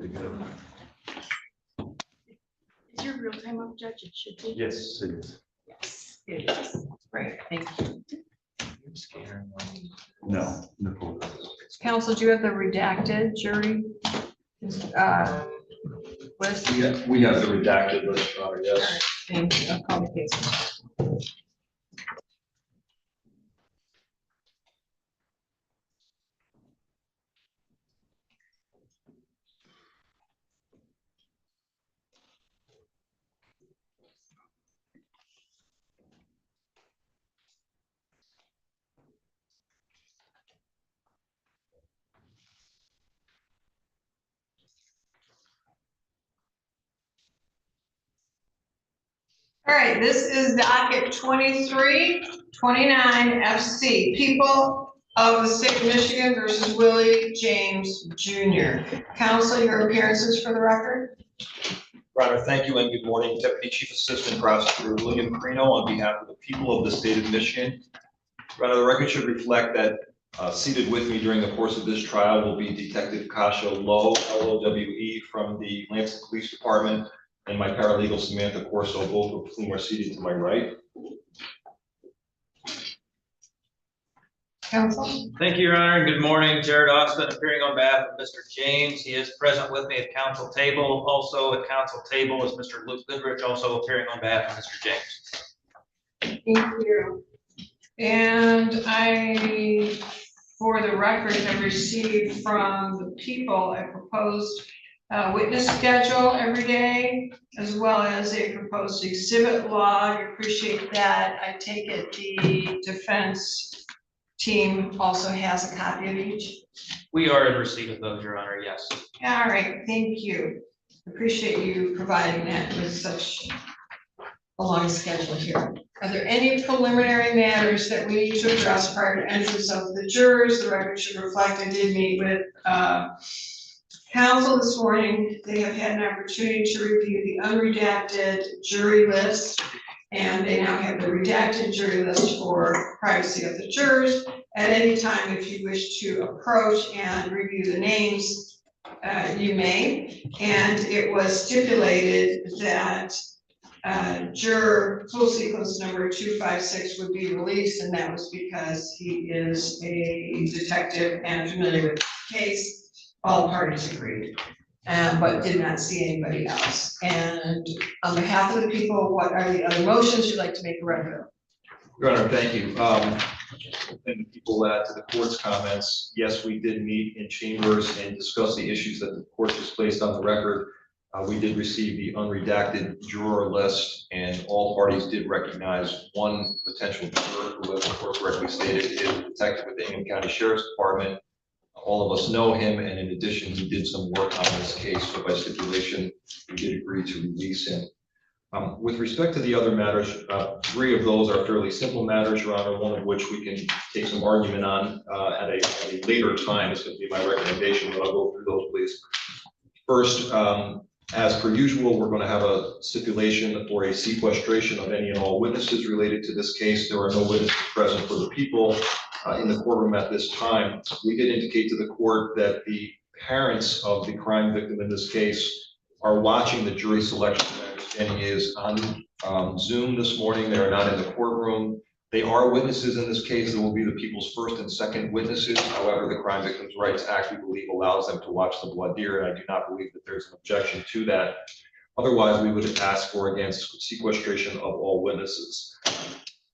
Pretty good. Is your real time up, Judge? It should be. Yes, it is. Yes, it is. Right, thank you. No, Nicole. Council, do you have the redacted jury? List? We have the redacted list, yes. All right, thank you. I'll call the case. All right, this is docket 2329 FC, People of the State of Michigan versus Willie James Jr. Counsel, your appearances for the record. Your Honor, thank you and good morning. Deputy Chief Assistant Prosecutor William Carino on behalf of the people of the state of Michigan. Your Honor, the record should reflect that seated with me during the course of this trial will be Detective Kasha Lowe, LOWE, from the Lansing Police Department, and my paralegal Samantha Corso, both of whom are seated to my right. Counsel. Thank you, Your Honor. Good morning. Jared Austin appearing on behalf of Mr. James. He is present with me at council table. Also at council table is Mr. Luke Goodrich, also appearing on behalf of Mr. James. Thank you. And I, for the record, have received from the people a proposed witness schedule every day, as well as a proposed exhibit log. Appreciate that. I take it the defense team also has a copy of each. We are in receipt of those, Your Honor, yes. All right, thank you. Appreciate you providing that with such a long schedule here. Are there any preliminary matters that we need to address prior to entrance of the jurors? The record should reflect I did meet with counsel this morning. They have had an opportunity to review the unredacted jury list, and they now have the redacted jury list for privacy of the jurors. At any time, if you wish to approach and review the names, you may. And it was stipulated that juror full sequence number 256 would be released, and that was because he is a detective and familiar with the case. All parties agreed, but did not see anybody else. And on behalf of the people, what are the other motions you'd like to make a record of? Your Honor, thank you. And the people to the court's comments, yes, we did meet in chambers and discuss the issues that the court has placed on the record. We did receive the unredacted juror list, and all parties did recognize one potential juror who, as the court correctly stated, is a detective with the Ingham County Sheriff's Department. All of us know him, and in addition, he did some work on this case, so by stipulation, we did agree to release him. With respect to the other matters, 3 of those are fairly simple matters, Your Honor, one of which we can take some argument on at a later time. It's going to be my recommendation, but I'll go through those, please. First, as per usual, we're going to have a stipulation for a sequestration of any and all witnesses related to this case. There are no witnesses present for the people in the courtroom at this time. We did indicate to the court that the parents of the crime victim in this case are watching the jury selection. My understanding is on Zoom this morning. They are not in the courtroom. They are witnesses in this case. They will be the people's first and second witnesses. However, the Crime Victims' Rights Act, we believe, allows them to watch the voir dire, and I do not believe that there's an objection to that. Otherwise, we would ask for against sequestration of all witnesses.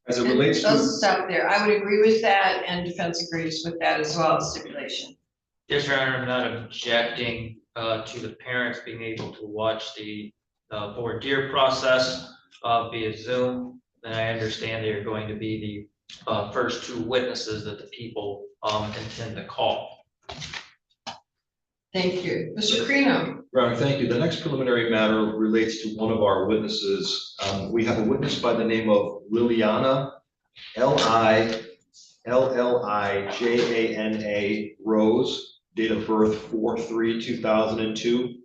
As it relates to— Let's stop there. I would agree with that, and defense agrees with that as well as stipulation. Yes, Your Honor, I'm not objecting to the parents being able to watch the voir dire process via Zoom. And I understand they are going to be the first 2 witnesses that the people intend to call. Thank you. Mr. Carino. Your Honor, thank you. The next preliminary matter relates to one of our witnesses. We have a witness by the name of Liliana, Lillijana Rose, date of birth 4/3/2002.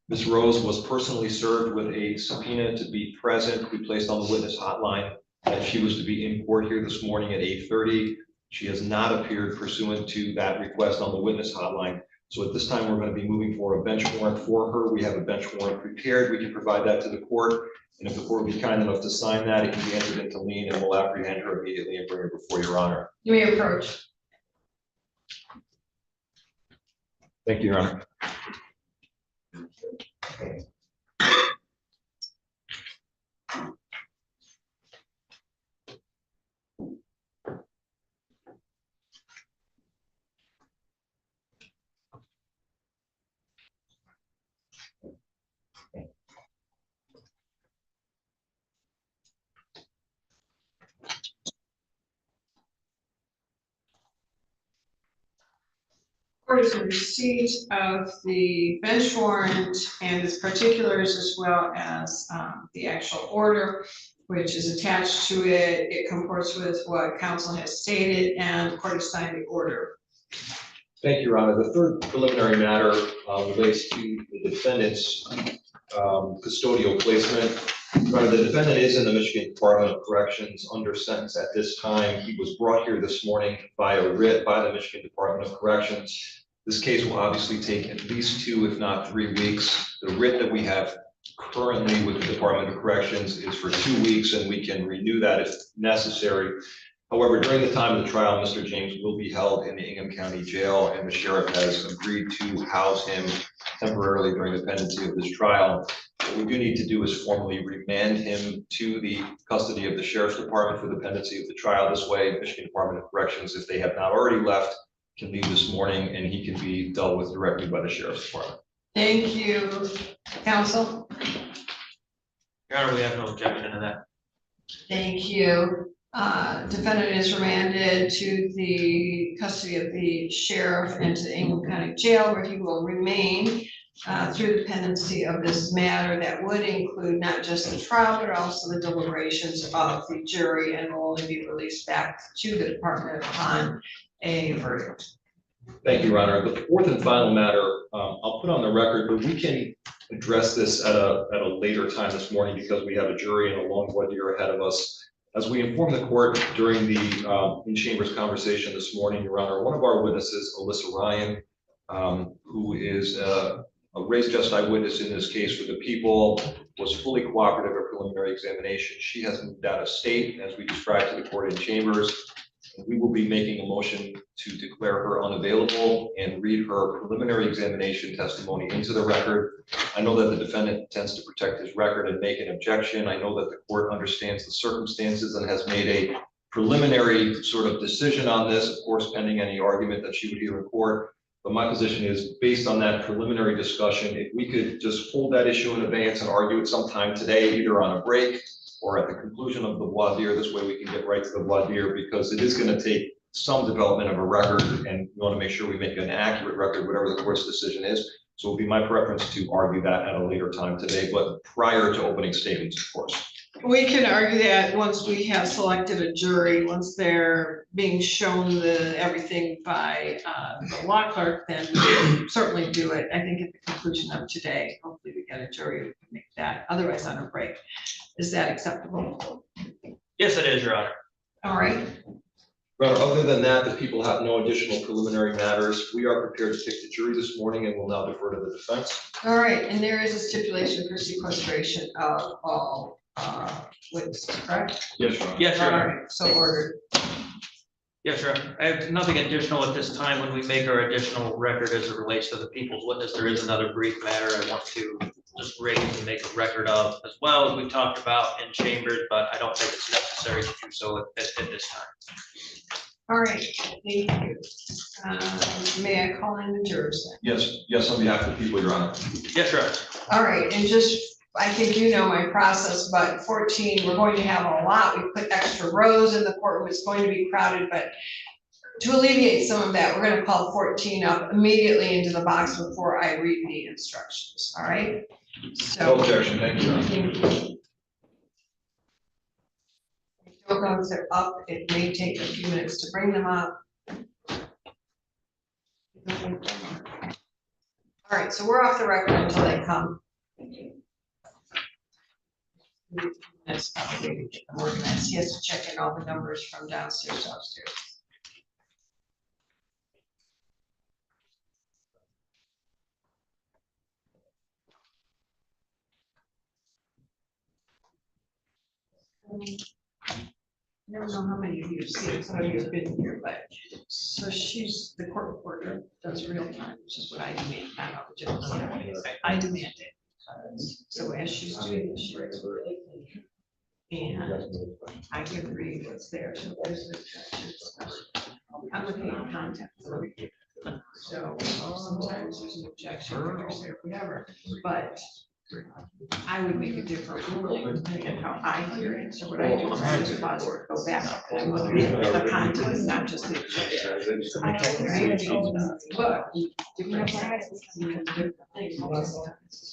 Ms. Rose was personally served with a subpoena to be present. We placed on the witness hotline that she was to be in court here this morning at 8:30. She has not appeared pursuant to that request on the witness hotline. So at this time, we're going to be moving for a bench warrant for her. We have a bench warrant prepared. We can provide that to the court. And if the court would be kind enough to sign that, it can be entered into lien and we'll apprehend her immediately and bring her before your honor. You may approach. Thank you, Your Honor. Court is in receipt of the bench warrant and its particulars, as well as the actual order, which is attached to it. It comports with what counsel has stated, and the court has signed the order. Thank you, Your Honor. The third preliminary matter relates to the defendant's custodial placement. Your Honor, the defendant is in the Michigan Department of Corrections under sentence at this time. He was brought here this morning by a writ by the Michigan Department of Corrections. This case will obviously take at least 2, if not 3 weeks. The writ that we have currently with the Department of Corrections is for 2 weeks, and we can renew that if necessary. However, during the time of the trial, Mr. James will be held in the Ingham County Jail, and the sheriff has agreed to house him temporarily during the pendency of this trial. What we do need to do is formally remand him to the custody of the Sheriff's Department for the pendency of the trial. This way, Michigan Department of Corrections, if they have not already left, can leave this morning and he can be dealt with directly by the Sheriff's Department. Thank you, counsel. Your Honor, we have no objection to that. Thank you. Defendant is remanded to the custody of the sheriff and to the Ingham County Jail, where he will remain through the pendency of this matter. That would include not just the trial, but also the deliberations of the jury, and will only be released back to the department upon a verdict. Thank you, Your Honor. The fourth and final matter, I'll put on the record, but we can address this at a later time this morning because we have a jury and a long voir dire ahead of us. As we informed the court during the in-chambers conversation this morning, Your Honor, one of our witnesses, Alyssa Ryan, who is a raised just eyewitness in this case for the people, was fully cooperative at preliminary examination. She has moved out of state, as we described to the court in chambers. We will be making a motion to declare her unavailable and read her preliminary examination testimony into the record. I know that the defendant tends to protect his record and make an objection. I know that the court understands the circumstances and has made a preliminary sort of decision on this, of course, pending any argument that she would hear in court. But my position is, based on that preliminary discussion, if we could just hold that issue in advance and argue it sometime today, either on a break or at the conclusion of the voir dire. This way we can get right to the voir dire, because it is going to take some development of a record, and we want to make sure we make an accurate record, whatever the court's decision is. So it would be my preference to argue that at a later time today, but prior to opening statements, of course. We can argue that once we have selected a jury, once they're being shown everything by the law clerk, then we can certainly do it. I think at the conclusion of today, hopefully we get a jury who can make that, otherwise on a break. Is that acceptable? Yes, it is, Your Honor. All right. Well, other than that, the people have no additional preliminary matters. We are prepared to take the jury this morning and will now defer to the defense. All right, and there is a stipulation for sequestration of all witnesses, correct? Yes, Your Honor. Yes, Your All Honor. right, so ordered. Yes, sir. I have nothing additional at this time. When we make our additional record as it relates to the people's witness, there is another brief matter I want to just raise and make a record of, as well as we talked about in chambers, but I don't think it's necessary to do so at this time. All right, thank you. May I call in the jurors then? Yes, on behalf of the people, Your Honor. Yes, sir. All right, and just, I think you know my process, but 14, we're going to have a lot. We put extra rows in the courtroom. It's going to be crowded, but to alleviate some of that, we're going to call 14 up immediately into the box before I read the instructions, all right? So, No objection, thank you, Your Honor. thank you. Don't know if they're up. It may take a few minutes to bring them up. All right, so we're off the record until they come. That's probably to get them organized. He has to check in all the numbers from downstairs to upstairs. I don't know how many of you have seen, some of you have been here, but, so she's the court reporter, does real time, which is what I demand, I don't know, I demand it. So as she's doing this, she writes really clean. And I can read what's there, so there's the objections. I'm looking at content. So sometimes there's an objection, or say whatever, but I would make a different ruling depending on how I hear it. So what I do is I just pause it, go back, and I'm looking at the content, not just the objection. So I don't hear it, but different sides, different things.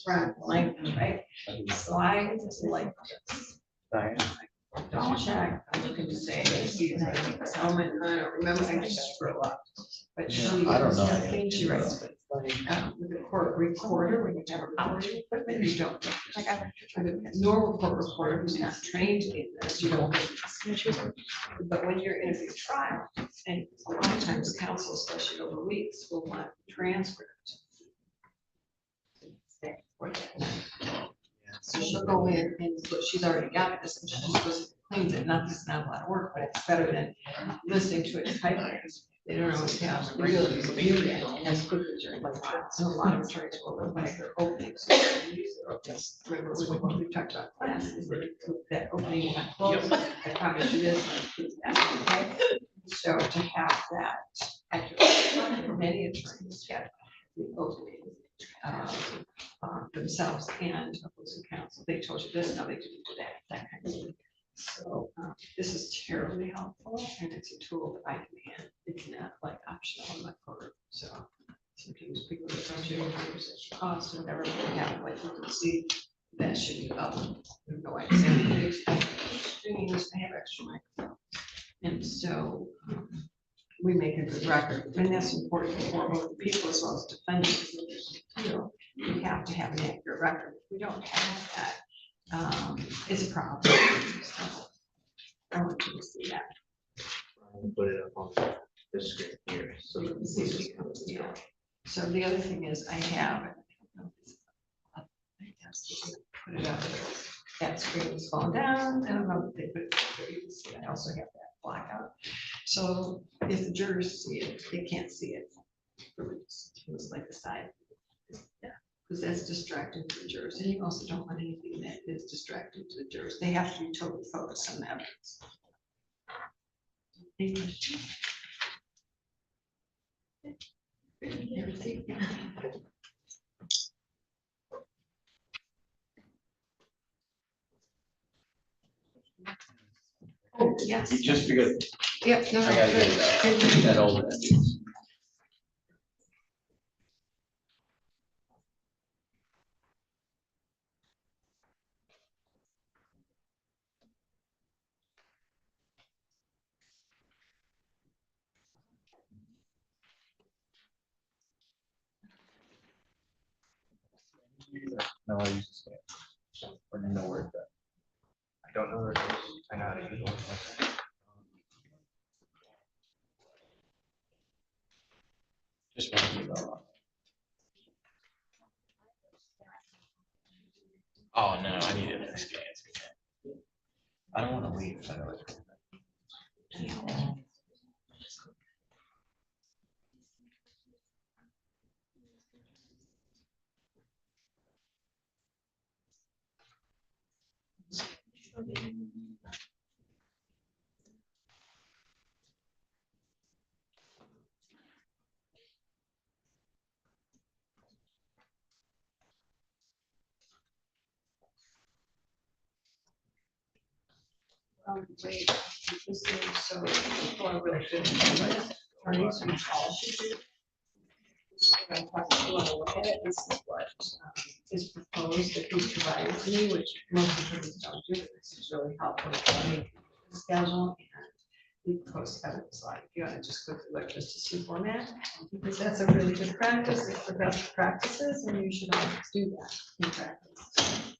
Right, language, right? Slides is like this. Don't check, I'm looking to say, Selman, I don't remember, I just scroll up. But she, I don't know. she writes, with the court recorder, when you have a policy equipment, you don't. Like a normal court reporter who's not trained in this, you don't. But when you're in a big trial, and a lot of times counsel, especially over weeks, will want transcripts. So she'll go in and look, she's already got this, and she just goes and cleans it, not, it's not a lot of work, but it's better than listening to it type. They don't always have really review that as quickly during the trial. So a lot of attorneys will look like their openings. Remember, we talked about classes, that opening and close, I promise you this, okay? So to have that accurate, many attorneys get the opening themselves and opposing counsel. They told you this, now they didn't do that kind of thing. So this is terribly helpful, and it's a tool that I demand. It's not like optional on my court. So sometimes people that don't do it, cost or whatever, they have like you can see that should be up. No, I say screens, I have extra microphones, and so we make a good record, and that's important for both the people as well as defendants. You have to have an accurate record. If we don't have that, it's a problem. So, I want you to see that. Put it up on the screen here, so you can see this. Yeah. So the other thing is I have. Put it up. That screen is falling down. I don't know if they put it there. You can see. I also have that blackout. So if the jurors see it, they can't see it. It's like the side. Yeah. Because that's distracting to the jurors. And you also don't want anything that is distracting to the jurors. They have to be totally focused on the evidence. Any questions? Everything. Oh, yes. You just figured. Yep, no, no, I gotta good. get that over. No, I use the same. Or do you know where it's at? I don't know where it is. I know how to use it. Just want to email. Oh, no, I need it. I don't want to leave. I know it. Wait, this is so people are really good at it. Attorneys who all should do. This is what I'm talking about. You want to look at it. This is what is proposed that we provided to me, which most attorneys don't do. This is really helpful for me. Schedule and the post evidence slide. If you want to just quickly look just to see format, because that's a really good practice. It's the best practices, and you should always do that in practice.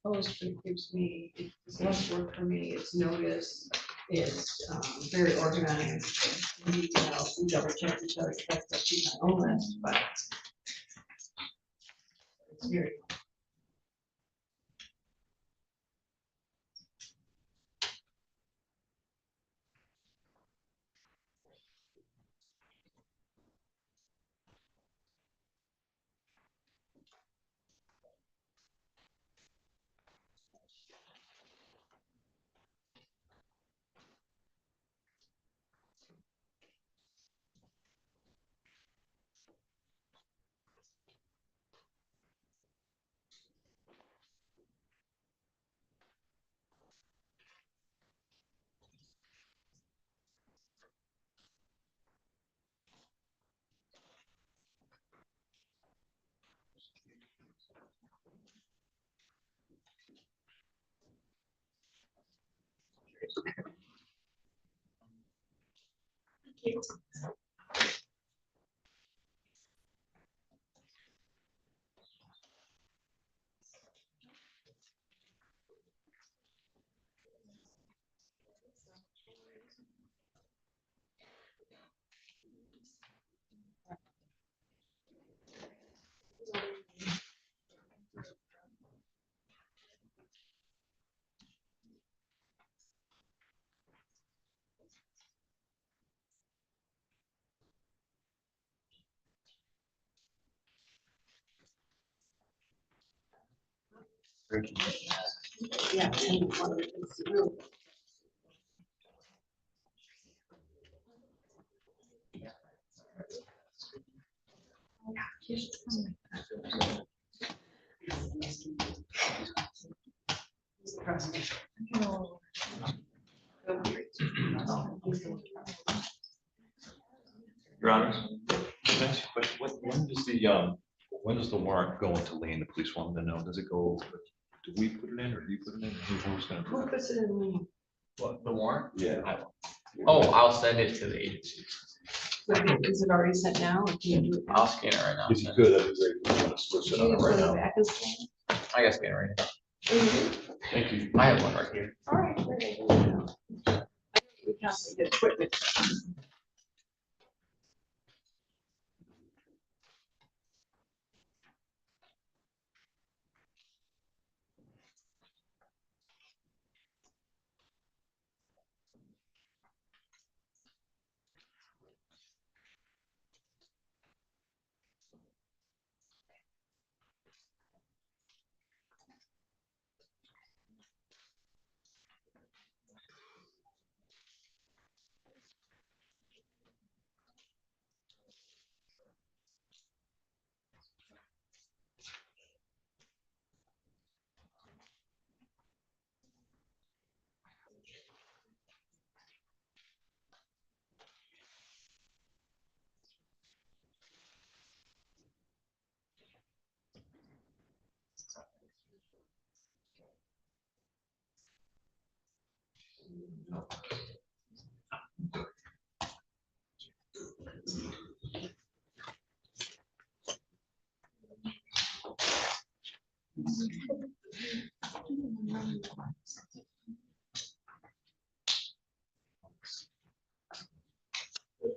Proposed, but it gives me, it's less work for me, it's notice, is very organized. We double check each other, that's up to my own list, but it's very. Yeah. Your Honor? Can I ask you a question? When does the warrant go into lien? The police want to know, does it go, do we put it in or do you put it in? Who's gonna do Who that? puts it in? What, the warrant? Yeah. Oh, I'll send it to the agency. Is it already sent now? Or do you do it now? I'll scan it right now. If you could, that'd be great. We're gonna switch it Do you on right go now. back and scan it? I got scan it right now. Thank you. I have one right here. All right. We can't see the equipment.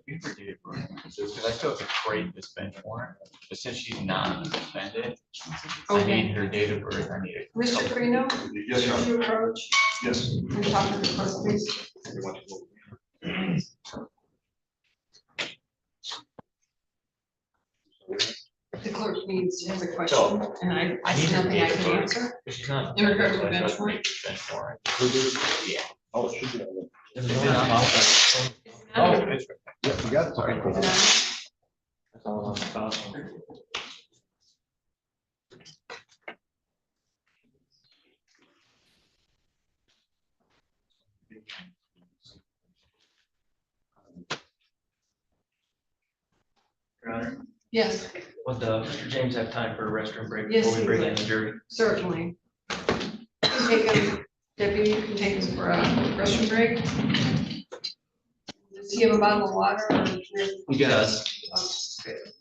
Because I still have to create this bench warrant, but since she's not suspended, I Okay. need her date of birth, I need it. Mr. Carino, Yes, Your would Honor. you approach Yes. and talk to the clerk, please? The clerk needs to have a question, and I need there's her nothing I date of can birth. answer. But she's not. In regards to so I bench still have warrant? create this bench warrant. Yeah. Oh, it should be on Is it not? Oh, it's. there. Yeah, you got it. Sorry. No. That's all I'm about. Your Honor, Yes, would Mr. James have time for a restroom break Yes, before we he bring in would. the jury? certainly. Take him, deputy, you can take him for a restroom break. Does he have a bottle of water? Or? He does. Oh, good.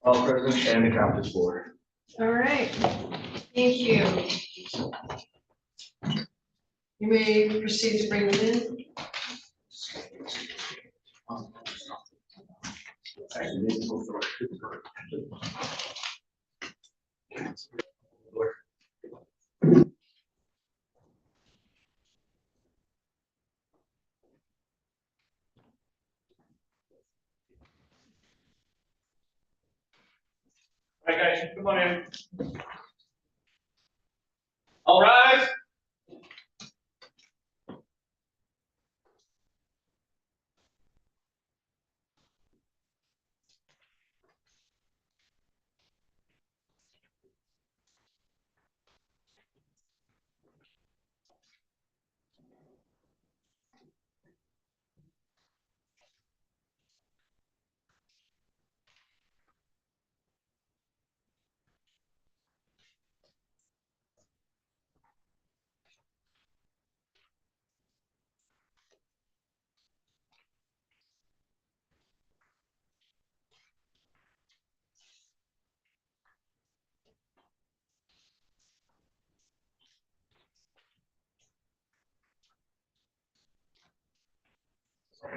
all present and the conference board. All right, thank you. You may proceed to bring them in. All right, guys, come on in. All rise.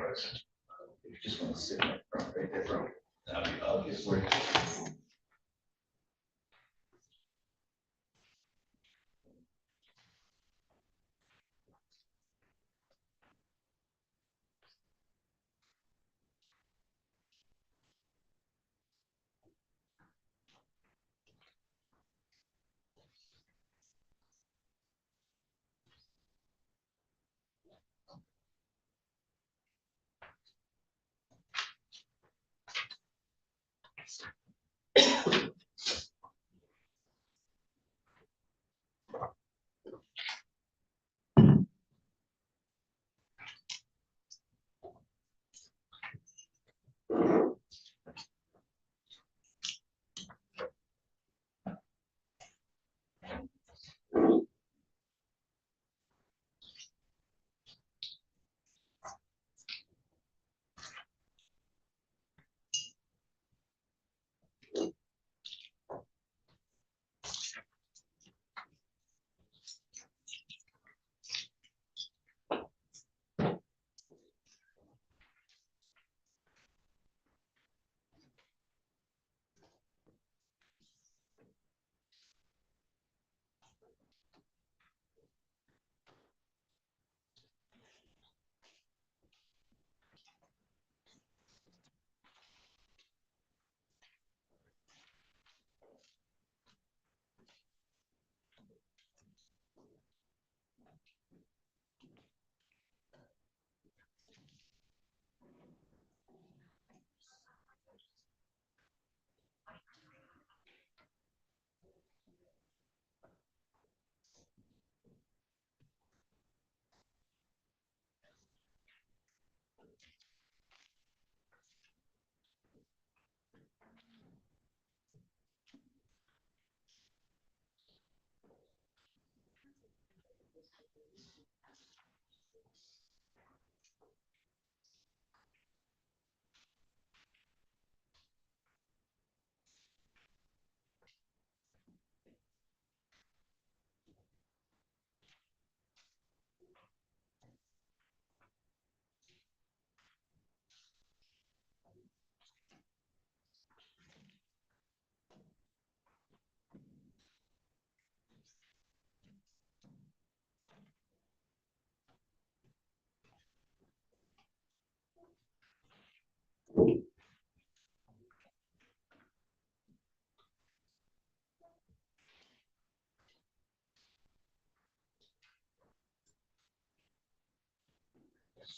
If you just want to sit in the front right there, bro. That'd be obvious for you.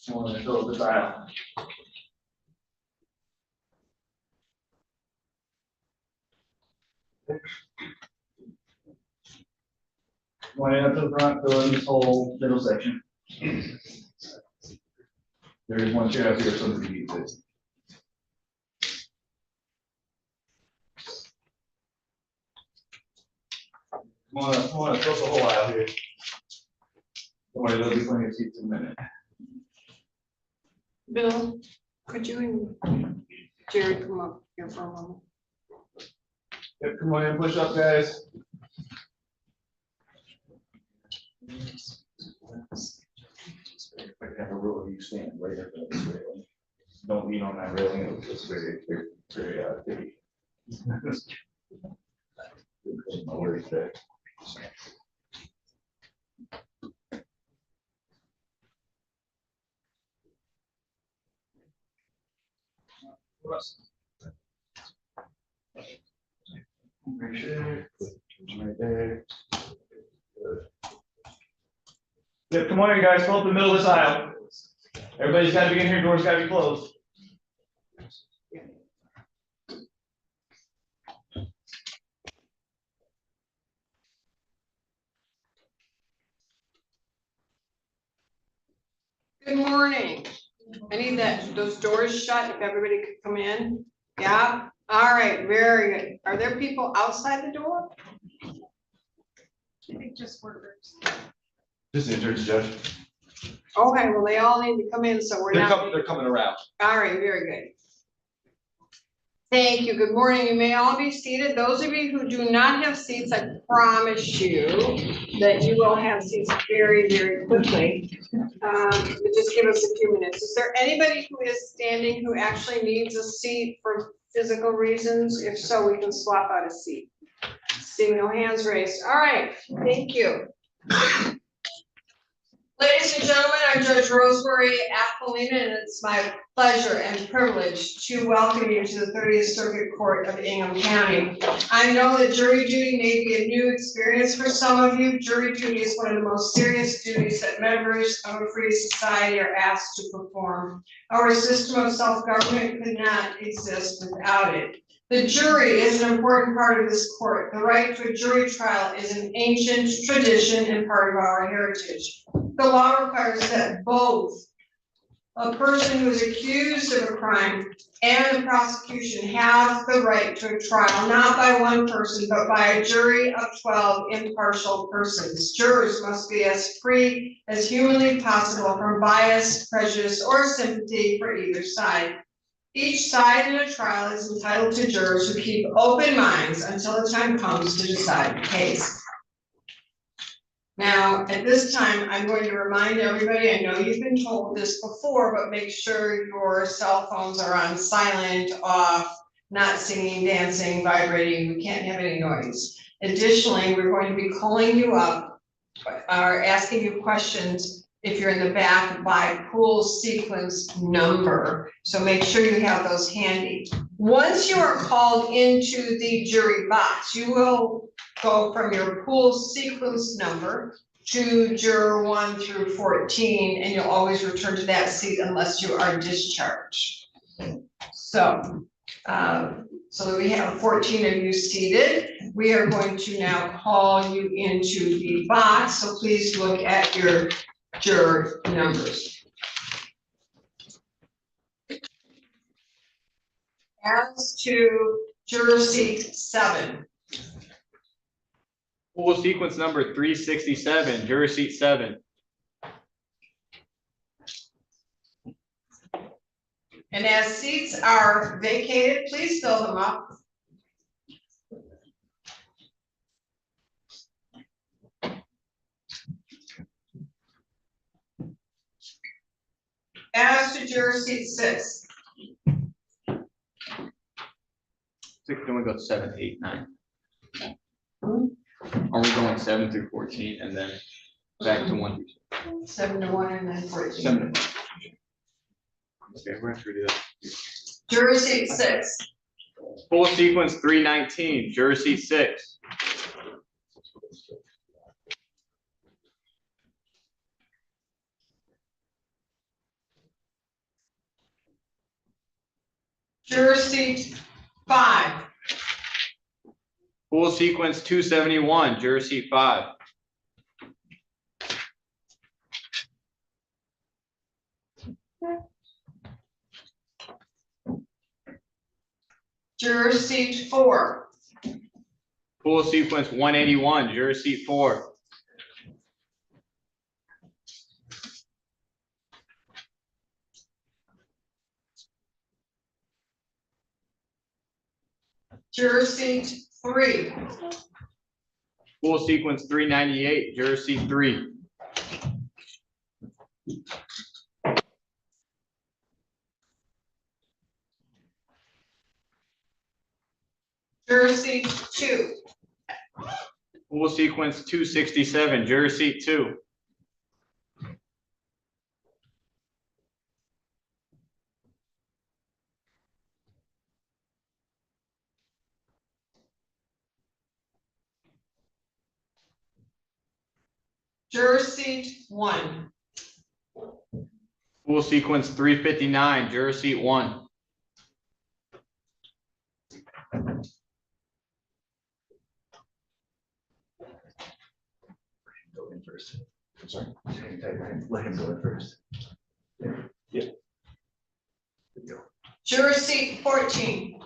Want to fill this out. Going up to the front, fill in this whole middle section. There is one chair out here, somebody needs it. Come on, fill the whole aisle here. Don't worry, there'll be plenty of seats in a minute. Bill, could you and Jerry come up here for a moment? Yep, come on in, push up, guys. Like have a rule of you stand right up at this railing. Don't lean on that railing, it's very, big. My word is that. Right there, right there. Yep, come on in, guys, fill up the middle of this aisle. Everybody's gotta be in here, doors gotta be closed. Good morning. I need those doors shut, if everybody could come in. Yeah, all right, very good. Are there people outside the door? I think just workers. Just interns, Judge. Okay, well, they all need to come in, so we're not. They're coming around. All right, very good. Thank you. Good morning. You may all be seated. Those of you who do not have seats, I promise you that you will have seats very, very quickly. But just give us a few minutes. Is there anybody who is standing who actually needs a seat for physical reasons? If so, we can swap out a seat. Seeing no hands raised. All right, thank you. Ladies and gentlemen, I'm Judge Rosemarie, Aquilina, and it's my pleasure and privilege to welcome you to the 30th Circuit Court of Ingham County. I know that jury duty may be a new experience for some of you. Jury duty is one of the most serious duties that members of a free society are asked to perform. Our system of self-government could not exist without it. The jury is an important part of this court. The right to a jury trial is an ancient tradition and part of our heritage. The law requires that both a person who is accused of a crime and the prosecution have the right to a trial, not by one person, but by a jury of 12 impartial persons. Jurors must be as free as humanly possible from bias, prejudice, or sympathy for either side. Each side in a trial is entitled to jurors who keep open minds until the time comes to decide the case. Now, at this time, I'm going to remind everybody, I know you've been told this before, but make sure your cell phones are on silent, off, not singing, dancing, vibrating. We can't have any noise. Additionally, we're going to be calling you up or asking you questions if you're in the back by pool sequence number. So make sure you have those handy. Once you are called into the jury box, you will go from your pool sequence number to juror 1 through 14, and you'll always return to that seat unless you are discharged. So that we have 14 of you seated, we are going to now call you into the box. So please look at your juror numbers. As to juror seat 7. Pool sequence number 367, juror seat 7. And as seats are vacated, please fill them up. As to juror seat 6. 6, then we go 7, 8, 9. Are we going 7 through 14 and then back to 1 through 7 to 1 and then 14. 7 to 1? Okay, we're through that. Juror seat 6. Full sequence 319, juror seat 6. Juror seat 5. Full sequence 271, juror seat 5. Juror seat 4. Full sequence 181, juror seat 4. Juror seat 3. Pool sequence 398, juror seat 3. Juror seat 2. Pool sequence 267, juror seat 2. Juror seat 1. Pool sequence 359, juror seat 1. Go in first. I'm sorry. Let him go in first. Yeah. Good go. Juror seat 14.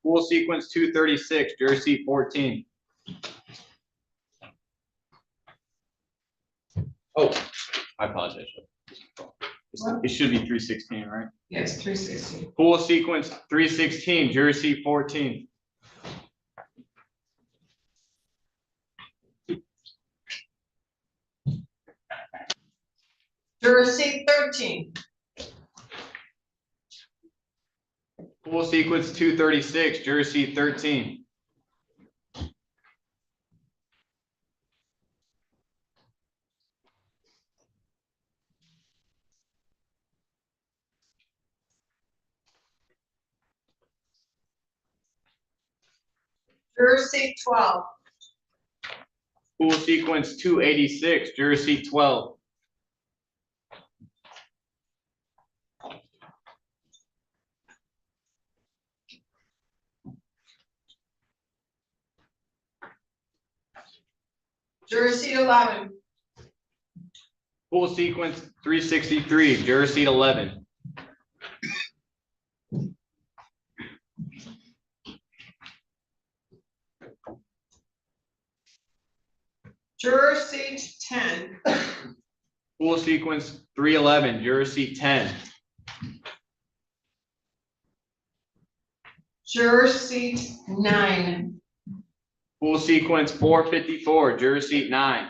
Pool sequence 236, juror seat 14. Oh, I apologize. It should be 316, right? Yes, 360. Pool sequence 316, juror seat 14. Juror seat 13. Pool sequence 236, juror seat 13. Juror seat 12. Pool sequence 286, juror seat 12. Juror seat 11. Pool sequence 363, juror seat 11. Juror seat 10. Pool sequence 311, juror seat 10. Juror seat 9. Pool sequence 454, juror seat 9.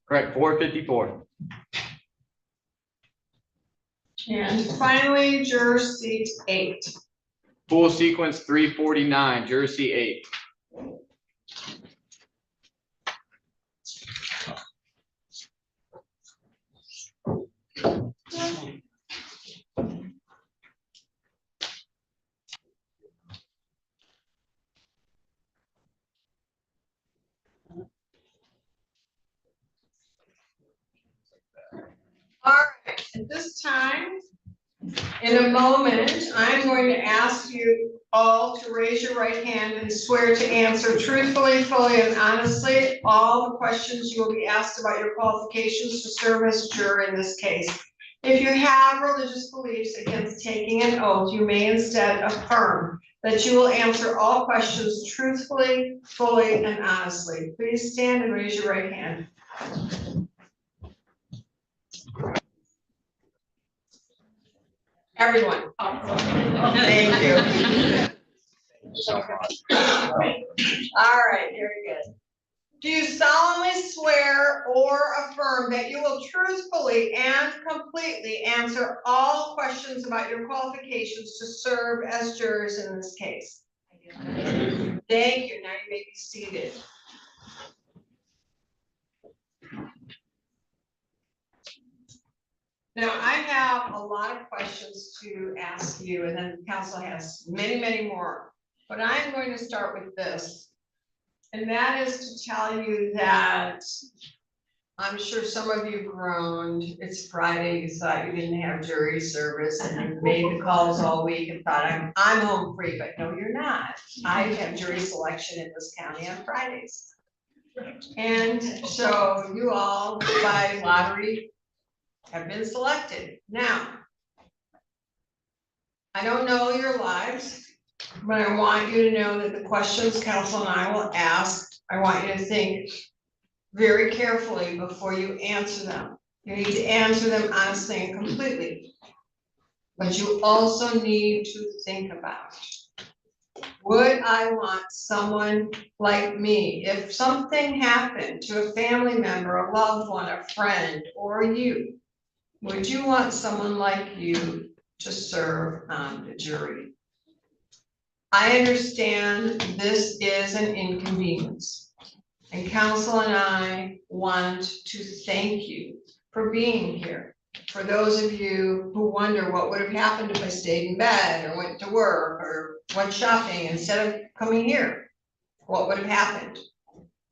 Correct, 454. And finally, juror seat 8. Pool sequence 349, juror seat 8. All right, at this time, in a moment, I'm going to ask you all to raise your right hand and swear to answer truthfully, fully, and honestly all the questions you will be asked about your qualifications to serve as juror in this case. If you have religious beliefs against taking an oath, you may instead affirm that you will answer all questions truthfully, fully, and honestly. Please stand and raise your right hand. Everyone. Thank you. All right, very good. Do you solemnly swear or affirm that you will truthfully and completely answer all questions about your qualifications to serve as jurors in this case? Thank you. Now you may be seated. Now, I have a lot of questions to ask you, and then the council has many, many more. But I'm going to start with this. And that is to tell you that I'm sure some of you groaned. It's Friday, you thought you didn't have jury service, and you made the calls all week and thought I'm home free, but no, you're not. I have jury selection in this county on Fridays. And so you all by lottery have been selected. Now, I don't know your lives, but I want you to know that the questions council and I will ask, I want you to think very carefully before you answer them. You need to answer them honestly and completely. But you also need to think about, would I want someone like me, if something happened to a family member, a loved one, a friend, or you, would you want someone like you to serve on the jury? I understand this is an inconvenience, and council and I want to thank you for being here. For those of you who wonder what would have happened if I stayed in bed or went to work or went shopping instead of coming here, what would have happened?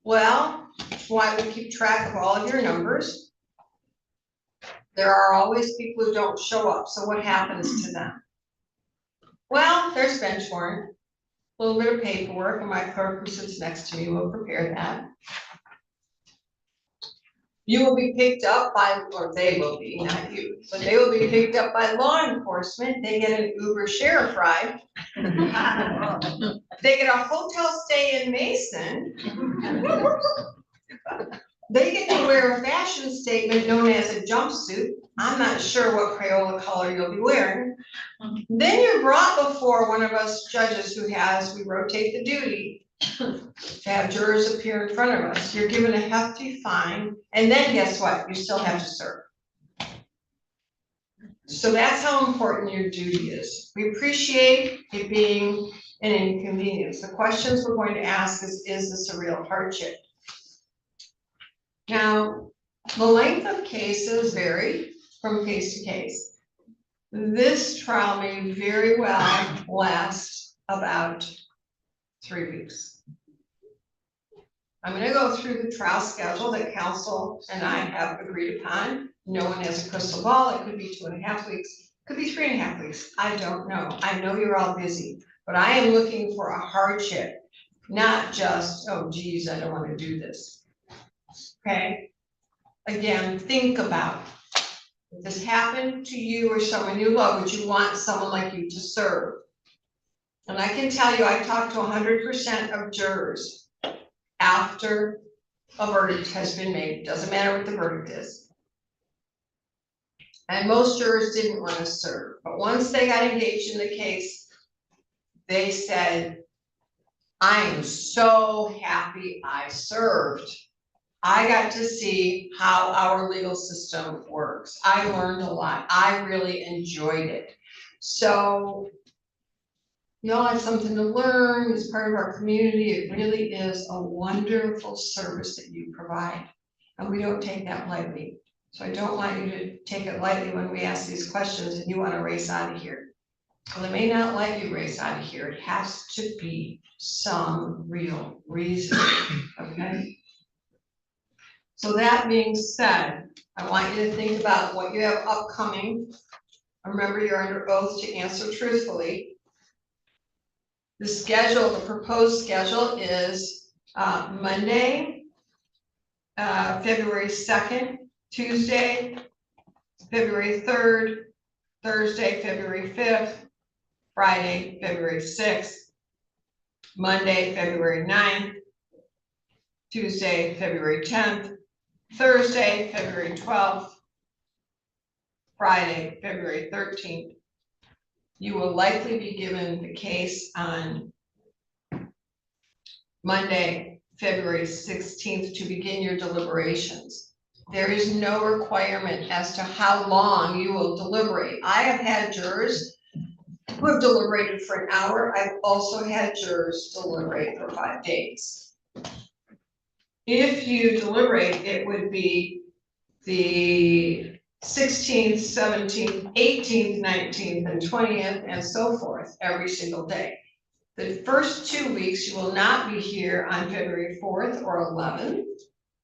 Well, that's why we keep track of all of your numbers. There are always people who don't show up, so what happens to them? Well, there's bench warrant, a little bit of paperwork, and my clerk who sits next to me will prepare that. You will be picked up by, or they will be, not you, but they will be picked up by law enforcement. They get an Uber sheriff ride. They get a hotel stay in Mason. They get to wear a fashion statement known as a jumpsuit. I'm not sure what Crayola color you'll be wearing. Then you're brought before one of us judges who has, we rotate the duty to have jurors appear in front of us. You're given a hefty fine, and then guess what? You still have to serve. So that's how important your duty is. We appreciate it being an inconvenience. The questions we're going to ask is this a real hardship? Now, the length of cases vary from case to case. This trial may very well last about 3 weeks. I'm gonna go through the trial schedule that council and I have agreed upon. No one has a crystal ball. It could be 2.5 weeks, could be 3.5 weeks. I don't know. I know you're all busy, but I am looking for a hardship, not just, oh geez, I don't wanna do this. Okay? Again, think about, if this happened to you or someone you love, would you want someone like you to serve? And I can tell you, I talked to 100% of jurors after a verdict has been made. Doesn't matter what the verdict is. And most jurors didn't want to serve, but once they got engaged in the case, they said, I am so happy I served. I got to see how our legal system works. I learned a lot. I really enjoyed it. So y'all have something to learn as part of our community. It really is a wonderful service that you provide, and we don't take that lightly. So I don't want you to take it lightly when we ask these questions and you want to race out of here. Well, they may not let you race out of here. It has to be some real reason, okay? So that being said, I want you to think about what you have upcoming. Remember, you're under oath to answer truthfully. The schedule, the proposed schedule is Monday, February 2nd, Tuesday, February 3rd, Thursday, February 5th, Friday, February 6th, Monday, February 9th, Tuesday, February 10th, Thursday, February 12th, Friday, February 13th. You will likely be given the case on Monday, February 16th to begin your deliberations. There is no requirement as to how long you will deliberate. I have had jurors who have deliberated for an hour. I've also had jurors deliberate for 5 days. If you deliberate, it would be the 16th, 17th, 18th, 19th, and 20th, and so forth, every single day. The first 2 weeks, you will not be here on February 4th or 11th.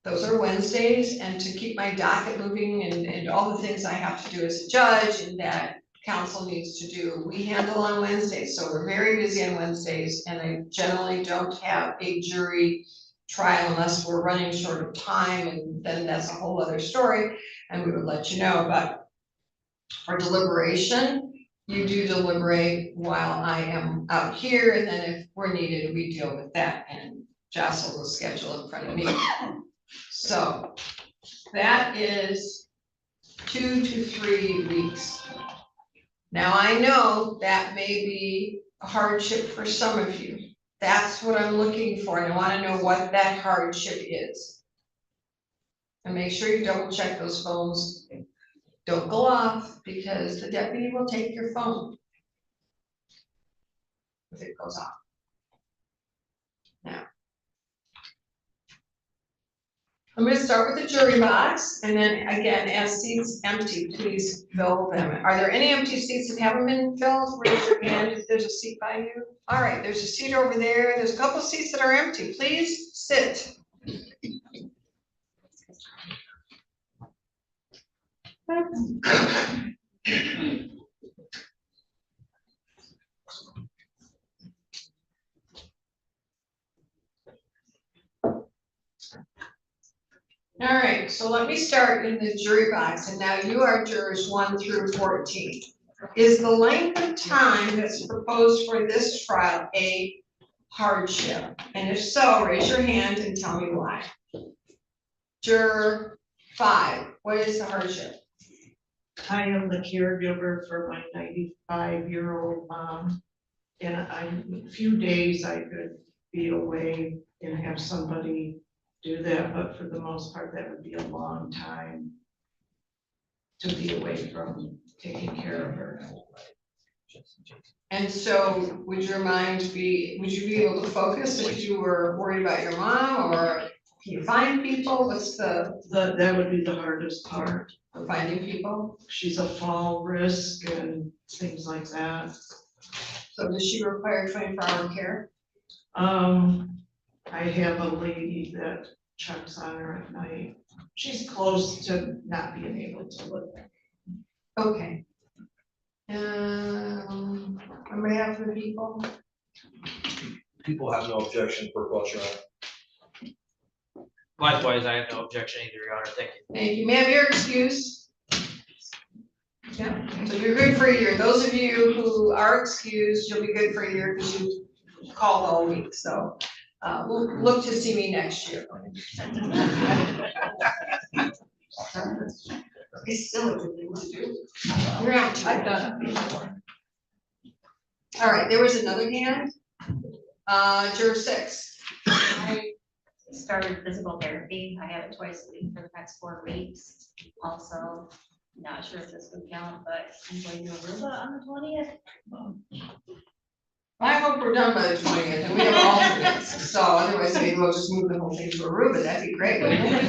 Those are Wednesdays, and to keep my docket moving and all the things I have to do as a judge and that council needs to do, we handle on Wednesdays. So we're very busy on Wednesdays, and I generally don't have a jury trial unless we're running short of time, and then that's a whole other story, and we would let you know. But for deliberation, you do deliberate while I am out here, and then if we're needed, we deal with that and jostle the schedule in front of me. So that is 2 to 3 weeks. Now, I know that may be a hardship for some of you. That's what I'm looking for, and I wanna know what that hardship is. And make sure you double check those phones. Don't go off, because the deputy will take your phone if it goes off. Now, I'm gonna start with the jury box, and then again, as seats empty, please fill them. Are there any empty seats that haven't been filled? Raise your hand if there's a seat by you. All right, there's a seat over there. There's a couple seats that are empty. Please sit. All right, so let me start in the jury box, and now you are jurors 1 through 14. Is the length of time that's proposed for this trial a hardship? And if so, raise your hand and tell me why. Juror 5, what is the hardship? I am the caregiver for my 95-year-old mom. And a few days I could be away and have somebody do that, but for the most part, that would be a long time to be away from taking care of her. And so would you be able to focus if you were worried about your mom, or can you find people? What's That would be the hardest part. for finding people? She's a fall risk and things like that. So does she require 24-hour care? I have a lady that checks on her at night. She's close to not being able to live there. Okay. On behalf of the people, People have no objection for question. Likewise, I have no objection either, Your Honor, thank you. thank you. May I have your excuse? Yeah, so you're good for a year. Those of you who are excused, you'll be good for a year because you called all week, so we'll look to see me next year. It's still a good thing to do. You're out. I've done it before. All right, there was another hand. Juror 6. I started physical therapy. I have it twice a week for the next 4 weeks. Also, not sure if this would count, but I'm going to Aruba on the 20th. I hope we're done by the 20th, and we have alternates, so otherwise maybe we'll just move the whole thing to Aruba, that'd be great, wouldn't it?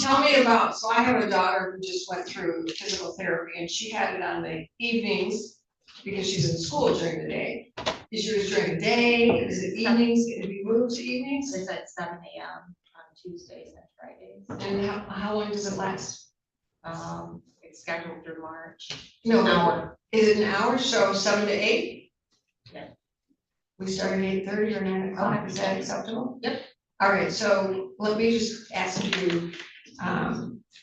Tell me about, so I have a daughter who just went through physical therapy, and she had it on the evenings, because she's in school during the day. Is yours during the day, is it evenings, can it be moved to evenings? It's at 7 a.m. on Tuesdays and Fridays. And how long does it last? It's scheduled through March. No, An hour. is it an hour, so 7 to 8? Yeah. We start at 8:30 or 9 o'clock, is that acceptable? Yep. All right, so let me just ask you,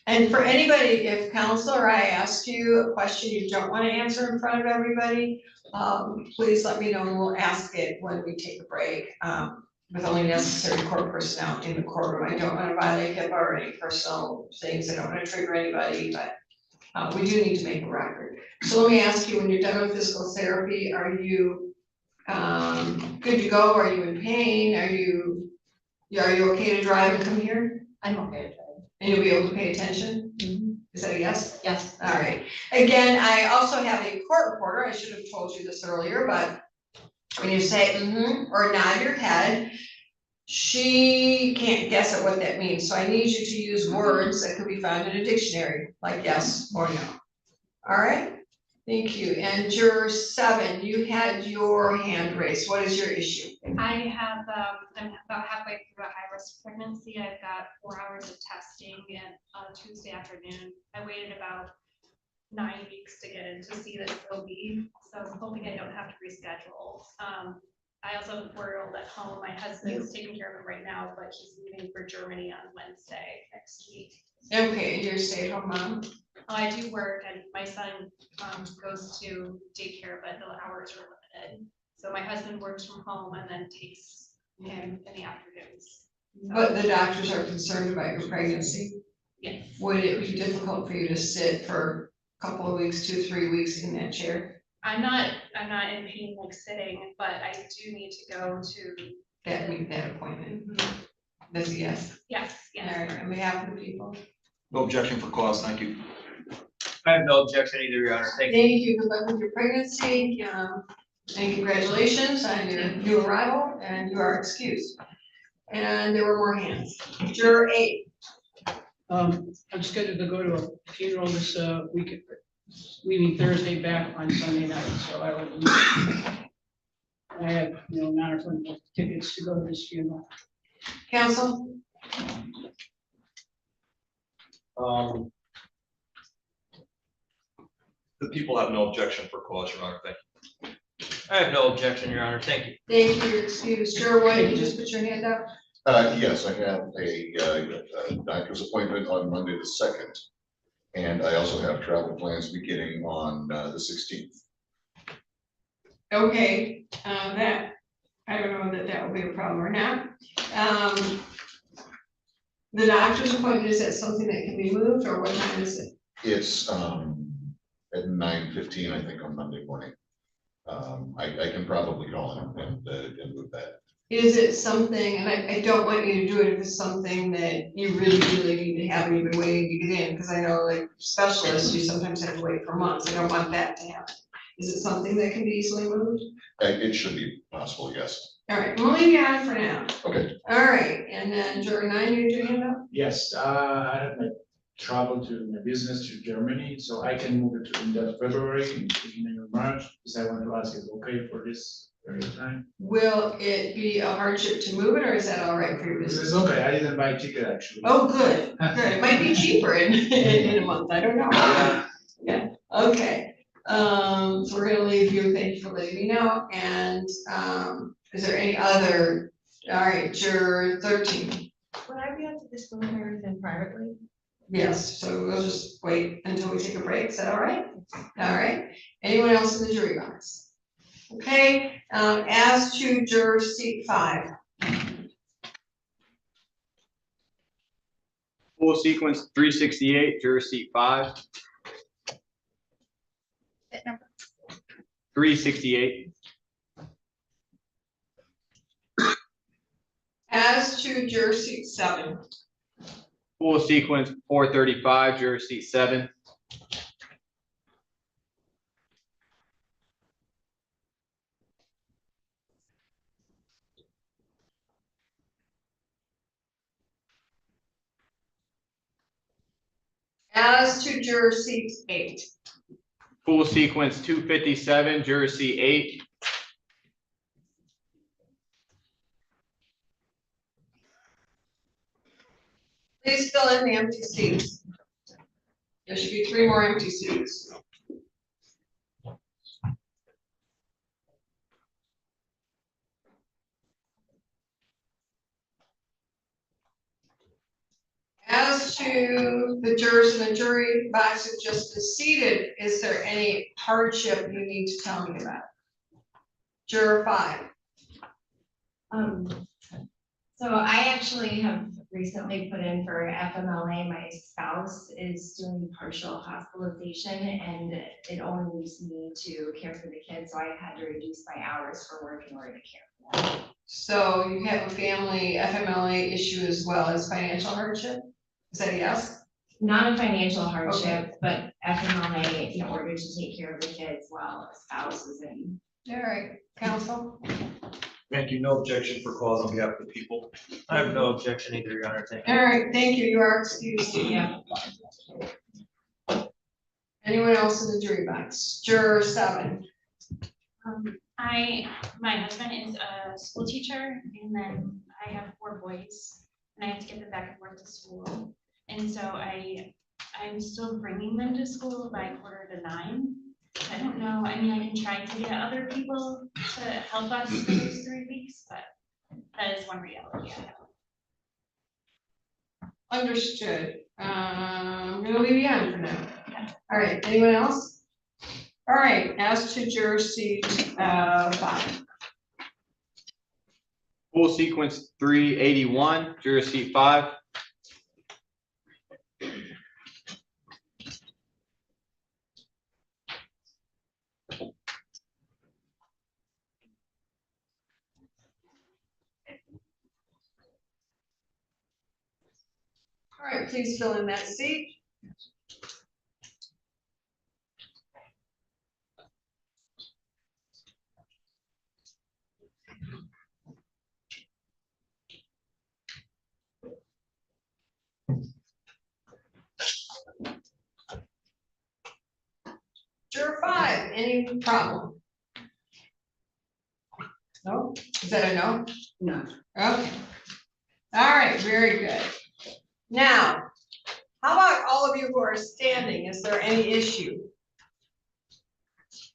and for anybody, if counsel or I ask you a question you don't want to answer in front of everybody, please let me know and we'll ask it when we take a break, with only necessary court personnel in the courtroom. I don't want to violate HIPAA or any personal things, I don't want to trigger anybody, but we do need to make a record. So let me ask you, when you're done with physical therapy, are you good to go? Are you in pain? Are you okay to drive and come here? I'm okay with it. And you'll be able to pay attention? Is that a yes? Yes. All right. Again, I also have a court reporter. I should have told you this earlier, but when you say or nod your head, she can't guess at what that means. So I need you to use words that could be found in a dictionary, like yes or no. All right? Thank you. And juror 7, you had your hand raised. What is your issue? I have, I'm about halfway through a high-risk pregnancy. I've got 4 hours of testing and on Tuesday afternoon. I waited about 9 weeks to get in to see this OB, so I'm hoping I don't have to reschedule. I also have a 4-year-old at home. My husband is taking care of him right now, but he's leaving for Germany on Wednesday next week. Okay, and you're a stay-at-home mom? I do work, and my son goes to daycare, but the hours are limited. So my husband works from home and then takes him in the afternoons. But the doctors are concerned about your pregnancy? Yes. Would it be difficult for you to sit for couple of weeks, 2, 3 weeks in that chair? I'm not in pain like sitting, but I do need to go to, That appointment? That's a yes. yes, All yes. right, on behalf of the people. No objection for cause, thank you. I have no objection either, Your Honor. Thank you. Thank you, good luck with your pregnancy, and congratulations on your new arrival, and you are excused. And there were more hands. Juror 8. I'm scheduled to go to a funeral this weekend, leaving Thursday back on Sunday night, so I will. I have, non-refundable tickets to go to this funeral. Counsel? The people have no objection for cause, Your Honor, thank you. I have no objection, Your Honor. Thank you. Thank you, you're excused. Juror 1, you just put your hand up. Yes, I have a doctor's appointment on Monday the 2nd. And I also have travel plans beginning on the 16th. Okay, that, I don't know that will be a problem or not. The doctor's appointment, is that something that can be moved, or what time is it? It's at 9:15, I think, on Monday morning. I can probably call him and move that. Is it something, and I don't want you to do it if it's something that you really need to have, and you've been waiting to get in, because I know like specialists, you sometimes have to wait for months, I don't want that to happen. Is it something that can be easily moved? It should be possible, yes. All right, we'll leave you on for now. Okay. All right, and then juror 9, you do hand up? Yes, I have my travel to my business to Germany, so I can move it to end of February, beginning of March, because I want to ask, is it okay for this period of time? Will it be a hardship to move it, or is that all right for your business? It's okay, I didn't buy a ticket actually. Oh, good, good. It might be cheaper in a month, I don't know. Yeah, okay. So we're gonna leave you, thank you for letting me know, and, is there any other, all right, juror 13. Would I be able to disclose everything privately? Yes, so we'll just wait until we take a break, is that all right? All right, anyone else in the jury box? Okay, as to juror seat 5. Full sequence 368, juror seat 5. 368. As to juror seat 7. Full sequence 435, juror seat 7. As to juror seat 8. Full sequence 257, juror seat 8. Please fill in the empty seats. There should be 3 more empty seats. As to the jurors in the jury box who just is seated, is there any hardship you need to tell me about? Juror 5. So I actually have recently put in for FMLA. My spouse is doing partial hospitalization and it only leaves me to care for the kids. So I had to reduce my hours for work in order to care for them. So you have a family FMLA issue as well as financial hardship? Is that a yes? Not a financial hardship, but FMLA in order to take care of the kids while a spouse is in. All right, counsel? Thank you, no objection for cause on behalf of the people. I have no objection either, Your Honor. Thank you. All right, thank you, you are excused. Yeah. Anyone else in the jury box? Juror 7. My husband is a school teacher, and then I have 4 boys, and I have to get them back and forth to school. And so I'm still bringing them to school by 8:45. I don't know, I mean, I can try to get other people to help us for those 3 weeks, but that is one reality I have. Understood. I'm gonna leave you on for now. All right, anyone else? All right, as to juror seat 5. Full sequence 381, juror seat 5. All right, please fill in that seat. Juror 5, any problem? No? Is that a no? No. Okay. All right, very good. Now, how about all of you who are standing? Is there any issue?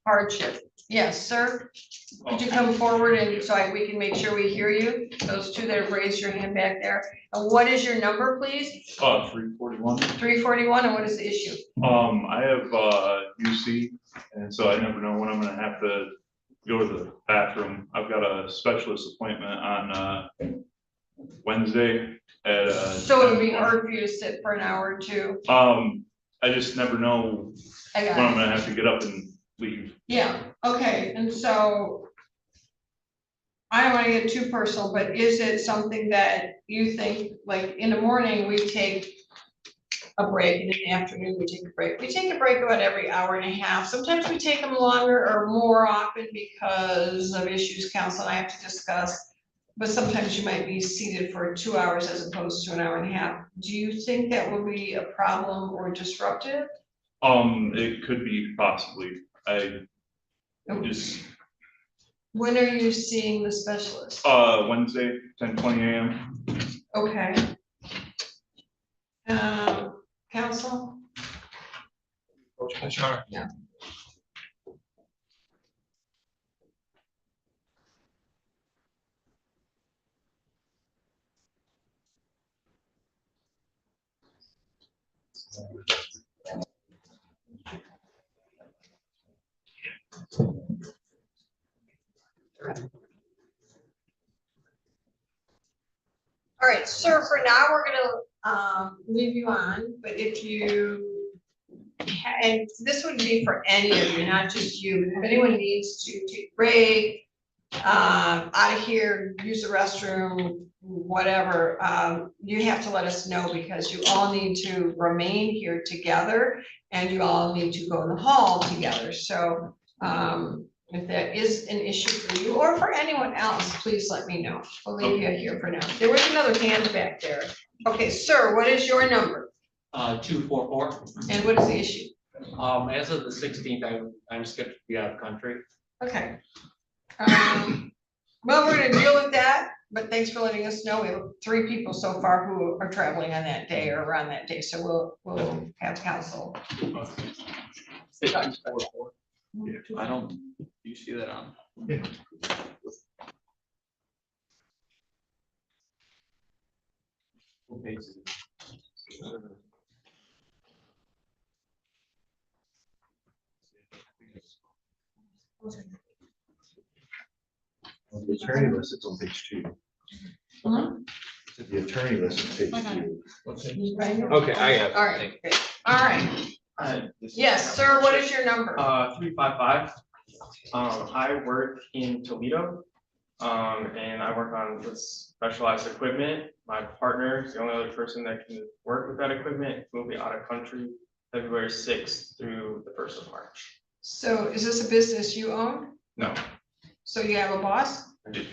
Hardship? Yes, sir? Could you come forward and we can make sure we hear you? Those two that have raised your hand back there. And what is your number, please? 341. 341, and what is the issue? I have UC, and so I never know when I'm gonna have to go to the bathroom. I've got a specialist appointment on Wednesday at So it would be hard for you to sit for an hour or two? I just never know I when got I'm it. gonna have to get up and leave. Yeah, okay, and so I don't wanna get too personal, but is it something that you think, like, in the morning, we take a break, and in the afternoon, we take a break? We take a break about every hour and a half. Sometimes we take them longer or more often because of issues council and I have to discuss. But sometimes you might be seated for 2 hours as opposed to an hour and a half. Do you think that will be a problem or disruptive? It could be possibly. I just When are you seeing the specialist? Wednesday, 10:20 a.m. Okay. Council? Sure. Yeah. All right, sir, for now, we're gonna leave you on, but if you, and this would be for any of you, not just you, if anyone needs to take a break, out of here, use the restroom, whatever, you have to let us know because you all need to remain here together and you all need to go in the hall together. So if that is an issue for you or for anyone else, please let me know. We'll leave you here for now. There was another hand back there. Okay, sir, what is your number? 244. And what is the issue? As of the 16th, I'm scheduled to be out of country. Okay. Well, we're gonna deal with that, but thanks for letting us know. We have 3 people so far who are traveling on that day or around that day, so we'll have council. I don't, do you see that on? What page is it? The attorney list, it's on page 2. The attorney list is page 2. Okay, I got it. All right, great. All right. Yes, sir, what is your number? 355. I work in Toledo, and I work on this specialized equipment. My partner is the only other person that can work with that equipment. We'll be out of country February 6th through the 1st of March. So is this a business you own? No, So you have a boss? I do.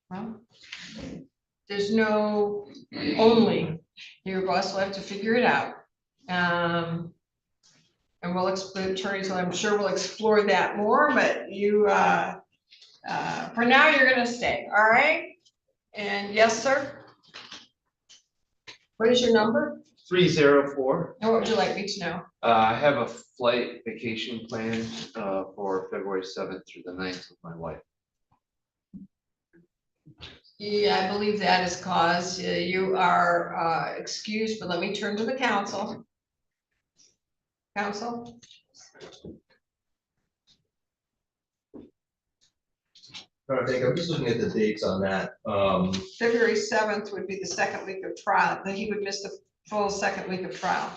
Well, there's no only, your boss will have to figure it out. And we'll explore, attorneys, I'm sure we'll explore that more, but you, for now, you're gonna stay, all right? And yes, sir? What is your number? 304. And what would you like me to know? I have a flight vacation planned for February 7th through the 9th with my wife. Yeah, I believe that is cause you are excused, but let me turn to the council. Council? I think I'm just looking at the dates on that. February 7th would be the second week of trial, then he would miss the full second week of trial.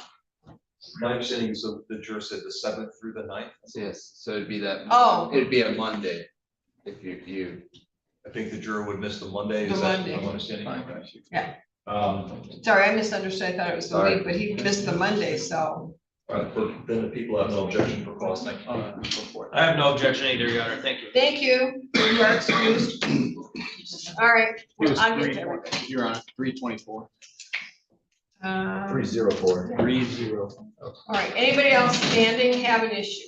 My understanding is the juror said the 7th through the 9th. Yes, so it'd be that. Oh. It'd be a Monday if you. I think the juror would miss the Monday. Is The that Monday. I'm understanding? Yeah. Sorry, I misunderstood. I thought it was the Sorry. week, but he missed the Monday, so. Then the people have no objection for calls, thank you. I have no objection either, Your Honor, thank you. Thank you. You are excused. All right. Well, I'll get to everybody. You're on 324. 304. 30. All right. Anybody else standing have an issue?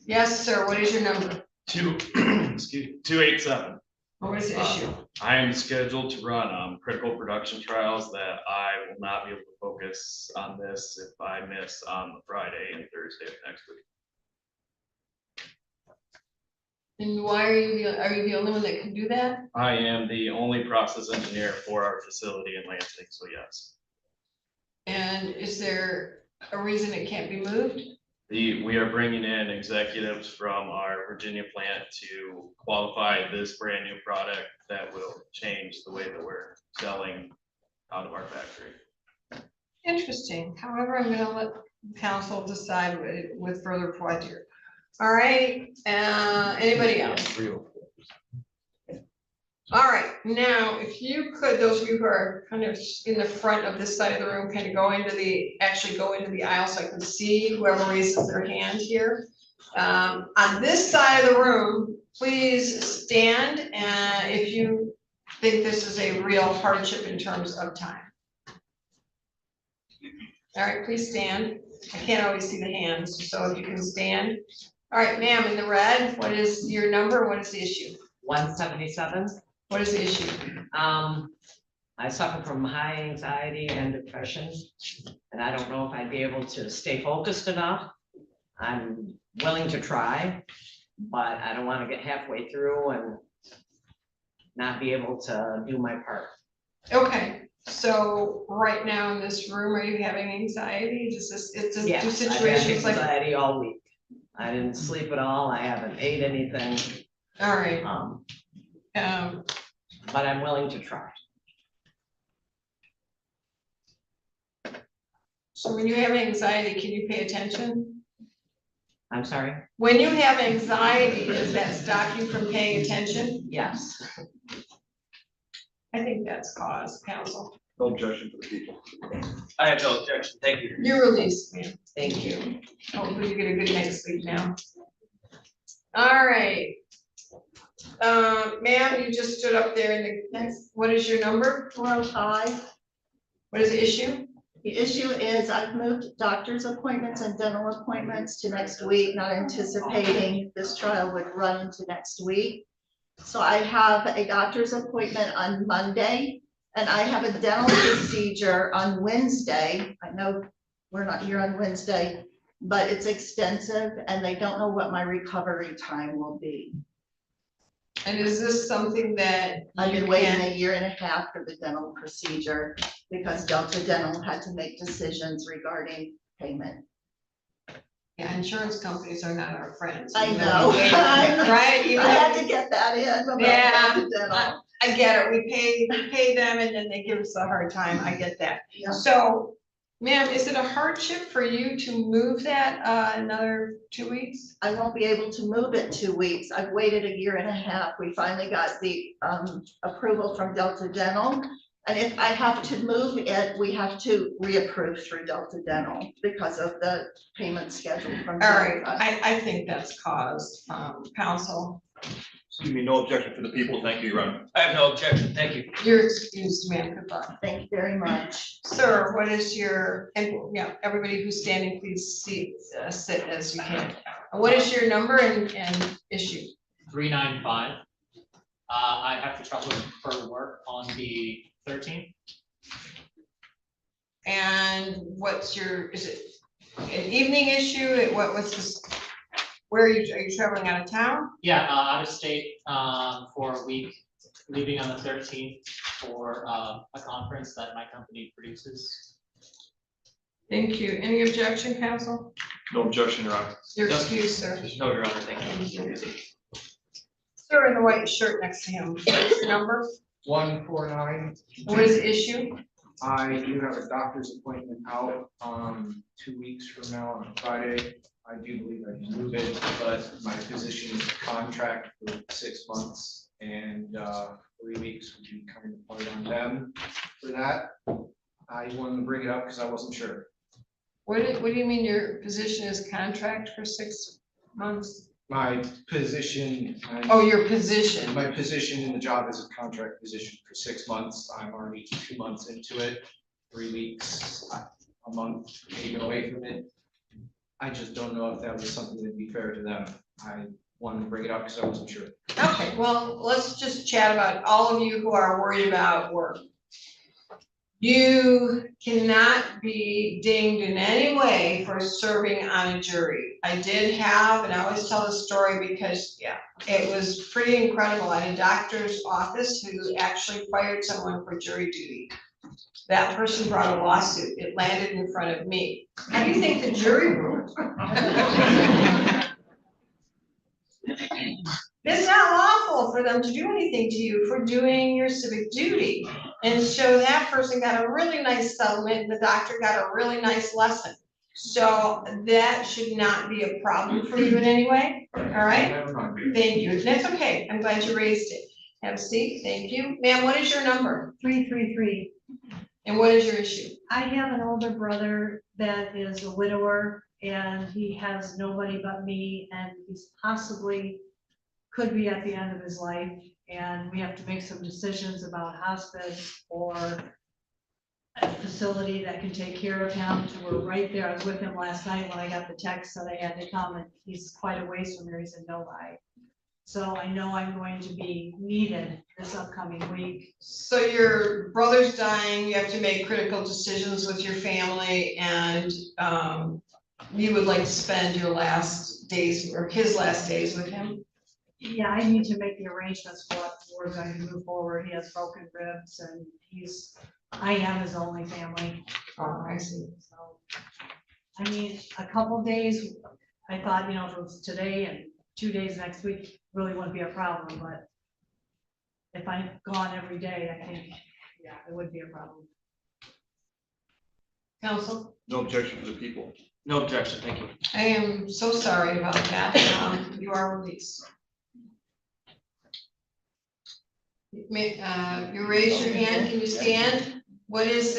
Yes, sir. What is your number? 287. What is the issue? I am scheduled to run critical production trials that I will not be able to focus on this if I miss on the Friday and Thursday of next week. And why are you the only one that can do that? I am the only process engineer for our facility in Lansing, so yes. And is there a reason it can't be moved? We are bringing in executives from our Virginia plant to qualify this brand new product that will change the way that we're selling out of our factory. Interesting. However, I'm gonna let council decide with further pleasure. All right, anybody else? All right, now, if you could, those of you who are kind of in the front of this side of the room, kind of actually go into the aisle so I can see whoever raises their hand here. On this side of the room, please stand, if you think this is a real hardship in terms of time. All right, please stand. I can't always see the hands, so if you can stand. All right, ma'am, in the red, what is your number? What is the issue? 177. What is the issue? I suffer from high anxiety and depression, and I don't know if I'd be able to stay focused enough. I'm willing to try, but I don't want to get halfway through and not be able to do my part. Okay, so right now in this room, are you having anxiety? Yes, do situations I've had like? anxiety all week. I didn't sleep at all. I haven't ate anything. All right. But I'm willing to try. So when you have anxiety, can you pay attention? I'm sorry? When you have anxiety, does that stop you from paying attention? Yes. I think that's cause, counsel. No objection for the people. I have no objection, thank you. You're released, ma'am. Thank you. Hopefully you get a good night's sleep now. All right. Ma'am, you just stood up there in the, what is your number? 405. What is the issue? The issue is I've moved doctor's appointments and dental appointments to next week, not anticipating this trial would run into next week. So I have a doctor's appointment on Monday, and I have a dental procedure on Wednesday. I know we're not here on Wednesday, but it's extensive, and they don't know what my recovery time will be. And is this something that I've been waiting a year and a half for the dental procedure because Delta Dental had to make decisions regarding payment. Yeah, insurance companies are not our friends. I know. Right? I had to get that in. about Yeah, Delta Dental. I get it. We pay them and then they give us a hard time. I get that. Yeah. So, ma'am, is it a hardship for you to move that another 2 weeks? I won't be able to move it 2 weeks. I've waited a year and a half. We finally got the approval from Delta Dental. And if I have to move it, we have to reapprove through Delta Dental because of the payment schedule from. All right, Delta. I think that's cause, counsel. Excuse me, no objection for the people, thank you, Your Honor. I have no objection, thank you. You're excused, ma'am. Good luck. Thank you very much. Sir, what is your, and yeah, everybody who's standing, please sit as you can. What is your number and issue? 395. I have to travel for work on the 13th. And what's is it an evening issue? What's this? Where are you traveling out of town? Yeah, out of state for a week, leaving on the 13th for a conference that my company produces. Thank you. Any objection, counsel? No objection, Your Honor. You're excused, sir. No, Your Honor, thank you. Sir in the white shirt next to him. What's your number? 149. What is the issue? I do have a doctor's appointment out 2 weeks from now on Friday. I do believe I can move it, but my physician is contract for 6 months and 3 weeks would be coming apart on them. for that. I wanted to bring it up because I wasn't sure. What do you mean your position is contract for 6 months? My position. Oh, your position. My position in the job is a contract position for 6 months. I'm already 2 months into it, 3 weeks, a month taken away from it. I just don't know if that was something that'd be fair to them. I wanted to bring it up because I wasn't sure. Okay, well, let's just chat about all of you who are worried about work. You cannot be dinged in any way for serving on a jury. I did have, and I always tell the story because, yeah, it was pretty incredible. I had a doctor's office who actually fired someone for jury duty. That person brought a lawsuit. It landed in front of me. How do you think the jury ruled? It's not lawful for them to do anything to you for doing your civic duty. And so that person got a really nice settlement, and the doctor got a really nice lesson. So that should not be a problem for you in any way, all right? Thank you, that's okay, I'm glad you raised it. Have a seat, thank you. Ma'am, what is your number? 333. And what is your issue? I have an older brother that is a widower and he has nobody but me, and he's possibly could be at the end of his life, and we have to make some decisions about hospice or a facility that can take care of him. We're right there. I was with him last night when I got the text that I had to come, and he's quite a ways from here. He's in Novi. So I know I'm going to be needed this upcoming week. So your brother's dying, you have to make critical decisions with your family, and you would like to spend your last days or his last days with him? Yeah, I need to make the arrangements for what we're going to move forward. He has broken ribs and I am his only family. Oh, I see. So, I mean, a couple days, I thought, if it was today and 2 days next week, really wouldn't be a problem, but if I'm gone every day, I think, yeah, it would be a problem. Counsel? No objection for the people. No objection, thank you. I am so sorry about that. You are released. You raise your hand, can you stand? What is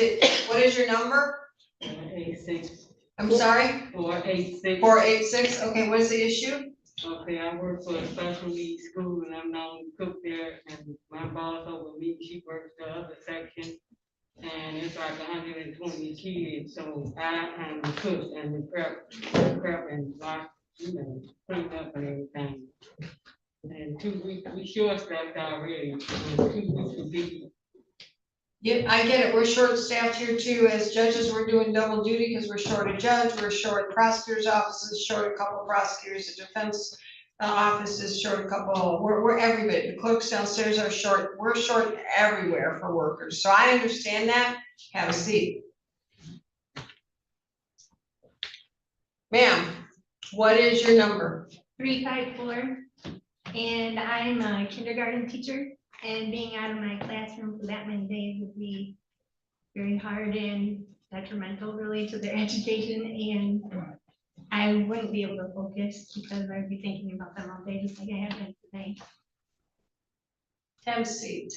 your number? 486. I'm sorry? 486. 486, okay, what is the issue? Okay, I work for a special needs school and I'm now the cook there, and my boss over me, she works the other section. And it's like 120 kids, so I am the cook and the prep and lock, clean up and everything. And 2 weeks, we short staffed already, and 2 weeks would be. Yeah, I get it, we're short staffed here too. As judges, we're doing double duty because we're short a judge, we're short prosecutors' offices, short a couple prosecutors, the defense offices, short a couple, we're every bit. The clerks downstairs are short, we're short everywhere for workers. So I understand that. Have a seat. Ma'am, what is your number? 354, and I'm a kindergarten teacher, and being out of my classroom for that many days would be very hard and detrimental really to their education, and I wouldn't be able to focus because I'd be thinking about them all day, just like I have been today. Have a seat.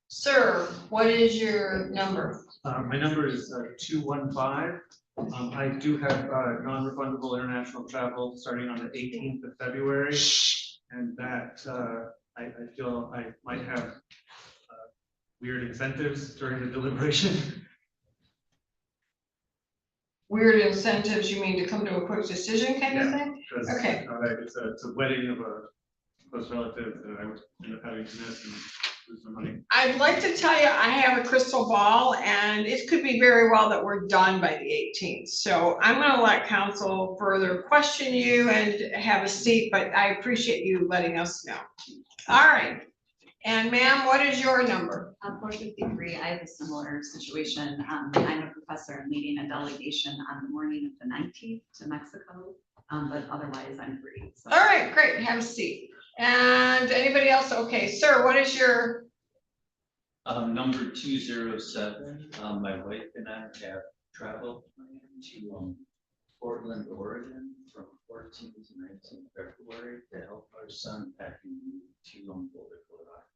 Sir, what is your number? My number is 215. I do have non-refundable international travel starting on the 18th of February. And that I feel I might have weird incentives during the deliberation. Weird incentives, you mean to come to a quick decision kind of thing? Because Okay. it's a wedding of a close relative that I would end up having to miss and lose some money. I'd like to tell you, I have a crystal ball, and it could be very well that we're done by the 18th. So I'm gonna let counsel further question you and have a seat, but I appreciate you letting us know. All right, and ma'am, what is your number? 453, I have a similar situation. I'm a professor and leading a delegation on the morning of the 19th to Mexico, but otherwise I'm free. So. All right, great, have a seat. And anybody else? Okay, sir, what is your? Number 207, my wife and I have traveled to Portland, Oregon from 14th to 19th February to help our son packing to Boulder, Colorado.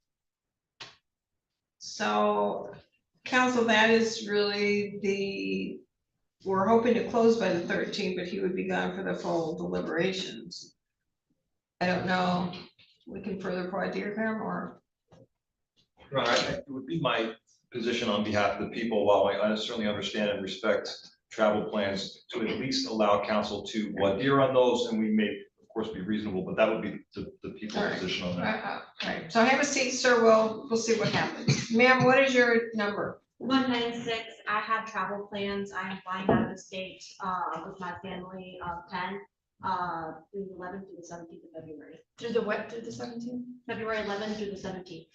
So, council, that is really we're hoping to close by the 13th, but he would be gone for the full deliberations. I don't know, we can further provide him or? Right, it would be my position on behalf of the people, while I certainly understand and respect travel plans, to at least allow council to adhere on those, and we may, of course, be reasonable, but that would be the people's All right. position on that. Right, so have a seat, sir, we'll see what happens. Ma'am, what is your number? 196, I have travel plans. I am flying out of the state with my family of 10 through the 11th through the 17th of February. Through the what, through the 17th? February 11th through the 17th.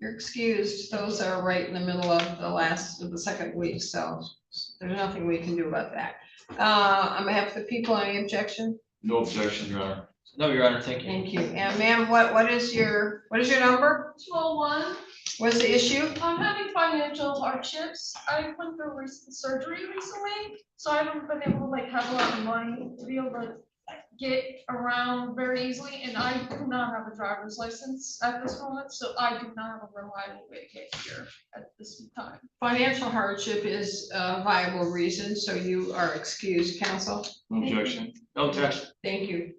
You're excused, those are right in the middle of the second week, so there's nothing we can do about that. On behalf of the people, any objection? No objection, Your Honor. No, Your Honor, thank you. Thank you. And ma'am, what is your number? 201. What's the issue? I'm having financial hardships. I went through recent surgery recently, so I haven't been able to like have a lot of money to be able to get around very easily, and I do not have a driver's license at this moment, so I do not have a reliable way to get here at this time. Financial hardship is a viable reason, so you are excused, counsel. No objection. No objection. Thank you.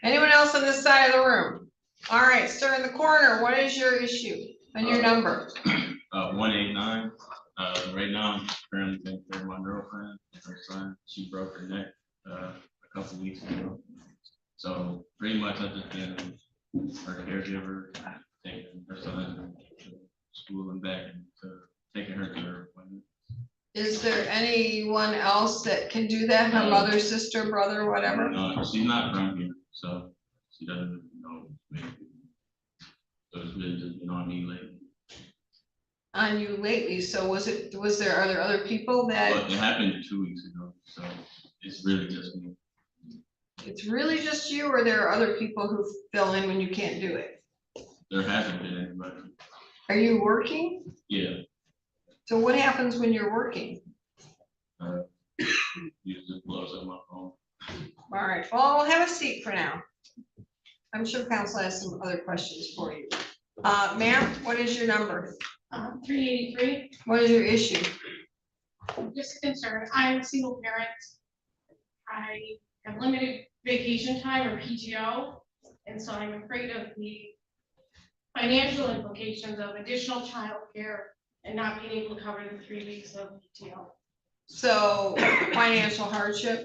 Anyone else on this side of the room? All right, sir in the corner, what is your issue and your number? 189. Right now, I'm currently taking care of my girlfriend, her son. She broke her neck a couple weeks ago. So pretty much I've just been her caregiver, taking her son to school and back, and taking her to her appointment. Is there anyone else that can do that? Her mother, sister, brother, whatever? No, she's not from here, so she doesn't know many people. So it's really just been on me lately. On you lately, so are there other people that? But it happened 2 weeks ago, so it's really just me. It's really just you, or there are other people who fill in when you can't do it? There hasn't been anybody. Are you working? Yeah. So what happens when you're working? Usually blows up my phone. All right, well, have a seat for now. I'm sure council has some other questions for you. Ma'am, what is your number? 383. What is your issue? Just a concern. I'm a single parent. I have limited vacation time or PTO, and so I'm afraid of the financial implications of additional childcare and not being able to cover the 3 weeks of PTO. So financial hardship,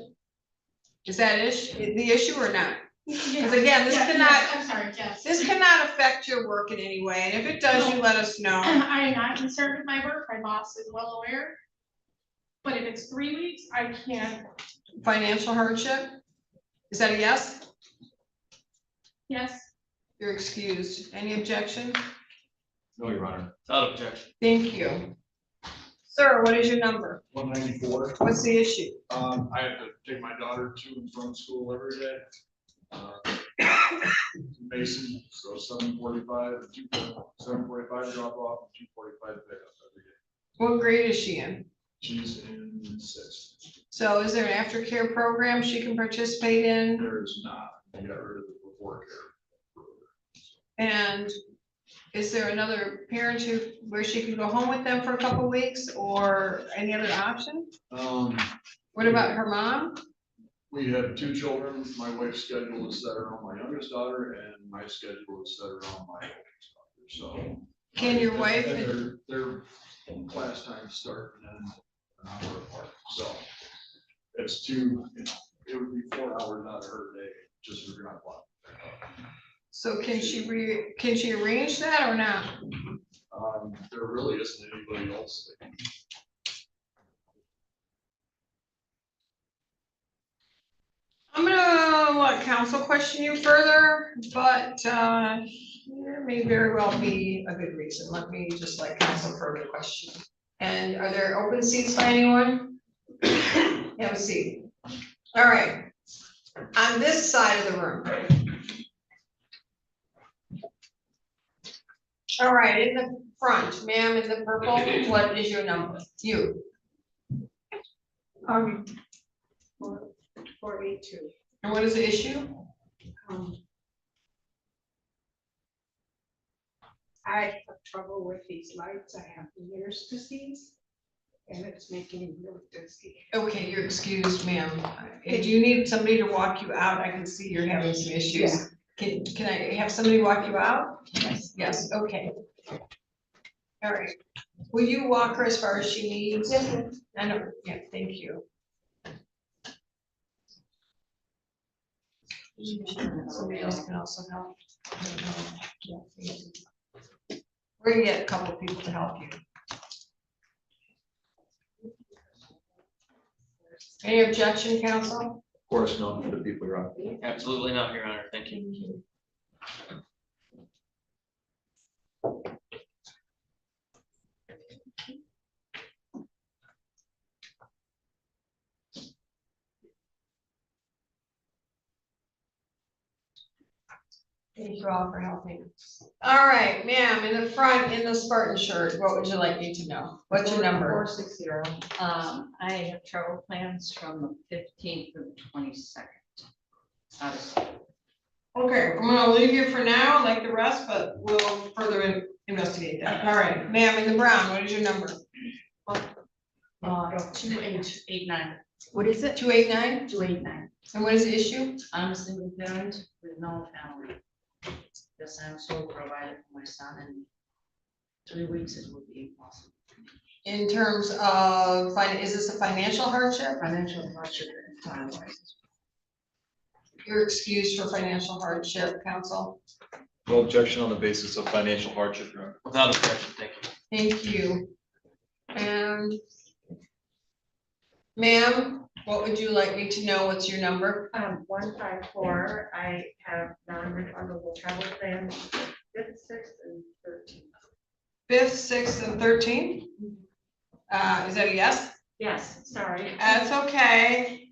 is that the issue or not? Because again, this I'm sorry, yes. This cannot affect your work in any way, and if it does, you let us know. I am not concerned with my work. My boss is well aware. But if it's 3 weeks, I can't. Financial hardship? Is that a yes? Yes. You're excused. Any objection? No, Your Honor. Without objection. Thank you. Sir, what is your number? 194. What's the issue? I have to take my daughter to and from school every day. Mason, so 7:45 and 7:45 drop off and 2:45 pick up every day. What grade is she in? She's in 6th. So is there an aftercare program she can participate in? There is not. We got rid of the before care. And is there another parent where she can go home with them for a couple weeks, or any other option? What about her mom? We have 2 children. My wife's schedule is set around my youngest daughter, and my schedule is set around my oldest daughter. So Can your wife? and their class times start and end an hour apart. So it's 2. It would be 4 hours out of her day just for drop off. So can she arrange that or not? There really isn't anybody else that can. I'm gonna let council question you further, but there may very well be a good reason. Let me just let council further question. And are there open seats by anyone? Have a seat. All right. On this side of the room. All right, in the front, ma'am, in the purple, what is your number? You. 482. And what is the issue? I have trouble with these lights. I have Mears disease. And it's making me really dizzy. Okay, you're excused, ma'am. If you need somebody to walk you out, I can see you're having some issues. Can I have somebody walk you out? Yes. Yes, okay. All right. Will you walk her as far as she needs? Yes. I know, yeah, thank you. Somebody else can also help. We're gonna get a couple people to help you. Any objection, council? Of course, not for the people you're on. Absolutely not, Your Honor. Thank you. Thank you all for helping. All right, ma'am, in the front, in the Spartan shirt, what would you like me to know? What's your number? 460. I have travel plans from the 15th to the 22nd. Okay, I'm gonna leave you for now, like the rest, but we'll further investigate that. All right, ma'am, in the brown, what is your number? 2889. What is it? 289? 289. And what is the issue? I'm a single parent with no family. Yes, I'm sole provider for my son, and 3 weeks it would be impossible. In terms of, is this a financial hardship? Financial hardship and time-wise. You're excused for financial hardship, counsel. No objection on the basis of financial hardship, Your Honor. Without objection, thank you. Thank you. And ma'am, what would you like me to know? What's your number? 154. I have non-refundable travel plans, 5th, 6th, and 13th. 5th, 6th, and 13th? Is that a yes? Yes, sorry. That's okay.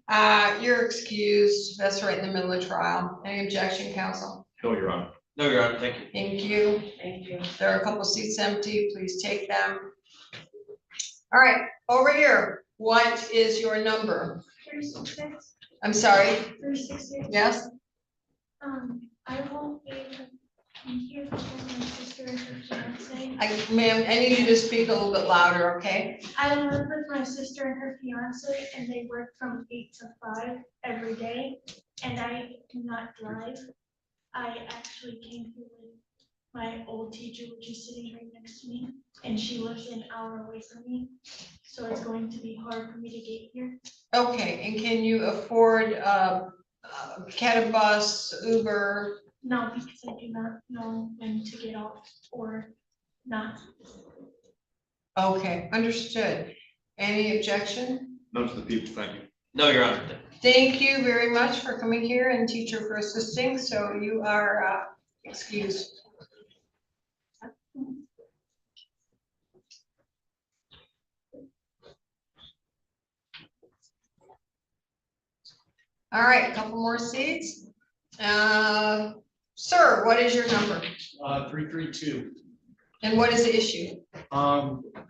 You're excused. That's right in the middle of trial. Any objection, counsel? No, Your Honor. No, Your Honor, thank you. Thank you. Thank you. There are a couple seats empty. Please take them. All right, over here. What is your number? 366. I'm sorry. 366. Yes? I won't be able to be here for my sister and her fiance. Ma'am, I need you to speak a little bit louder, okay? I live with my sister and her fiance, and they work from 8 to 5 every day, and I do not drive. I actually came here with my old teacher, which is sitting right next to me, and she lives an hour away from me, so it's going to be hard for me to get here. Okay, and can you afford Cat bus, Uber? No, because I do not know when to get off or not. Okay, understood. Any objection? None to the people, thank you. No, Your Honor. Thank you very much for coming here and teacher for assisting. So you are excused. All right, a couple more seats. Sir, what is your number? 332. And what is the issue?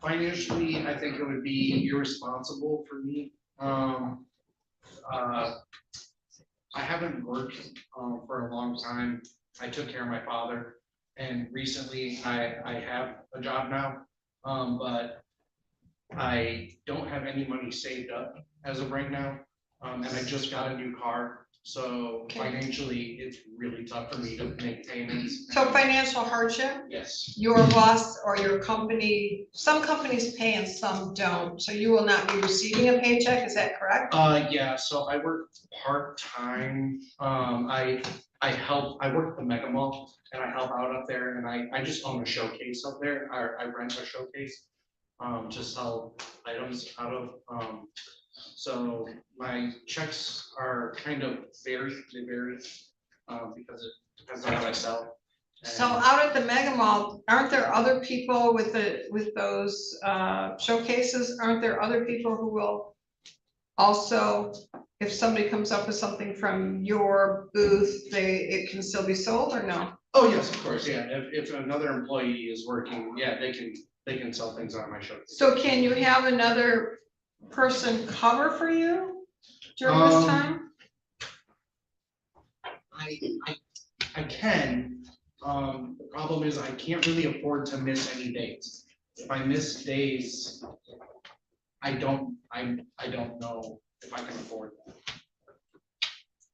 Financially, I think it would be irresponsible for me. I haven't worked for a long time. I took care of my father, and recently I have a job now, but I don't have any money saved up as of right now, and I just got a new car. So financially, it's really tough for me to make payments. So financial hardship? Yes. Your boss or your company, some companies pay and some don't, so you will not be receiving a paycheck, is that correct? Yeah, so I work part-time. I work at the Mega Mall and I help out up there, and I just own a showcase up there. I rent a showcase to sell items out of. So my checks are kind of they vary because it depends on what I sell. So out at the Mega Mall, aren't there other people with those showcases? Aren't there other people who will also, if somebody comes up with something from your booth, it can still be sold or no? Oh, yes, of course, yeah. If another employee is working, yeah, they can sell things on my showcase. So can you have another person cover for you during this time? I can, The problem is I can't really afford to miss any days. If I miss days, I don't know if I can afford that.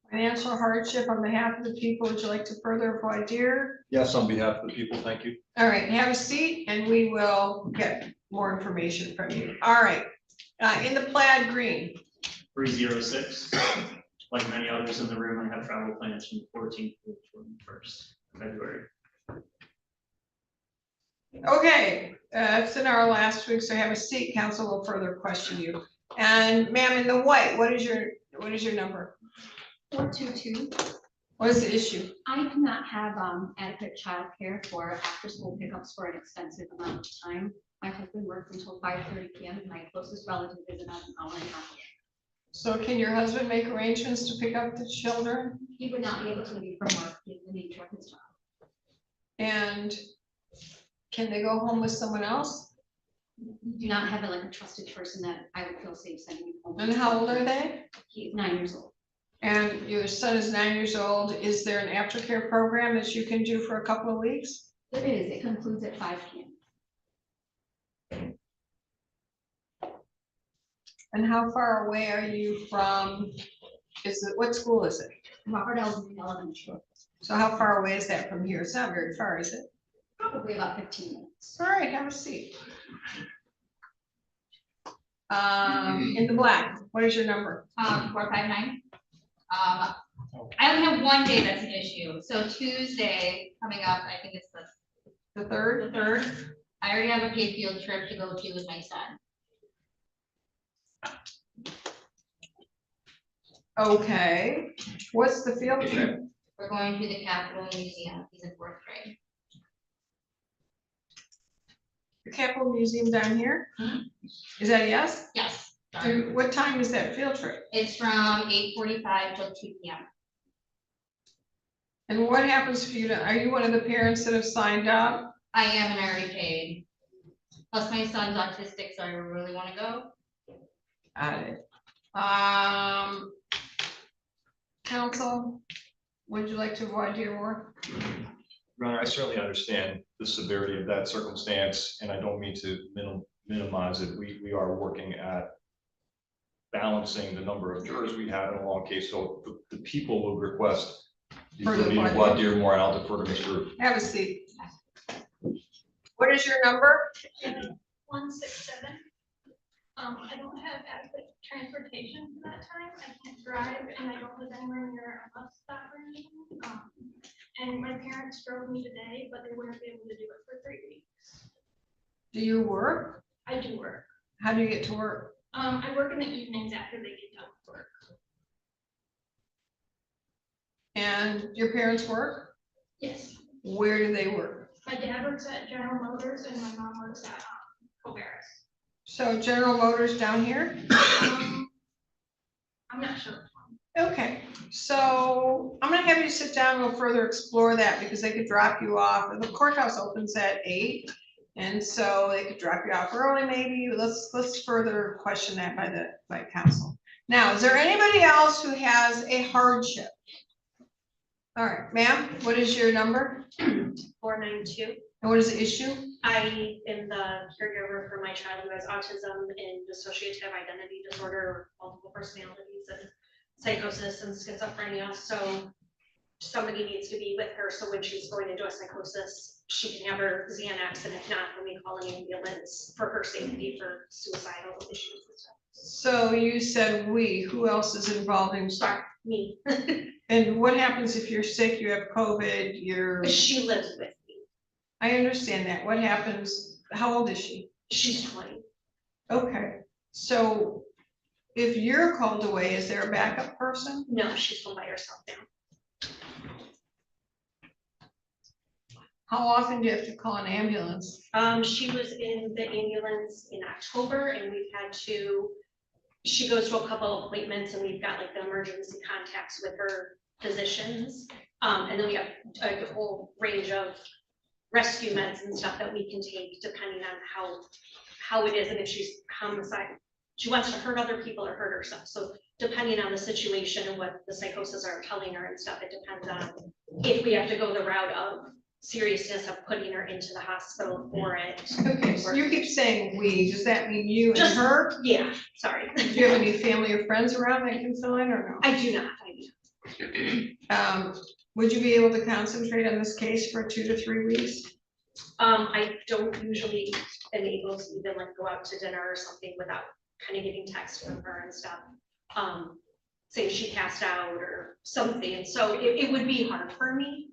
Financial hardship on behalf of the people, would you like to further voir dire? Yes, on behalf of the people, thank you. All right, have a seat and we will get more information from you. All right, in the plaid green. 306. Like many others in the room, I have travel plans from the 14th to the 21st February. Okay, it's in our last week, so have a seat. Council will further question you. And ma'am, in the white, what is your number? 422. What is the issue? I do not have adequate childcare for after-school pickups for an extensive amount of time. My husband works until 5:30 p.m. My closest relative is about an hour and a half. So can your husband make arrangements to pick up the children? He would not be able to leave from work due to the nature of his job. And can they go home with someone else? Do not have like a trusted person that I would feel safe sending him home. And how old are they? He's 9 years old. And your son is 9 years old. Is there an aftercare program that you can do for a couple of weeks? There is. It concludes at 5 p.m. And how far away are you from, what school is it? Robert Elementary. So how far away is that from here? It's not very far, is it? Probably about 15 minutes. All right, have a seat. In the black, what is your number? 459. I only have one day that's an issue. So Tuesday coming up, I think it's the third. The 3rd. I already have a paid field trip to go to with my son. Okay, what's the field trip? We're going to the Capitol Museum. He's in 4th grade. The Capitol Museum down here? Is that a yes? Yes. And what time is that field trip? It's from 8:45 till 2 p.m. And what happens if you, are you one of the parents that have signed up? I am and I already paid. Plus my son's autistic, so I really want to go. Got it. Council, would you like to voir dire more? Your Honor, I certainly understand the severity of that circumstance, and I don't mean to minimize it. We are working at balancing the number of jurors we have in a long case, so the people will request the ability to voir dire more, and I'll defer to Mr. Have a seat. What is your number? 167. I don't have adequate transportation for that time. I can't drive and I don't live anywhere near a bus stop or anything. And my parents drove me today, but they wouldn't be able to do it for 3 weeks. Do you work? I do work. How do you get to work? I work in the evenings after they get done with work. And your parents work? Yes. Where do they work? My dad works at General Motors and my mom works at Covaris. So General Motors down here? I'm not sure. Okay, so I'm gonna have you sit down and we'll further explore that because they could drop you off. The courthouse opens at 8. And so they could drop you off early, maybe. Let's further question that by council. Now, is there anybody else who has a hardship? All right, ma'am, what is your number? 492. And what is the issue? I am the caregiver for my child who has autism and dissociative identity disorder, multiple personalities and psychosis and schizophrenia. So somebody needs to be with her. So when she's going into a psychosis, she can have her Xanax, and if not, then we call an ambulance for her safety for suicidal issues and stuff. So you said we, who else is involved in? Sorry, me. And what happens if you're sick, you have COVID, She lives with me. I understand that. What happens? How old is she? She's 20. Okay, so if you're called away, is there a backup person? No, she's home by herself now. How often do you have to call an ambulance? She was in the ambulance in October and we've had to, she goes to a couple appointments and we've got like the emergency contacts with her physicians. And then we have a whole range of rescue meds and stuff that we can take depending on how it is and if she's homicide. She wants to hurt other people or hurt herself. So depending on the situation and what the psychosis are telling her and stuff, it depends on if we have to go the route of seriousness of putting her into the hospital for it. Okay, so you keep saying we, does that mean you and Just- her? Yeah, sorry. Do you have any family or friends around that can fill in or no? I do not, Would you be able to concentrate on this case for 2 to 3 weeks? I don't usually am able to even like go out to dinner or something without kind of getting texts from her and stuff. Say she passed out or something, so it would be hard for me.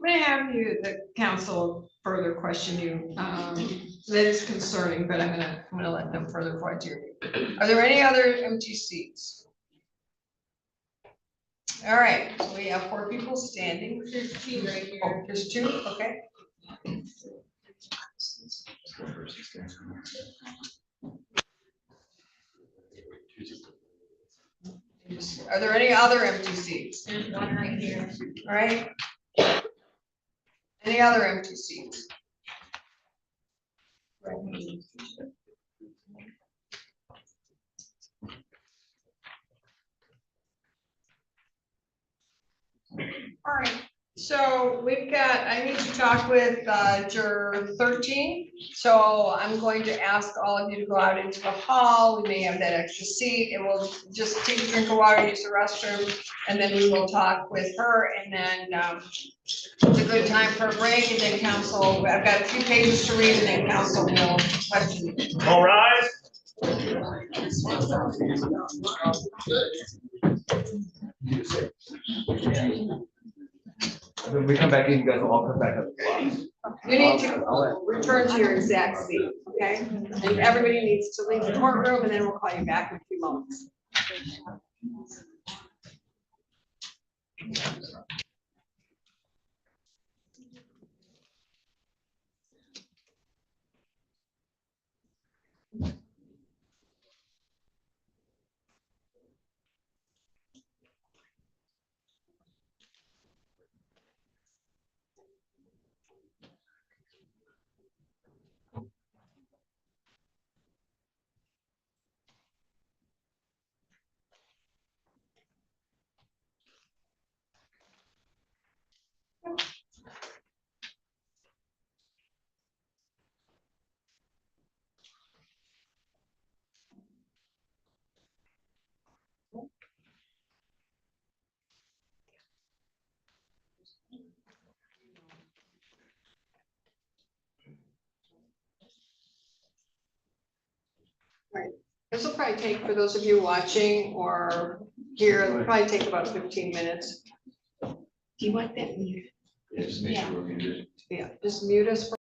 May I have you, the council, further question you, that is concerning, but I'm gonna let them further question you. Are there any other empty seats? All right, we have 4 people standing. There's 2 right here. Oh, there's 2, okay. Are there any other empty seats? There's 1 right here. All right. Any other empty seats? All right, so we've got, I need to talk with juror 13. So I'm going to ask all of you to go out into the hall. We may have that extra seat. It will just take a drink of water, use the restroom, and then we will talk with her. And then it's a good time for a break. And then council, I've got a few pages to read, and then council will question. All rise. When we come back in, you guys will all come back up. You need to return to your exact seat, okay? And everybody needs to leave the courtroom, and then we'll call you back in a few moments. Right. This will probably take, for those of you watching or here, it'll probably take about 15 minutes. Do you want that muted? Yeah, just make sure we're muted. Yeah, just mute us for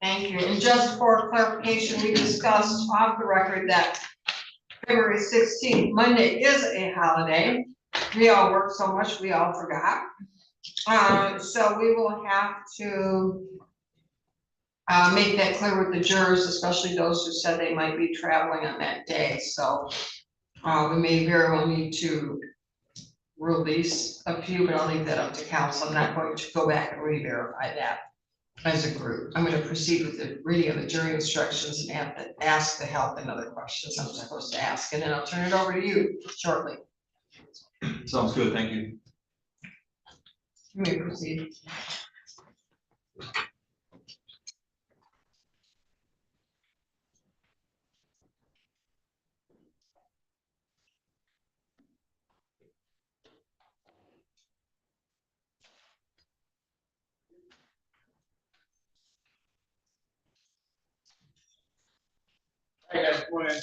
Thank you. And just for clarification, we discussed off the record that February 16th, Monday is a holiday. We all work so much, we all forgot. So we will have to make that clear with the jurors, especially those who said they might be traveling on that day. So we may very well need to release a few, but I'll leave that up to council. I'm not going to go back and re-verify that as a group. I'm going to proceed with the reading of the jury instructions and have to ask the help and other questions I'm supposed to ask, and then I'll turn it over to you shortly. Sounds good, thank you. You may proceed. Hey guys, good morning.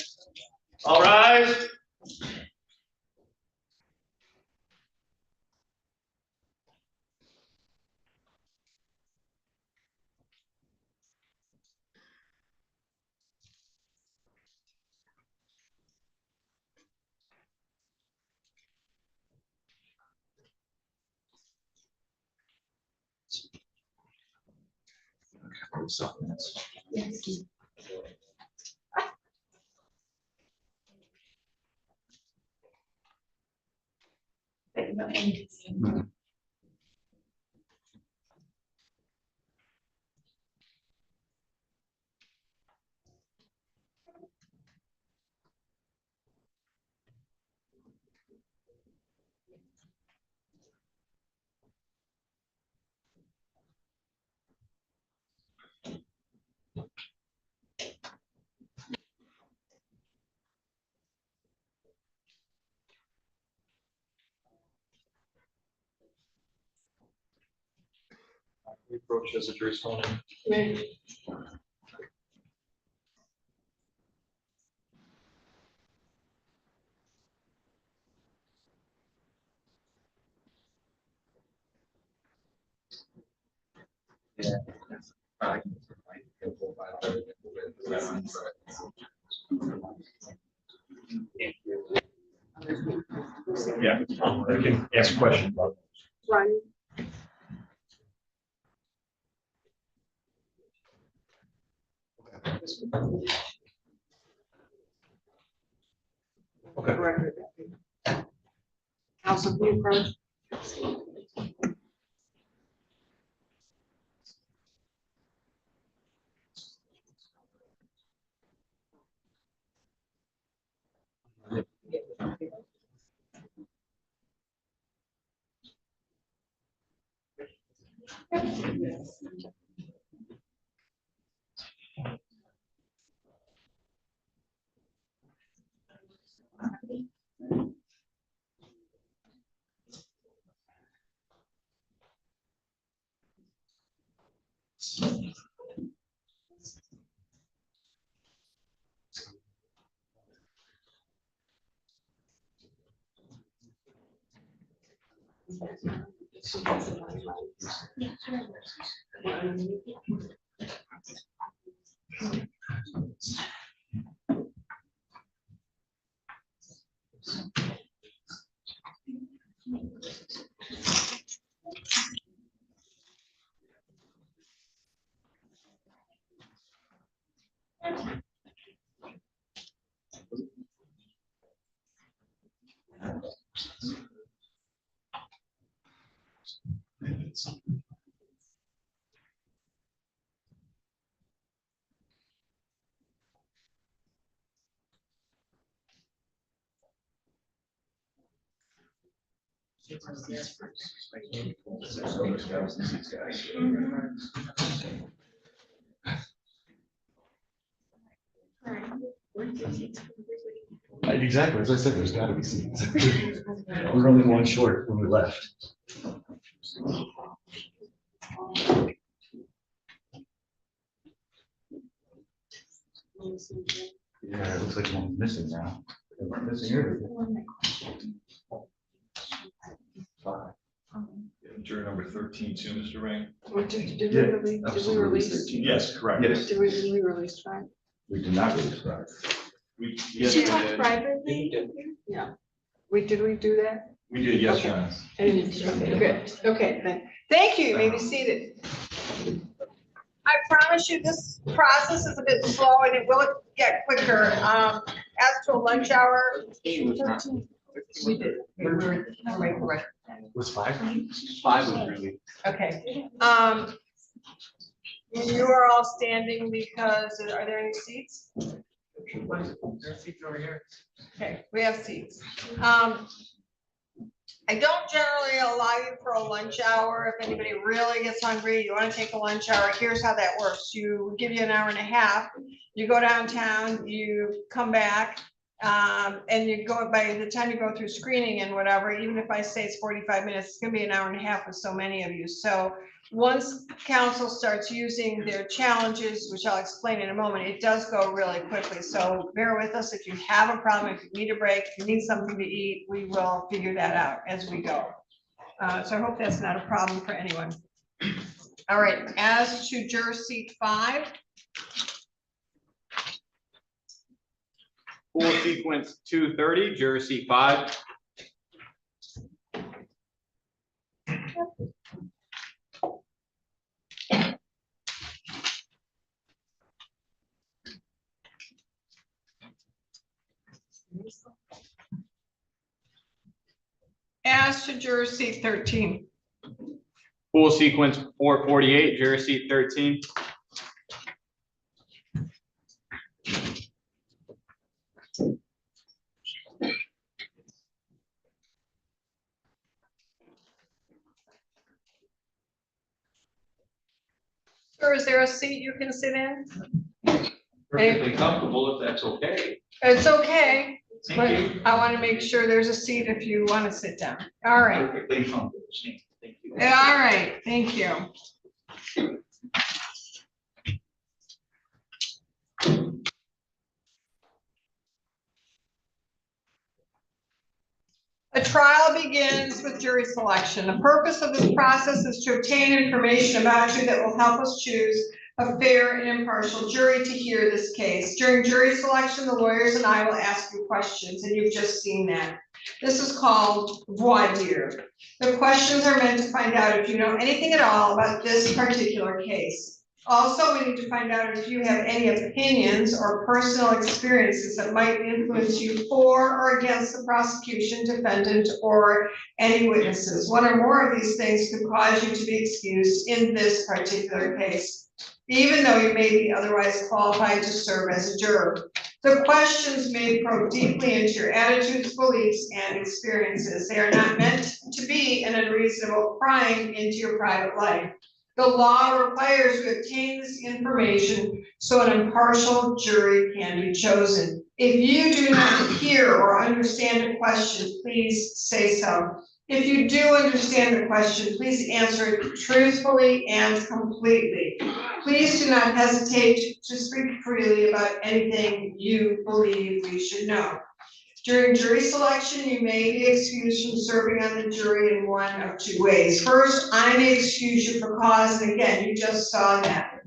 All rise. We approach as a jury sworn in. Yeah, I can ask a question. Right. Okay. Council, can you approach? Exactly, as I said, there's gotta be seats. We're only one short when we left. Yeah, it looks like one's missing now. They weren't missing here. Jury number 13 too, Mr. Ring. Did Yeah, did we absolutely, release? 13. Yes, correct. Yes, Did we release five? we did not release that. We, Did yes, you we talk did. privately? Yeah. Did we do that? We did, yes, Okay. John. Okay, good. Okay, then. Thank you. You may be seated. I promise you, this process is a bit slow and it will get quicker. As to a lunch hour. We did. Right. Was 5? 5 was really. Okay. You are all standing because, are there any seats? Okay, we have seats. I don't generally allow you for a lunch hour. If anybody really gets hungry, you want to take a lunch hour, here's how that works. You give you an hour and a half. You go downtown, you come back, and you go, by the time you go through screening and whatever, even if I say it's 45 minutes, it's gonna be an hour and a half with so many of you. So once council starts using their challenges, which I'll explain in a moment, it does go really quickly. So bear with us if you have a problem, if you need a break, if you need something to eat, we will figure that out as we go. So I hope that's not a problem for anyone. All right, as to juror seat 5. Pool sequence 230, juror seat 5. As to juror seat 13. Pool sequence 448, juror seat 13. Or is there a seat you can sit in? Perfectly comfortable if that's okay. It's okay, but Thank you. I want to make sure there's a seat if you want to sit down. All right. Perfectly comfortable. Thank you. All right, thank you. A trial begins with jury selection. The purpose of this process is to obtain information about you that will help us choose a fair and impartial jury to hear this case. During jury selection, the lawyers and I will ask you questions, and you've just seen that. This is called voir dire. The questions are meant to find out if you know anything at all about this particular case. Also, we need to find out if you have any opinions or personal experiences that might influence you for or against the prosecution, defendant, or any witnesses. One or more of these things could cause you to be excused in this particular case, even though you may be otherwise qualified to serve as a juror. The questions may probe deeply into your attitudes, beliefs, and experiences. They are not meant to be an unreasonable prying into your private life. The law requires you obtain this information so an impartial jury can be chosen. If you do not hear or understand a question, please say so. If you do understand the question, please answer it truthfully and completely. Please do not hesitate to speak freely about anything you believe we should know. During jury selection, you may be excused from serving on the jury in one of two ways. First, I may excuse you for cause, and again, you just saw that.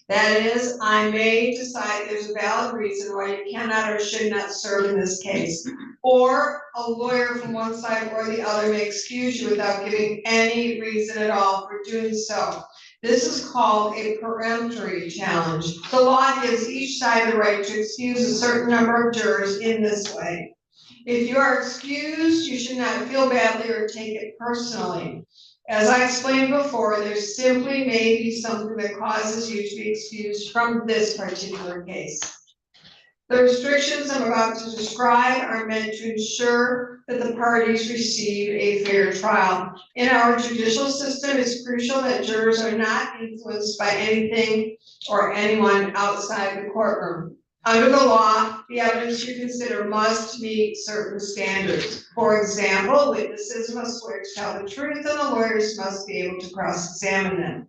That is, I may decide there's a valid reason why you cannot or should not serve in this case. Or a lawyer from one side or the other may excuse you without giving any reason at all for doing so. This is called a peremptory challenge. The law gives each side the right to excuse a certain number of jurors in this way. If you are excused, you should not feel badly or take it personally. As I explained before, there simply may be something that causes you to be excused from this particular case. The restrictions I'm about to describe are meant to ensure that the parties receive a fair trial. In our judicial system, it's crucial that jurors are not influenced by anything or anyone outside the courtroom. Under the law, the evidence you consider must meet certain standards. For example, witnesses must swear to tell the truth and the lawyers must be able to cross-examine them.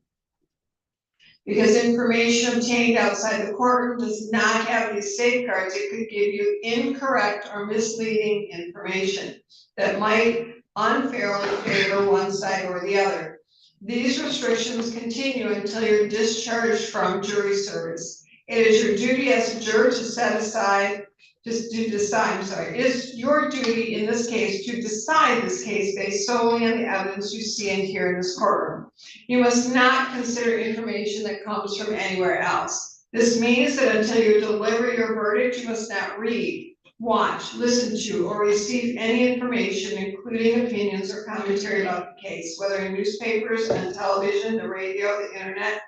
Because information obtained outside the courtroom does not have these safeguards, it could give you incorrect or misleading information that might unfairly favor one side or the other. These restrictions continue until you're discharged from jury service. It is your duty as a juror to set aside, it is your duty in this case to decide this case based solely on the evidence you see and hear in this courtroom. You must not consider information that comes from anywhere else. This means that until you deliver your verdict, you must not read, watch, listen to, or receive any information, including opinions or commentary about the case, whether in newspapers, on television, the radio, the internet,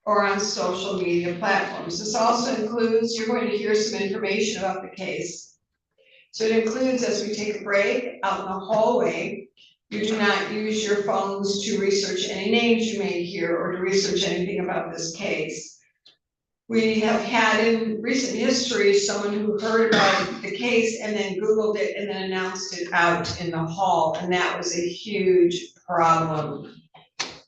or on social media platforms. This also includes, you're going to hear some information about the case. So it includes, as we take a break out in the hallway, you do not use your phones to research any names you may hear or to research anything about this case. We have had in recent history someone who heard about the case and then Googled it and then announced it out in the hall, and that was a huge problem.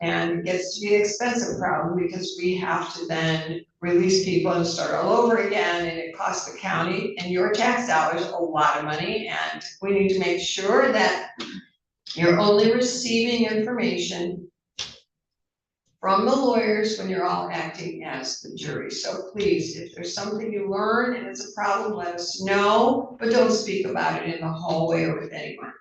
And it gets to be an expensive problem because we have to then release people and start all over again, and it costs the county and your tax dollars a lot of money, and we need to make sure that you're only receiving information from the lawyers when you're all acting as the jury. So please, if there's something you learn and it's a problem, let us know, but don't speak about it in the hallway or with anyone.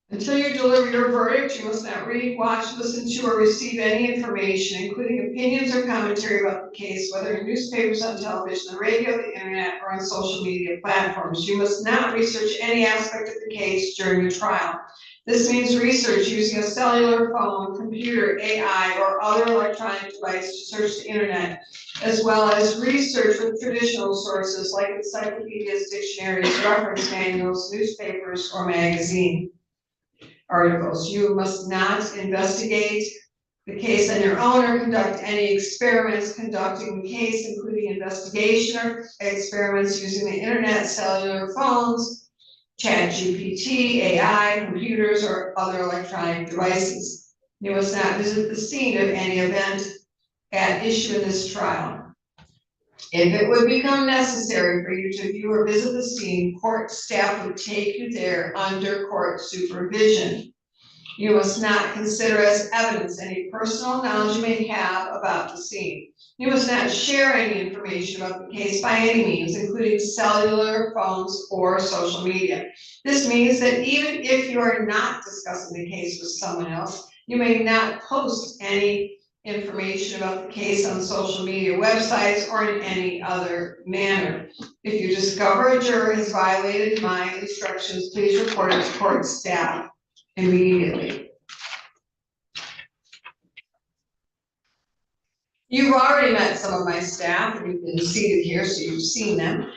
Until you deliver your verdict, you must not read, watch, listen to, or receive any information, including opinions or commentary about the case, whether in newspapers, on television, the radio, the internet, or on social media platforms. You must not research any aspect of the case during the trial. This means research using a cellular phone, computer, AI, or other electronic device to search the internet, as well as research with traditional sources like encyclopedias, dictionaries, reference manuals, newspapers, or magazine articles. You must not investigate the case on your own or conduct any experiments conducting the case, including investigation or experiments using the internet, cellular phones, ChatGPT, AI, computers, or other electronic devices. You must not visit the scene of any event at issue in this trial. If it would become necessary for you to view or visit the scene, court staff would take you there under court supervision. You must not consider as evidence any personal knowledge you may have about the scene. You must not share any information about the case by any means, including cellular phones or social media. This means that even if you are not discussing the case with someone else, you may not post any information about the case on social media websites or in any other manner. If you discover a juror has violated my instructions, please report it to court staff immediately. You've already met some of my staff, and you've been seated here, so you've seen them.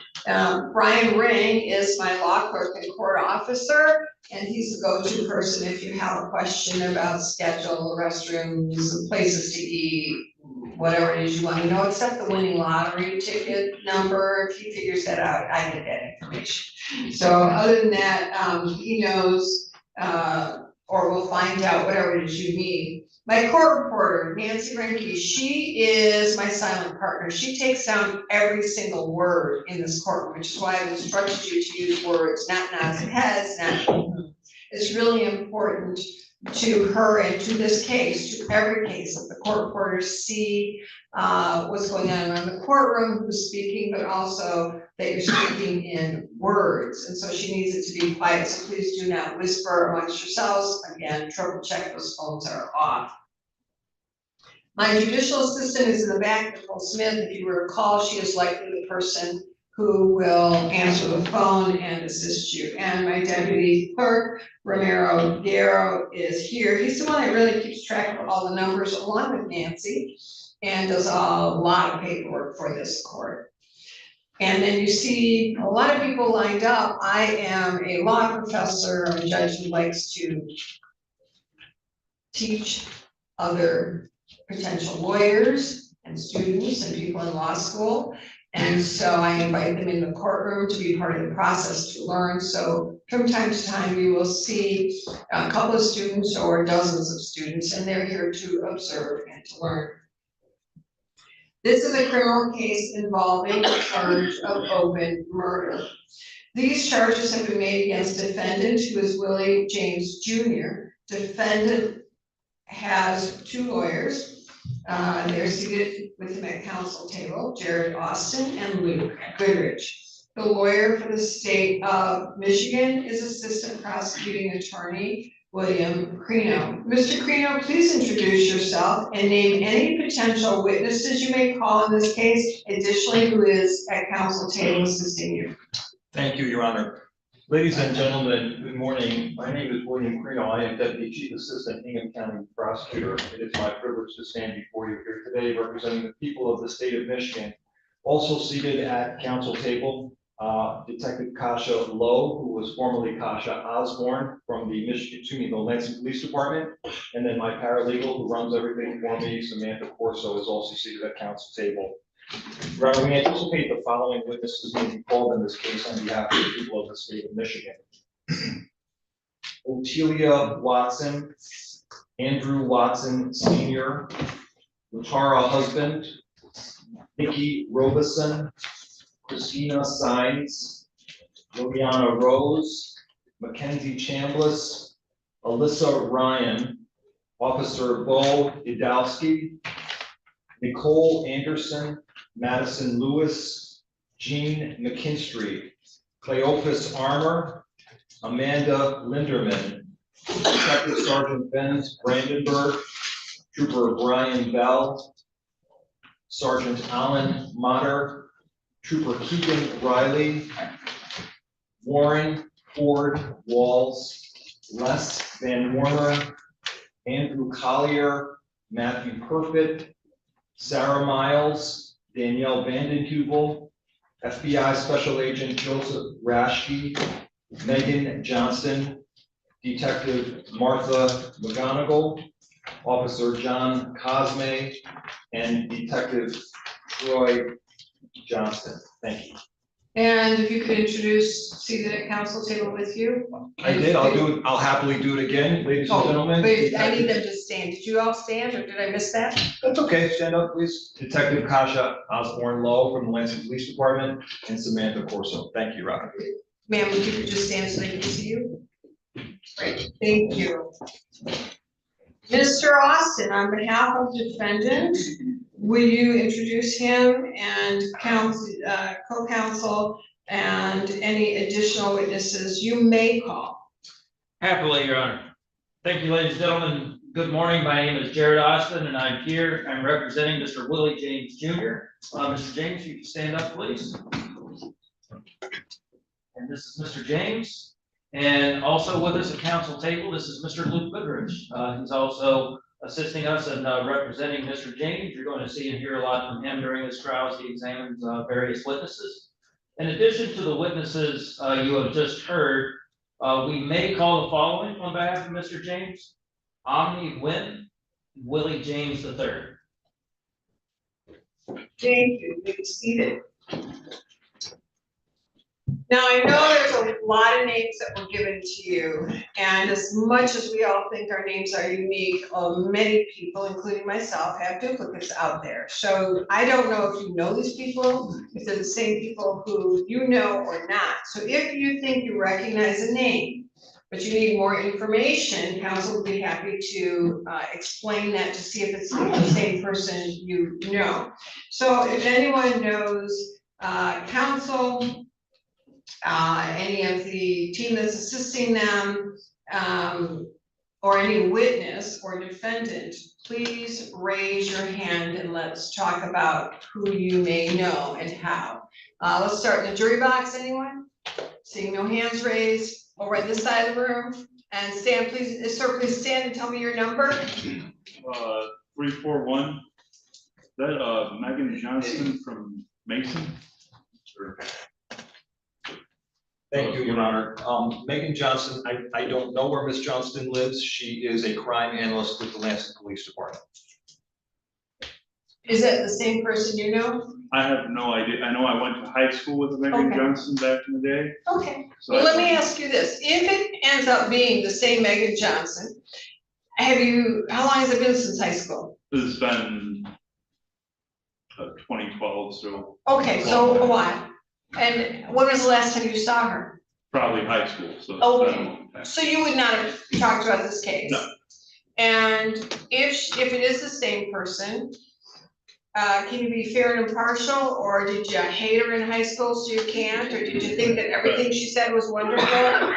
Brian Ring is my law clerk and court officer, and he's the go-to person if you have a question about schedule, restrooms, places to eat, whatever it is you want to know, except the winning lottery ticket number. If he figures that out, I get that information. So other than that, he knows, or will find out whatever it is you need. My court reporter, Nancy Renke, she is my silent partner. She takes down every single word in this courtroom, which is why I've instructed you to use words, not nods and heads, It's really important to her and to this case, to every case, that the court reporters see what's going on around the courtroom, who's speaking, but also that you're speaking in words. And so she needs it to be quiet, so please do not whisper amongst yourselves. Again, triple check those phones are off. My judicial assistant is in the back, Nicole Smith. If you recall, she is likely the person who will answer the phone and assist you. And my deputy clerk, Romero Guerrero, is here. He's the one that really keeps track of all the numbers along with Nancy and does a lot of paperwork for this court. And then you see a lot of people lined up. I am a law professor, a judge who likes to teach other potential lawyers and students and people in law school. And so I invite them in the courtroom to be part of the process to learn. So from time to time, you will see a couple of students or dozens of students, and they're here to observe and to learn. This is a criminal case involving a charge of open murder. These charges have been made against defendant, who is Willie James Jr. Defendant has two lawyers. They're seated with him at council table, Jared Austin and Luke Goodrich. The lawyer for the state of Michigan is Assistant Prosecuting Attorney William Crino. Mr. Crino, please introduce yourself and name any potential witnesses you may call in this case, additionally who is at council table assisting you. Thank you, Your Honor. Ladies and gentlemen, good morning. My name is William Crino. I am Deputy Chief Assistant Hingham County Prosecutor. It is my privilege to stand before you here today representing the people of the state of Michigan. Also seated at council table, Detective Kasha Lowe, who was formerly Kasha Osborne from the the Lansing Police Department. And then my paralegal who runs everything for me, Samantha Corso, is also seated at council table. Your Honor, we anticipate the following witnesses being called in this case on behalf of the people of the state of Michigan. Otelia Watson, Andrew Watson Sr., Latara Husband, Nikki Robeson, Christina Sines, Liliana Rose, Mackenzie Chambliss, Alyssa Ryan, Officer Bo Idowski, Nicole Anderson, Madison Lewis, Jean McKinstry, Cleophas Armour, Amanda Linderman, Detective Sergeant Ben Brandenburg, Trooper Brian Bell, Sergeant Alan Motter, Trooper Keegan Riley, Warren Ford Walls, Les Van Warmer, Andrew Collier, Matthew Perfit, Sarah Miles, Danielle Vandenheuvel, FBI Special Agent Joseph Rashke, Megan Johnston, Detective Martha McGonigal, Officer John Cosme, and Detective Troy Johnston. Thank you. And if you could introduce, seated at council table with you. I did, I'll happily do it again, ladies and Oh, gentlemen. but I need them to stand. Did you all stand or did I miss that? That's okay, stand up, please. Detective Kasha Osborne Lowe from the Lansing Police Department and Samantha Corso. Thank you, Robin. Ma'am, if you could just stand so they can see you. Great, thank you. Mr. Austin, on behalf of defendant, will you introduce him and co-counsel and any additional witnesses you may call? Happily, Your Honor. Thank you, ladies and gentlemen. Good morning. My name is Jared Austin, and I'm here. I'm representing Mr. Willie James Jr. Mr. James, you can stand up, please. And this is Mr. James. And also with us at council table, this is Mr. Luke Goodrich. He's also assisting us in representing Mr. James. You're going to see and hear a lot from him during this trial as he examines various witnesses. In addition to the witnesses you have just heard, we may call the following on behalf of Mr. James: Omni Wynn, Willie James III. Thank you, be seated. Now, I know there's a lot of names that were given to you, and as much as we all think our names are unique, many people, including myself, have duplicates out there. So I don't know if you know these people, if they're the same people who you know or not. So if you think you recognize a name, but you need more information, council will be happy to explain that to see if it's the same person you know. So if anyone knows council, any of the team that's assisting them, or any witness or defendant, please raise your hand and let's talk about who you may know and how. Let's start in the jury box, anyone? Seeing no hands raised, over at this side of the room, and stand, please, sir, please stand and tell me your number. 341, that Megan Johnston from Mason? Sure. Thank you, Your Honor. Megan Johnson, I don't know where Miss Johnston lives. She is a crime analyst with the Lansing Police Department. Is that the same person you know? I have no idea. I know I went to high school with Megan Johnston back in the day. Okay. So Well, let me ask you this. If it ends up being the same Megan Johnson, how long has it been since high school? It's been 2012, so Okay, so a while. And when was the last time you saw her? probably high school, so. it's Okay, been- so you would not have talked about this case? No. And if it is the same person, can you be fair and impartial, or did you hate her in high school so you can't, or did you think that everything she said was wonderful? I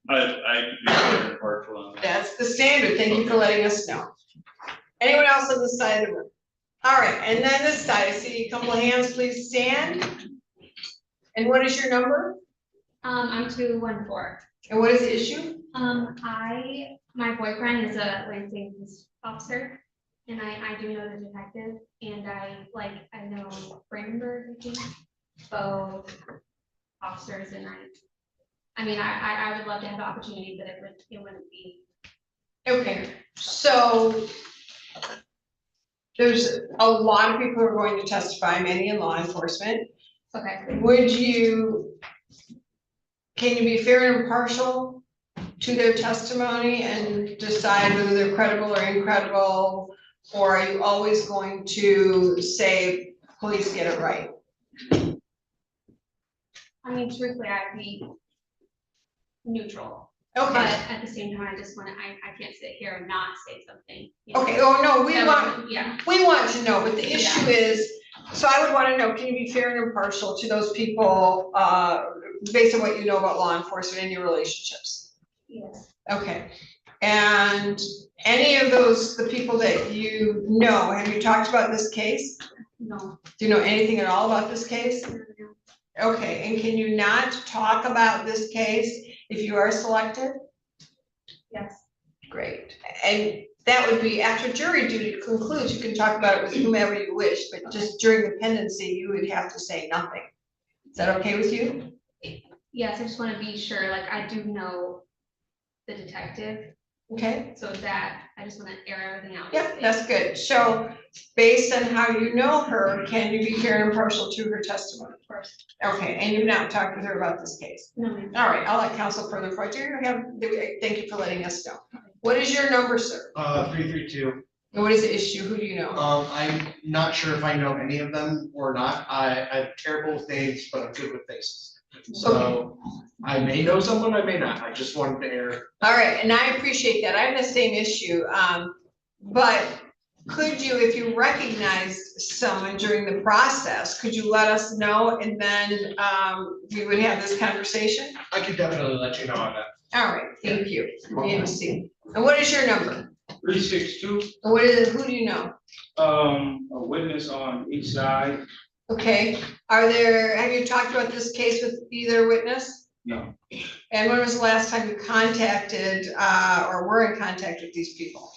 could be very partial on that. That's the standard, thank you for letting us know. Anyone else on this side of the room? All right, and then this side, I see a couple of hands, please stand. And what is your number? I'm 214. And what is the issue? My boyfriend is a Lansing police officer, and I do know the detective, and I know Brandenburg, I think, both officers, and I would love to have the opportunity, but it wouldn't be. Okay, so there's a lot of people who are going to testify, many in law enforcement. Okay. Can you be fair and impartial to their testimony and decide whether they're credible or incredible? Or are you always going to say, police get it right? Truthfully, I'd be neutral. Okay. But at the same time, I can't sit here and not say something. you know? Okay, oh no, we So, want to know, but the issue Yeah. is, so I would want to know, can you be fair and impartial to those people, based on what you know about law enforcement and your relationships? Yes. Okay, and any of the people that you know, have you talked about this case? No. Do you know anything at all about this case? Okay, and can you not talk about this case if you are selected? Yes. Great, and that would be after jury duty concludes, you can talk about it with whomever you wish, but just during the pendency, you would have to say nothing. Is that okay with you? Yes, I just want to be sure, I do know the detective. Okay. So that, I just want to air everything out. Yeah, that's good. So based on how you know her, can you be fair and impartial to her testimony? Of course. Okay, and you've not talked with her about this case? No, ma'am. All right, I'll let counsel further for you. Thank you for letting us know. What is your number, sir? 332. And what is the issue? Who do you know? I'm not sure if I know any of them or not. I'm terrible with names, but I'm good with faces. So I may know someone, I may not. I just wanted to air. All right, and I appreciate that. I have the same issue. But could you, if you recognized someone during the process, could you let us know, and then we would have this conversation? I could definitely let you know on that. All right, thank you. And what is your number? 362. And what is it? Who do you know? A witness on each side. Okay, have you talked about this case with either witness? No. And when was the last time you contacted or were in contact with these people?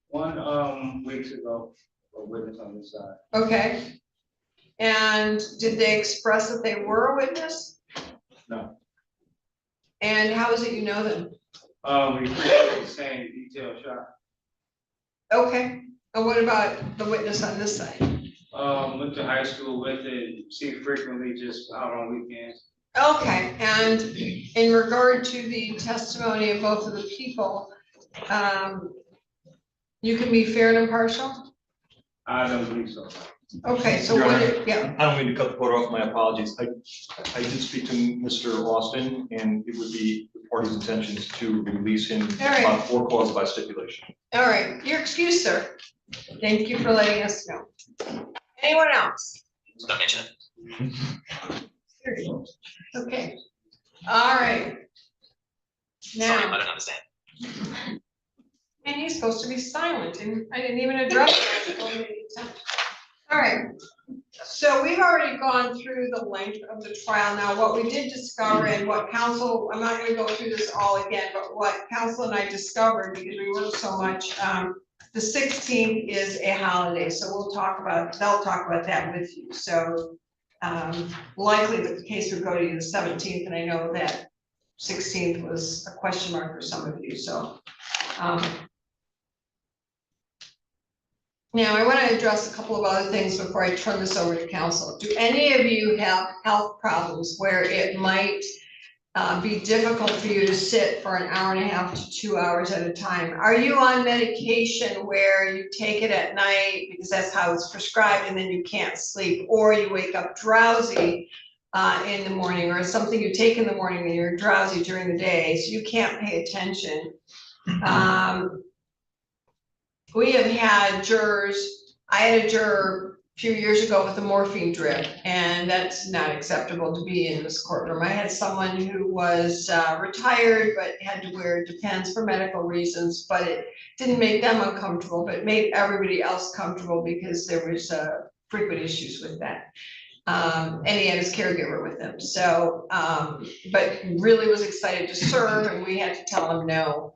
1 week ago, a witness on this side. Okay. And did they express that they were a witness? No. And how is it you know them? We appreciate the same detail shot. Okay, and what about the witness on this side? Went to high school with it, see it frequently, just out on weekends. Okay, and in regard to the testimony of both of the people, you can be fair and impartial? I don't believe so. Okay, so Your what, Honor, yeah, I don't mean to cut the quote off, my apologies. I did speak to Mr. Austin, and it would be the party's intentions to release him All right. on for cause by stipulation. all right, you're excused, sir. Thank you for letting us know. Anyone else? Okay, all right. Now. I don't understand. And he's supposed to be silent, and I didn't even address it. All right, so we've already gone through the length of the trial. Now, what we did discover and what counsel, I'm not gonna go through this all again, but what counsel and I discovered, because we worked so much, the 16th is a holiday, so they'll talk about that with you. So likely the case would go to you the 17th, and I know that 16th was a question mark for some of you, so. Now, I want to address a couple of other things before I turn this over to counsel. Do any of you have health problems where it might be difficult for you to sit for an hour and a half to 2 hours at a time. Are you on medication where you take it at night because that's how it's prescribed and then you can't sleep, or you wake up drowsy in the morning, or something you take in the morning and you're drowsy during the day, so you can't pay attention? We have had jurors, I had a juror a few years ago with a morphine drip, and that's not acceptable to be in this courtroom. I had someone who was retired but had to wear Depends for medical reasons, but it didn't make them uncomfortable, but it made everybody else comfortable because there was frequent issues with that. And he had his caregiver with him, so, but really was excited to serve, and we had to tell him no.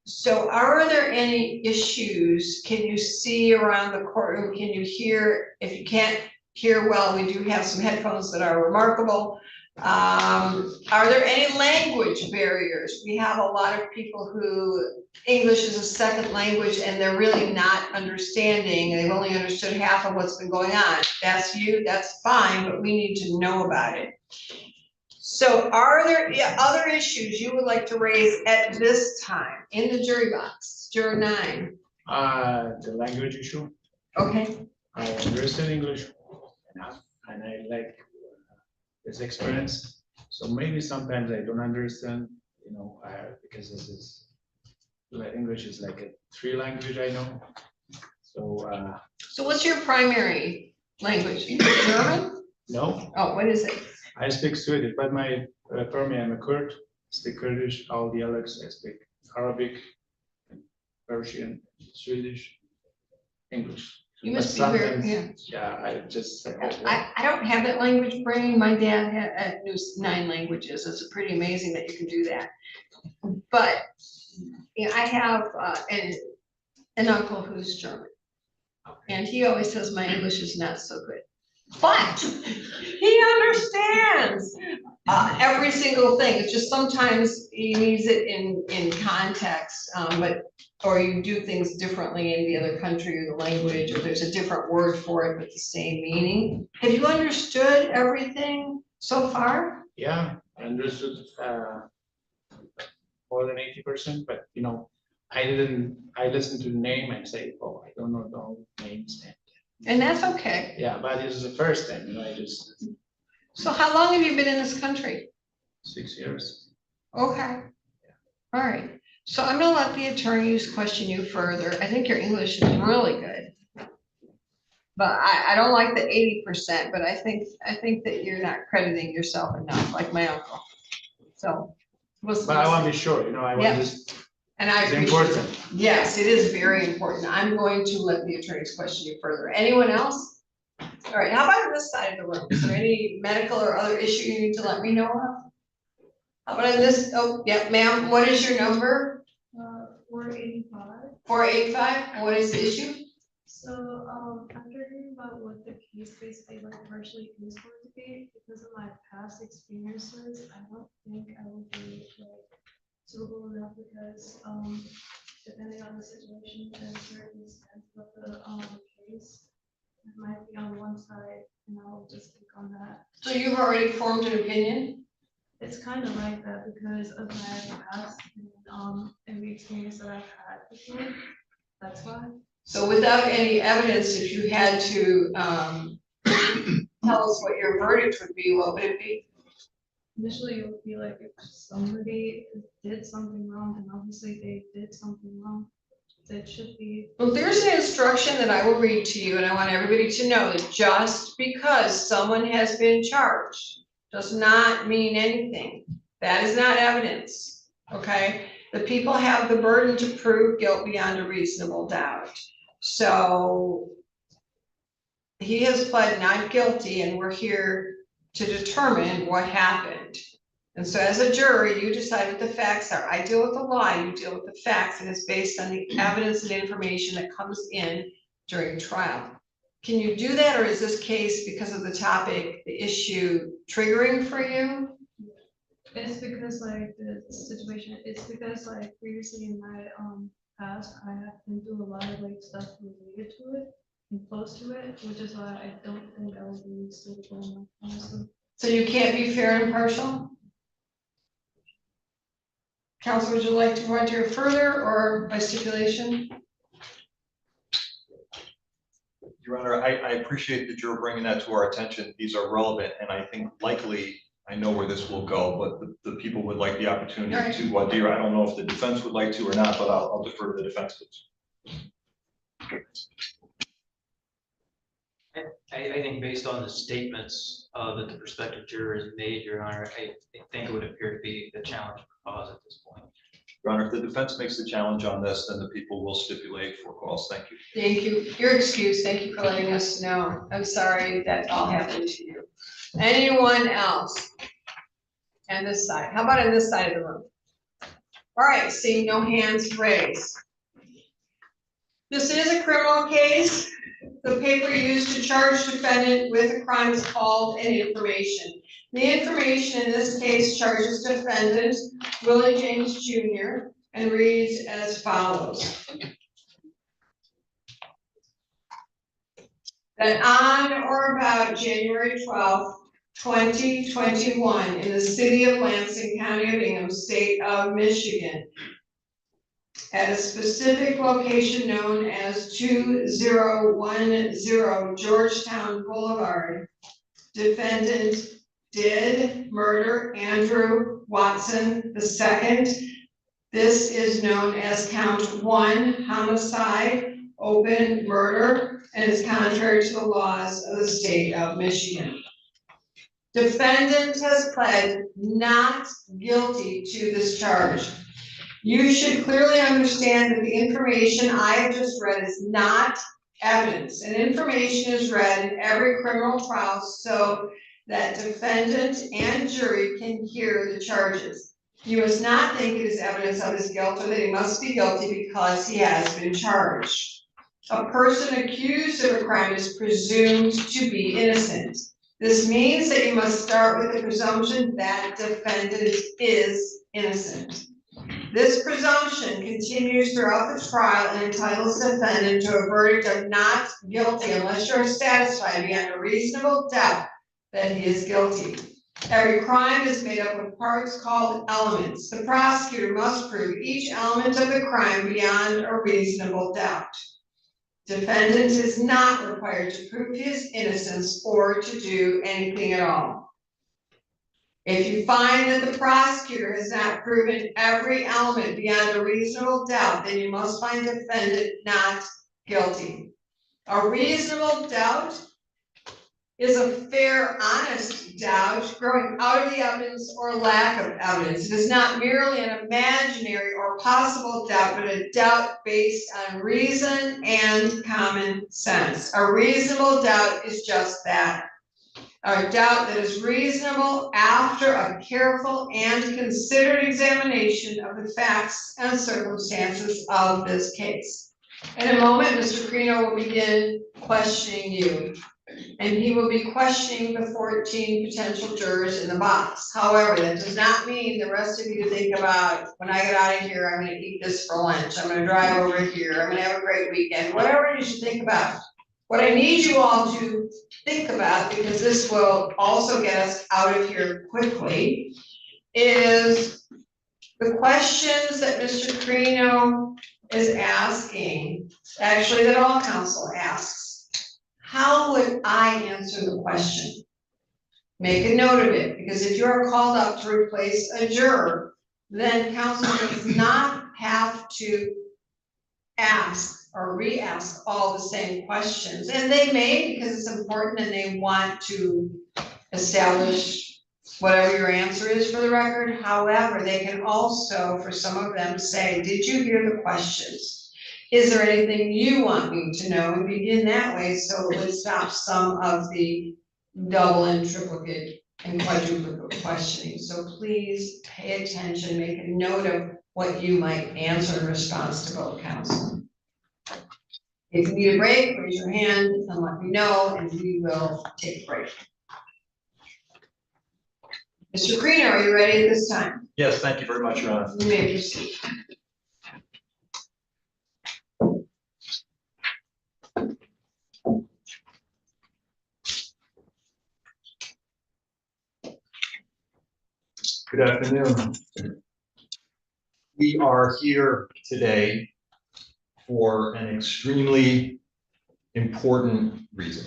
So are there any issues? Can you see around the courtroom? Can you hear? If you can't hear well, we do have some headphones that are remarkable. Are there any language barriers? We have a lot of people who English is a second language and they're really not understanding. They've only understood half of what's been going on. That's you, that's fine, but we need to know about it. So are there other issues you would like to raise at this time in the jury box, juror 9? The language issue. Okay. I understand English enough and I like this experience. So maybe sometimes I don't understand, because this is, like English is like a 3 language I know. So what's your primary language? German? No. Oh, what is it? I speak Swedish, but for me, I'm a Kurd. I speak Kurdish, all dialects. I speak Arabic, Persian, Swedish, English. You must be But very, sometimes, yeah, I just say, oh, I don't have that language brain. My dad knew 9 languages. It's pretty amazing that you can do that. But I have an uncle who's German, and he always says my English is not so good. But he understands every single thing. It's just sometimes he needs it in context, or you do things differently in the other country or the language, or there's a different word for it with the same meaning. Have you understood everything so far? yeah, I understood more than 80%, but I listened to the name and say, oh, I don't know the whole names. And that's okay. Yeah, but this is the first time, I just. So how long have you been in this country? 6 years. Okay. All right. So I'm gonna let the attorneys question you further. I think your English is really good. But I don't like the 80%, but I think that you're not crediting yourself enough, like my uncle. So. But I want to be sure, I want this. And I It's appreciate it. important. Yes, it is very important. I'm going to let the attorneys question you further. Anyone else? All right, how about on this side of the room? Is there any medical or other issue you need to let me know of? How about on this? Oh, yeah, ma'am, what is your number? 485. 485, what is the issue? So, I'm curious about what the case basically partially is going to be, because of my past experiences, I don't think I will be suitable enough, because, depending on the situation and circumstance of the, case, it might be on one side, and I'll just click on that. So you've already formed an opinion? It's kind of like that because of my past and the experience that I've had before. That's why. So without any evidence, if you had to tell us what your verdict would be, what would it be? Initially, it would be like if somebody did something wrong, and obviously they did something wrong, that should be. Well, there's an instruction that I will read to you, and I want everybody to know that just because someone has been charged does not mean anything. That is not evidence, okay? The people have the burden to prove guilt beyond a reasonable doubt. So he has pled not guilty, and we're here to determine what happened. And so as a jury, you decide what the facts are. I deal with the law, you deal with the facts, and it's based on the evidence and information that comes in during trial. Can you do that, or is this case, because of the topic, the issue, triggering for you? It's because the situation, it's because previously in my past, I have been through a lot of stuff related to it and close to it, which is why I don't think I will be suitable enough, honestly. So you can't be fair and impartial? Counsel, would you like to go into further or by stipulation? Your Honor, I appreciate that you're bringing that to our attention. These are relevant, and I think likely, I know where this will go, but the people would like the opportunity Right. to, dear, I don't know if the defense would like to or not, but I'll defer to the defense. I think based on the statements that the prospective juror has made, Your Honor, I think it would appear to be the challenge for cause at this point. Your Honor, if the defense makes the challenge on this, then the people will stipulate for cause. Thank you. Thank you. Your excuse. Thank you for letting us know. I'm sorry that all happened to you. Anyone else? And this side. How about on this side of the room? All right, seeing no hands raised. This is a criminal case. The paper used to charge defendant with a crime is called an information. The information in this case charges defendant Willie James Jr. and reads as follows. That on or about January 12th, 2021, in the city of Lansing, County of Hingham, state of Michigan, at a specific location known as 2010 Georgetown Boulevard, defendant did murder Andrew Watson II. This is known as count 1, homicide, open murder, and is contrary to the laws of the state of Michigan. Defendant has pled not guilty to this charge. You should clearly understand that the information I have just read is not evidence, and information is read in every criminal trial so that defendant and jury can hear the charges. You must not think it is evidence of his guilt or that he must be guilty because he has been charged. A person accused of a crime is presumed to be innocent. This means that you must start with the presumption that defendant is innocent. This presumption continues throughout the trial and entitles the defendant to a verdict of not guilty unless you are satisfied beyond a reasonable doubt that he is guilty. Every crime is made up of parts called elements. The prosecutor must prove each element of the crime beyond a reasonable doubt. Defendant is not required to prove his innocence or to do anything at all. If you find that the prosecutor has not proven every element beyond a reasonable doubt, then you must find defendant not guilty. A reasonable doubt is a fair, honest doubt growing out of the evidence or lack of evidence. It is not merely an imaginary or possible doubt, but a doubt based on reason and common sense. A reasonable doubt is just that. A doubt that is reasonable after a careful and considered examination of the facts and circumstances of this case. In a moment, Mr. Crino will begin questioning you, and he will be questioning the 14 potential jurors in the box. However, that does not mean the rest of you think about, when I get out of here, I'm gonna eat this for lunch, I'm gonna drive over here, I'm gonna have a great weekend, whatever you should think about. What I need you all to think about, because this will also get us out of here quickly, is the questions that Mr. Crino is asking, actually that all counsel asks. How would I answer the question? Make a note of it, because if you are called up to replace a juror, then counsel does not have to ask or re-ask all the same questions. And they may, because it's important and they want to establish whatever your answer is for the record. However, they can also, for some of them, say, did you hear the questions? Is there anything you want me to know? And begin that way so it would stop some of the double and triplicate and quadruplicate questioning. So please pay attention, make a note of what you might answer in response to both counsel. If you need a break, raise your hand and let me know, and we will take a break. Mr. Crino, are you ready at this time? Yes, thank you very much, Your Honor. You may proceed. Good afternoon. We are here today for an extremely important reason.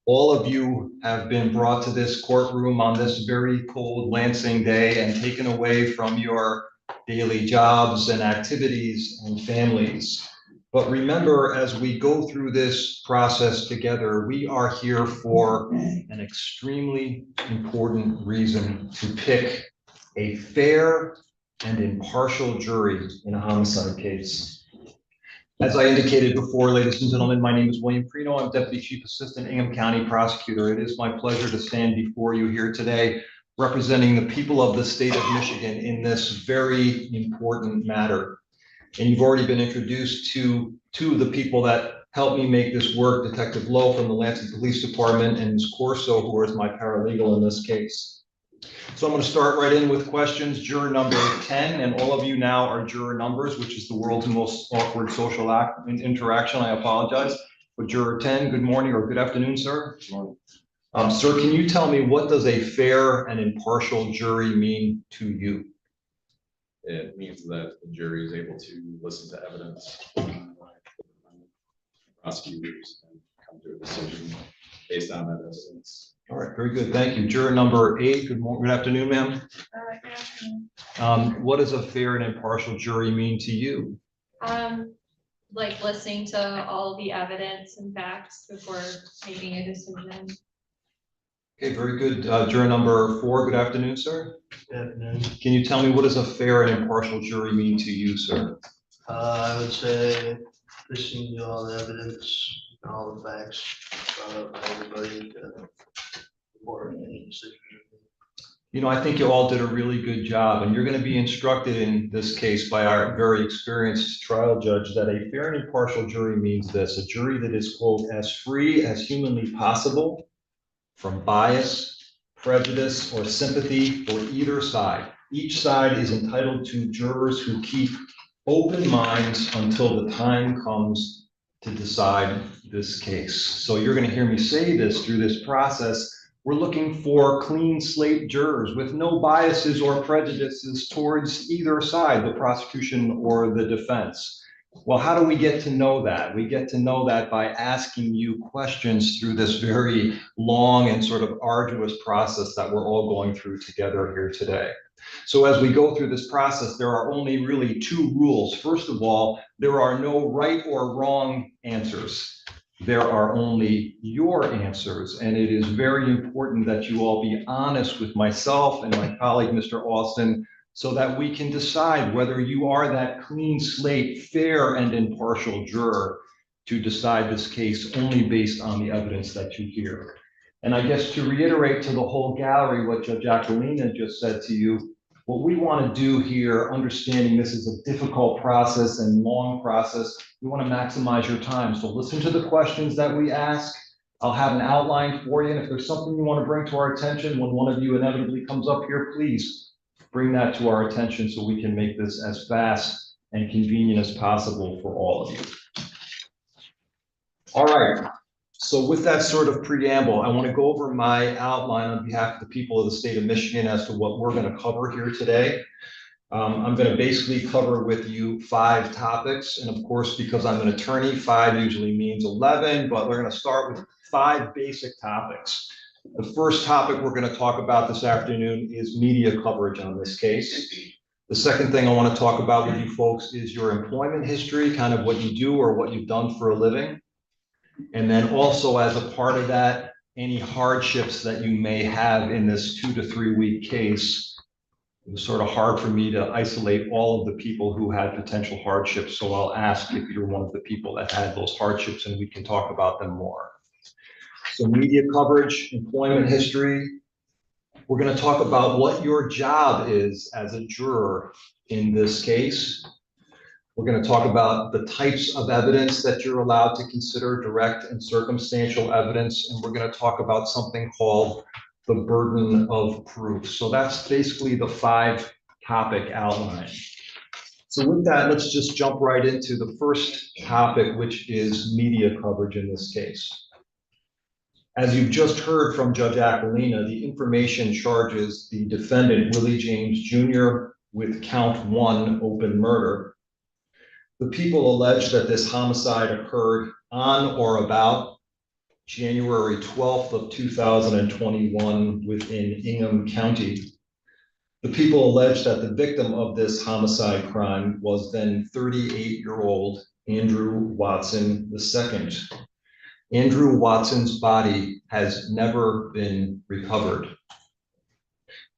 All of you have been brought to this courtroom on this very cold Lansing day and taken away from your daily jobs and activities and families. But remember, as we go through this process together, we are here for an extremely important reason: to pick a fair and impartial jury in a homicide case. As I indicated before, ladies and gentlemen, my name is William Prino. I'm Deputy Chief Assistant Ingham County Prosecutor. It is my pleasure to stand before you here today representing the people of the state of Michigan in this very important matter. And you've already been introduced to two of the people that helped me make this work: Detective Lowe from the Lansing Police Department and Ms. Corso, who is my paralegal in this case. So I'm going to start right in with questions. Juror number 10, and all of you now are juror numbers, which is the world's most awkward social interaction. I apologize. But juror 10, good morning or good afternoon, sir. Good morning. Sir, can you tell me, what does a fair and impartial jury mean to you? It means that the jury is able to listen to evidence, prosecutors, and come to a decision based on that evidence. All right, very good. Thank you. Juror number 8, good morning, good afternoon, ma'am. Good afternoon. What does a fair and impartial jury mean to you? Like listening to all the evidence and facts before making a decision. Okay, very good. Juror number 4, good afternoon, sir. Good afternoon. Can you tell me, what does a fair and impartial jury mean to you, sir? I would say listening to all the evidence, and all the facts, brought up by everybody before any decision. You know, I think you all did a really good job, and you're going to be instructed in this case by our very experienced trial judge that a fair and impartial jury means this: a jury that is, quote, as free as humanly possible from bias, prejudice, or sympathy for either side. Each side is entitled to jurors who keep open minds until the time comes to decide this case. So you're going to hear me say this through this process. We're looking for clean slate jurors with no biases or prejudices towards either side, the prosecution or the defense. Well, how do we get to know that? We get to know that by asking you questions through this very long and sort of arduous process that we're all going through together here today. So as we go through this process, there are only really 2 rules. First of all, there are no right or wrong answers. There are only your answers, and it is very important that you all be honest with myself and my colleague, Mr. Austin, so that we can decide whether you are that clean slate, fair and impartial juror to decide this case only based on the evidence that you hear. And I guess to reiterate to the whole gallery what Judge Aquilina just said to you, what we want to do here, understanding this is a difficult process and long process, we want to maximize your time. So listen to the questions that we ask. I'll have an outline for you, and if there's something you want to bring to our attention when one of you inevitably comes up here, please bring that to our attention so we can make this as fast and convenient as possible for all of you. All right. So with that sort of preamble, I want to go over my outline on behalf of the people of the state of Michigan as to what we're going to cover here today. I'm going to basically cover with you 5 topics. And of course, because I'm an attorney, 5 usually means 11, but we're going to start with 5 basic topics. The first topic we're going to talk about this afternoon is media coverage on this case. The second thing I want to talk about with you folks is your employment history, kind of what you do or what you've done for a living. And then also, as a part of that, any hardships that you may have in this 2 to 3 week case. It was sort of hard for me to isolate all of the people who had potential hardships. So I'll ask if you're one of the people that had those hardships, and we can talk about them more. So media coverage, employment history. We're going to talk about what your job is as a juror in this case. We're going to talk about the types of evidence that you're allowed to consider, direct and circumstantial evidence. And we're going to talk about something called the burden of proof. So that's basically the 5-topic outline. So with that, let's just jump right into the first topic, which is media coverage in this case. As you've just heard from Judge Aquilina, the information charges the defendant, Willie James Jr., with count 1, open murder. The people allege that this homicide occurred on or about January 12th of 2021 within Ingham County. The people allege that the victim of this homicide crime was then 38-year-old Andrew Watson II. Andrew Watson's body has never been recovered.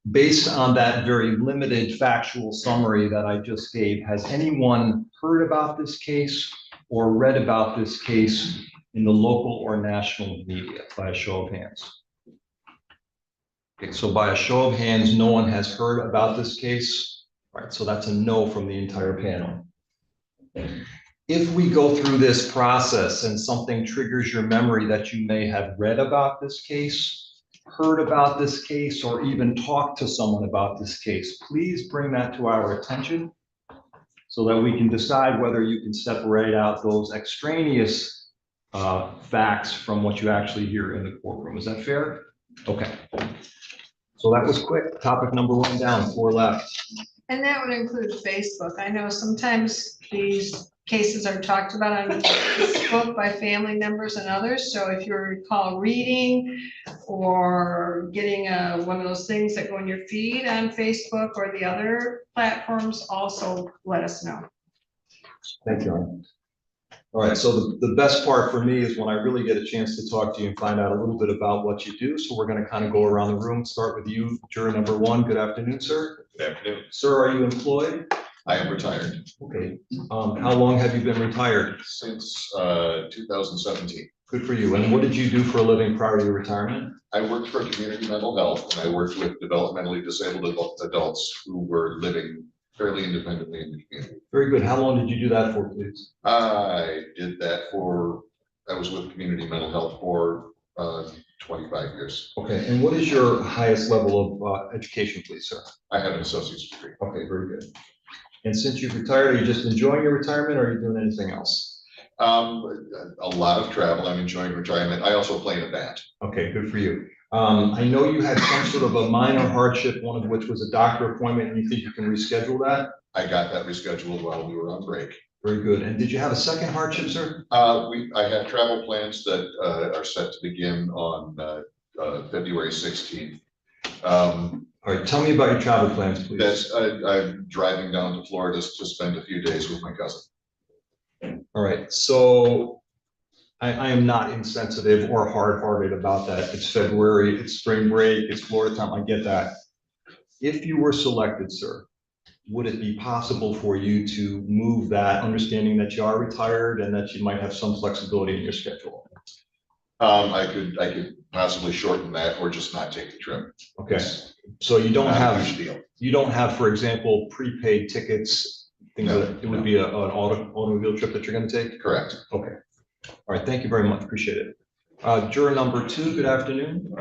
Based on that very limited factual summary that I just gave, has anyone heard about this case or read about this case in the local or national media? By a show of hands. Okay, so by a show of hands, no one has heard about this case. All right, so that's a no from the entire panel. If we go through this process and something triggers your memory that you may have read about this case, heard about this case, or even talked to someone about this case, please bring that to our attention so that we can decide whether you can separate out those extraneous facts from what you actually hear in the courtroom. Is that fair? Okay. So that was quick. Topic number 1 down, 4 left. And that would include Facebook. I know sometimes these cases are talked about on Facebook by family members and others. So if you recall reading or getting one of those things that go in your feed on Facebook or the other platforms, also let us know. Thank you, Arne. All right, so the best part for me is when I really get a chance to talk to you and find out a little bit about what you do. So we're going to kind of go around the room, start with you, juror number 1. Good afternoon, sir. Good afternoon. Sir, are you employed? I am retired Okay. How long have you been retired? since 2017. Good for you. And what did you do for a living prior to your retirement? I worked for community mental health, and I worked with developmentally disabled adults who were living fairly independently in the community. Very good. How long did you do that for, please? I did that I was with community mental health for 25 years. Okay. And what is your highest level of education, please, sir? I have an associate's degree. Okay, very good. And since you've retired, are you just enjoying your retirement or are you doing anything else? A lot of travel. I'm enjoying retirement. I also play in a band. Okay, good for you. I know you had some sort of a minor hardship, one of which was a doctor appointment, and you think you can reschedule that? I got that rescheduled while we were on break. Very good. And did you have a second hardship, sir? I have travel plans that are set to begin on February 16th. All right, tell me about your travel plans, please. I'm driving down to Florida to spend a few days with my cousin. All right, so I am not insensitive or hard-hearted about that. It's February, it's spring break, it's Florida time, I get that. If you were selected, sir, would it be possible for you to move that, understanding that you are retired and that you might have some flexibility in your schedule? I could possibly shorten that or just not take the trip. Okay, so you don't Not a have, huge deal. you don't have, for example, prepaid tickets, things No. that, it would be an automobile trip that you're gonna take? Correct. Okay. All right, thank you very much, appreciate it. Juror number 2, good afternoon.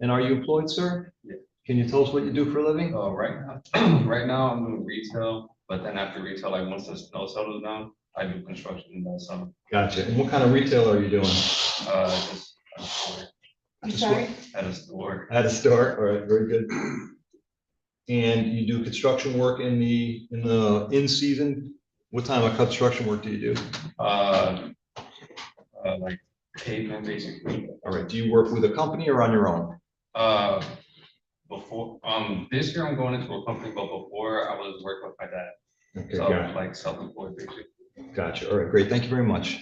And are you employed, sir? Yeah. Can you tell us what you do for a living? Right now I'm doing retail, but then after retail, like once the snow settles down, I do construction in the summer. Gotcha. And what kind of retail are you doing? Just at a store. I'm sorry? At a store. At a store, all right, very good. And you do construction work in the in season? What time of construction work do you do? Like pavement basically. All right, do you work with a company or on your own? Before, this year I'm going into a company, but before I was working with my dad. Okay, So got it. like self-employed basically. Gotcha, all right, great, thank you very much.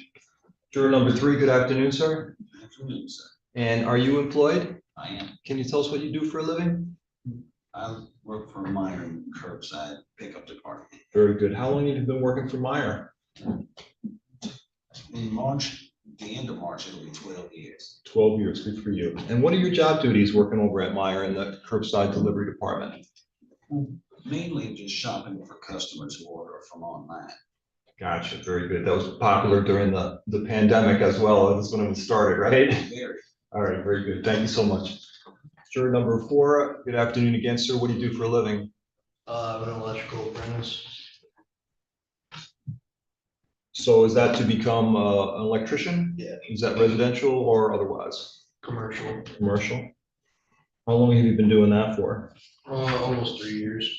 Juror number 3, good afternoon, sir. Good afternoon, sir. And are you employed? I am. Can you tell us what you do for a living? I work for Meyer curbside pickup department. Very good. How long have you been working for Meyer? In March, the end of March, it'll be 12 years. 12 years, good for you. And what are your job duties working over at Meyer in the curbside delivery department? Mainly just shopping for customers who order from online. Gotcha, very good. That was popular during the pandemic as well. That's when it was started, right? Very. All right, very good. Thank you so much. Juror number 4, good afternoon again, sir. What do you do for a living? I'm an electrical apprentice. So is that to become an electrician? Yeah. Is that residential or otherwise? Commercial, Commercial? How long have you been doing that for? almost 3 years.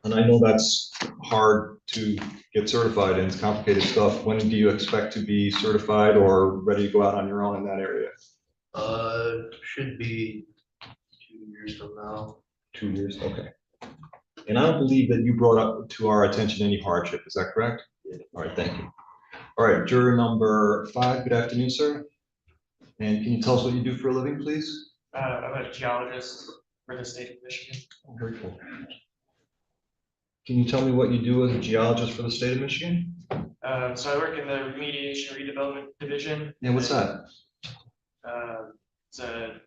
And I know that's hard to get certified and it's complicated stuff. When do you expect to be certified or ready to go out on your own in that area? Should be 2 years from now. 2 years, okay. And I don't believe that you brought up to our attention any hardship, is that correct? All right, thank you. All right, juror number 5, good afternoon, sir. And can you tell us what you do for a living, please? I'm a geologist for the state of Michigan. Oh, very cool. Can you tell me what you do as a geologist for the state of Michigan? So I work in the remediation redevelopment division. Yeah, what's that? It's a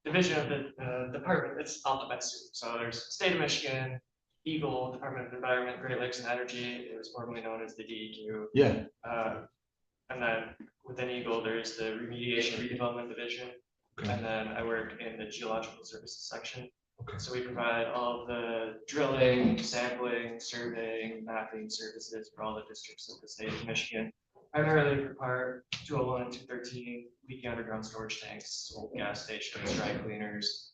division of the department that's alphabet soup. So there's state of Michigan, Eagle, Department of Environment, Great Lakes and Energy. It was formerly known as the DEQ. Yeah. And then within Eagle, there's the remediation redevelopment division. Okay. And then I work in the geological services section. Okay. So we provide all of the drilling, sampling, surveying, mapping services for all the districts of the state of Michigan. Primarily for part 201 and 213, leaky underground storage tanks, old gas stations, dry cleaners.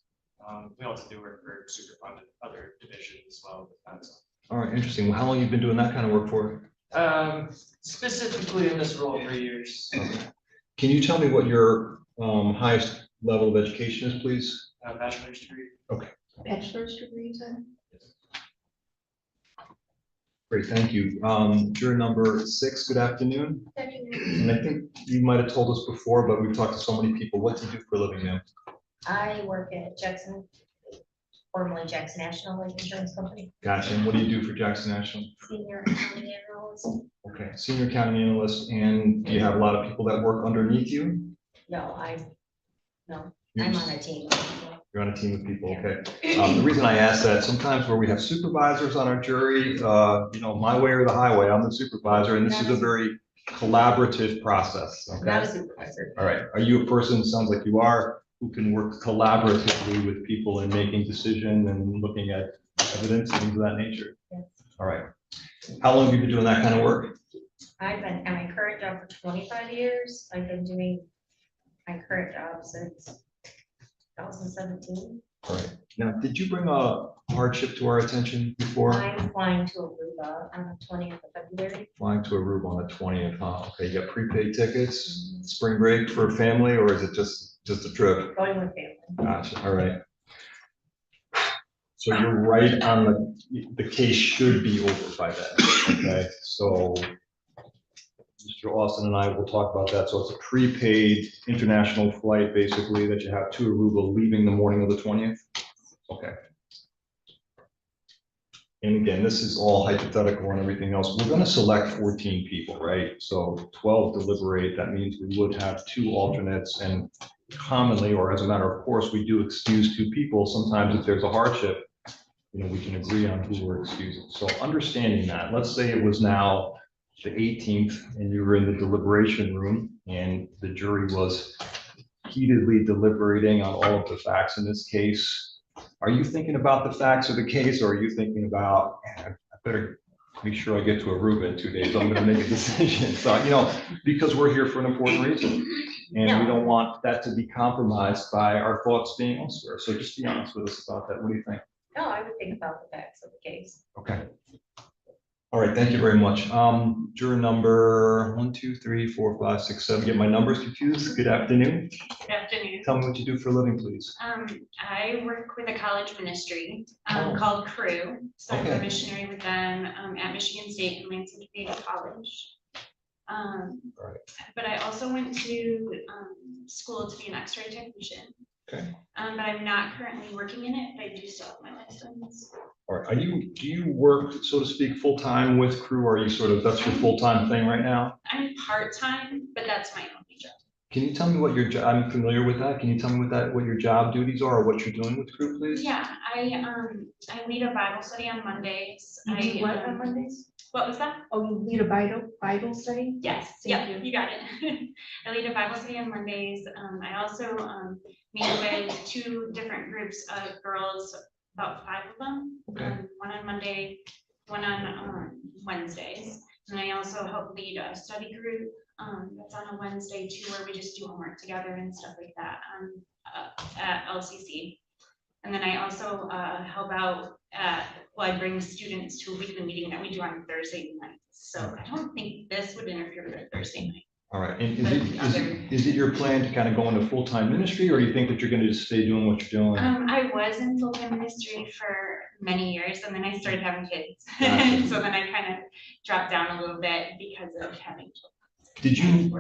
We also do work for Superfund and other divisions as well with that stuff. All right, interesting. How long have you been doing that kind of work for? Specifically in this role, 3 years. Okay. Can you tell me what your highest level of education is, please? Bachelor's degree. Okay. Bachelor's degree, then? Great, thank you. Juror number 6, good afternoon. And I think you might have told us before, but we've talked to so many people. What do you do for a living, ma'am? I work at Jackson, formerly Jackson National Life Insurance Company, Gotcha. And what do you do for Jackson National? senior accounting analyst. Okay, senior accounting analyst. And do you have a lot of people that work underneath you? No, I'm on a team. You're on a team of people, okay. The reason I ask that, sometimes where we have supervisors on our jury, you know, my way or the highway, I'm the supervisor, and this is a very collaborative process, okay? Not a supervisor. All right, are you a person, sounds like you are, who can work collaboratively with people in making decisions and looking at evidence and things of that nature? Yes. All right. How long have you been doing that kind of work? I've been at my current job for 25 years. I've been doing my current job since 2017. All right. Now, did you bring a hardship to our attention before? I'm flying to Aruba on the 20th of February. Flying to Aruba on the 20th, huh? Okay, you got prepaid tickets, spring break for family, or is it just a trip? Going with family. Gotcha, all right. So you're right on the case should be over by then, okay? So Mr. Austin and I will talk about that. So it's a prepaid international flight, basically, that you have to Aruba leaving the morning of the 20th? Okay. And again, this is all hypothetical and everything else. We're going to select 14 people, right? So 12 deliberate. That means we would have 2 alternates, and commonly, or as a matter of course, we do excuse 2 people. Sometimes if there's a hardship, you know, we can agree on who we're excusing. So understanding that, let's say it was now the 18th and you were in the deliberation room and the jury was heatedly deliberating on all of the facts in this case. Are you thinking about the facts of the case, or are you thinking about, I better make sure I get to Aruba in 2 days, I'm gonna make a decision. So, you know, because we're here for an important reason. And we don't want that to be compromised by our thoughts being elsewhere. So just be honest with us about that. What do you think? No, I would think about the facts of the case. Okay. All right, thank you very much. Juror number 1, 2, 3, 4, 5, 6, 7. Get my numbers confused. Good afternoon. Good afternoon. Tell me what you do for a living, please. I work with a college ministry called Crew. So I'm a missionary with them at Michigan State and Lansing Community College. But I also went to school to be an X-ray technician. Okay. But I'm not currently working in it, but I do still have my license. All right. Do you work, so to speak, full-time with Crew, or are you sort of, that's your full-time thing right now? I'm part-time, but that's my only job. Can you tell me what your job, I'm familiar with that. Can you tell me what your job duties are, or what you're doing with Crew, please? Yeah, I lead a Bible study on Mondays. What on Mondays? What was that? Oh, you lead a Bible study? Yes, Thank you got it. I lead a Bible study on Mondays. I also meet with 2 different groups of girls, about 5 of them. One on Monday, one on Wednesdays. And I also help lead a study group That's on a Wednesday too, where we just do homework together and stuff like that, at LCC. And then I also, help out I bring students to a weekly meeting that we do on Thursday nights. So I don't think this would interfere with our Thursday night. All right, and But is it your plan to kind of go into full-time ministry, or do you think that you're gonna just stay doing what you're doing? I was in full-time ministry for many years, and then I started having kids. Gotcha. So then I kind of dropped down a little bit because of having Did children.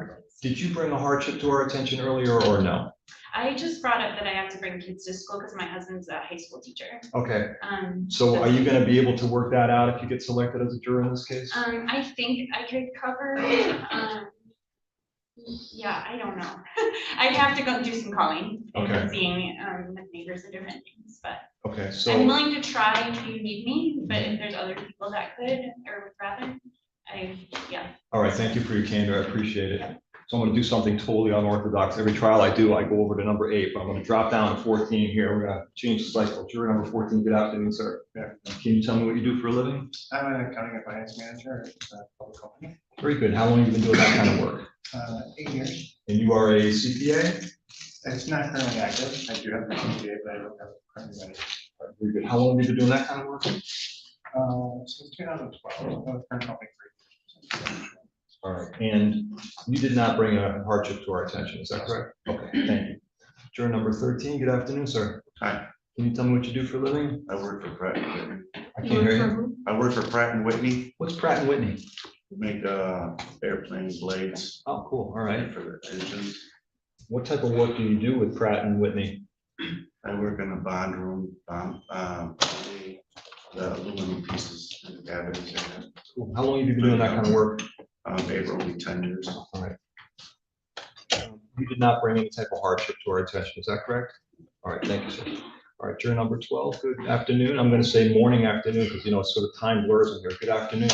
you bring a hardship to our attention earlier, or no? I just brought up that I have to bring kids to school because my husband's a high school teacher. Okay, so are you gonna be able to work that out if you get selected as a juror in this case? I think I could cover, yeah, I don't know. I'd have to go do some calling Okay. and seeing, with neighbors and different things, but Okay, I'm so, willing to try if you need me, but if there's other people that could or would rather, yeah. all right, thank you for your candor, I appreciate it. So I'm gonna do something totally unorthodox. Every trial I do, I go over to number 8, but I'm gonna drop down to 14 here. We're gonna change the cycle. Juror number 14, good afternoon, sir. Yeah. Can you tell me what you do for a living? I'm an accounting and finance manager at a public company. Very good. How long have you been doing that kind of work? 8 years. And you are a CPA? It's not currently active. I do have my CPA, but I don't have it currently ready. Very good. How long have you been doing that kind of work? Since 2012, current company for 8 years. All right, and you did not bring a hardship to our attention, is that correct? Okay, thank you. Juror number 13, good afternoon, sir. Hi, Can you tell me what you do for a living? I work for Pratt and Whitney. I can't hear you. I work for Pratt and Whitney. What's Pratt and Whitney? We make airplane blades Oh, cool, all right. for the engines. What type of work do you do with Pratt and Whitney? I work in the bond room, the aluminum pieces and the cabins. Cool. How long have you been doing that kind of work? April will be 10 years. All right. You did not bring any type of hardship to our attention, is that correct? All right, thank you, sir. All right, juror number 12, good afternoon. I'm gonna say morning, afternoon, because you know, it's sort of time blurs in here. Good afternoon.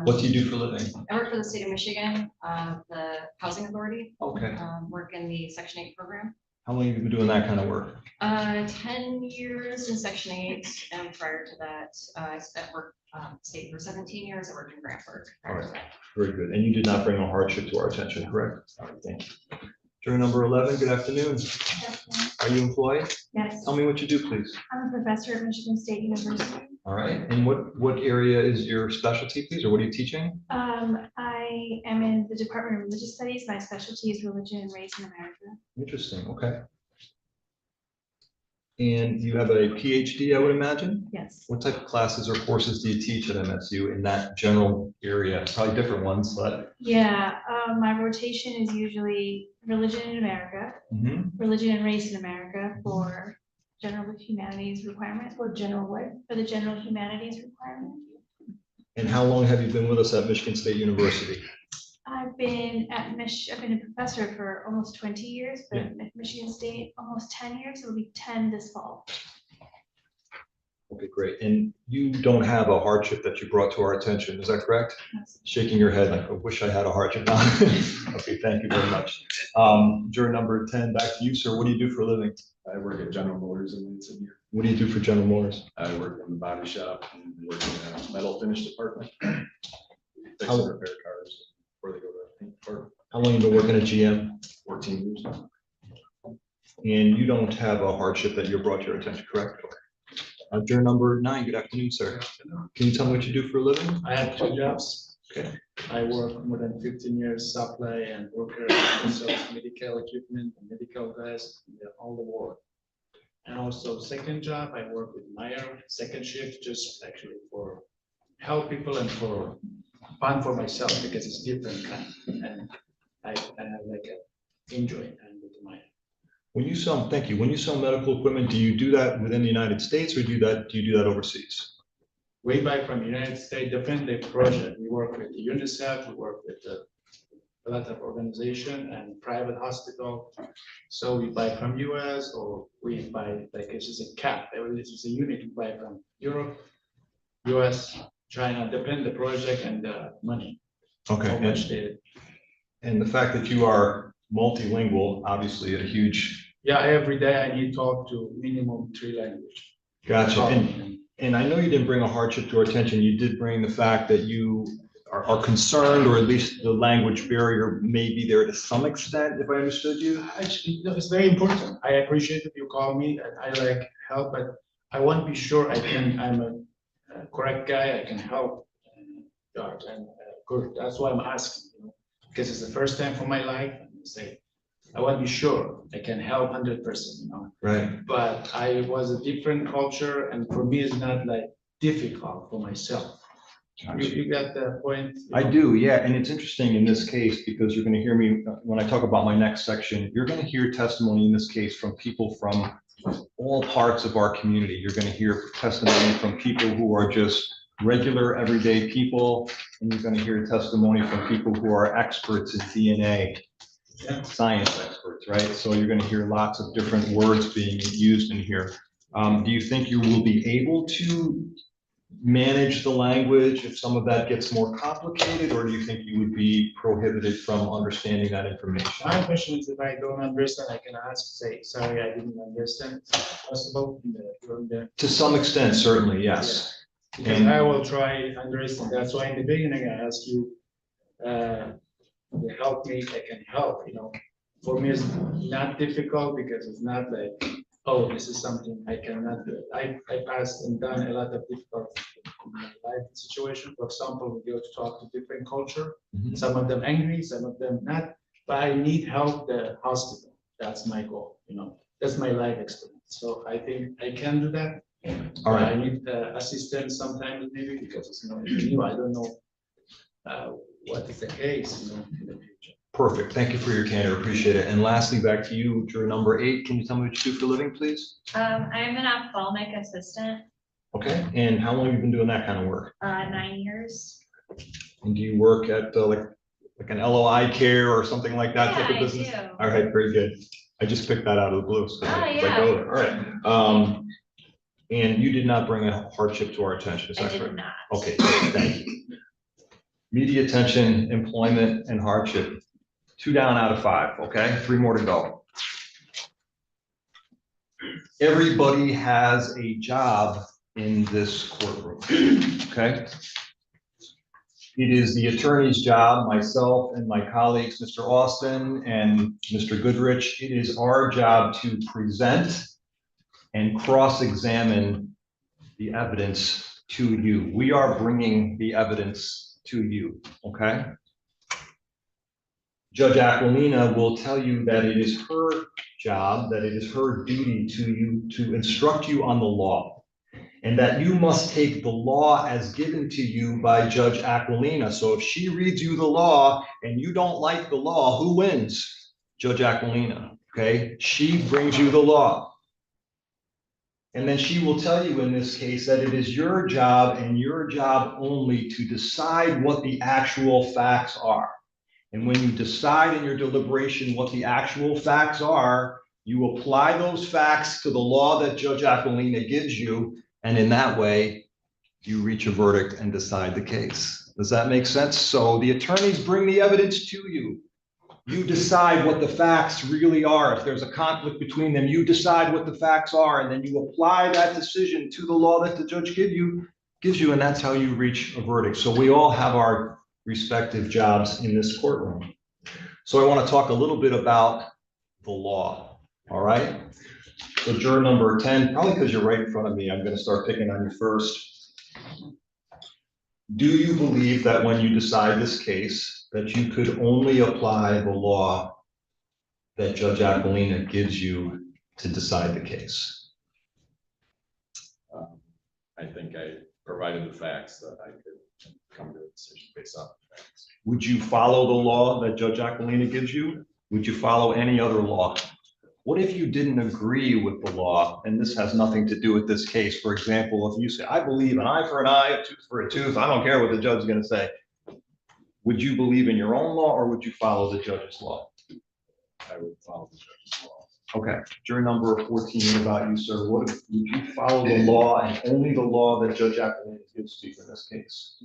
What do you do for a living? I work for the state of Michigan, the Housing Authority. Okay. Work in the Section 8 program. How long have you been doing that kind of work? 10 years in Section 8, and prior to that, I spent work state for 17 years. I worked in grant work. All right, very good. And you did not bring a hardship to our attention, correct? All right, thank you. Juror number 11, good afternoon. Are you employed? Yes. Tell me what you do, please. I'm a professor at Michigan State University. All right, and what area is your specialty, please, or what are you teaching? I am in the Department of Religious Studies. My specialty is religion and race in America. Interesting, okay. And you have a PhD, I would imagine? Yes. What type of classes or courses do you teach at MSU in that general area? Probably different ones, but. Yeah, my rotation is usually religion in America, religion and race in America for general humanities requirement, or general what? For the general humanities requirement. And how long have you been with us at Michigan State University? I've been a professor for almost 20 years, but at Michigan State, almost 10 years. It'll be 10 this fall. Okay, great. And you don't have a hardship that you brought to our attention, is that correct? Yes. Shaking your head like, I wish I had a hardship. Okay, thank you very much. Juror number 10, back to you, sir. What do you do for a living? I work at General Motors in Lansing here. What do you do for General Motors? I work in the body shop and work in a metal finish department. Fix How- and repair cars before they go to the paint department. How long have you been working at GM? 14 years. And you don't have a hardship that you brought to your attention, correct? Okay. Juror number 9, good afternoon, sir. Can you tell me what you do for a living? I have 2 jobs. Okay. I work more than 15 years supply and worker, also medical equipment, medical guys, all the work. And also second job, I work with Meyer, second shift, just actually for help people and for fun for myself because it's different kind. And I like enjoy and with Meyer. When you sell, thank you. When you sell medical equipment, do you do that within the United States or do you do that overseas? Way back from United States, different project. We work with UNICEF, we work with a lot of organization and private hospital. So we buy from US or we buy, like it's just a cap, this is a unit we buy from Europe, US, China, depend the project and the money. Okay. How much they. And the fact that you are multilingual, obviously a huge. Yeah, every day I need to talk to minimum 3 languages. Gotcha. And I know you didn't bring a hardship to our attention. You did bring the fact that you are concerned, or at least the language barrier may be there to some extent, if I understood you? Actually, no, it's very important. I appreciate if you call me and I like help, but I want to be sure I'm a correct guy, I can help. George, and good, that's why I'm asking, because it's the first time for my life, and say, I want to be sure I can help 100%. Right. But I was a different culture, and for me, it's not like difficult for myself. You got the point? I do, yeah, and it's interesting in this case, because you're gonna hear me, when I talk about my next section, you're gonna hear testimony in this case from people from all parts of our community. You're gonna hear testimony from people who are just regular, everyday people, and you're gonna hear testimony from people who are experts in DNA, science experts, right? So you're gonna hear lots of different words being used in here. Do you think you will be able to manage the language if some of that gets more complicated, or do you think you would be prohibited from understanding that information? My question is, if I don't understand, I can ask, say, sorry, I didn't understand. Is that possible? To some extent, certainly, yes. Because I will try to understand. That's why in the beginning I asked you to help me. I can help. For me, it's not difficult because it's not like, oh, this is something I cannot do. I passed and done a lot of difficult in my life situation. For example, we go to talk to different culture. Some of them angry, some of them not. But I need help the hospital. That's my goal. That's my life experience. So I think I can do that. All right. I need assistance sometimes maybe because it's new. I don't know what is the case in the future. Perfect. Thank you for your candor. Appreciate it. And lastly, back to you, juror number 8. Can you tell me what you do for a living, please? I'm an ophthalmic assistant, Okay. And how long have you been doing that kind of work? 9 years. And do you work at like an LOI care or something like that type of Yeah, I business? do. All right, very good. I just picked that out of the blue. So I yeah. go there. All right. And you did not bring a hardship to our attention, is I that did correct? not. Okay, thank you. Media attention, employment, and hardship. 2 down out of 5, okay? 3 more to go. Everybody has a job in this courtroom, okay? It is the attorney's job, myself and my colleagues, Mr. Austin and Mr. Goodrich, it is our job to present and cross-examine the evidence to you. We are bringing the evidence to you, okay? Judge Aquilina will tell you that it is her job, that it is her duty to you to instruct you on the law, and that you must take the law as given to you by Judge Aquilina. So if she reads you the law and you don't like the law, who wins? Judge Aquilina, okay? She brings you the law. And then she will tell you in this case that it is your job and your job only to decide what the actual facts are. And when you decide in your deliberation what the actual facts are, you apply those facts to the law that Judge Aquilina gives you, and in that way, you reach a verdict and decide the case. Does that make sense? So the attorneys bring the evidence to you. You decide what the facts really are. If there's a conflict between them, you decide what the facts are, and then you apply that decision to the law that the judge gives you, and that's how you reach a verdict. So we all have our respective jobs in this courtroom. So I want to talk a little bit about the law, all right? So juror number 10, probably because you're right in front of me, I'm going to start picking on you first. Do you believe that when you decide this case, that you could only apply the law that Judge Aquilina gives you to decide the case? I think I provided the facts that I could come to a decision based off the facts. Would you follow the law that Judge Aquilina gives you? Would you follow any other law? What if you didn't agree with the law, and this has nothing to do with this case? For example, if you say, I believe an eye for an eye, a tooth for a tooth, I don't care what the judge is going to say. Would you believe in your own law, or would you follow the judge's law? I would follow the judge's law. Okay, jury number 14, what about you, sir? Would you follow the law and only the law that Judge Aquilina gives to you in this case?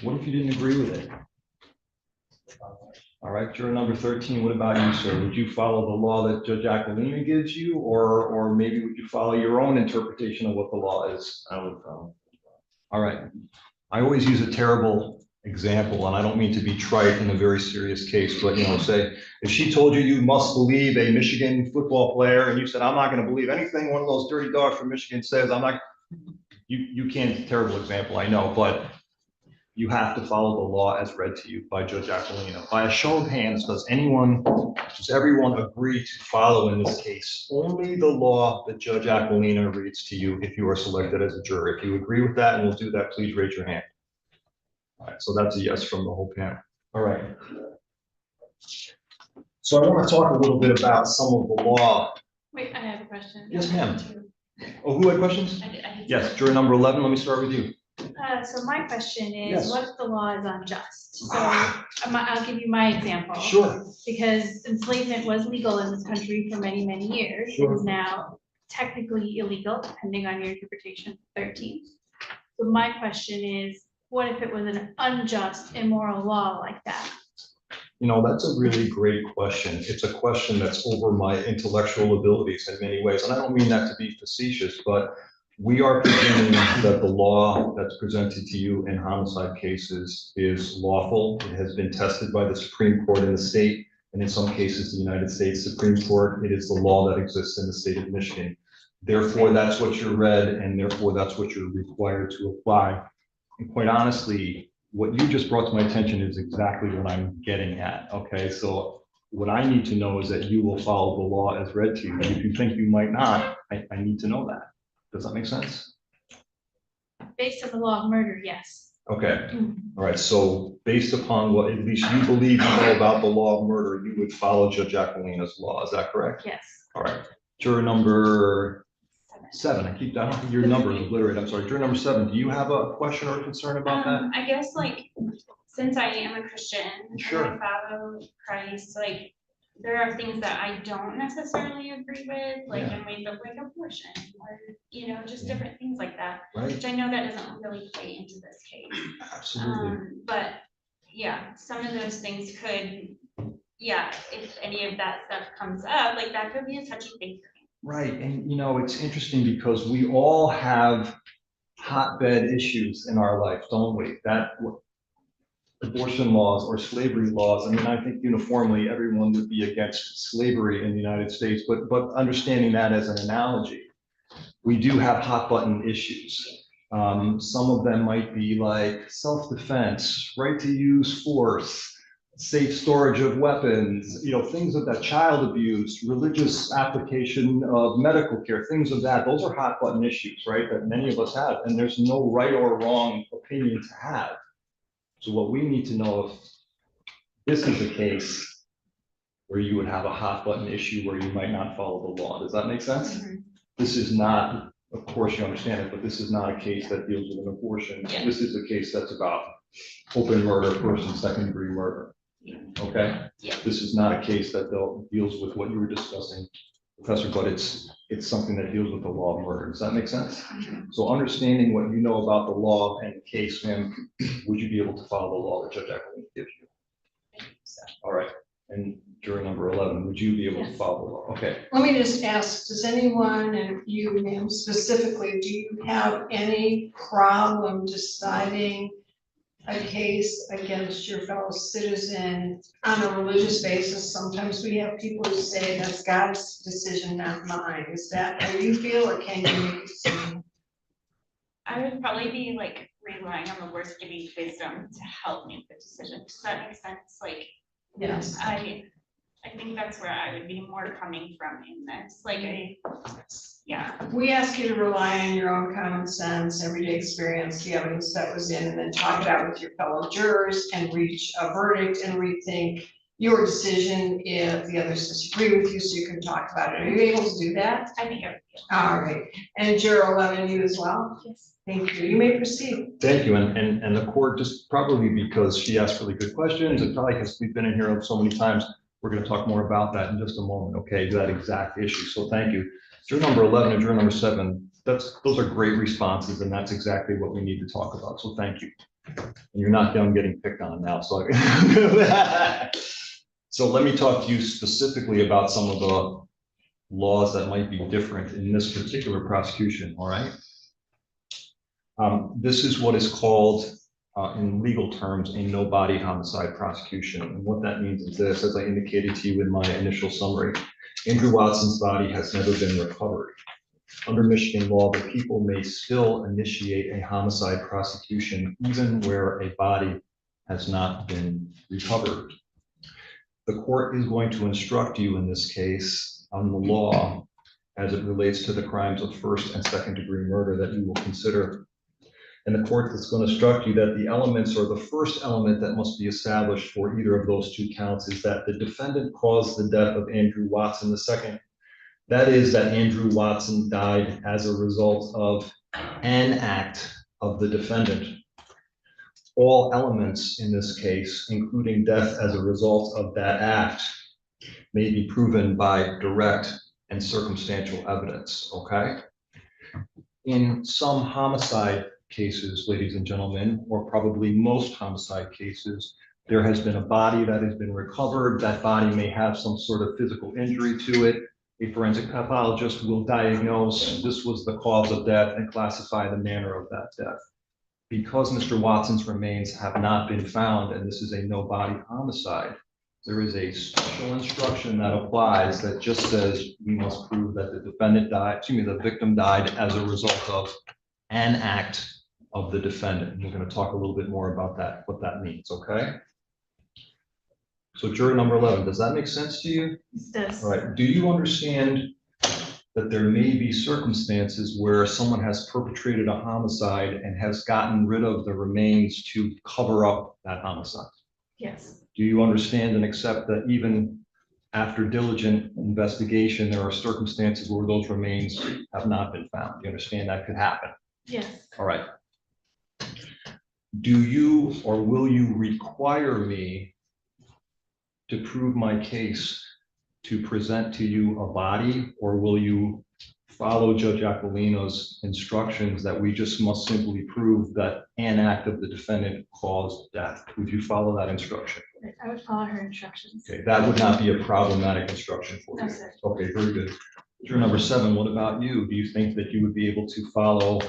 What if you didn't agree with it? All right, juror number 13, what about you, sir? Would you follow the law that Judge Aquilina gives you, or maybe would you follow your own interpretation of what the law is? I would follow. All right. I always use a terrible example, and I don't mean to be trite in a very serious case, but say, if she told you you must believe a Michigan football player, and you said, I'm not gonna believe anything one of those dirty dogs from Michigan says, I'm not, you can't, terrible example, I know, but you have to follow the law as read to you by Judge Aquilina. By a show of hands, does everyone agree to follow in this case only the law that Judge Aquilina reads to you if you are selected as a juror? If you agree with that and will do that, please raise your hand. All right, so that's a yes from the whole panel. All right. So I want to talk a little bit about some of the law. Wait, I have a question. Yes, ma'am. Oh, who had questions? Yes, juror number 11, let me start with you. So my question Yes. is, what if the law is unjust? So I'll give you my example. Sure. Because enslavement was legal in this country for many, many years. It Sure. is now technically illegal, depending on your interpretation of 13. So my question is, what if it was an unjust, immoral law like that? That's a really great question. It's a question that's over my intellectual abilities in many ways. And I don't mean that to be facetious, but we are presuming that the law that's presented to you in homicide cases is lawful. It has been tested by the Supreme Court in the state, and in some cases, the United States Supreme Court. It is the law that exists in the state of Michigan. Therefore, that's what you're read, and therefore, that's what you're required to apply. And quite honestly, what you just brought to my attention is exactly what I'm getting at, okay? So what I need to know is that you will follow the law as read to you. If you think you might not, I need to know that. Does that make sense? Based on the law of murder, yes. Okay, all right, so based upon what at least you believe you know about the law of murder, you would follow Judge Aquilina's law, is that correct? Yes. All right, juror number 7, I keep, I don't think your number is obliterated, I'm sorry, juror number 7, do you have a question or a concern about that? I guess since I am a Christian, Sure. and I follow Christ, there are things that I don't necessarily agree with, in ways of abortion, or, just different things like that. Right. Which I know that doesn't really play into this case. Absolutely. But, yeah, some of those things could, if any of that stuff comes up, that could be a touchy thing for me. Right, and it's interesting because we all have hotbed issues in our life, don't we? That abortion laws or slavery laws, I think uniformly everyone would be against slavery in the United States, but understanding that as an analogy, we do have hot button issues. Some of them might be like self-defense, right to use force, safe storage of weapons, things of that, child abuse, religious application of medical care, things of that. Those are hot button issues, right, that many of us have, and there's no right or wrong opinion to have. So what we need to know, if this is a case where you would have a hot button issue where you might not follow the law. Does that make sense? Mm-hmm. This is not, of course you understand it, but this is not a case that deals with an abortion. Yeah. This is a case that's about open murder, first and second degree murder. Yeah. Okay? Yeah. This is not a case that deals with what you were discussing, Professor, but it's something that deals with the law of murder. Does that make sense? Mm-hmm. So understanding what you know about the law and the case, ma'am, would you be able to follow the law that Judge Aquilina gives you? So, all right. And juror number 11, would you be able to follow the law? Okay. Let me just ask, does anyone, and you, ma'am, specifically, do you have any problem deciding a case against your fellow citizen on a religious basis? Sometimes we have people who say that's God's decision, not mine. Is that how you feel, or can you make a decision? I would probably be relying on the Lord's giving wisdom to help make the decision. Does that make sense? Yes. I think that's where I would be more coming from in this. We ask you to rely on your own common sense, everyday experience, the evidence that was in, and then talk it out with your fellow jurors and reach a verdict and rethink your decision if the others disagree with you, so you can talk about it. Are you able to do that? I think I would. All right. And juror 11, you as well? Yes. Thank you. You may proceed. Thank you. And the court, just probably because she asked really good questions, and probably because we've been in here so many times, we're going to talk more about that in just a moment, okay, that exact issue. So thank you. Juror number 11 and juror number 7, those are great responses, and that's exactly what we need to talk about. So thank you. And you're not done getting picked on now. So, so let me talk to you specifically about some of the laws that might be different in this particular prosecution, all right? This is what is called in legal terms, a no-body homicide prosecution. And what that means is this, as I indicated to you in my initial summary, Andrew Watson's body has never been recovered. Under Michigan law, the people may still initiate a homicide prosecution even where a body has not been recovered. The court is going to instruct you in this case on the law as it relates to the crimes of first and second degree murder that you will consider. And the court is going to instruct you that the elements, or the first element that must be established for either of those two counts, is that the defendant caused the death of Andrew Watson. The second, that is that Andrew Watson died as a result of an act of the defendant. All elements in this case, including death as a result of that act, may be proven by direct and circumstantial evidence, okay? In some homicide cases, ladies and gentlemen, or probably most homicide cases, there has been a body that has been recovered. That body may have some sort of physical injury to it. A forensic pathologist will diagnose this was the cause of death and classify the manner of that death. Because Mr. Watson's remains have not been found, and this is a no-body homicide, there is a special instruction that applies that just says we must prove that the defendant died, the victim died as a result of an act of the defendant. We're going to talk a little bit more about that, what that means, okay? So juror number 11, does that make sense to you? It does. All right, do you understand that there may be circumstances where someone has perpetrated a homicide and has gotten rid of the remains to cover up that homicide? Yes. Do you understand and accept that even after diligent investigation, there are circumstances where those remains have not been found? Do you understand that could happen? Yes. All right. Do you or will you require me to prove my case to present to you a body, or will you follow Judge Aquilina's instructions that we just must simply prove that an act of the defendant caused death? Would you follow that instruction? I would follow her instructions. Okay, that would not be a problematic instruction for you. No, sir. Okay, very good. Juror number 7, what about you? Do you think that you would be able to follow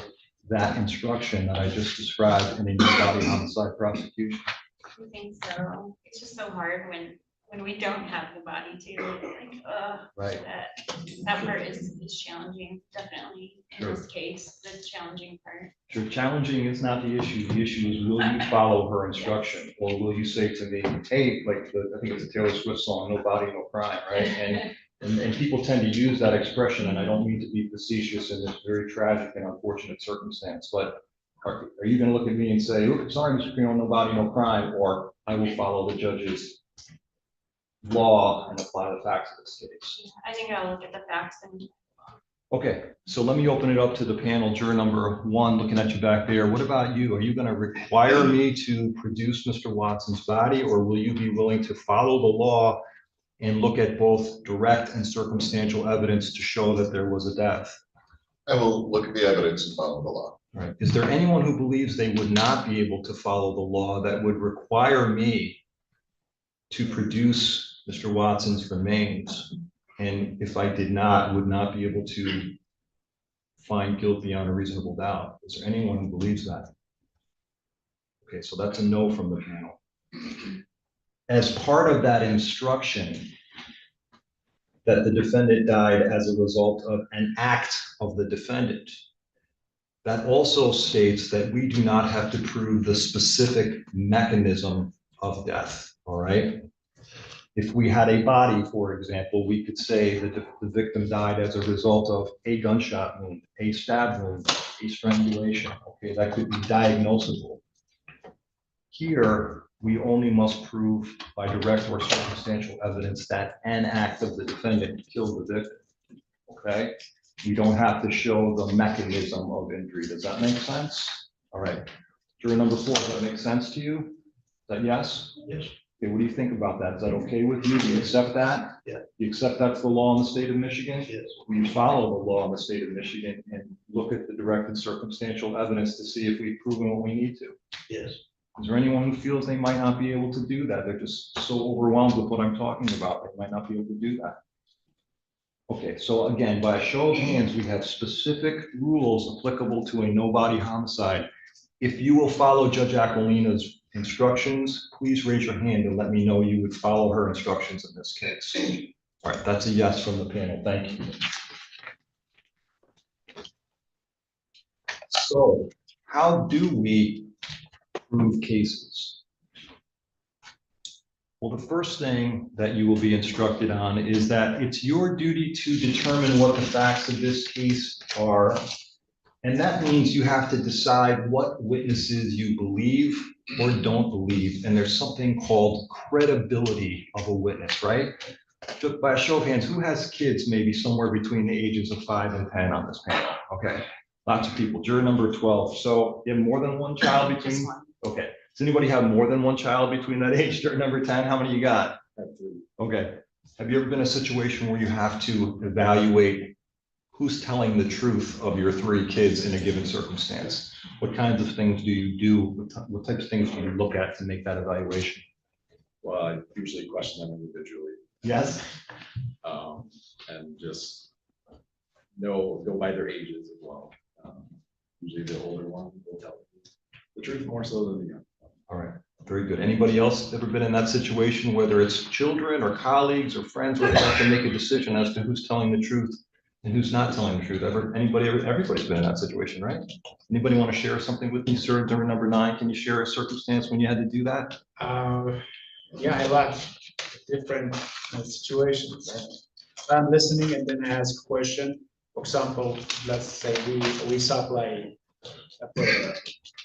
that instruction that I just described in a no-body homicide prosecution? I think so. It's just so hard when we don't have the body to, like, Right. that part is challenging, definitely, in Sure. this case, the challenging part. Sure, challenging is not the issue. The issue is, will you follow her instruction? Or will you say to me, hey, like, I think it's a Taylor Swift song, no body, no crime, right? And people tend to use that expression, and I don't mean to be facetious in this very tragic and unfortunate circumstance, but are you gonna look at me and say, "Oops, sorry, Mr. Creel, no body, no crime," or I will follow the judge's law and apply the facts of this case? I think I'll look at the facts and Okay, so let me open it up to the panel. Juror number 1, looking at you back there. What about you? Are you going to require me to produce Mr. Watson's body, or will you be willing to follow the law and look at both direct and circumstantial evidence to show that there was a death? I will look at the evidence and follow the law. Right. Is there anyone who believes they would not be able to follow the law that would require me to produce Mr. Watson's remains? And if I did not, would not be able to find guilt beyond a reasonable doubt? Is there anyone who believes that? Okay, so that's a no from the panel. As part of that instruction that the defendant died as a result of an act of the defendant, that also states that we do not have to prove the specific mechanism of death, all right? If we had a body, for example, we could say that the victim died as a result of a gunshot wound, a stab wound, a strangulation. Okay, that could be diagnosable. Here, we only must prove by direct or circumstantial evidence that an act of the defendant killed the victim. Okay, we don't have to show the mechanism of injury. Does that make sense? All right. Juror number 4, does that make sense to you? Is that yes? Yes. Okay, what do you think about that? Is that okay with you? Do you accept that? Yeah. You accept that's the law in the state of Michigan? Yes. We follow the law in the state of Michigan and look at the direct and circumstantial evidence to see if we've proven what we need to. Yes. Is there anyone who feels they might not be able to do that? They're just so overwhelmed with what I'm talking about, they might not be able to do that. Okay, so again, by a show of hands, we have specific rules applicable to a no-body homicide. If you will follow Judge Aquilina's instructions, please raise your hand and let me know you would follow her instructions in this case. All right, that's a yes from the panel. Thank you. So how do we prove cases? Well, the first thing that you will be instructed on is that it's your duty to determine what the facts of this case are. And that means you have to decide what witnesses you believe or don't believe. And there's something called credibility of a witness, right? Just by a show of hands, who has kids maybe somewhere between the ages of 5 and 10 on this panel? Okay, lots of people. Juror number 12. So you have more than one child between? Just one. Okay. Does anybody have more than one child between that age? Juror number 10, how many you got? Okay. Have you ever been in a situation where you have to evaluate who's telling the truth of your 3 kids in a given circumstance? What kinds of things do you do? What types of things do you look at to make that evaluation? Well, I usually question them individually. Yes. And just go by their ages as well. Usually the older one will tell the truth more so than the young. All right, very good. Anybody else ever been in that situation, whether it's children or colleagues or friends, where they have to make a decision as to who's telling the truth and who's not telling the truth? Everybody's been in that situation, right? Anybody want to share something with me, sir? Number 9, can you share a circumstance when you had to do that? Yeah, I like different situations. I'm listening and then I ask a question. For example, let's say we supply a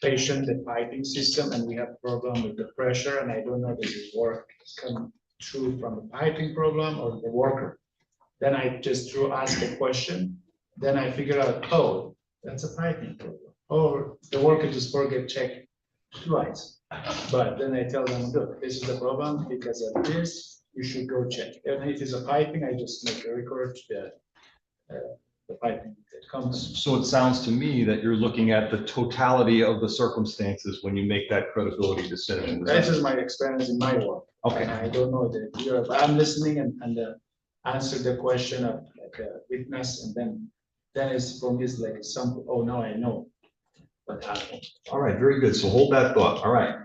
patient the piping system and we have problem with the pressure and I don't know does it work come through from the piping problem or the worker. Then I just ask a question. Then I figure out, oh, that's a piping problem. Or the worker just forget check twice. But then I tell them, look, this is the problem because of this, you should go check. And if it's a piping, I just make a record the piping that comes. So it sounds to me that you're looking at the totality of the circumstances when you make that credibility decision. This is my experience in my work. Okay. I don't know that I'm listening and answer the question of like a witness and then it's for me it's like some, oh no, I know what happened. All right, very good. So hold that thought. All right.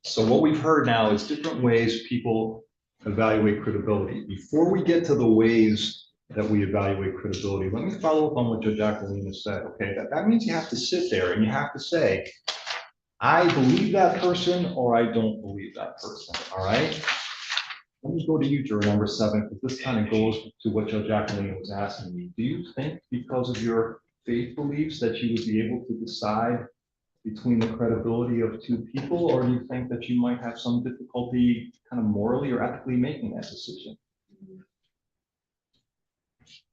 So what we've heard now is different ways people evaluate credibility. Before we get to the ways that we evaluate credibility, let me follow up on what Judge Aquilina said. Okay, that means you have to sit there and you have to say, I believe that person or I don't believe that person. All right. Let me go to you, juror number 7, because this kind of goes to what Judge Aquilina was asking me. Do you think because of your faith beliefs that you would be able to decide between the credibility of 2 people, or do you think that you might have some difficulty kind of morally or ethically making that decision?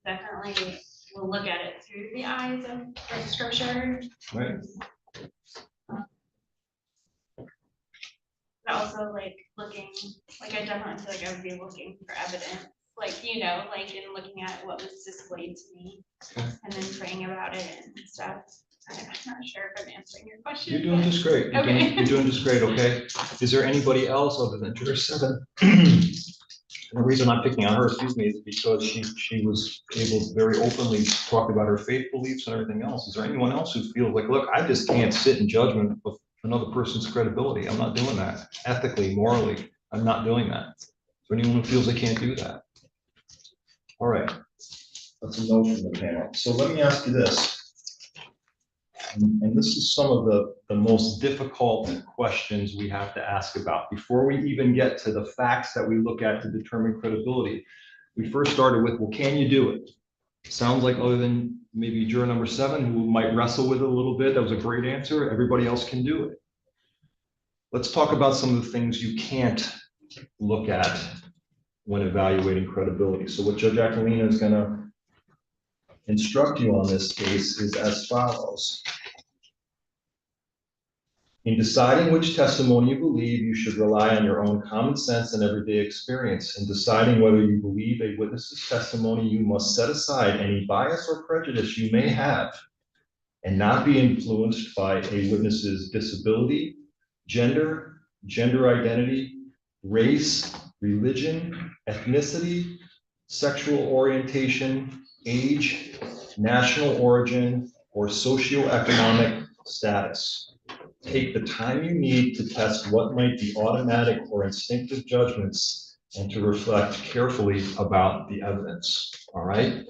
Definitely, we'll look at it through the eyes of scripture. Right. But also like looking, like I definitely feel like I would be looking for evidence, like, you know, like in looking at what was displayed to me and then praying about it and stuff. I'm not sure if I'm answering your question. You're doing just great. You're doing just great, okay? Is there anybody else other than juror 7? And the reason I'm picking on her, excuse me, is because she was able to very openly talk about her faith beliefs and everything else. Is there anyone else who feels like, look, I just can't sit in judgment of another person's credibility. I'm not doing that. Ethically, morally, I'm not doing that. Is there anyone who feels they can't do that? All right. That's a no from the panel. So let me ask you this. And this is some of the most difficult questions we have to ask about. Before we even get to the facts that we look at to determine credibility, we first started with, well, can you do it? Sounds like other than maybe juror number 7, who might wrestle with it a little bit, that was a great answer. Everybody else can do it. Let's talk about some of the things you can't look at when evaluating credibility. So what Judge Aquilina is going to instruct you on this case is as follows. In deciding which testimony you believe, you should rely on your own common sense and everyday experience. In deciding whether you believe a witness's testimony, you must set aside any bias or prejudice you may have and not be influenced by a witness's disability, gender identity, race, religion, ethnicity, sexual orientation, age, national origin, or socioeconomic status. take the time you need to test what might be automatic or instinctive judgments and to reflect carefully about the evidence, all right?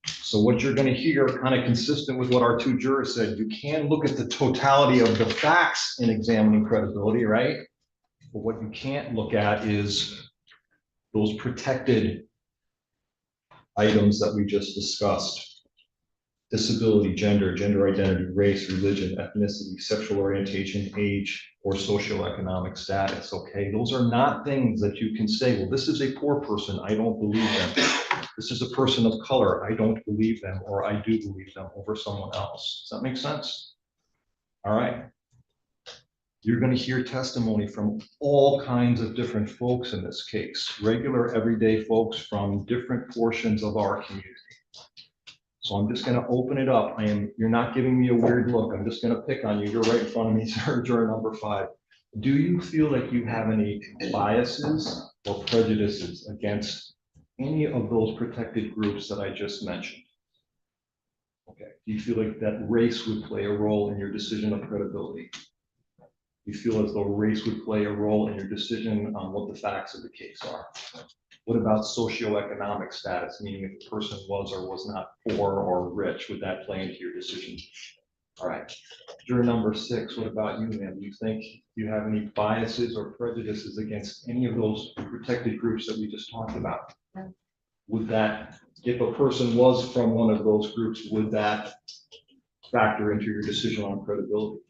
So what you're gonna hear, kind of consistent with what our two jurors said, you can look at the totality of the facts in examining credibility, right? But what you can't look at is those protected items that we just discussed. Disability, gender, gender identity, race, religion, ethnicity, sexual orientation, age, or socioeconomic status, okay? Those are not things that you can say, well, this is a poor person, I don't believe them. This is a person of color, I don't believe them, or I do believe them over someone else. Does that make sense? All right. You're going to hear testimony from all kinds of different folks in this case, regular, everyday folks from different portions of our community. So I'm just going to open it up. You're not giving me a weird look. I'm just going to pick on you. You're right in front of me, sir, juror number 5. Do you feel like you have any biases or prejudices against any of those protected groups that I just mentioned? Okay. Do you feel like that race would play a role in your decision of credibility? You feel as though race would play a role in your decision on what the facts of the case are? What about socioeconomic status, meaning if a person was or was not poor or rich, would that play into your decision? All right. Juror number 6, what about you, ma'am? Do you think you have any biases or prejudices against any of those protected groups that we just talked about? No. Would that, if a person was from one of those groups, would that factor into your decision on credibility?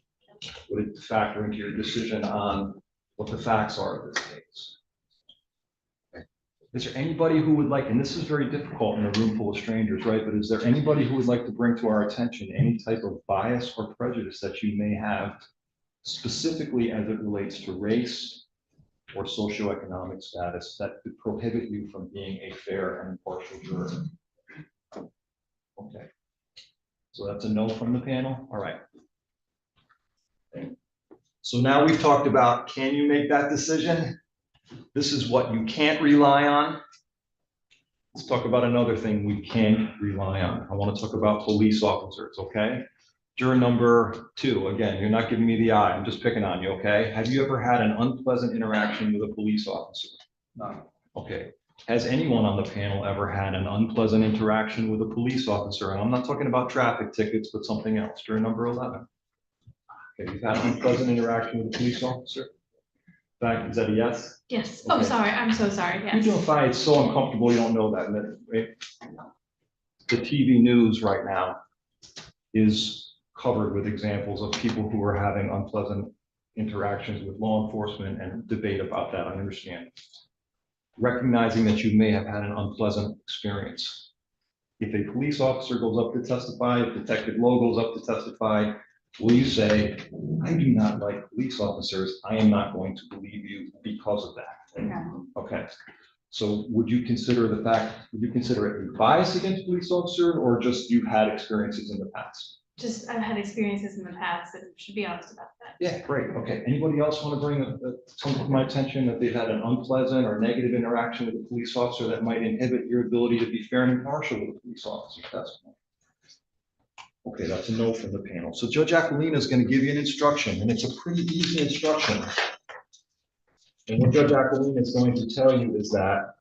Would it factor into your decision on what the facts are of this case? Okay. Is there anybody who would like, and this is very difficult in a room full of strangers, right? But is there anybody who would like to bring to our attention any type of bias or prejudice that you may have specifically as it relates to race or socioeconomic status that could prohibit you from being a fair and impartial juror? Okay. So that's a no from the panel. All right. So now we've talked about, can you make that decision? This is what you can't rely on. Let's talk about another thing we can't rely on. I want to talk about police officers, okay? Juror number 2, again, you're not giving me the eye, I'm just picking on you, okay? Have you ever had an unpleasant interaction with a police officer? No. Okay. Has anyone on the panel ever had an unpleasant interaction with a police officer? And I'm not talking about traffic tickets, but something else. Juror number 11. Okay, you've had an unpleasant interaction with a police officer? In fact, is that a yes? Yes. Oh, Okay. sorry. I'm so sorry. You're Yes. doing fine. It's so uncomfortable you don't know that, right? The TV news right now is covered with examples of people who are having unpleasant interactions with law enforcement and debate about that. I understand. Recognizing that you may have had an unpleasant experience. If a police officer goes up to testify, if Detective Lowe goes up to testify, will you say, I do not like police officers, I am not going to believe you because of that? No. Okay, so would you consider it a bias against police officer, or just you've had experiences in the past? Just, I've had experiences in the past and should be honest about that. Yeah, great, okay. Anybody else want to bring something to my attention that they've had an unpleasant or negative interaction with a police officer that might inhibit your ability to be fair and impartial with a police officer? Okay, that's a no from the panel. So Judge Aquilina is going to give you an instruction, and it's a pretty easy instruction. And what Judge Aquilina is going to tell you is that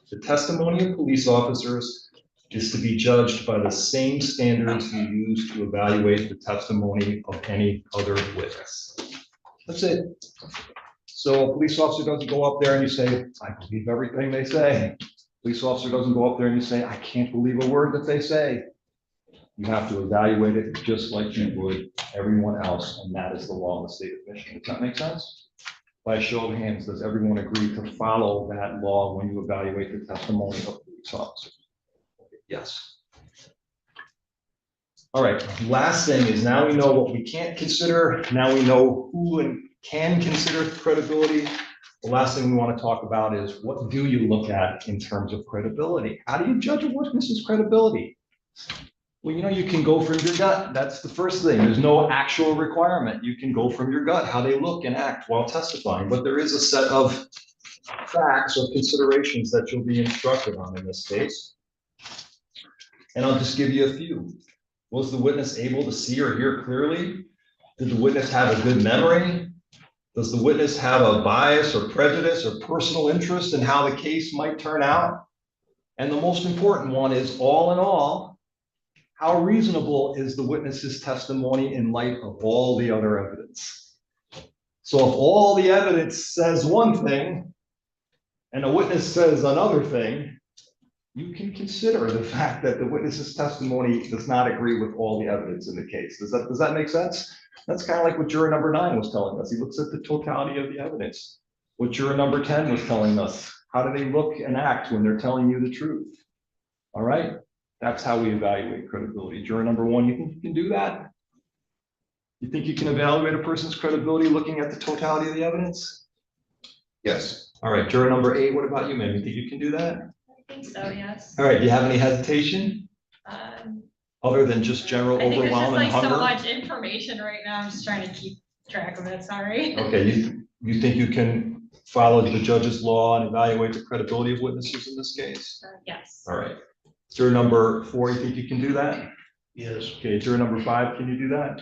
the testimony of police officers is to be judged by the same standards you use to evaluate the testimony of any other witness. That's it. So a police officer doesn't go up there and you say, I believe everything they say. Police officer doesn't go up there and you say, I can't believe a word that they say. You have to evaluate it just like you would everyone else, and that is the law in the state of Michigan. Does that make sense? By a show of hands, does everyone agree to follow that law when you evaluate the testimony of police officers? Yes. All right, last thing is, now we know what we can't consider. Now we know who and can consider credibility. The last thing we want to talk about is, what do you look at in terms of credibility? How do you judge a witness's credibility? Well, you know, you can go from your gut. That's the first thing. There's no actual requirement. You can go from your gut, how they look and act while testifying. But there is a set of facts or considerations that you'll be instructed on in this case. And I'll just give you a few. Was the witness able to see or hear clearly? Did the witness have a good memory? Does the witness have a bias or prejudice or personal interest in how the case might turn out? And the most important one is, all in all, how reasonable is the witness's testimony in light of all the other evidence? So if all the evidence says one thing and a witness says another thing, you can consider the fact that the witness's testimony does not agree with all the evidence in the case. Does that make sense? That's kind of like what juror number 9 was telling us. He looks at the totality of the evidence. What juror number 10 was telling us. How do they look and act when they're telling you the truth? All right? That's how we evaluate credibility. Juror number 1, you think you can do that? You think you can evaluate a person's credibility looking at the totality of the evidence? Yes. All right, juror number 8, what about you, ma'am? You think you can do that? I think so, yes. All right, do you have any hesitation? Other than just general I think it's just overwhelm and like so hunger? much information right now. I'm just trying to keep track of it, sorry. Okay, you think you can follow the judge's law and evaluate the credibility of witnesses in this case? Yes. All right. Juror number 4, you think you can do that? Yes. Okay, juror number 5, can you do that?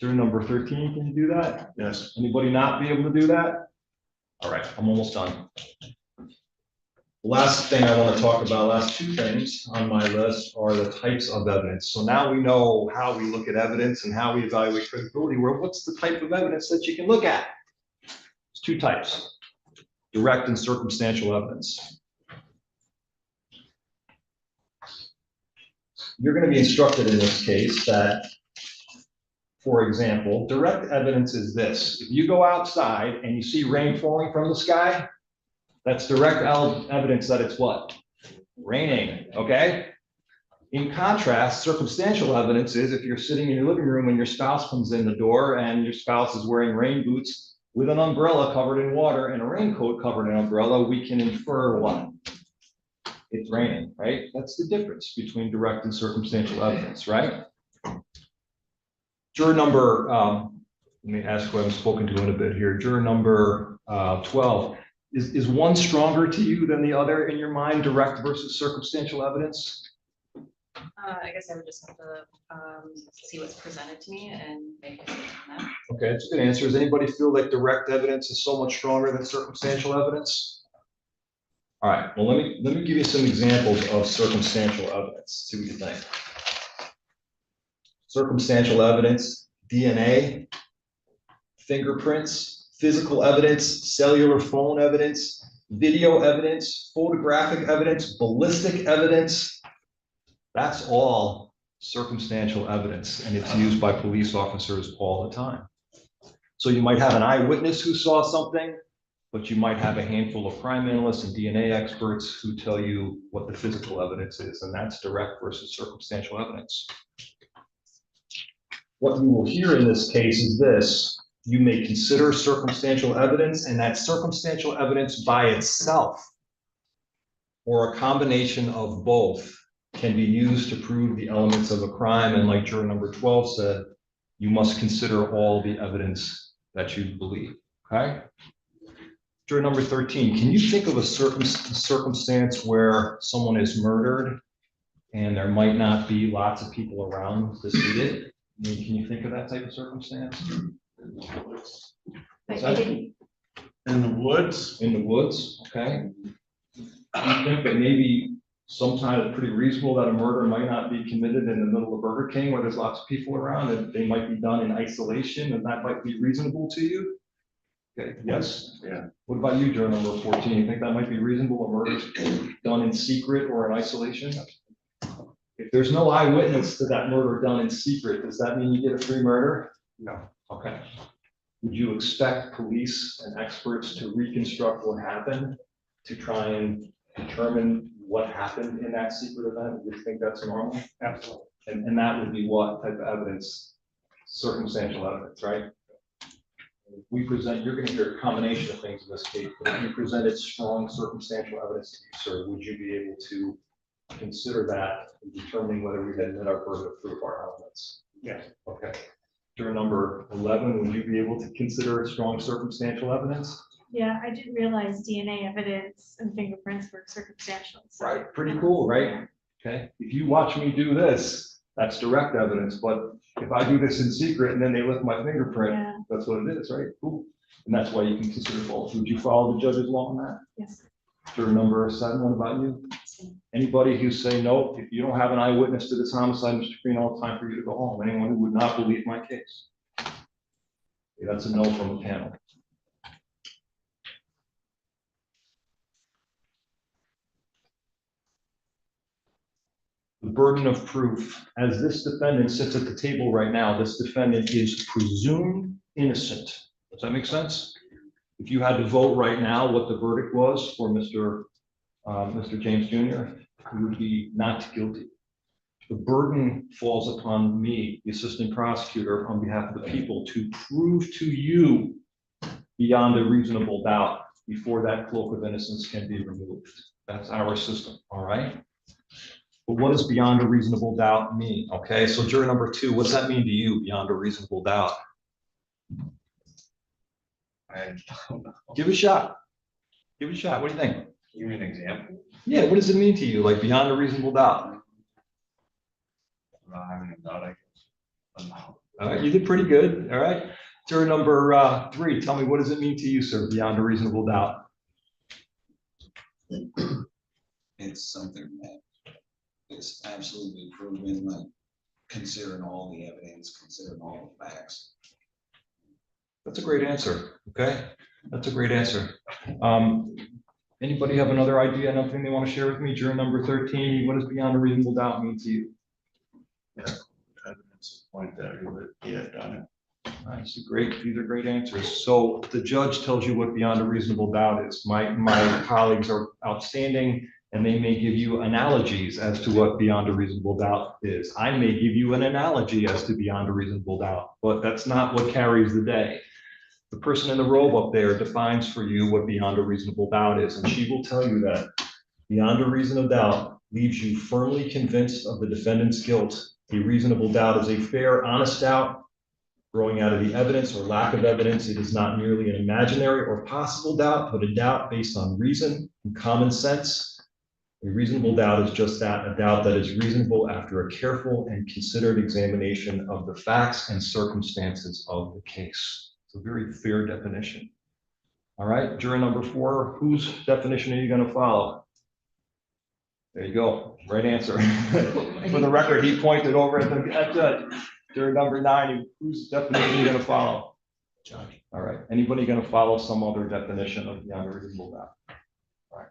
Juror number 13, can you do that? Yes. Anybody not be able to do that? All right, I'm almost done. The last thing I want to talk about, last 2 things on my list are the types of evidence. So now we know how we look at evidence and how we evaluate credibility. Well, what's the type of evidence that you can look at? There's 2 types, direct and circumstantial evidence. You're going to be instructed in this case that, for example, direct evidence is this. If you go outside and you see rain falling from the sky, that's direct evidence that it's what? Raining, okay? In contrast, circumstantial evidence is if you're sitting in your living room and your spouse comes in the door and your spouse is wearing rain boots with an umbrella covered in water and a raincoat covered in umbrella, we can infer what? It's raining, right? That's the difference between direct and circumstantial evidence, right? Juror number, let me ask who I haven't spoken to in a bit here. Juror number 12. Is one stronger to you than the other in your mind, direct versus circumstantial evidence? I guess I would just have to see what's presented to me and make a decision on that. Okay, that's a good answer. Does anybody feel like direct evidence is so much stronger than circumstantial evidence? All right, well, let me give you some examples of circumstantial evidence, see what you think. Circumstantial evidence, DNA, fingerprints, physical evidence, cellular phone evidence, video evidence, photographic evidence, ballistic evidence. That's all circumstantial evidence, and it's used by police officers all the time. So you might have an eyewitness who saw something, but you might have a handful of crime analysts and DNA experts who tell you what the physical evidence is, and that's direct versus circumstantial evidence. What you will hear in this case is this. You may consider circumstantial evidence, and that circumstantial evidence by itself or a combination of both can be used to prove the elements of a crime. And like juror number 12 said, you must consider all the evidence that you believe, okay? Juror number 13, can you think of a circumstance where someone is murdered and there might not be lots of people around to see it? I mean, can you think of that type of circumstance? What's that? In the woods? In the woods, okay. I think that maybe sometimes it's pretty reasonable that a murder might not be committed in the middle of Burger King where there's lots of people around, and they might be done in isolation, and that might be reasonable to you? Okay, yes? Yeah. What about you, juror number 14? You think that might be reasonable, a murder done in secret or in isolation? If there's no eyewitness to that murder done in secret, does that mean you get a free murder? No. Okay. Would you expect police and experts to reconstruct what happened to try and determine what happened in that secret event? Do you think that's normal? Absolutely. And that would be what type of evidence? Circumstantial evidence, right? If we present, you're going to hear a combination of things in this case, but if you presented strong circumstantial evidence to you, sir, would you be able to consider that in determining whether we had met our burden of proof our elements? Yes. Okay. Juror number 11, would you be able to consider strong circumstantial evidence? Yeah, I didn't realize DNA evidence and fingerprints were circumstantial. So. Right, pretty cool, right? Okay, if you watch me do this, That's direct evidence, but if I do this in secret and then they lift my fingerprint, Yeah. that's what it is, right? Cool. And that's why you can consider false. Would you follow the judge's law on that? Yes. Juror number 7, what about you? Anybody who say, no, if you don't have an eyewitness to this homicide, Mr. Green, it's time for you to go home. Anyone who would not believe my case? Okay, that's a no from the panel. The burden of proof, as this defendant sits at the table right now, this defendant is presumed innocent. Does that make sense? If you had to vote right now what the verdict was for Mr. James Jr., he would be not guilty. The burden falls upon me, the assistant prosecutor, on behalf of the people, to prove to you beyond a reasonable doubt before that cloak of innocence can be removed. That's our system, all right? But what does beyond a reasonable doubt mean? Okay, so juror number 2, what's that mean to you, beyond a reasonable doubt? I don't know. Give it a shot. Give it a shot. What do you think? Give me an example. Yeah, what does it mean to you, like beyond a reasonable doubt? I mean, not, I guess. All right, you did pretty good. All right. Juror number 3, tell me, what does it mean to you, sir, beyond a reasonable doubt? It's something that is absolutely proven, like considering all the evidence, considering all the facts. That's a great answer. Okay, that's a great answer. Anybody have another idea, anything they want to share with me? Juror number 13, what does beyond a reasonable doubt mean to you? Evidence point that you would get done it. Nice, great. These are great answers. So the judge tells you what beyond a reasonable doubt is. My colleagues are outstanding, and they may give you analogies as to what beyond a reasonable doubt is. I may give you an analogy as to beyond a reasonable doubt, but that's not what carries the day. The person in the robe up there defines for you what beyond a reasonable doubt is, and she will tell you that beyond a reason of doubt leaves you firmly convinced of the defendant's guilt. A reasonable doubt is a fair, honest doubt growing out of the evidence or lack of evidence. It is not merely an imaginary or possible doubt, but a doubt based on reason and common sense. A reasonable doubt is just that, a doubt that is reasonable after a careful and considered examination of the facts and circumstances of the case. It's a very fair definition. All right, juror number 4, whose definition are you going to follow? There you go, right answer. For the record, he pointed over at judge. Juror number 9, whose definition are you going to follow? Judge. All right, anybody going to follow some other definition of beyond a reasonable doubt? All right.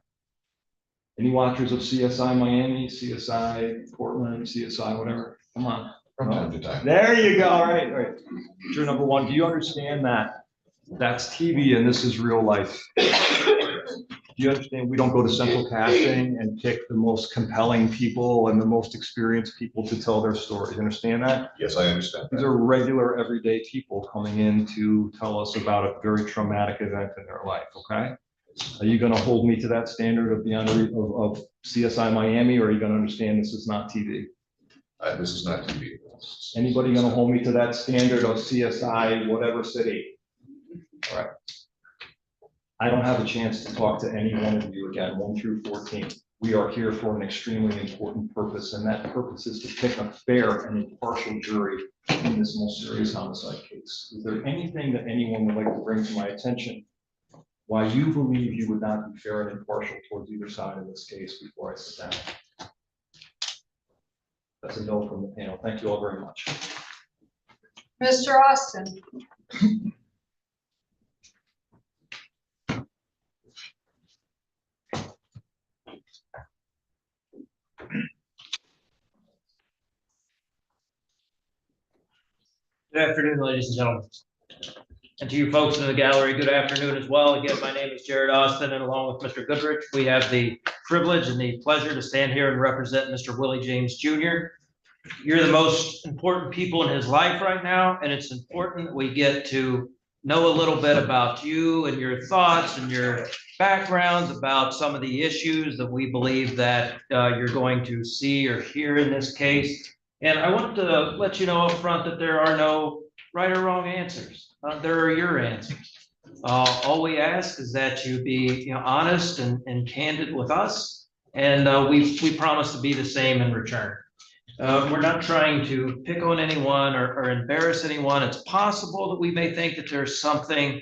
Any watchers of CSI Miami, CSI Portland, CSI, whatever? Come on. From time to time. There you go. All right. All right. Juror number 1, do you understand that that's TV and this is real life? Do you understand we don't go to central casting and pick the most compelling people and the most experienced people to tell their story? You understand that? Yes, I understand. These are regular, everyday people coming in to tell us about a very traumatic event in their life, okay? Are you gonna hold me to that standard of beyond of CSI Miami, or are you gonna understand this is not TV? This is not TV. Anybody gonna hold me to that standard of CSI, whatever city? All right. I don't have a chance to talk to any one of you again, 1 through 14. We are here for an extremely important purpose, and that purpose is to pick a fair and impartial jury in this most serious homicide case. Is there anything that anyone would like to bring to my attention why you believe you would not be fair and impartial towards either side in this case before I sit down? That's a no from the panel. Thank you all very much. Mr. Austin. Good afternoon, ladies and gentlemen. And to you folks in the gallery, good afternoon as well. Again, my name is Jared Austin, and along with Mr. Goodrich, we have the privilege and the pleasure to stand here and represent Mr. Willie James Jr. You're the most important people in his life right now, and it's important we get to know a little bit about you and your thoughts and your backgrounds about some of the issues that we believe that you're going to see or hear in this case. And I want to let you know up front that there are no right or wrong answers. There are your answers. All we ask is that you be honest and candid with us, and we promise to be the same in return. We're not trying to pick on anyone or embarrass anyone. It's possible that we may think that there's something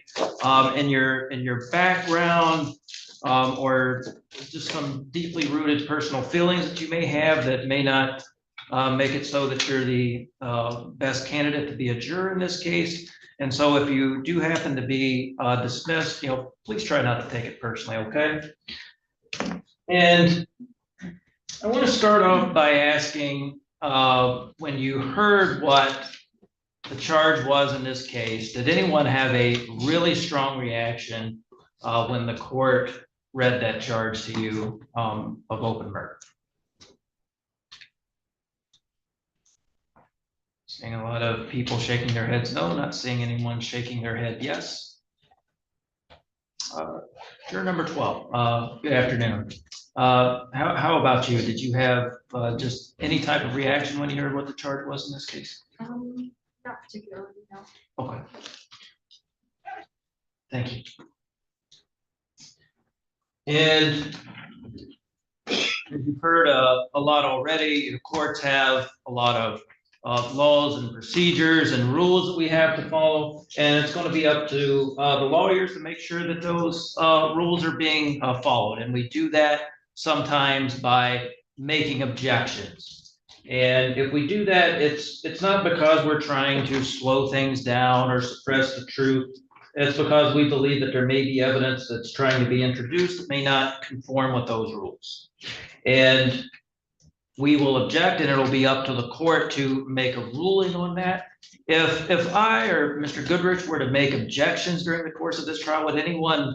in your background or just some deeply rooted personal feelings that you may have that may not make it so that you're the best candidate to be a juror in this case. And so if you do happen to be dismissed, please try not to take it personally, okay? And I want to start off by asking, when you heard what the charge was in this case, did anyone have a really strong reaction when the court read that charge to you of open murder? Seeing a lot of people shaking their heads no, not seeing anyone shaking their head yes. Juror number 12, good afternoon. How about you? Did you have just any type of reaction when you heard what the charge was in this case? Not particularly, no. Okay. Thank you. And you've heard a lot already. The courts have a lot of laws and procedures and rules that we have to follow, and it's going to be up to the lawyers to make sure that those rules are being followed. And we do that sometimes by making objections. And if we do that, it's not because we're trying to slow things down or suppress the truth. It's because we believe that there may be evidence that's trying to be introduced that may not conform with those rules. And we will object, and it'll be up to the court to make a ruling on that. If I or Mr. Goodrich were to make objections during the course of this trial, would anyone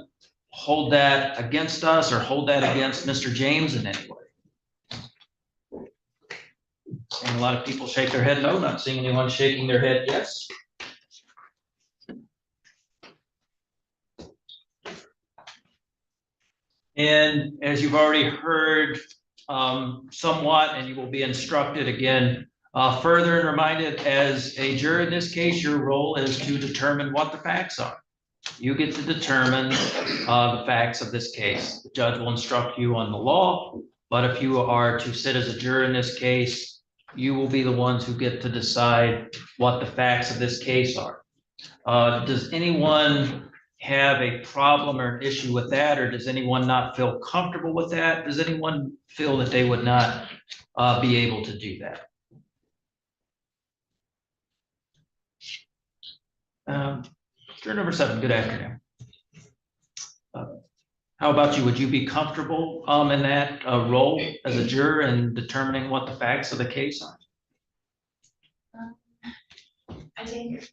hold that against us or hold that against Mr. James in any way? Seeing a lot of people shake their head no, not seeing anyone shaking their head yes. And as you've already heard somewhat, and you will be instructed again further and reminded as a juror in this case, your role is to determine what the facts are. You get to determine the facts of this case. The judge will instruct you on the law, but if you are to sit as a juror in this case, you will be the ones who get to decide what the facts of this case are. Does anyone have a problem or an issue with that, or does anyone not feel comfortable with that? Does anyone feel that they would not be able to do that? Juror number 7, good afternoon. How about you? Would you be comfortable in that role as a juror in determining what the facts of the case are? I think,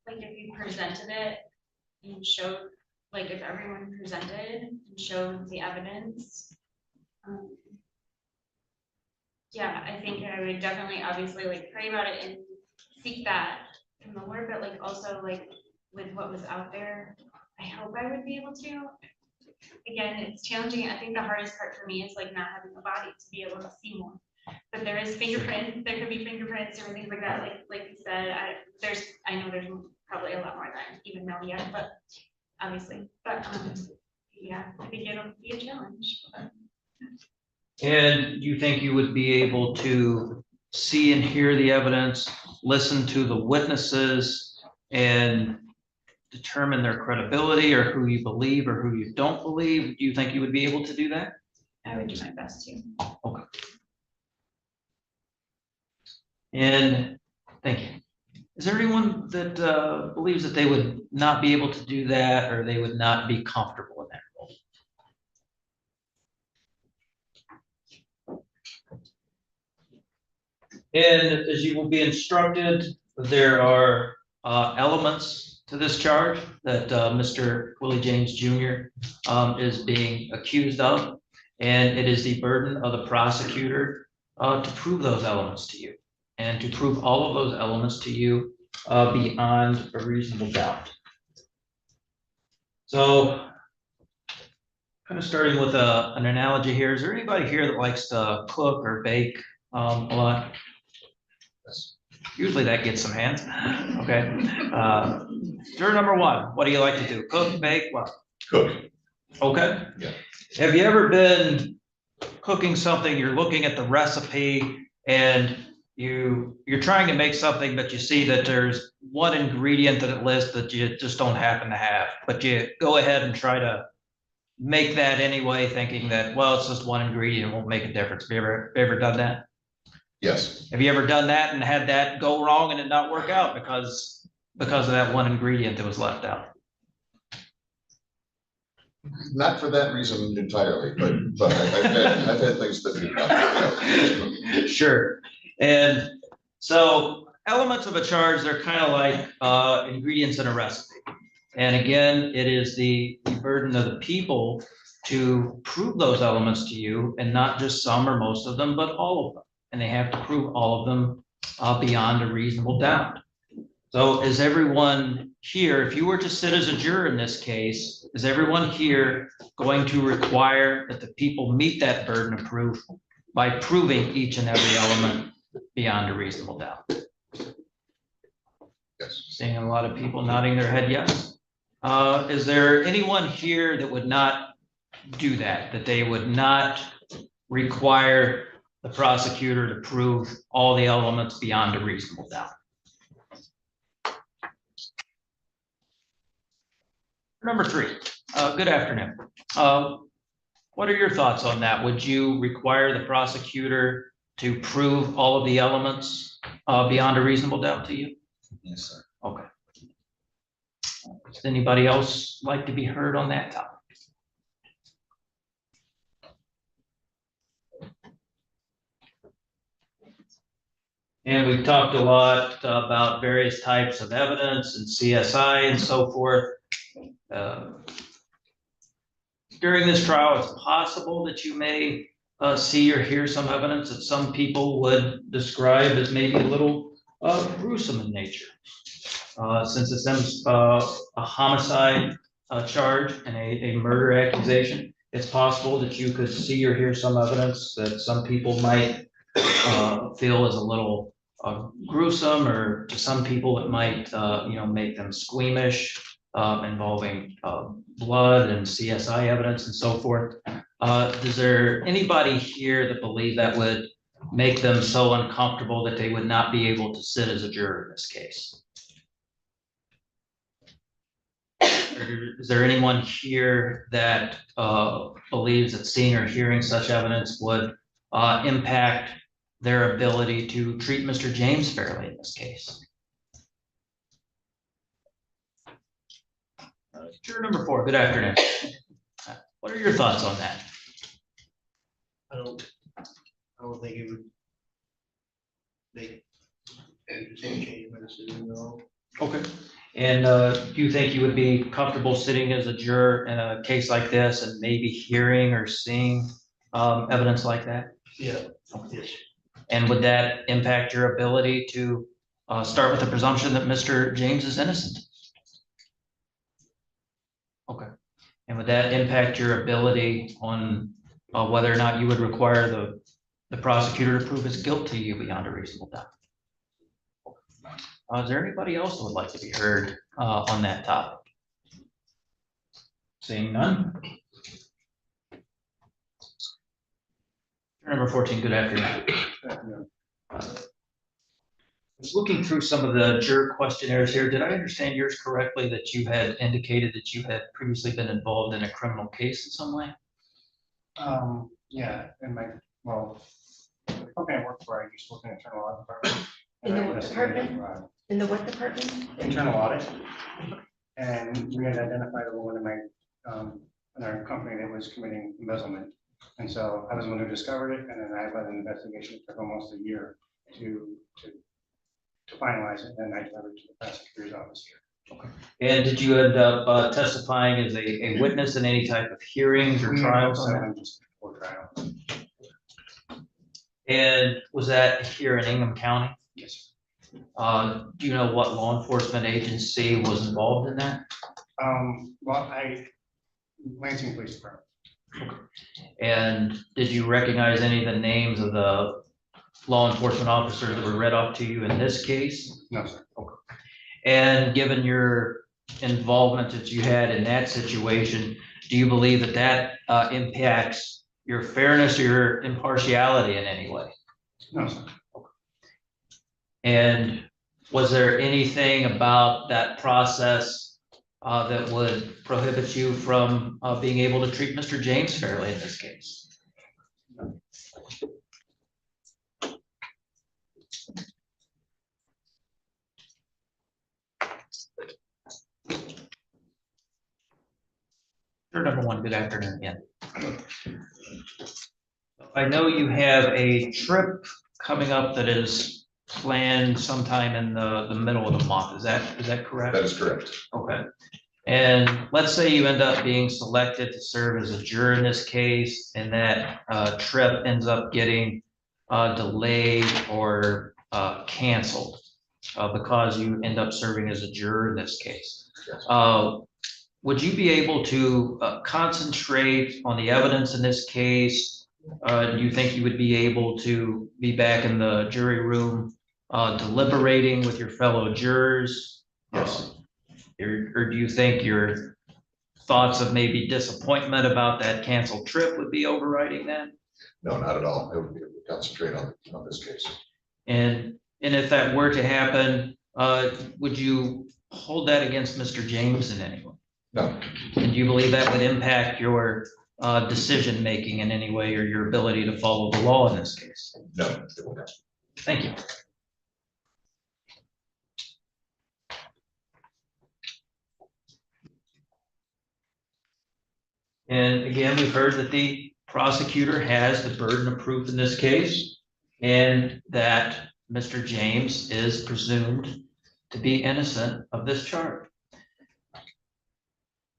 like, if you presented it and showed, like, if everyone presented and showed the evidence, yeah, I think I would definitely, obviously, like, pray about it and seek that from the Lord, but like also like with what was out there, I hope I would be able to. Again, it's challenging. I think the hardest part for me is like not having a body to be able to see more. But there is fingerprints, there could be fingerprints or things like that. Like you said, I know there's probably a lot more than I even know yet, but obviously, but yeah, I think it'll be a challenge. And you think you would be able to see and hear the evidence, listen to the witnesses, and determine their credibility or who you believe or who you don't believe? Do you think you would be able to do that? I would do my best to. Okay. And thank you. Is there anyone that believes that they would not be able to do that, or they would not be comfortable in that role? And as you will be instructed, there are elements to this charge that Mr. Willie James Jr. Is being accused of, and it is the burden of the prosecutor to prove those elements to you, and to prove all of those elements to you beyond a reasonable doubt. So, kind of starting with an analogy here, is there anybody here that likes to cook or bake a lot? Usually that gets some hands. Okay. Juror number 1, what do you like to do? Cook, bake, what? Cook. Okay. Yeah. Have you ever been cooking something, you're looking at the recipe, and you're trying to make something, but you see that there's one ingredient that it lists that you just don't happen to have, but you go ahead and try to make that anyway, thinking that, well, it's just one ingredient, it won't make a difference. Have you ever done that? Yes, Have you ever done that and had that go wrong and it not work out because of that one ingredient that was left out? not for that reason entirely, but I've had things that do not. Sure. And so elements of a charge, they're kind of like ingredients in a recipe. And again, it is the burden of the people to prove those elements to you, and not just some or most of them, but all of them. And they have to prove all of them beyond a reasonable doubt. So is everyone here, if you were to sit as a juror in this case, is everyone here going to require that the people meet that burden of proof by proving each and every element beyond a reasonable doubt? Yes. Seeing a lot of people nodding their head yes. Is there anyone here that would not do that, that they would not require the prosecutor to prove all the elements beyond a reasonable doubt? Number 3, good afternoon. What are your thoughts on that? Would you require the prosecutor to prove all of the elements beyond a reasonable doubt to you? Yes, sir. Okay. Does anybody else like to be heard on that topic? And we've talked a lot about various types of evidence and CSI and so forth. During this trial, it's possible that you may see or hear some evidence that some people would describe as maybe a little gruesome in nature. Since it's a homicide charge and a murder accusation, it's possible that you could see or hear some evidence that some people might feel is a little gruesome, or to some people it might make them squeamish, involving blood and CSI evidence and so forth. Is there anybody here that believe that would make them so uncomfortable that they would not be able to sit as a juror in this case? Is there anyone here that believes that seeing or hearing such evidence would impact their ability to treat Mr. James fairly in this case? Juror number 4, good afternoon. What are your thoughts on that? I don't think it would make any change in my decision, no. Okay. And do you think you would be comfortable sitting as a juror in a case like this and maybe hearing or seeing evidence like that? Yeah, yes. And would that impact your ability to start with the presumption that Mr. James is innocent? Okay. And would that impact your ability on whether or not you would require the prosecutor to prove his guilt to you beyond a reasonable doubt? Is there anybody else that would like to be heard on that topic? Seeing none. Number 14, good afternoon. I was looking through some of the juror questionnaires here. Did I understand yours correctly that you had indicated that you had previously been involved in a criminal case in some way? Yeah, the company I work for, I used to work in internal audit department. In the what department? In the what department? Internal audit. And we had identified a woman in our company that was committing embezzlement. And so I was the one who discovered it, and then I led an investigation for almost a year to finalize it, and I delivered it to the prosecutor's office here. Okay. And did you end up testifying as a witness in any type of hearings or trials? Just before trial. And was that here in Ingham County? Yes. Do you know what law enforcement agency was involved in that? Lansing Police Department. And did you recognize any of the names of the law enforcement officers that were read off to you in this case? No, sir. Okay. And given your involvement that you had in that situation, do you believe that impacts your fairness or your impartiality in any way? No, sir. And was there anything about that process that would prohibit you from being able to treat Mr. James fairly in this case? Sure, number one, good afternoon again. I know you have a trip coming up that is planned sometime in the middle of the month. Is that correct? That is correct. Okay. And let's say you end up being selected to serve as a juror in this case, and that trip ends up getting delayed or canceled because you end up serving as a juror in this case. Would you be able to concentrate on the evidence in this case? Do you think you would be able to be back in the jury room deliberating with your fellow jurors? Yes. Or do you think your thoughts of maybe disappointment about that canceled trip would be overriding that? No, not at all. I would be able to concentrate on this case. And if that were to happen, would you hold that against Mr. James in any way? No. And do you believe that would impact your decision-making in any way or your ability to follow the law in this case? No, it will not. Thank you. And again, we've heard that the prosecutor has the burden of proof in this case, and that Mr. James is presumed to be innocent of this charge.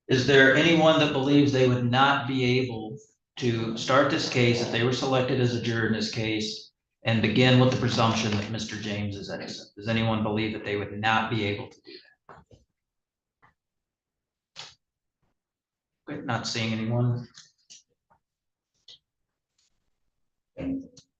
Is there anyone that believes they would not be able to start this case if they were selected as a juror in this case and begin with the presumption that Mr. James is innocent? Does anyone believe that they would not be able to do that? Okay, not seeing anyone.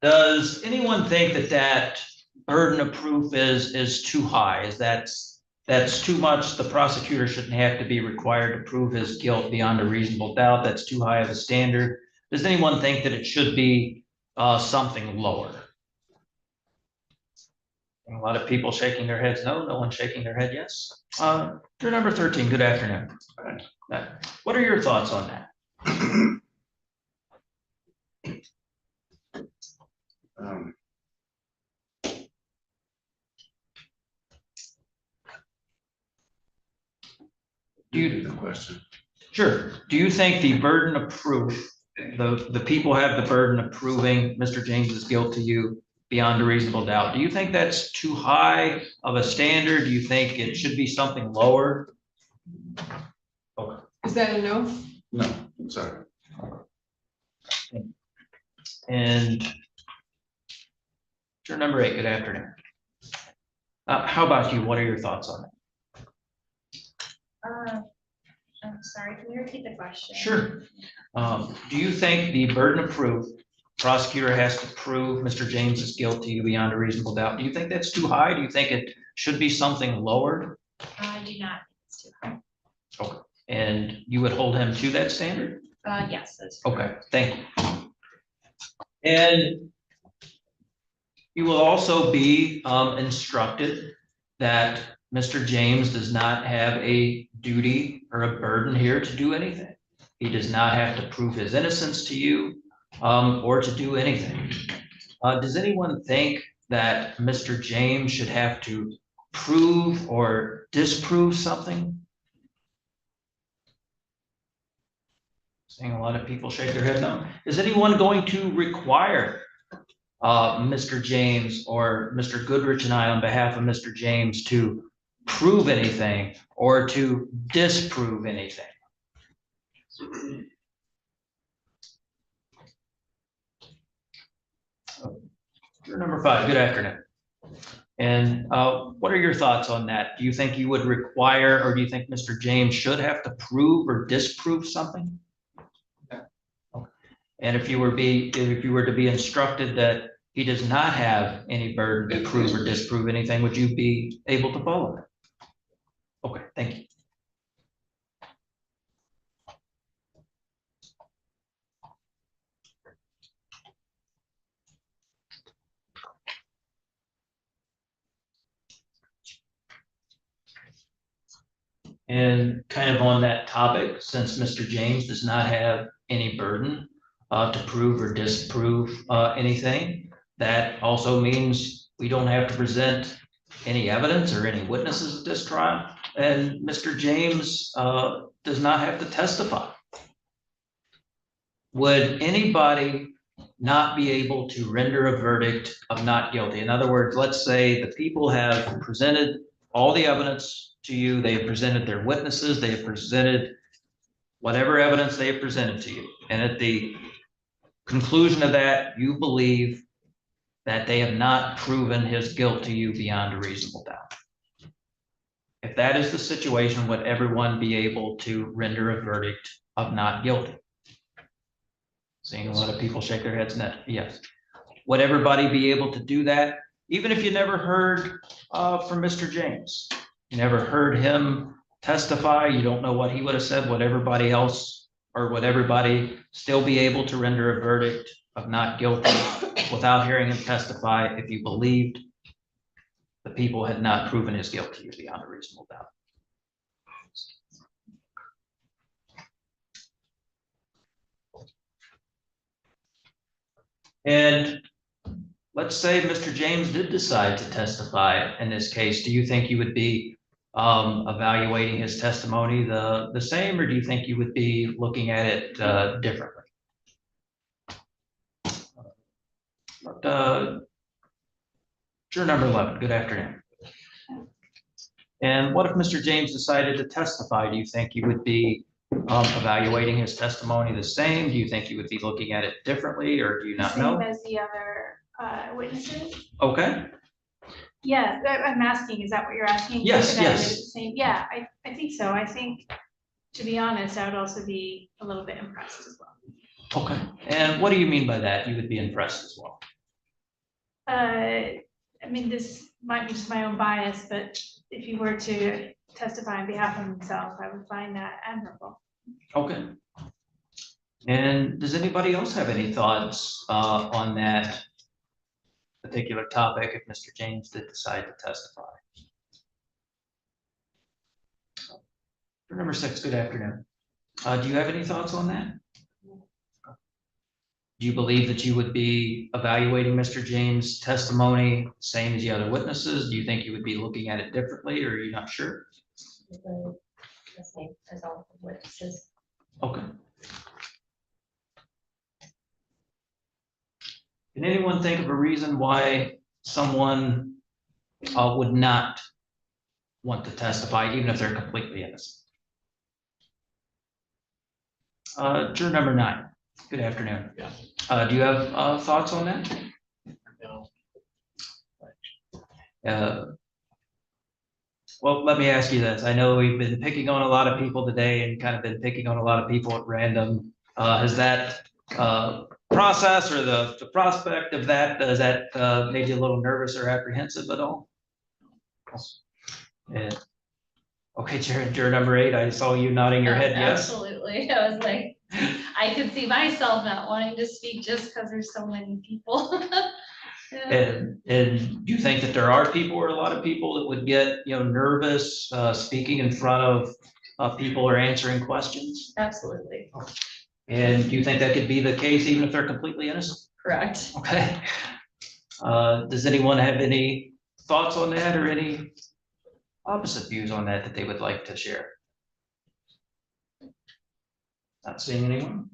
Does anyone think that that burden of proof is too high? Is that's too much? The prosecutor shouldn't have to be required to prove his guilt beyond a reasonable doubt. That's too high of a standard. Does anyone think that it should be something lower? A lot of people shaking their heads no. No one shaking their head yes. You're number 13. Good afternoon. What are your thoughts on that? Do you the question? Sure. Do you think the burden of proof, the people have the burden of proving Mr. James's guilt to you beyond a reasonable doubt? Do you think that's too high of a standard? Do you think it should be something lower? Okay. Is that a no? No, sorry. And sure, number 8, good afternoon. How about you? What are your thoughts on it? I'm sorry, can you repeat the question? Sure. Do you think the burden of proof, prosecutor has to prove Mr. James's guilt to you beyond a reasonable doubt? Do you think that's too high? Do you think it should be something lower? I do not think it's too high. Okay. And you would hold him to that standard? Yes, that's. Okay, thank you. And you will also be instructed that Mr. James does not have a duty or a burden here to do anything. He does not have to prove his innocence to you or to do anything. Does anyone think that Mr. James should have to prove or disprove something? Seeing a lot of people shake their head no. Is anyone going to require Mr. James or Mr. Goodrich and I on behalf of Mr. James to prove anything or to disprove anything? You're number 5, good afternoon. And what are your thoughts on that? Do you think you would require, or do you think Mr. James should have to prove or disprove something? And if you were to be instructed that he does not have any burden to prove or disprove anything, would you be able to follow it? Okay, thank you. And kind of on that topic, since Mr. James does not have any burden to prove or disprove anything, that also means we don't have to present any evidence or any witnesses at this trial. And Mr. James does not have to testify. Would anybody not be able to render a verdict of not guilty? In other words, let's say the people have presented all the evidence to you, they have presented their witnesses, they have presented whatever evidence they have presented to you. And at the conclusion of that, you believe that they have not proven his guilt to you beyond a reasonable doubt. If that is the situation, would everyone be able to render a verdict of not guilty? Seeing a lot of people shake their heads, yes. Would everybody be able to do that? Even if you never heard from Mr. James, you never heard him testify, you don't know what he would have said, would everybody else, or would everybody still be able to render a verdict of not guilty without hearing him testify if you believed the people had not proven his guilt to you beyond a reasonable doubt? And let's say Mr. James did decide to testify in this case. Do you think you would be evaluating his testimony the same, or do you think you would be looking at it differently? Juror number 11, good afternoon. And what if Mr. James decided to testify? Do you think you would be evaluating his testimony the same? Do you think you would be looking at it differently, or do you not know? Same as the other witnesses? Okay. Yeah, I'm asking, is that what you're asking? Yes, Evaluate yes. it the same? Yeah, I think so. I think, to be honest, I would also be a little bit impressed as well. Okay. And what do you mean by that? You would be impressed as well? I mean, this might be just my own bias, but if he were to testify on behalf of himself, I would find that admirable. Okay. And does anybody else have any thoughts on that particular topic if Mr. James did decide to testify? For number 6, good afternoon. Do you have any thoughts on that? Do you believe that you would be evaluating Mr. James' testimony same as the other witnesses? Do you think you would be looking at it differently, or are you not sure? The same as all the witnesses. Okay. Can anyone think of a reason why someone would not want to testify, even if they're completely innocent? Juror number 9, good afternoon. Yeah. Do you have thoughts on that? No. Well, let me ask you this. I know we've been picking on a lot of people today and kind of been picking on a lot of people at random. Has that process or the prospect of that, does that make you a little nervous or apprehensive at all? Yeah. Okay, juror number 8, I saw you nodding your head yes. Absolutely. I was like, I could see myself not wanting to speak just because there's so many people. Yeah. And do you think that there are people or a lot of people that would get, nervous speaking in front of people or answering questions? Absolutely. And do you think that could be the case even if they're completely innocent? Correct. Okay. Does anyone have any thoughts on that or any opposite views on that they would like to share? Not seeing anyone.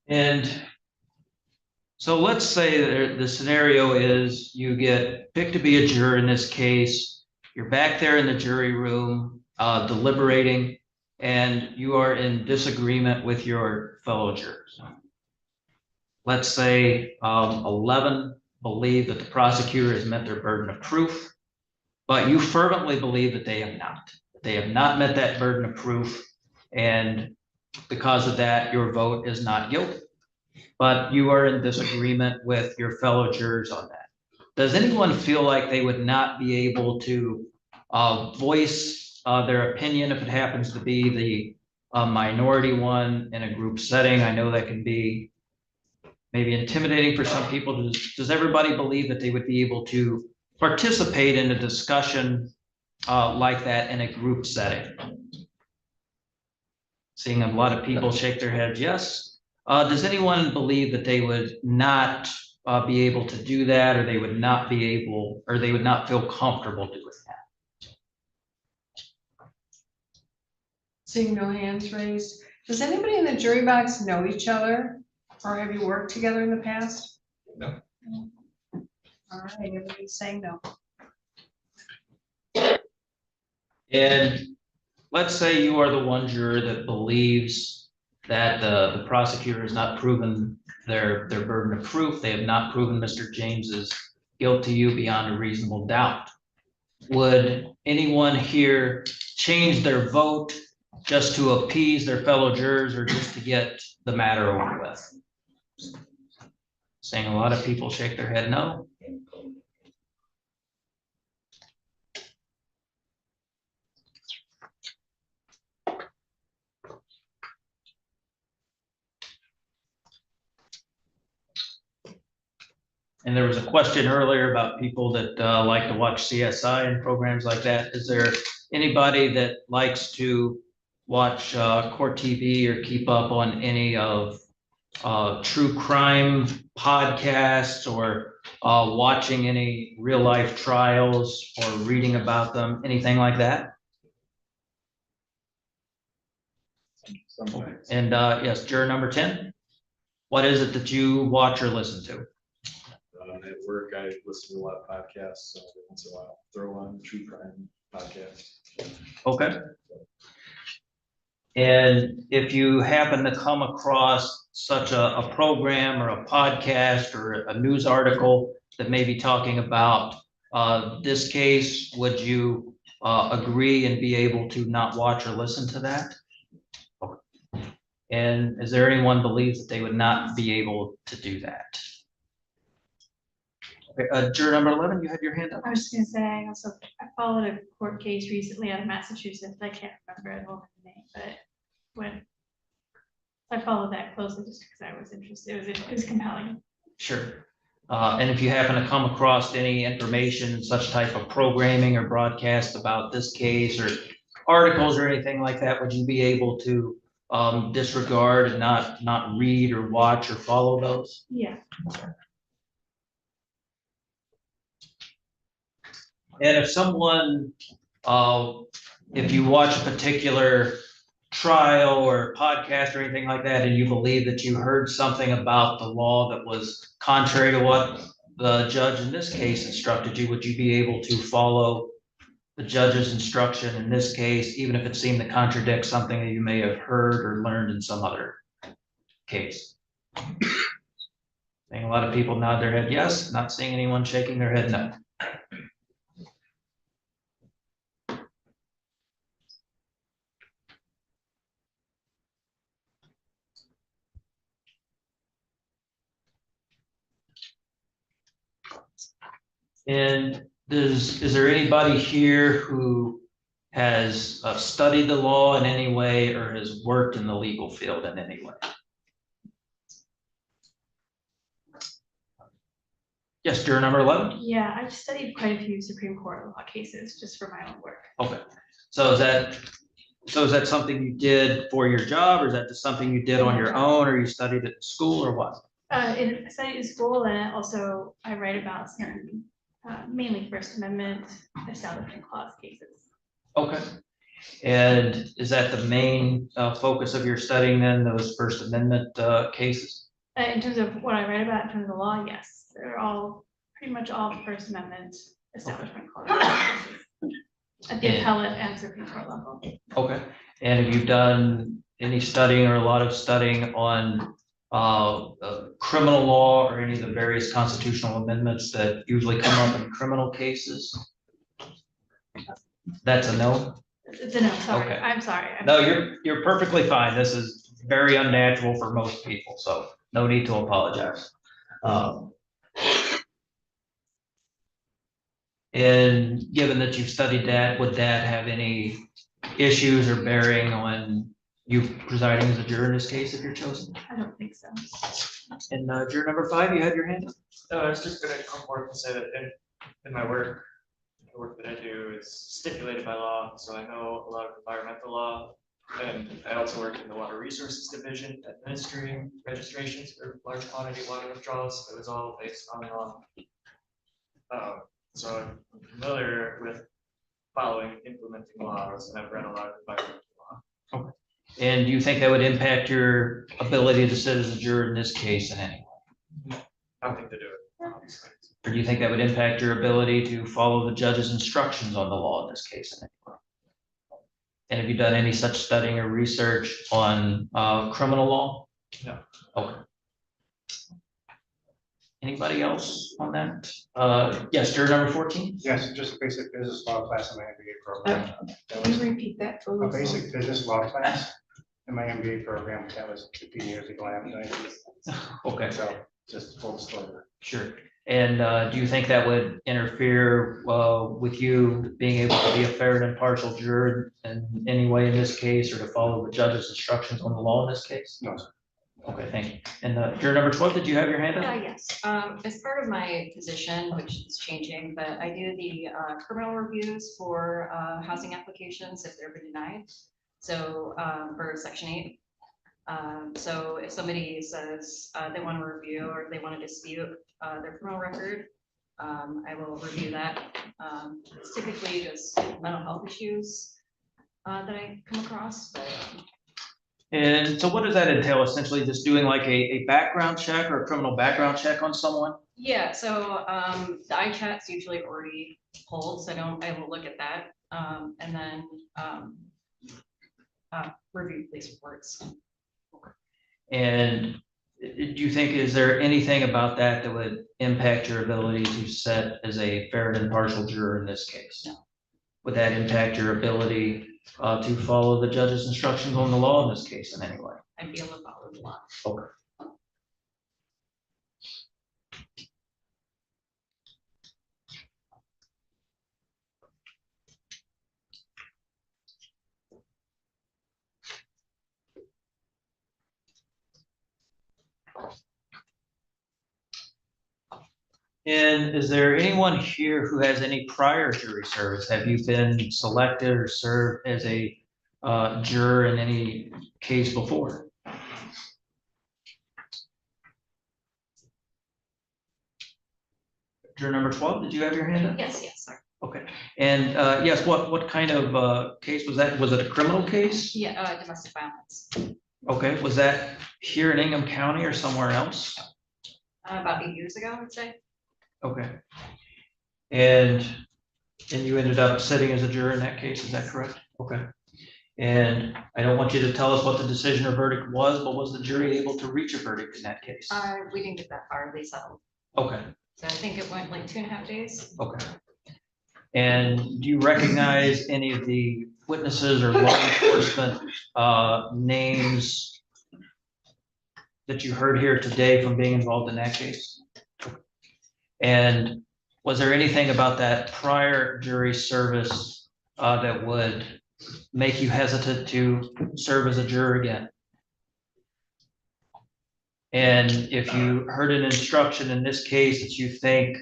And so let's say that the scenario is you get picked to be a juror in this case. You're back there in the jury room deliberating, and you are in disagreement with your fellow jurors. Let's say 11 believe that the prosecutor has met their burden of proof, but you fervently believe that they have not. They have not met that burden of proof, and because of that, your vote is not guilty. But you are in disagreement with your fellow jurors on that. Does anyone feel like they would not be able to voice their opinion if it happens to be a minority one in a group setting? I know that can be maybe intimidating for some people. Does everybody believe that they would be able to participate in a discussion like that in a group setting? Seeing a lot of people shake their heads, yes. Does anyone believe that they would not be able to do that, or they would not be able, or they would not feel comfortable doing that? Seeing no hands raised, does anybody in the jury box know each other, or have you worked together in the past? No. All right, everybody's saying no. And let's say you are the one juror that believes that the prosecutor has not proven their burden of proof. They have not proven Mr. James's guilt to you beyond a reasonable doubt. Would anyone here change their vote just to appease their fellow jurors or just to get the matter over with? Saying a lot of people shake their head no. And there was a question earlier about people that like to watch CSI and programs like that. Is there anybody that likes to watch court TV or keep up on any of true crime podcasts, or watching any real life trials or reading about them, anything like that? Sometimes. And yes, juror number 10, what is it that you watch or listen to? At work, I listen to a lot of podcasts, so every once in a while, throw on true crime podcast. Okay. And if you happen to come across such a program or a podcast or a news article that may be talking about this case, would you agree and be able to not watch or listen to that? And is there anyone believes that they would not be able to do that? Okay, juror number 11, you had your hand up. I was just gonna say, I followed a court case recently out of Massachusetts. I can't remember it all the name, but when I followed that closely just because I was interested, it was compelling. Sure. And if you happen to come across any information, such type of programming or broadcast about this case or articles or anything like that, would you be able to disregard and not read or watch or follow those? Yeah. And if someone, if you watch a particular trial or podcast or anything like that, and you believe that you heard something about the law that was contrary to what the judge in this case instructed you, would you be able to follow the judge's instruction in this case, even if it seemed to contradict something that you may have heard or learned in some other case? Seeing a lot of people nod their head yes, not seeing anyone shaking their head no. And is there anybody here who has studied the law in any way or has worked in the legal field in any way? Yes, juror number 11. Yeah, I've studied quite a few Supreme Court law cases just for my own work. Okay. So is that something you did for your job, or is that just something you did on your own, or you studied at school, or what? I studied in school, and also I write about certain, mainly First Amendment Establishment Clause cases. Okay. And is that the main focus of your studying then, those First Amendment cases? In terms of what I write about in terms of the law, yes, they're all pretty much all First Amendment Establishment Clause cases at the appellate and Supreme Court level. Okay. And have you done any studying or a lot of studying on criminal law or any of the various constitutional amendments that usually come up in criminal cases? That's a no? It's a no, sorry. Okay. I'm sorry. No, you're perfectly fine. This is very unnatural for most people, so no need to apologize. And given that you've studied that, would that have any issues or bearing on You presiding as a juror in this case if you're chosen? I don't think so. And juror number 5, you had your hand up? I was just gonna come forward and say that in my work, the work that I do is stipulated by law, so I know a lot of environmental law. And I also work in the Water Resources Division, administering registrations for large quantity water withdrawals. It was all based on law. So I'm familiar with following, implementing laws, and I've read a lot of environmental law. Okay. And do you think that would impact your ability to sit as a juror in this case in any way? Nothing to do with it, obviously. Or do you think that would impact your ability to follow the judge's instructions on the law in this case in any way? And have you done any such studying or research on criminal law? No. Okay. Anybody else on that? Yes, juror number 14? Yes, just a basic business law class in my MBA program. That Can you was repeat that for a us? basic business law class in my MBA program. That was 15 years ago. I haven't done it. Okay. So just full disclosure. Sure. And do you think that would interfere with you being able to be a fair and impartial juror in any way in this case, or to follow the judge's instructions on the law in this case? No, sir. Okay, thank you. And juror number 12, did you have your hand up? Yes, as part of my position, which is changing, but I do the criminal reviews for housing applications if they're denied. So for Section 8. So if somebody says they want to review or they want to dispute their criminal record, I will review that. It's typically just mental health issues that I come across, but And so what does that entail? Essentially just doing like a background check or a criminal background check on someone? yeah, so the iChat's usually already pulled, so I will look at that. And then review police reports. And do you think, is there anything about that that would impact your ability to sit as a fair and impartial juror in this case? No. Would that impact your ability to follow the judge's instructions on the law in this case in any way? I'd be able to follow the law. Okay. And is there anyone here who has any prior jury service? Have you been selected or served as a juror in any case before? Juror number 12, did you have your hand up? Yes, sir. Okay. And yes, what kind of case was that? Was it a criminal case? Yeah, domestic violence. Okay, was that here in Ingham County or somewhere else? About 8 years ago, I'd say. Okay. And you ended up sitting as a juror in that case, is that correct? Okay. And I don't want you to tell us what the decision or verdict was, but was the jury able to reach a verdict in that case? We didn't get that far, they settled. Okay, So I think it went like 2.5 days. okay. And do you recognize any of the witnesses or law enforcement names that you heard here today from being involved in that case? And was there anything about that prior jury service that would make you hesitant to serve as a juror again? And if you heard an instruction in this case that you think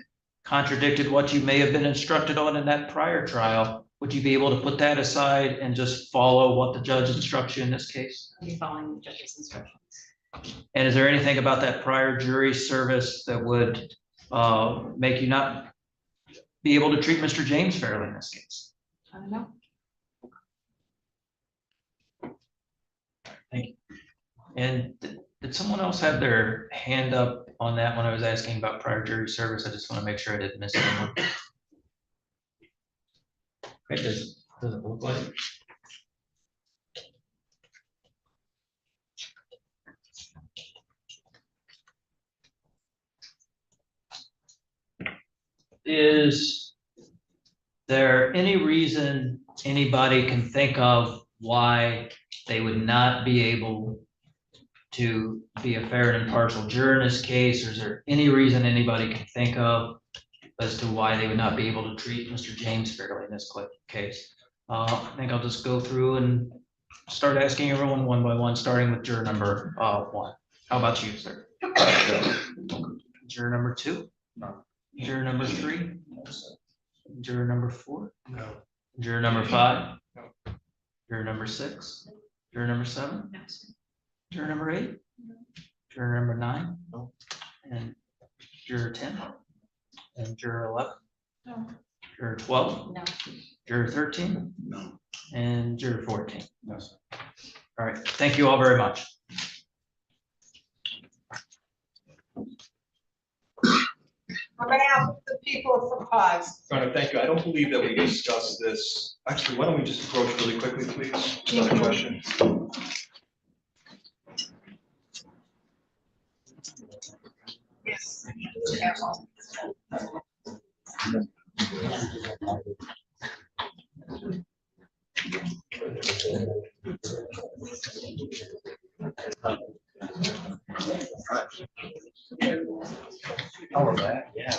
contradicted what you may have been instructed on in that prior trial, would you be able to put that aside and just follow what the judge instructs you in this case? I'll be following the judge's instructions. And is there anything about that prior jury service that would make you not be able to treat Mr. James fairly in this case? I don't know. Thank you. And did someone else have their hand up on that when I was asking about prior jury service? I just want to make sure I didn't miss anyone. Okay, does it look like it? Is there any reason anybody can think of why they would not be able to be a fair and impartial juror in this case? Or is there any reason anybody can think of as to why they would not be able to treat Mr. James fairly in this case? I think I'll just go through and start asking everyone one by one, starting with juror number 1. How about you, sir? Juror number 2? No. Juror number 3? Juror number 4? No. Juror number 5? Juror number 6? Juror number 7? No, sir. Juror number 8? Juror number 9? No. And juror 10? And juror 11? No. Juror 12? No. Juror 13? No. And juror 14? No, sir. All right, thank you all very much. On behalf of the people for cause. Your Honor, thank you. I don't believe that we discussed this. Actually, why don't we just approach really quickly, please? Just another question. Yes. All of that, yeah.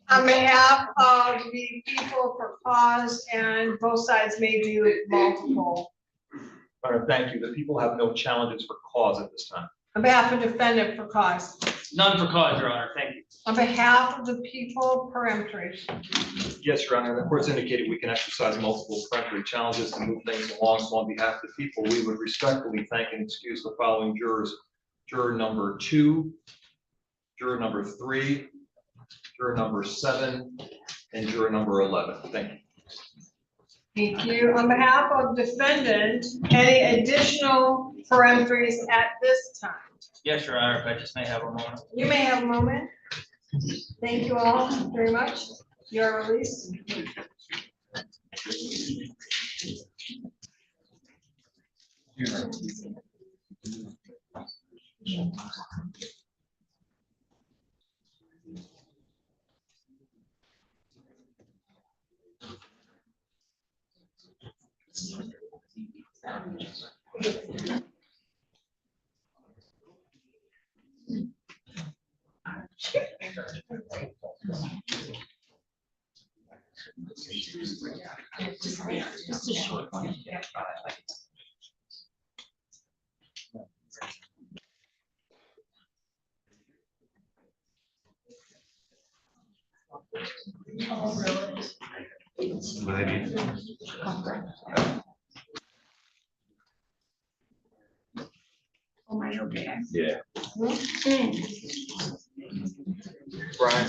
On behalf of the people for cause, and both sides may do multiple. Your Honor, thank you. The people have no challenges for cause at this time. On behalf of defendant for cause. None for cause, Your Honor, thank you. On behalf of the people peremptory. Yes, Your Honor, the court's indicated we can exercise multiple peremptory challenges to move things along. So on behalf of the people, we would respectfully thank and excuse the following jurors. Juror number 2, juror number 3, juror number 7, and juror number 11. Thank you. Thank you. On behalf of defendant, any additional peremptories at this time? Yes, Your Honor, if I just may have a moment. You may have a moment. Thank you all very much. You are released. Just a short one. Oh, my, okay. Yeah. Brian.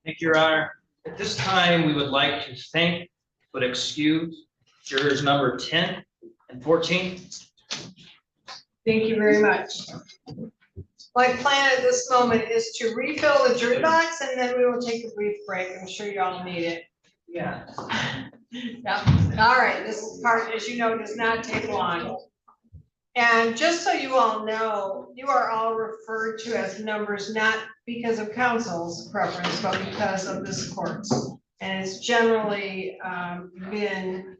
Thank you, Your Honor. At this time, we would like to thank but excuse jurors number 10 and 14. Thank you very much. My plan at this moment is to refill the jury box, and then we will take a brief break. I'm sure you all need it. Yeah. Yep. All right, this part, as you know, does not take long. And just so you all know, you are all referred to as numbers, not because of council's preference, but because of this court's. And it's generally been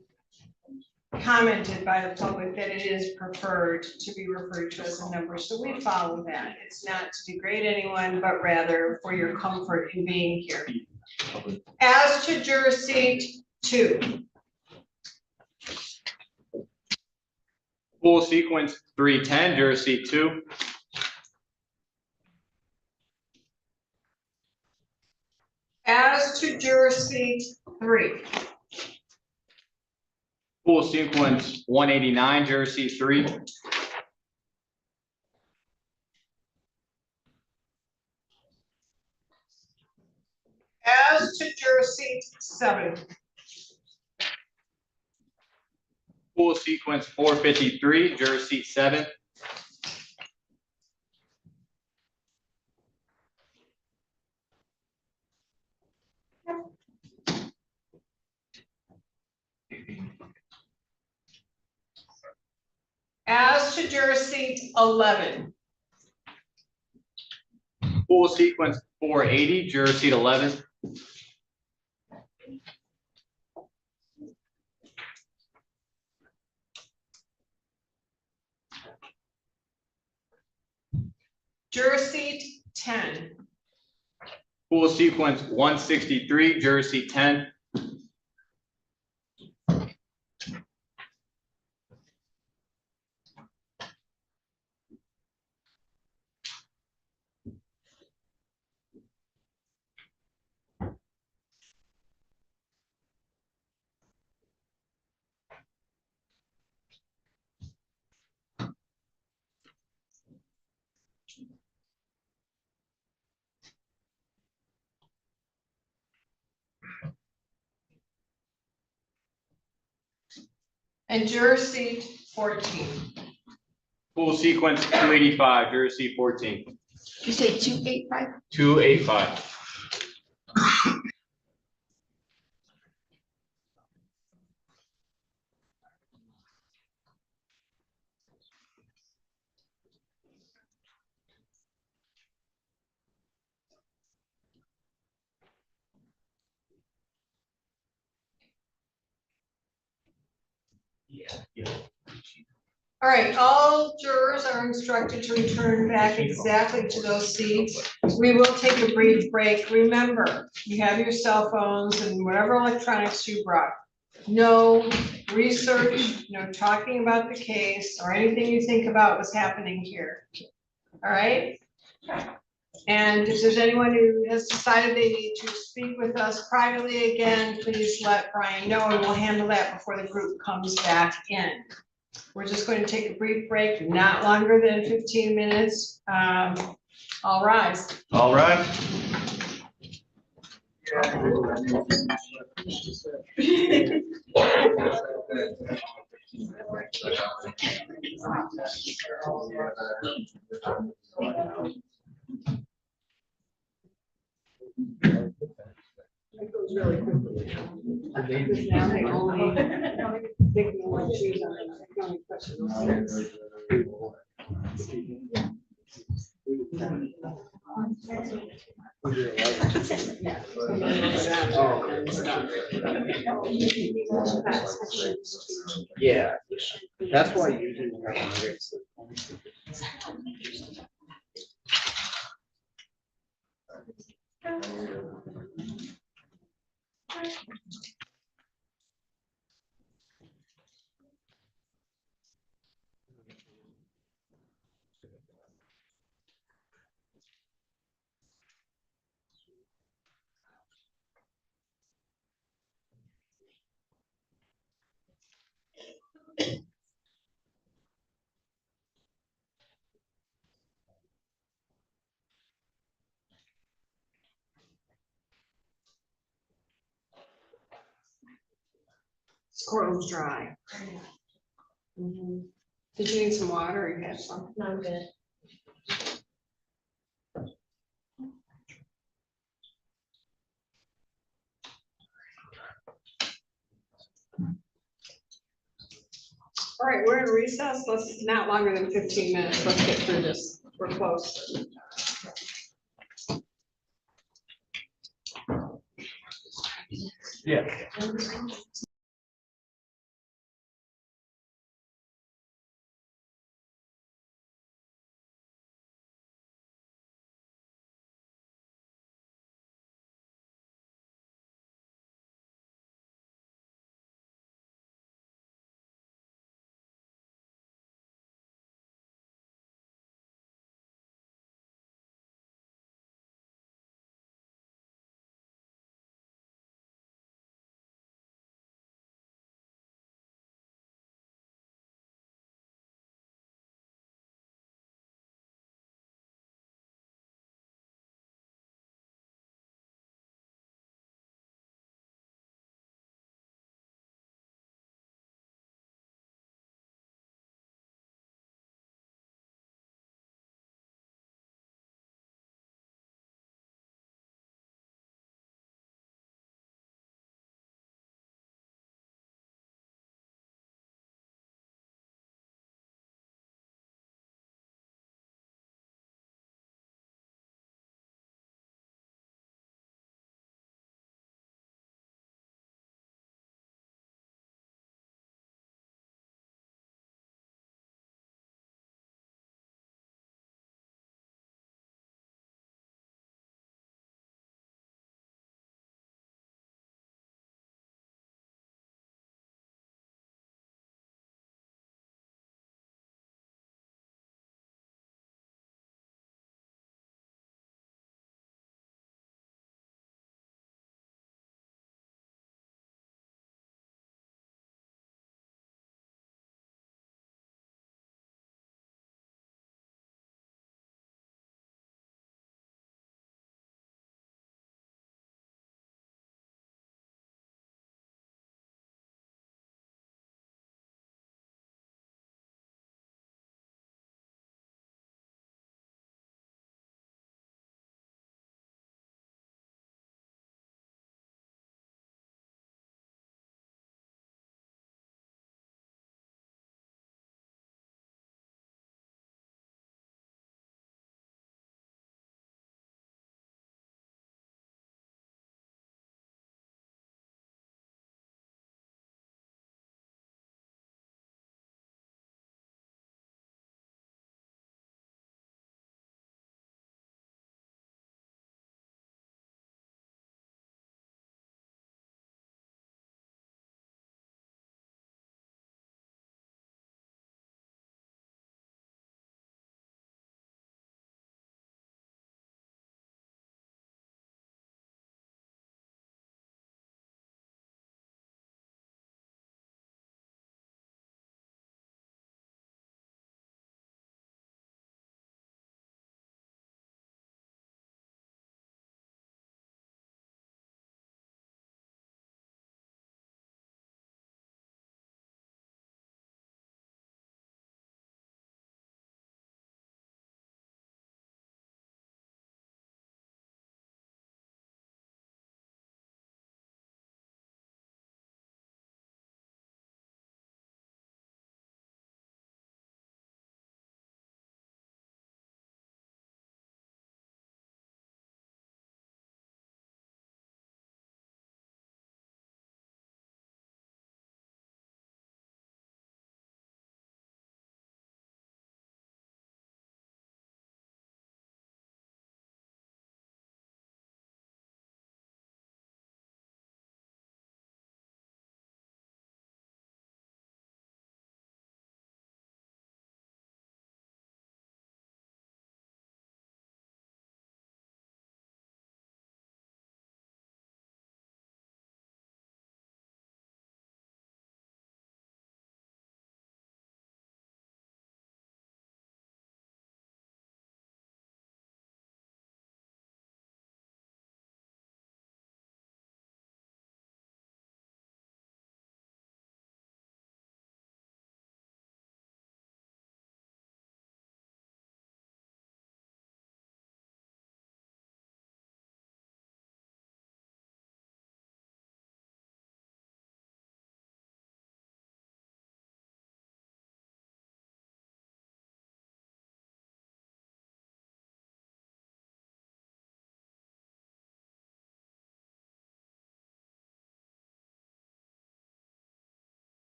commented by the public that it is preferred to be referred to as a number. So we follow that. It's not to degrade anyone, but rather for your comfort in being here. As to juror seat 2. Full sequence 310, juror seat 2. As to juror seat 3. Full sequence 189, juror seat 3. As to juror seat 7. Full sequence 453, juror seat 7. As to juror seat 11. Full sequence 480, juror seat 11. Juror seat 10. Pool sequence 163, juror seat 10. And juror seat 14. Pool sequence 285, juror seat 14. You say 285? 285. All right, all jurors are instructed to return back exactly to those seats. We will take a brief break. Remember, you have your cell phones and whatever electronics you brought. No research, no talking about the case or anything you think about what's happening here. All right? And if there's anyone who has decided they need to speak with us privately again, please let Brian know and we'll handle that before the group comes back in. We're just going to take a brief break, not longer than 15 minutes. All rise. All right. It goes really quickly. Because now they only, they can only choose on it. They can only question those Yeah, that's why usually. This courtroom's dry. Mhm. Did you need some water or you have some? No, I'm good. All right, we're in recess. Let's not longer than 15 minutes. Let's get through this. We're close. Yeah.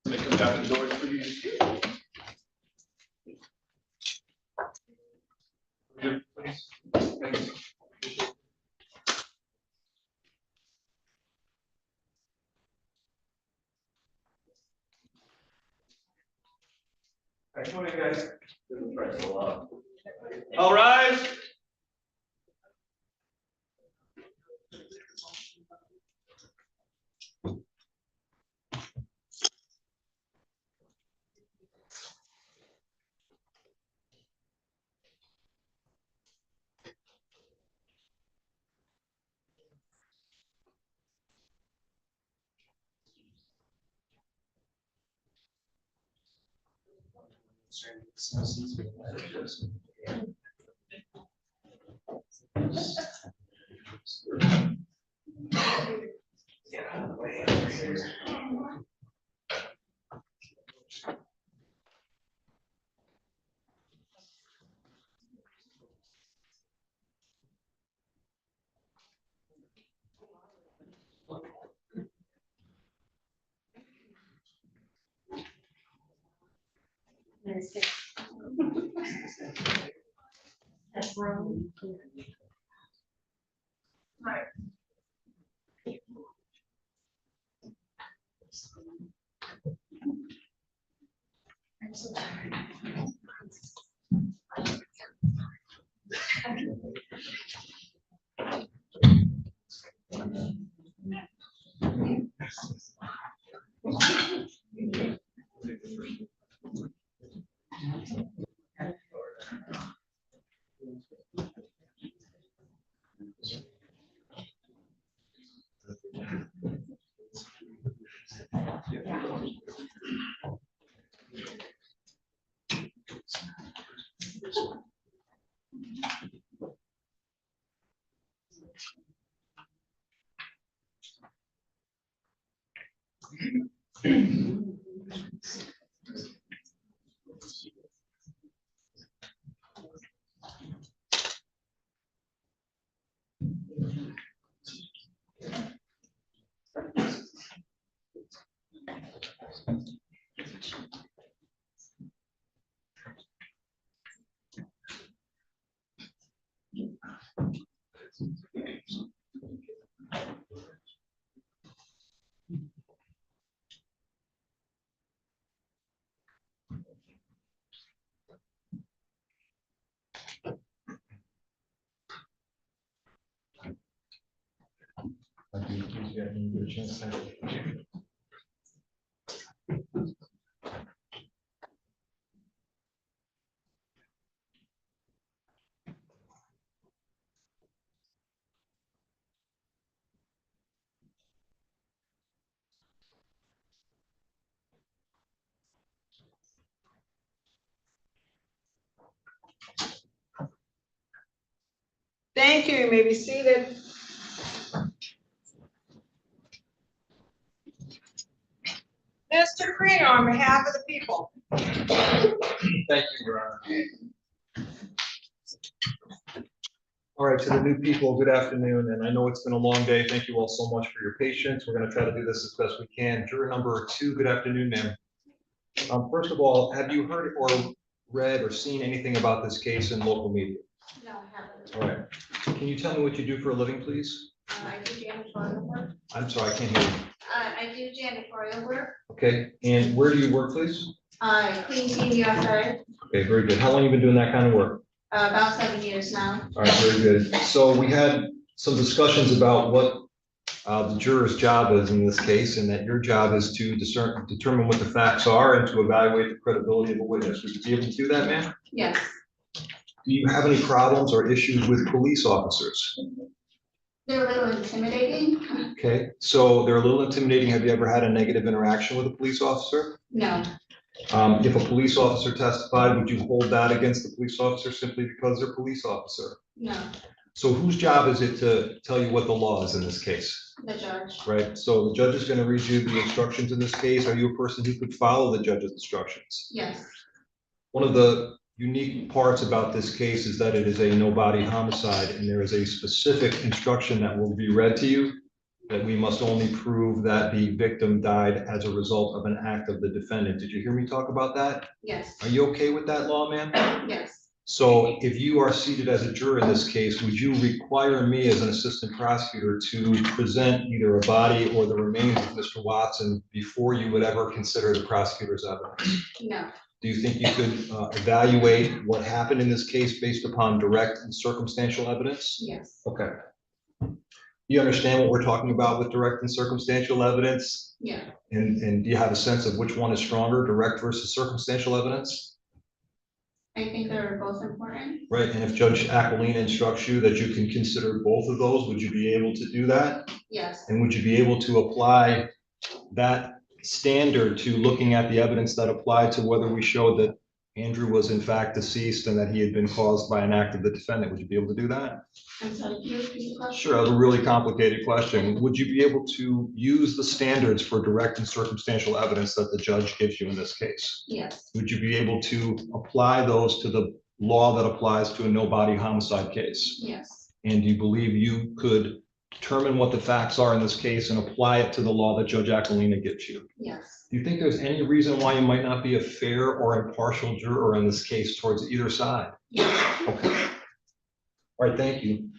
They come down the doors for you. Good morning, guys. All rise. That's wrong. Right. I'm so tired. Thank you. You may be seated. Mr. Green, on behalf of the people. Thank you, Your Honor. All right, to the new people, good afternoon, and I know it's been a long day. Thank you all so much for your patience. We're going to try to do this as best we can. Juror number 2, good afternoon, ma'am. First of all, have you heard or read or seen anything about this case in local media? No, I haven't. All right. Can you tell me what you do for a living, please? I do janitorial work. I'm sorry, I can't hear you. I do janitorial work. Okay, and where do you work, please? Clean team USA, Okay, very good. How long have you been doing that kind of work? about 7 years now. All right, very good. So we had some discussions about what the juror's job is in this case, and that your job is to determine what the facts are and to evaluate the credibility of a witness. Would you be able to do that, ma'am? Yes, Do you have any problems or issues with police officers? they're a little intimidating. Okay, so they're a little intimidating. Have you ever had a negative interaction with a police officer? No, If a police officer testified, would you hold that against the police officer simply because they're a police officer? no, So whose job is it to tell you what the law is in this case? the judge. Right, so the judge is going to read you the instructions in this case. Are you a person who could follow the judge's instructions? Yes, One of the unique parts about this case is that it is a no-body homicide, and there is a specific instruction that will be read to you that we must only prove that the victim died as a result of an act of the defendant. Did you hear me talk about that? Yes, Are you okay with that law, ma'am? yes, So if you are seated as a juror in this case, would you require me as an assistant prosecutor to present either a body or the remains of Mr. Watson before you would ever consider the prosecutor's evidence? no, Do you think you could evaluate what happened in this case based upon direct and circumstantial evidence? yes, Okay. You understand what we're talking about with direct and circumstantial evidence? yeah, And do you have a sense of which one is stronger, direct versus circumstantial evidence? I think they're both important. Right, and if Judge Aquilina instructs you that you can consider both of those, would you be able to do that? Yes, And would you be able to apply that standard to looking at the evidence that applied to whether we showed that Andrew was in fact deceased and that he had been caused by an act of the defendant? Would you be able to do that? I'm sorry, can you repeat the question? Sure, that's a really complicated question. Would you be able to use the standards for direct and circumstantial evidence that the judge gives you in this case? Yes, Would you be able to apply those to the law that applies to a no-body homicide case? yes, And do you believe you could determine what the facts are in this case and apply it to the law that Judge Aquilina gives you? yes, Do you think there's any reason why you might not be a fair or impartial juror in this case towards either side? yes. Okay. All right, thank you.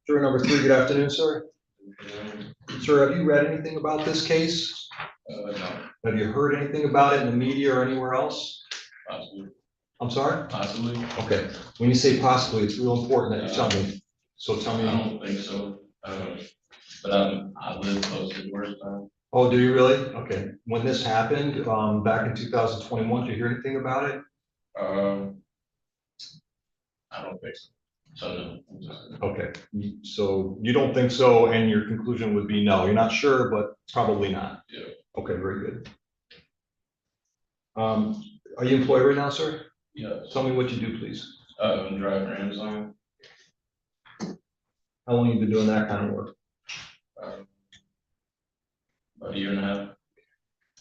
Juror number 3, good afternoon, sir. Sir, have you read anything about this case? No, Have you heard anything about it in the media or anywhere else? possibly, I'm sorry? possibly. Okay, when you say possibly, it's real important that you tell me. So tell I me. don't think so, but I live close to Georgetown. Oh, do you really? Okay. When this happened, back in 2021, did you hear anything about it? I don't think so. So no. I'm sorry. Okay, so you don't think so, and your conclusion would be no, you're not sure, but probably not. Yeah. Okay, very good. Are you employed right now, sir? Yes. Tell me what you do, please. I'm driving for Amazon. How long have you been doing that kind of work? About a year and a half.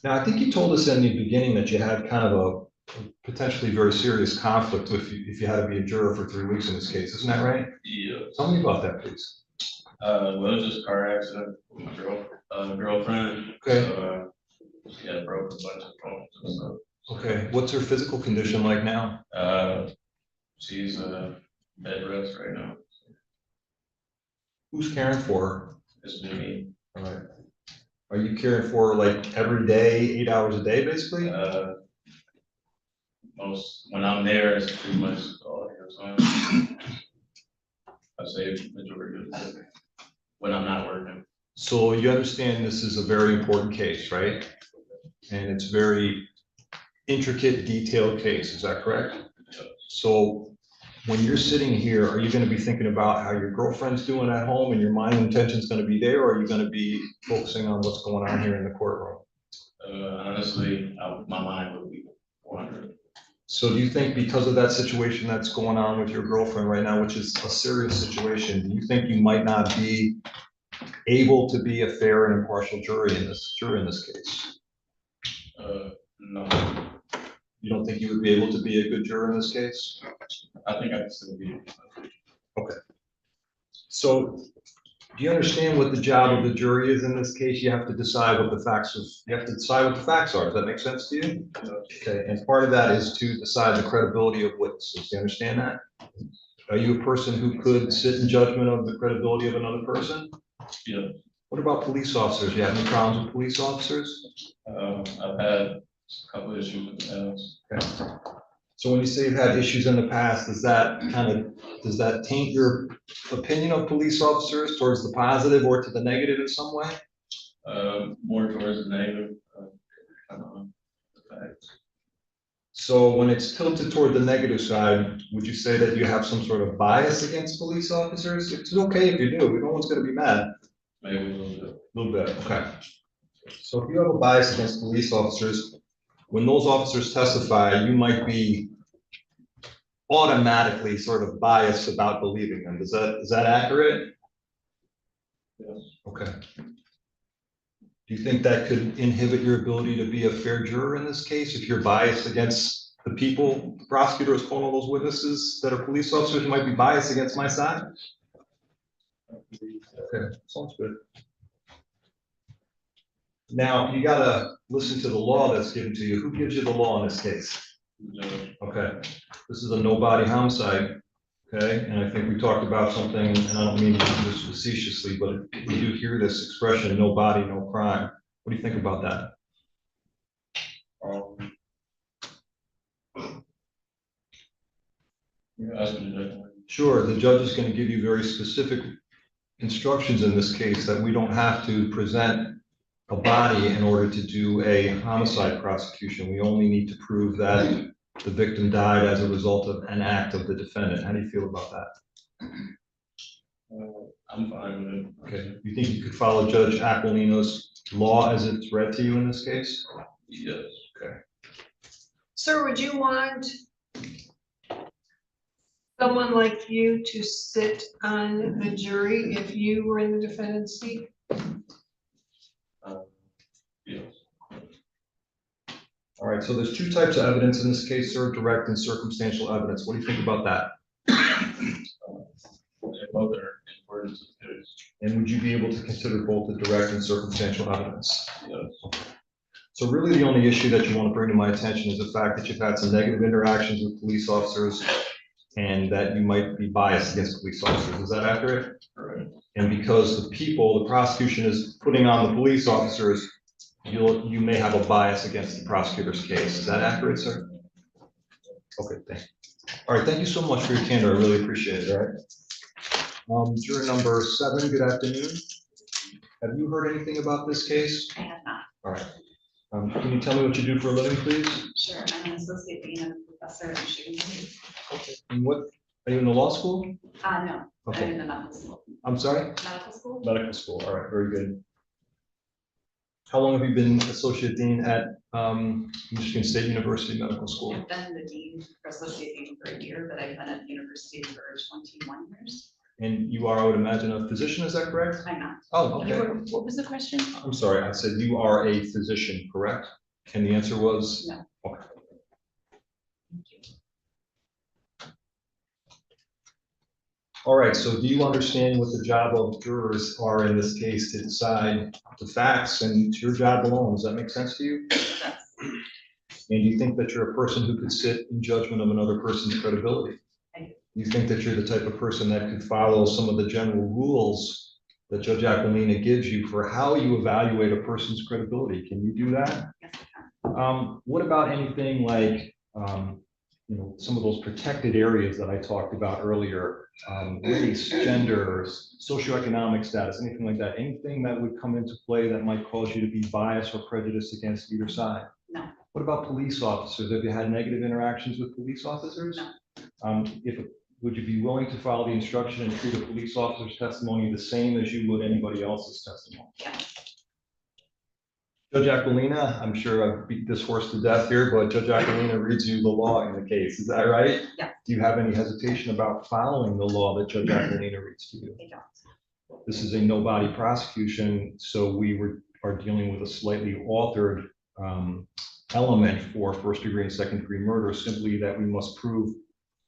Now, I think you told us in the beginning that you had kind of a potentially very serious conflict if you had to be a juror for 3 weeks in this case, isn't that right? Yeah. Tell me about that, please. Well, it was just a car accident with my girlfriend. Okay. So, she had broke a bunch of bones and stuff. Okay, what's her physical condition like now? She's bed rest right now. Who's caring for her? It's been me. All right. Are you caring for her like every day, 8 hours a day, basically? When I'm there, it's pretty much all the time. I say majority of the day when I'm not working. So you understand this is a very important case, right? And it's very intricate, detailed case, is that correct? So when you're sitting here, are you going to be thinking about how your girlfriend's doing at home and your mind and intention's going to be there, or are you going to be focusing on what's going on here in the courtroom? Honestly, my mind would be wandering. So do you think because of that situation that's going on with your girlfriend right now, which is a serious situation, do you think you might not be able to be a fair and impartial jury in this case? No. You don't think you would be able to be a good juror in this case? I think I can still be. Okay. So do you understand what the job of the jury is in this case? You have to decide what the facts are. Does that make sense to you? Okay, and part of that is to decide the credibility of witnesses. Do you understand that? Are you a person who could sit in judgment of the credibility of another person? Yeah. What about police officers? Do you have any problems with police officers? I've had a couple issues in the past. Okay. So when you say you've had issues in the past, does that taint your opinion of police officers towards the positive or to the negative in some way? More towards the negative. I don't know. So when it's tilted toward the negative side, would you say that you have some sort of bias against police officers? It's okay if you do. No one's going to be mad. Maybe a little bit. A little bit, okay. So if you have a bias against police officers, when those officers testify, you might be automatically sort of biased about believing them. Is that accurate? Yes. Okay. Do you think that could inhibit your ability to be a fair juror in this case? If you're biased against the people, the prosecutor is calling all those witnesses that are police officers, you might be biased against my side? Okay, sounds good. Now, you gotta listen to the law that's given to you. Who gives you the law in this case? Okay, this is a no-body homicide, okay? And I think we talked about something, and I don't mean to do this facetiously, but we do hear this expression, no body, no crime. What do you think about that? Sure, the judge is going to give you very specific instructions in this case that we don't have to present a body in order to do a homicide prosecution. We only need to prove that the victim died as a result of an act of the defendant. How do you feel about that? I'm fine with it. Okay, you think you could follow Judge Aquilina's law as it's read to you in this case? Yes. Okay. Sir, would you want someone like you to sit on the jury if you were in the defendant's seat? Yes. All right, so there's two types of evidence in this case, sir, direct and circumstantial evidence. What do you think about that? Both are important to the case. And would you be able to consider both the direct and circumstantial evidence? Yes. So really the only issue that you want to bring to my attention is the fact that you've had some negative interactions with police officers and that you might be biased against police officers. Is that accurate? Correct. And because the prosecution is putting on the police officers, you may have a bias against the prosecutor's case. Is that accurate, sir? Okay, thanks. All right, thank you so much for your candor. I really appreciate it, all right? Juror number 7, good afternoon. Have you heard anything about this case? I have not. All right. Can you tell me what you do for a living, please? Sure, I'm an associate dean and a professor at Michigan State. And what, are you in the law school? No, I'm Okay. in the medical school. I'm sorry? Medical school? Medical school, all right, very good. How long have you been associate dean at Michigan State University Medical School? I've been the dean for associate dean for a year, but I've been at the university for 21 years. And you are, I would imagine, a physician, is that correct? I'm not. Oh, okay. What was the question? I'm sorry, I said you are a physician, correct? And the answer was? No. Okay. All right, so do you understand what the job of jurors are in this case to decide the facts, and it's your job alone? Does that make sense to you? And do you think that you're a person who could sit in judgment of another person's credibility? I do. You think that you're the type of person that could follow some of the general rules that Judge Aquilina gives you for how you evaluate a person's credibility? Can you do that? Yes, I can. What about anything like, some of those protected areas that I talked about earlier, race, gender, socioeconomic status, anything like that? Anything that would come into play that might cause you to be biased or prejudiced against either side? No. What about police officers? Have you had negative interactions with police officers? No. Would you be willing to follow the instruction and treat a police officer's testimony the same as you would anybody else's testimony? Yes. Judge Aquilina, I'm sure I've beat this horse to death here, but Judge Aquilina reads you the law in the case. Is that right? Yeah. Do you have any hesitation about following the law that Judge Aquilina reads to you? I don't. This is a no-body prosecution, so we are dealing with a slightly altered element for first-degree and second-degree murder, simply that we must prove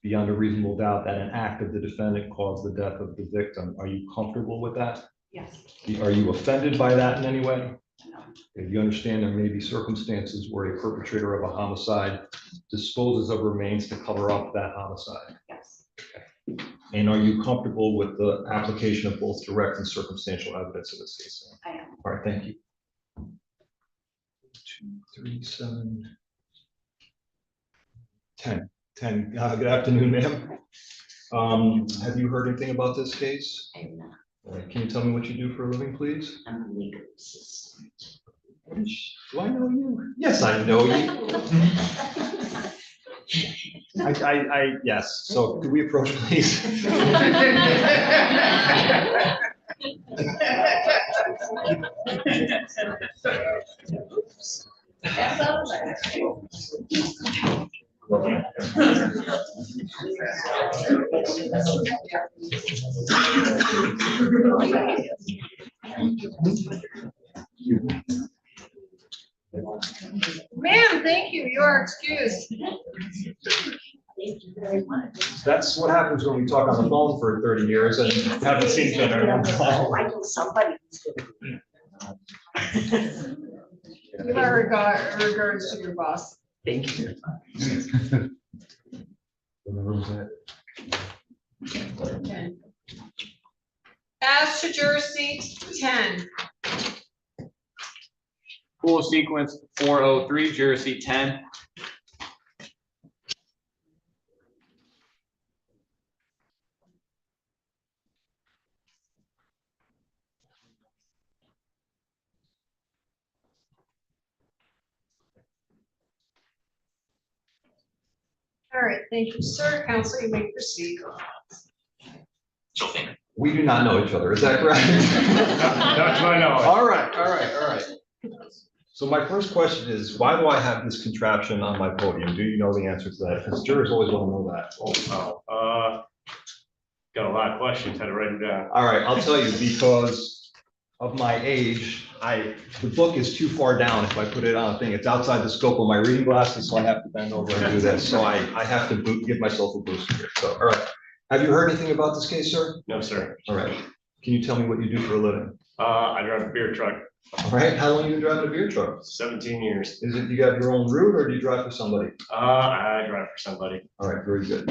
beyond a reasonable doubt that an act of the defendant caused the death of the victim. Are you comfortable with that? Yes. Are you offended by that in any way? No. If you understand there may be circumstances where a perpetrator of a homicide disposes of remains to cover up that homicide. Yes. Okay. And are you comfortable with the application of both direct and circumstantial evidence in this case? I am. All right, thank you. 2, 3, 7, 10. Good afternoon, ma'am. Have you heard anything about this case? I am not. All right, can you tell me what you do for a living, please? I'm a legal assistant. Do I know you? Yes, I know you. Yes, so could we approach, please? Ma'am, thank you. You are excused. Thank you very much. That's what happens when we talk on the phone for 30 years and haven't seen each other in a while. I know somebody. Give our regards to your boss. Thank you. As to Jersey 10, Pool sequence 403, Jersey 10. all right, thank you, sir. Council, you may proceed. We do not know each other, is that correct? That's my knowledge. All right. So my first question is, why do I have this contraption on my podium? Do you know the answer to that? Because jurors always want to know that. Got a lot of questions, had to write them down. All right, I'll tell you, because of my age, the book is too far down if I put it on a thing. It's outside the scope of my reading glasses, so I have to bend over and do this. So I have to give myself a boost here. So, all right. Have you heard anything about this case, sir? No, sir. All right. Can you tell me what you do for a living? I drive a beer truck, All right. How long have you been driving a beer truck? 17 years. Is it you got your own route or do you drive for somebody? I drive for somebody. All right, very good.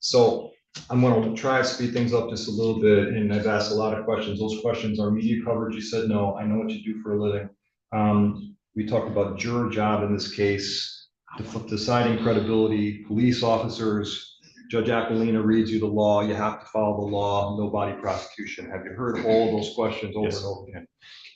So I'm going to try to speed things up just a little bit, and I've asked a lot of questions. Those questions are media coverage. You said no. I know what you do for a living. We talked about juror job in this case, deciding credibility, police officers. Judge Aquilina reads you the law. You have to follow the law. No body prosecution. Have you heard all those questions over and over again?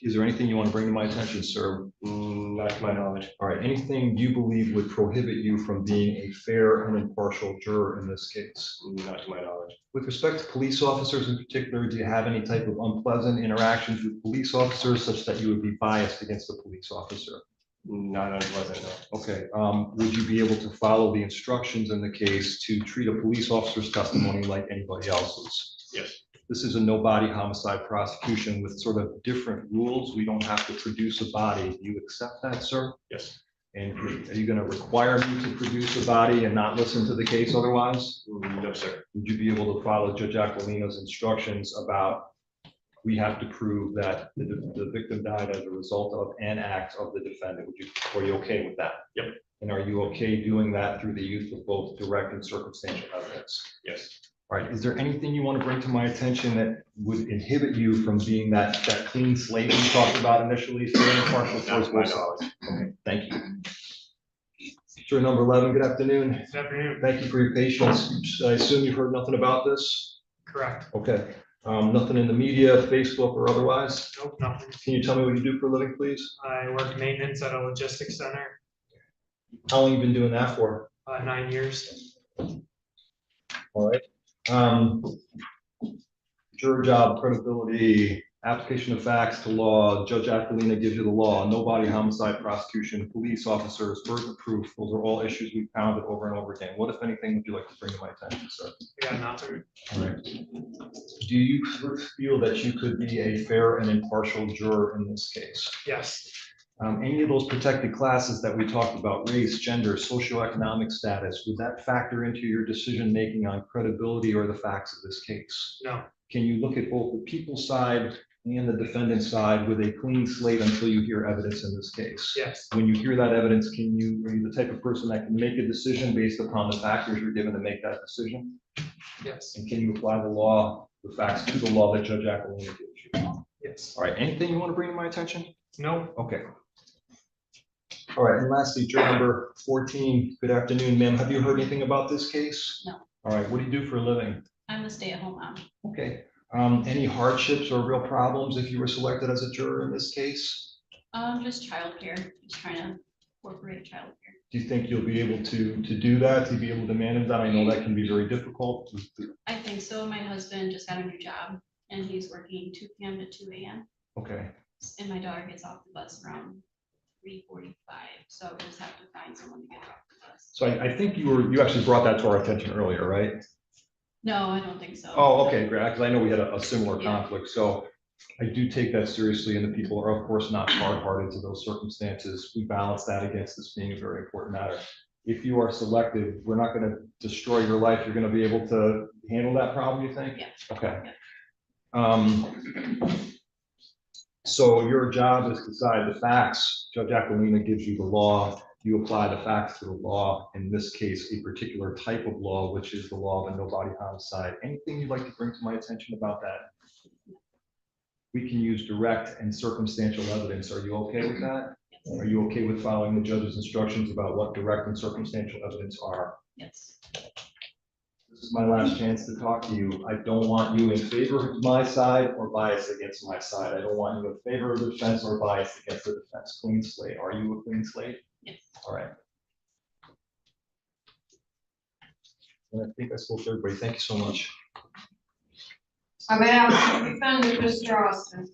Is there anything you want to bring to my attention, sir? Not to my knowledge. All right. Anything you believe would prohibit you from being a fair and impartial juror in this case? Not to my knowledge. With respect to police officers in particular, do you have any type of unpleasant interactions with police officers such that you would be biased against a police officer? Not unpleasant, no. Okay. Would you be able to follow the instructions in the case to treat a police officer's testimony like anybody else's? Yes. This is a no body homicide prosecution with sort of different rules. We don't have to produce a body. Do you accept that, sir? Yes. And are you going to require me to produce a body and not listen to the case otherwise? No, sir. Would you be able to follow Judge Aquilina's instructions about we have to prove that the victim died as a result of an act of the defendant? Are you okay with that? Yep. And are you okay doing that through the use of both direct and circumstantial evidence? Yes. All right. Is there anything you want to bring to my attention that would inhibit you from being that clean slate we talked about initially? Not to my knowledge. Okay, thank you. Juror number 11, good afternoon. Good afternoon. Thank you for your patience. I assume you've heard nothing about this? Correct. Okay. Nothing in the media, Facebook or otherwise? Nope, nothing. Can you tell me what you do for a living, please? I work maintenance at a logistics center, How long you been doing that for? 9 years. All right. Juror job, credibility, application of facts to law, Judge Aquilina gives you the law, no body homicide prosecution, police officers, burden of proof. Those are all issues we've pounded over and over again. What, if anything, would you like to bring to my attention, sir? I got nothing. All right. Do you feel that you could be a fair and impartial juror in this case? Yes. Any of those protected classes that we talked about, race, gender, socioeconomic status, would that factor into your decision-making on credibility or the facts of this case? No. Can you look at both the people's side and the defendant's side with a clean slate until you hear evidence in this case? Yes. When you hear that evidence, are you the type of person that can make a decision based upon the factors you're given to make that decision? Yes. And can you apply the facts to the law that Judge Aquilina gives you? Yes. All right, anything you want to bring to my attention? No. Okay. All right, and lastly, juror number 14, good afternoon, ma'am. Have you heard anything about this case? No. All right, what do you do for a living? I'm a stay-at-home mom. Okay. Any hardships or real problems if you were selected as a juror in this case? Just childcare, just trying to incorporate childcare. Do you think you'll be able to do that, to be able to manage that? I know that can be very difficult. I think so. My husband just got a new job and he's working 2 p.m. to 2 a.m. Okay. And my daughter gets off the bus around 3:45, so I just have to find someone to get her off the bus. So I think you actually brought that to our attention earlier, right? No, I don't think so. Oh, okay, great, because I know we had a similar Yeah. conflict, so I do take that seriously, and the people are, of course, not hard-hearted to those circumstances. We balance that against this being a very important matter. if you are selected, we're not gonna destroy your life. You're gonna be able to handle that problem, you think? Yeah. Okay. So your job is to decide the facts. Judge Aquilina gives you the law. You apply the facts to the law. In this case, a particular type of law, which is the law of a no-body homicide. Anything you'd like to bring to my attention about that? We can use direct and circumstantial evidence. Are you okay with that? Are you okay with following the judge's instructions about what direct and circumstantial evidence are? Yes. This is my last chance to talk to you. I don't want you in favor of my side or biased against my side. I don't want you in favor of the defense or biased against the defense. Clean slate. Are you a clean slate? Yes. All right. And I think I spoke to everybody. Thank you so much. I'm out, we found Mr. Austin.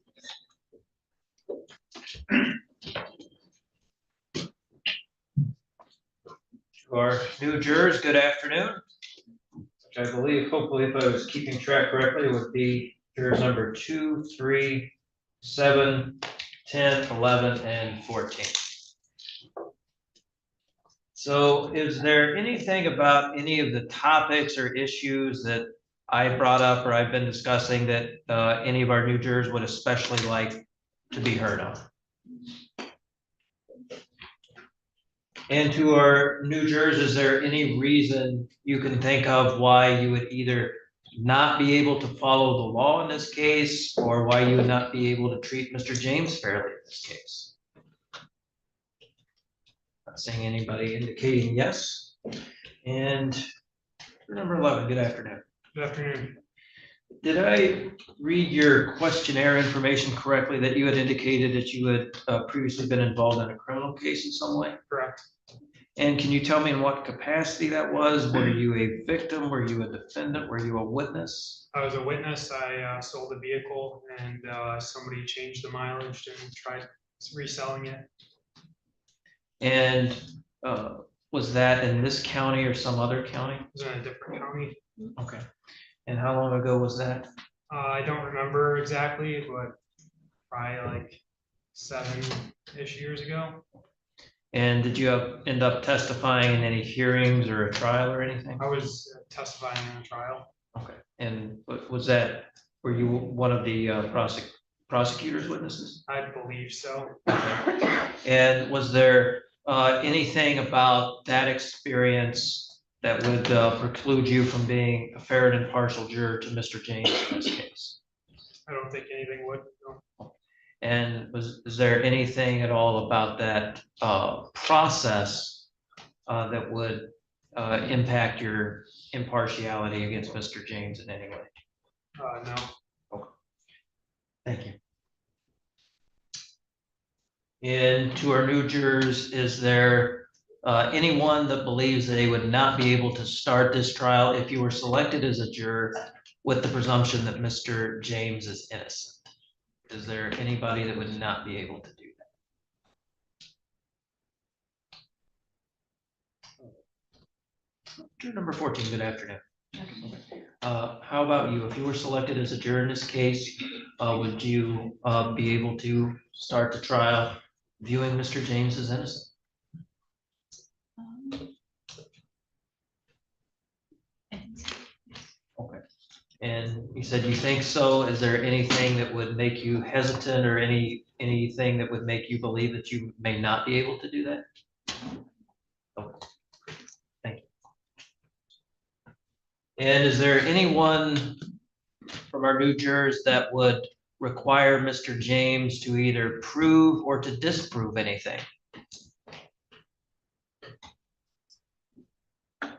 To our new jurors, good afternoon. Which I believe, hopefully, if I was keeping track correctly, would be jurors number 2, 3, 7, 10, 11, and 14. So is there anything about any of the topics or issues that I brought up or I've been discussing that any of our new jurors would especially like to be heard on? And to our new jurors, is there any reason you can think of why you would either not be able to follow the law in this case, or why you would not be able to treat Mr. James fairly in this case? Not seeing anybody indicating yes. And number 11, good afternoon. Good afternoon. Did I read your questionnaire information correctly that you had indicated that you had previously been involved in a criminal case in some way? Correct. And can you tell me in what capacity that was? Were you a victim? Were you a defendant? Were you a witness? I was a witness. I sold a vehicle and somebody changed the mileage and tried reselling it. And was that in this county or some other county? It was in a different county. Okay. And how long ago was that? I don't remember exactly, but probably like 7-ish years ago. And did you end up testifying in any hearings or a trial or anything? I was testifying in a trial. Okay. And was that, were you one of the prosecutor's witnesses? I believe so. And was there anything about that experience that would preclude you from being a fair and impartial juror to Mr. James in this case? I don't think anything would. No. And is there anything at all about that process that would impact your impartiality against Mr. James in any way? No. Okay. Thank you. And to our new jurors, is there anyone that believes they would not be able to start this trial if you were selected as a juror with the presumption that Mr. James is innocent? Is there anybody that would not be able to do that? Juror number 14, good afternoon. How about you? If you were selected as a juror in this case, would you be able to start the trial viewing Mr. James as innocent? Okay. And you said you think so. Is there anything that would make you hesitant or anything that would make you believe that you may not be able to do that? Okay. Thank you. And is there anyone from our new jurors that would require Mr. James to either prove or to disprove anything?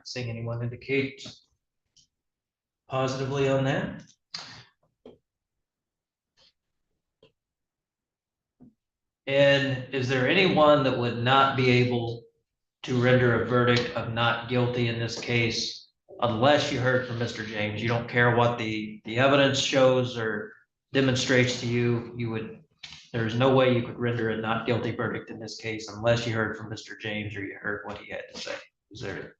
Seeing anyone indicate positively on that? And is there anyone that would not be able to render a verdict of not guilty in this case unless you heard from Mr. James? You don't care what the evidence shows or demonstrates to you, there's no way you could render a not guilty verdict in this case unless you heard from Mr. James or you heard what he had to say. Is there?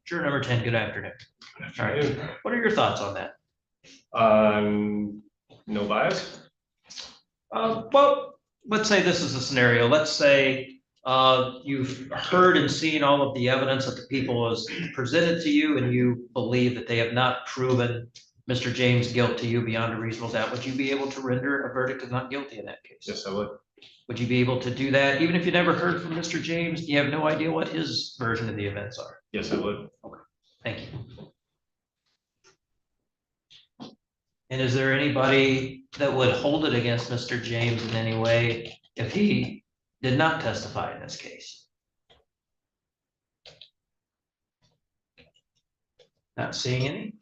Juror number 10, good afternoon. All right. What are your thoughts on that? No bias. Well, let's say this is a scenario. Let's say you've heard and seen all of the evidence that the people has presented to you, and you believe that they have not proven Mr. James' guilt to you beyond a reasonable doubt. Would you be able to render a verdict of not guilty in that case? Yes, I would. Would you be able to do that, even if you never heard from Mr. James? You have no idea what his version of the events are. Yes, I would. Thank you. And is there anybody that would hold it against Mr. James in any way if he did not testify in this case? Not seeing any.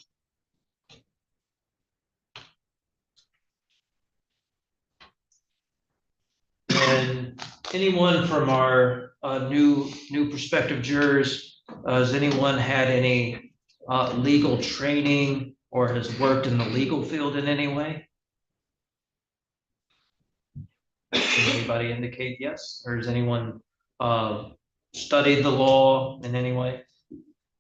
And anyone from our new prospective jurors, has anyone had any legal training or has worked in the legal field in any way? Can anybody indicate yes? Or has anyone studied the law in any way?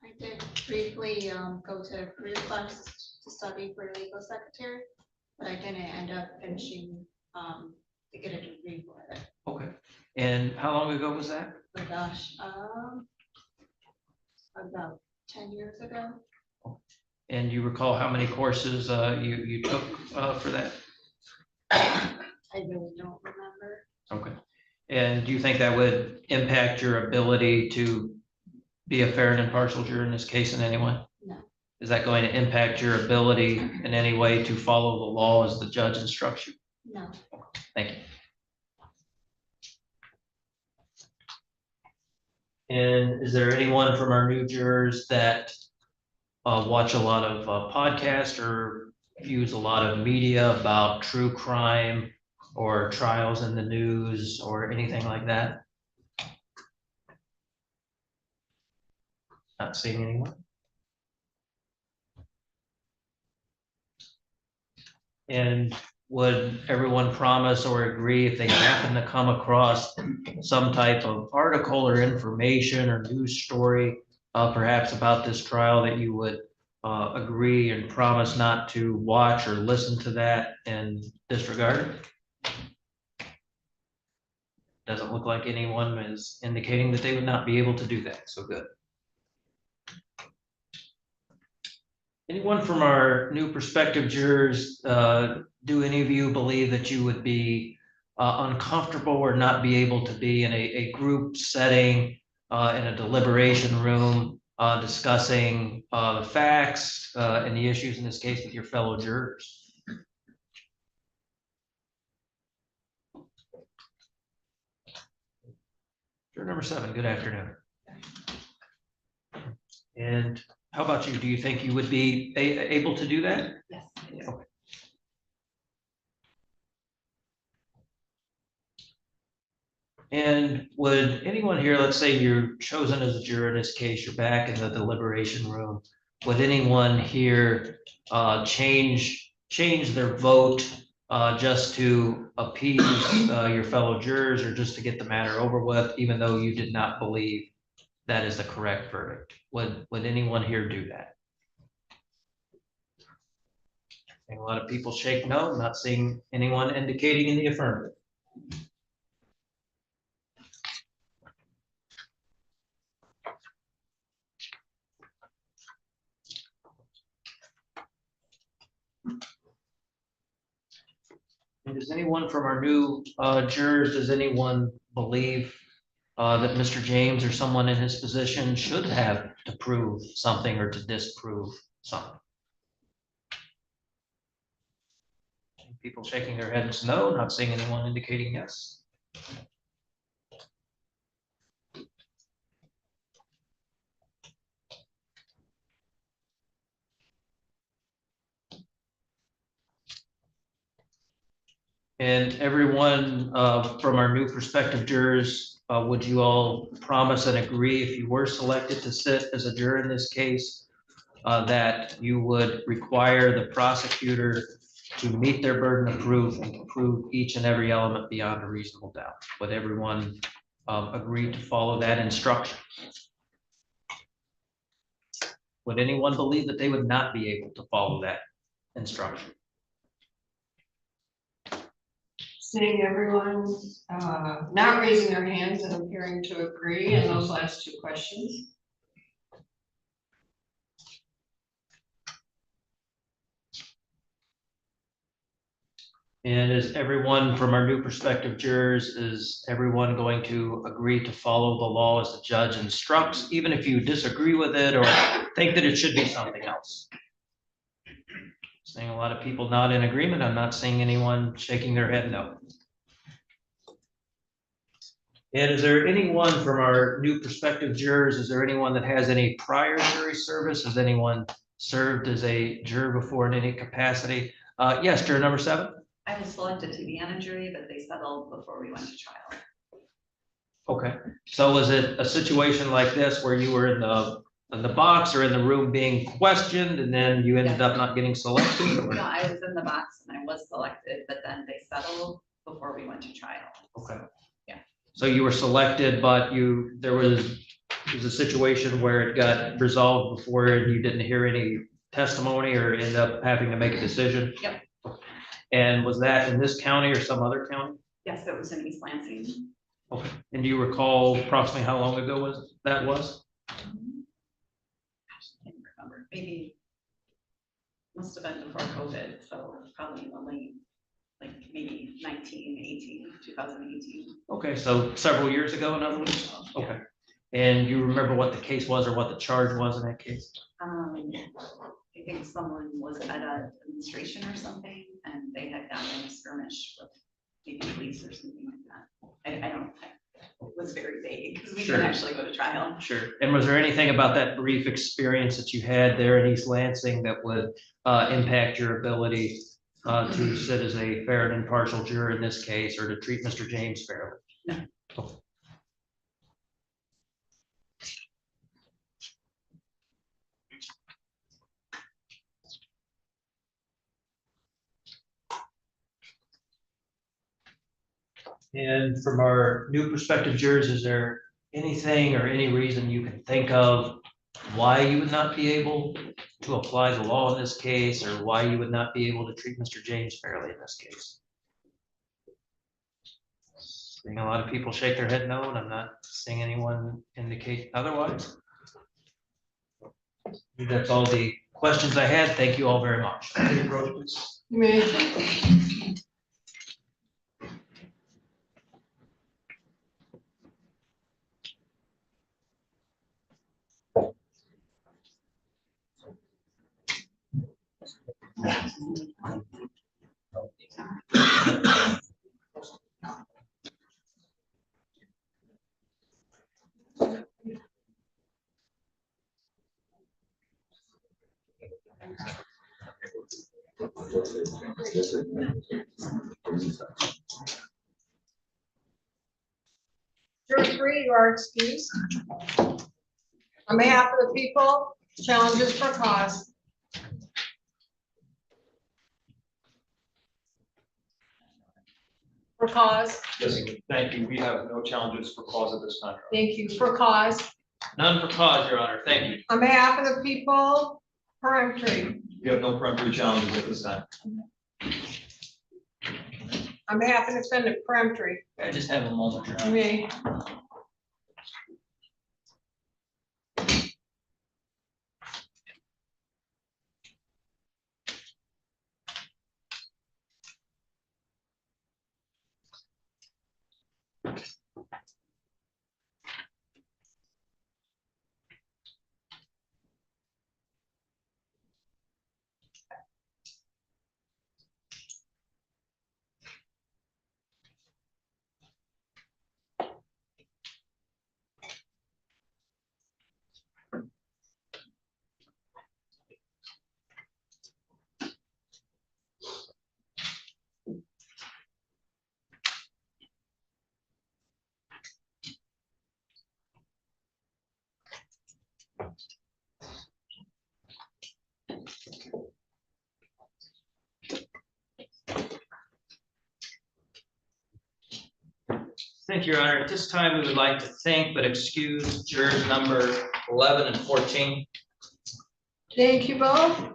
I did briefly go to a career class to study for legal secretary, but I didn't end up finishing to get a degree for it. Okay. And how long ago was that? Oh gosh, about 10 years ago. And you recall how many courses you took for that? I really don't remember. Okay. And do you think that would impact your ability to be a fair and impartial juror in this case in any way? No. Is that going to impact your ability in any way to follow the law as the judge instructs you? No. Thank you. And is there anyone from our new jurors that watch a lot of podcasts or use a lot of media about true crime or trials in the news or anything like that? Not seeing anyone. And would everyone promise or agree if they happen to come across some type of article or information or news story, perhaps about this trial, that you would agree and promise not to watch or listen to that and disregard it? Doesn't look like anyone is indicating that they would not be able to do that, so good. Anyone from our new prospective jurors, do any of you believe that you would be uncomfortable or not be able to be in a group setting, in a deliberation room, discussing the facts and the issues in this case with your fellow jurors? Juror number 7, good afternoon. And how about you? Do you think you would be able to do that? Yes. Okay. And would anyone here, let's say you're chosen as a juror in this case, you're back in the deliberation room, would anyone here change their vote just to appease your fellow jurors or just to get the matter over with, even though you did not believe that is the correct verdict? Would anyone here do that? And a lot of people shake no, not seeing anyone indicating in the affirmative. And does anyone from our new jurors, does anyone believe that Mr. James or someone in his position should have to prove something or to disprove something? People shaking their heads no, not seeing anyone indicating yes. And everyone from our new prospective jurors, would you all promise and agree, if you were selected to sit as a juror in this case, that you would require the prosecutor to meet their burden of proof and to prove each and every element beyond a reasonable doubt? Would everyone agree to follow that instruction? Would anyone believe that they would not be able to follow that instruction? Seeing everyone not raising their hands and appearing to agree in those last two questions. And is everyone from our new prospective jurors, is everyone going to agree to follow the law as the judge instructs, even if you disagree with it or think that it should be something else? Seeing a lot of people not in agreement. I'm not seeing anyone shaking their head no. And is there anyone from our new prospective jurors, is there anyone that has any prior jury service? Has anyone served as a juror before in any capacity? Yes, juror number 7. I was selected to be on a jury, but they settled before we went to trial. Okay, so was it a situation like this where you were in the box or in the room being questioned and then you ended up not getting selected? Or? No, I was in the box and I was selected, but then they settled before we went to trial. Okay. Yeah. So you were selected, but there was a situation where it got resolved before you didn't hear any testimony or end up having to make a decision? Yep. And was that in this county or some other county? Yes, it was in East Lansing. Okay. And do you recall approximately how long ago that was? I can't remember. Maybe must have been before COVID, so probably in the late, like maybe 2018. Okay, so several years ago, in other words? Okay. And you remember what the case was or what the charge was in that case? I think someone was at a demonstration or something, and they had gotten in a skirmish with maybe police or something like that. I don't, it was very vague because we didn't actually go to trial. Sure. And was there anything about that brief experience that you had there in East Lansing that would impact your ability to sit as a fair and impartial juror in this case, or to treat Mr. James fairly? No. Okay. And from our new prospective jurors, is there anything or any reason you can think of why you would not be able to apply the law in this case, or why you would not be able to treat Mr. James fairly in this case? Seeing a lot of people shake their head no, and I'm not seeing anyone indicate otherwise. That's all the questions I had. Thank you all very much. You may. Juror 3, you are excused. On behalf of the people, challenges for cause. For cause. Yes, thank you. We have no challenges for cause at this time. Thank you. For cause. None for cause, Your Honor. Thank you. On behalf of the people, peremptory. We have no peremptory challenges at this time. On behalf of the defendant, peremptory. I just have a moment, Your Honor. You may. Thank you, Your Honor. At this time, we would like to thank but excuse jurors number 11 and 14. Thank you both.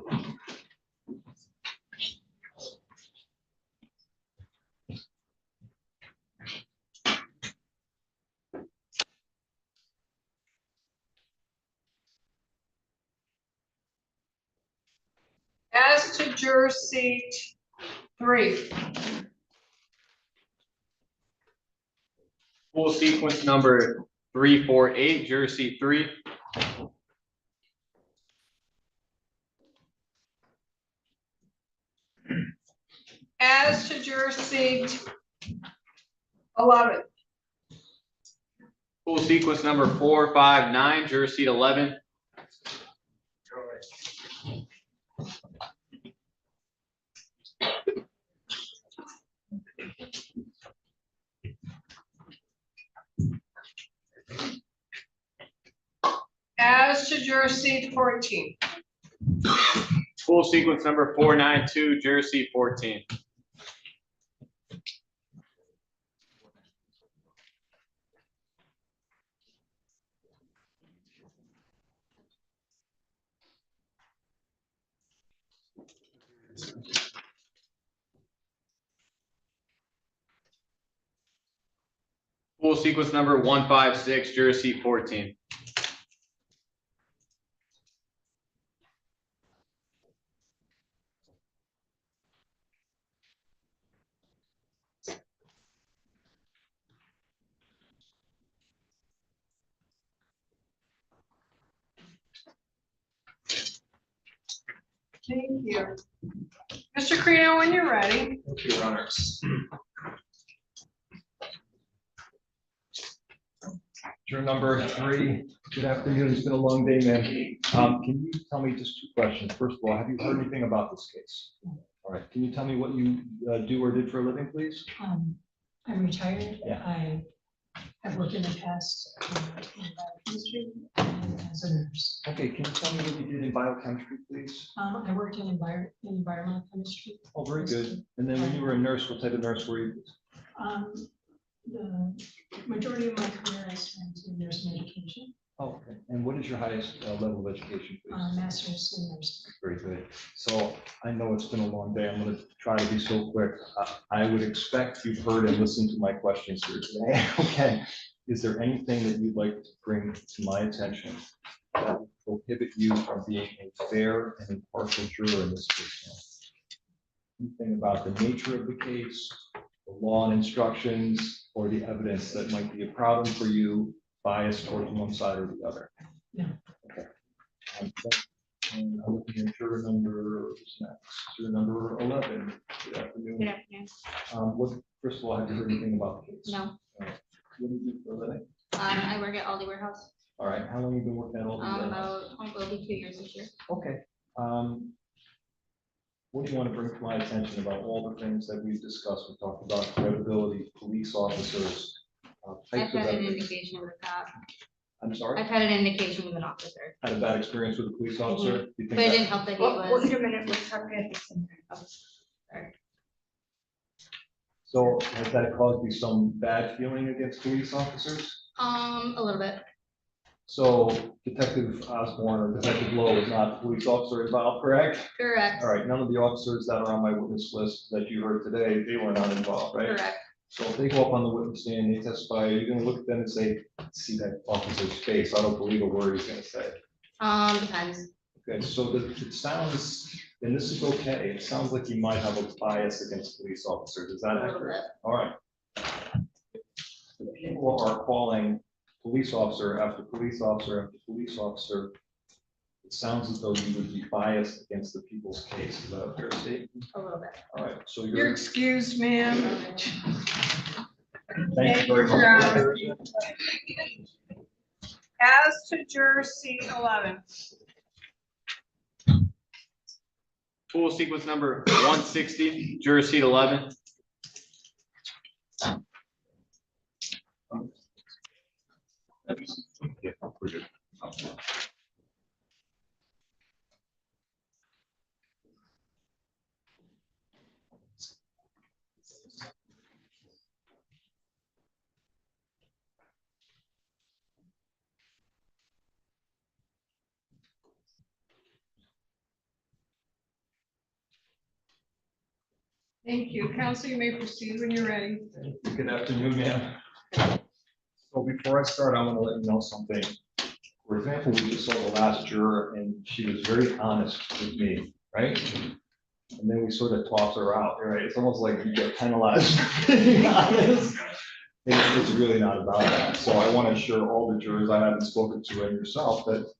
juror seat 3. Pool sequence number 348, juror seat 3. As to juror seat 11. Pool sequence number 459, juror seat 11. As to juror seat 14. Pool sequence number 492, juror seat 14. Pool sequence number 156, juror seat 14. Thank you. Mr. Crino, when you're ready. Thank you, Your Honors. Juror number 3, good afternoon. It's been a long day, man. Can you tell me just 2 questions? First of all, have you heard anything about this case? All right. Can you tell me what you do or did for a living, please? I'm retired. Yeah. I have worked in the past in biochemistry and as a nurse. Okay. Can you tell me what you did in biochemistry, please? I worked in environmental chemistry. Oh, very good. And then when you were a nurse, what type of nurse were you? The majority of my career I spent in nursing education, Oh, okay. And what is your highest level of education, please? master's in nursing. Very good. So I know it's been a long day. I'm going to try to be so quick. I would expect you've heard and listened to my questions here today. Okay. Is there anything that you'd like to bring to my attention that would prohibit you from being a fair and impartial juror in this case? Anything about the nature of the case, the law and instructions, or the evidence that might be a problem for you, biased towards one side or the other? No. Okay. And I'm looking at juror number, who's next? Juror number 11. Good afternoon. Good afternoon. First of all, have you heard anything about the case? No. All right. What do you do for a living? I work at Aldi Warehouse. All right. How long have you been working at Aldi? About, will be 2 years this year. Okay. What do you want to bring to my attention about all the things that we've discussed? We talked about credibility, police officers. I've types of had an evidence. indication with that. I'm sorry? I've had an indication with an officer. Had a bad experience with a police officer? Do you think But it that- didn't help that he was. Wait a minute, let's talk about this. Sorry. So has that caused you some bad feeling against police officers? A little bit. So Detective Osborne or Detective Lowe is not a police officer involved, correct? Correct. All right, none of the officers that are on my witness list that you heard today, they were not involved, right? Correct. So if they go up on the witness stand, they testify, you're gonna look at them and say, see that officer's face, I don't believe a word he's gonna say. Depends. Okay, so it sounds, and this is okay, it sounds like you might have a bias against police officers, is that A little accurate? bit. All right. The people are calling police officer after police officer after police officer. It sounds as though you would be biased against the people's case, is that a fair statement? A little bit. All right, so You're you're. excused, ma'am. Thank you very much. As to juror seat 11. Pool sequence number 160, juror seat 11. Yeah, we're good. Thank you. Counsel, you may proceed when you're ready. Good afternoon, ma'am. So before I start, I want to let you know something. For example, we just saw the last juror and she was very honest with me, right? and then we sort of toss her out, right? It's almost like you get penalized for being honest. It's really not about that. So I want to assure all the jurors I haven't spoken to and yourself that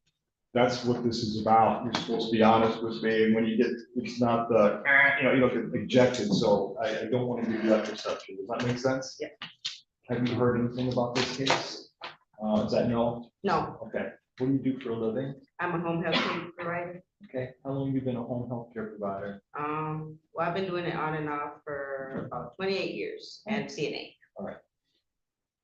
that's what this is about. You're supposed to be honest with me, and when you get, it's not the, you don't get ejected, so I don't want to give you that perception. Does that make sense? Yeah. Have you heard anything about this case? Is that no? No, Okay. What do you do for a living? I'm a home health care provider. Okay. How long have you been a home health care provider? Well, I've been doing it on and off for about 28 years and CNA. All right.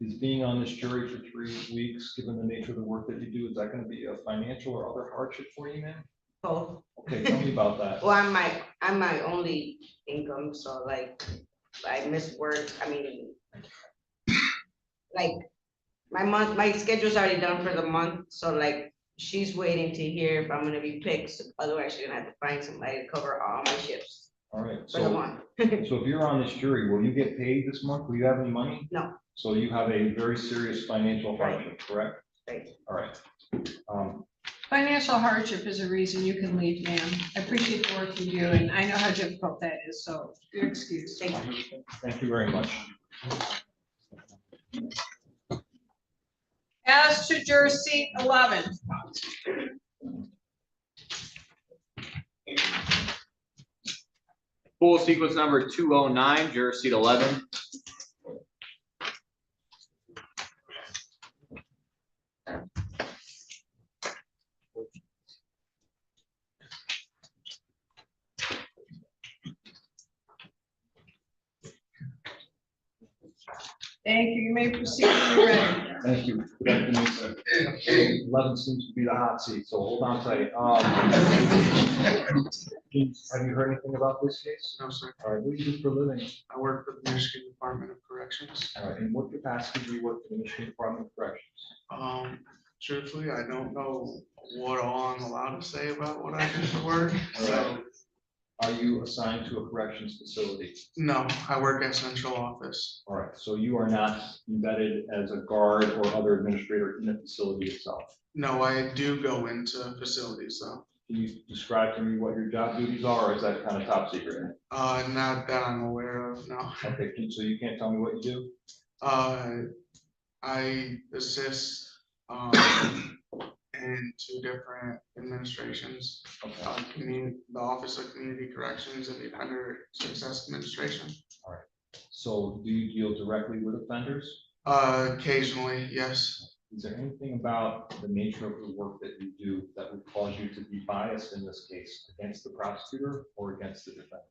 Is being on this jury for 3 weeks, given the nature of the work that you do, is that going to be a financial or other hardship for you, man? Both. Okay, tell me about that. Well, I'm my only income, so like, I miss work, I mean, like, my schedule's already done for the month, so like, she's waiting to hear if I'm gonna be picked, otherwise she's gonna have to find somebody to cover all my shifts All right, for the month. so if you're on this jury, will you get paid this month? Will you have any money? No. So you have a very serious financial hardship, correct? Right. All right. Financial hardship is a reason you can leave, ma'am. I appreciate the work you do, and I know how difficult that is, so you're excused. Thank you. Thank you very much. As to juror seat 11. Pool sequence number 209, juror seat 11. Thank you. You may proceed when you're ready. Thank you. Good afternoon, sir. 11 seems to be the hot seat, so hold on tight. Have you heard anything about this case? No, sir. All right, what do you do for a living? I work for the Michigan Department of Corrections. All right, in what capacity do you work for the Michigan Department of Corrections? Truthfully, I don't know what all I'm allowed to say about what I do for work. All So, right. Are you assigned to a corrections facility? no, I work at central office. All right, so you are not embedded as a guard or other administrator in the facility itself. No, I do go into facilities though. Can you describe to me what your job duties are, or is that kind of top secret? Not that I'm aware of, no. Okay, so you can't tell me what you do? I assist, in 2 different administrations. Okay. The Office of Community Corrections and the Offender Success Administration. All right. So do you deal directly with offenders? Occasionally, yes. Is there anything about the nature of the work that you do that would cause you to be biased in this case against the prosecutor or against the defendant?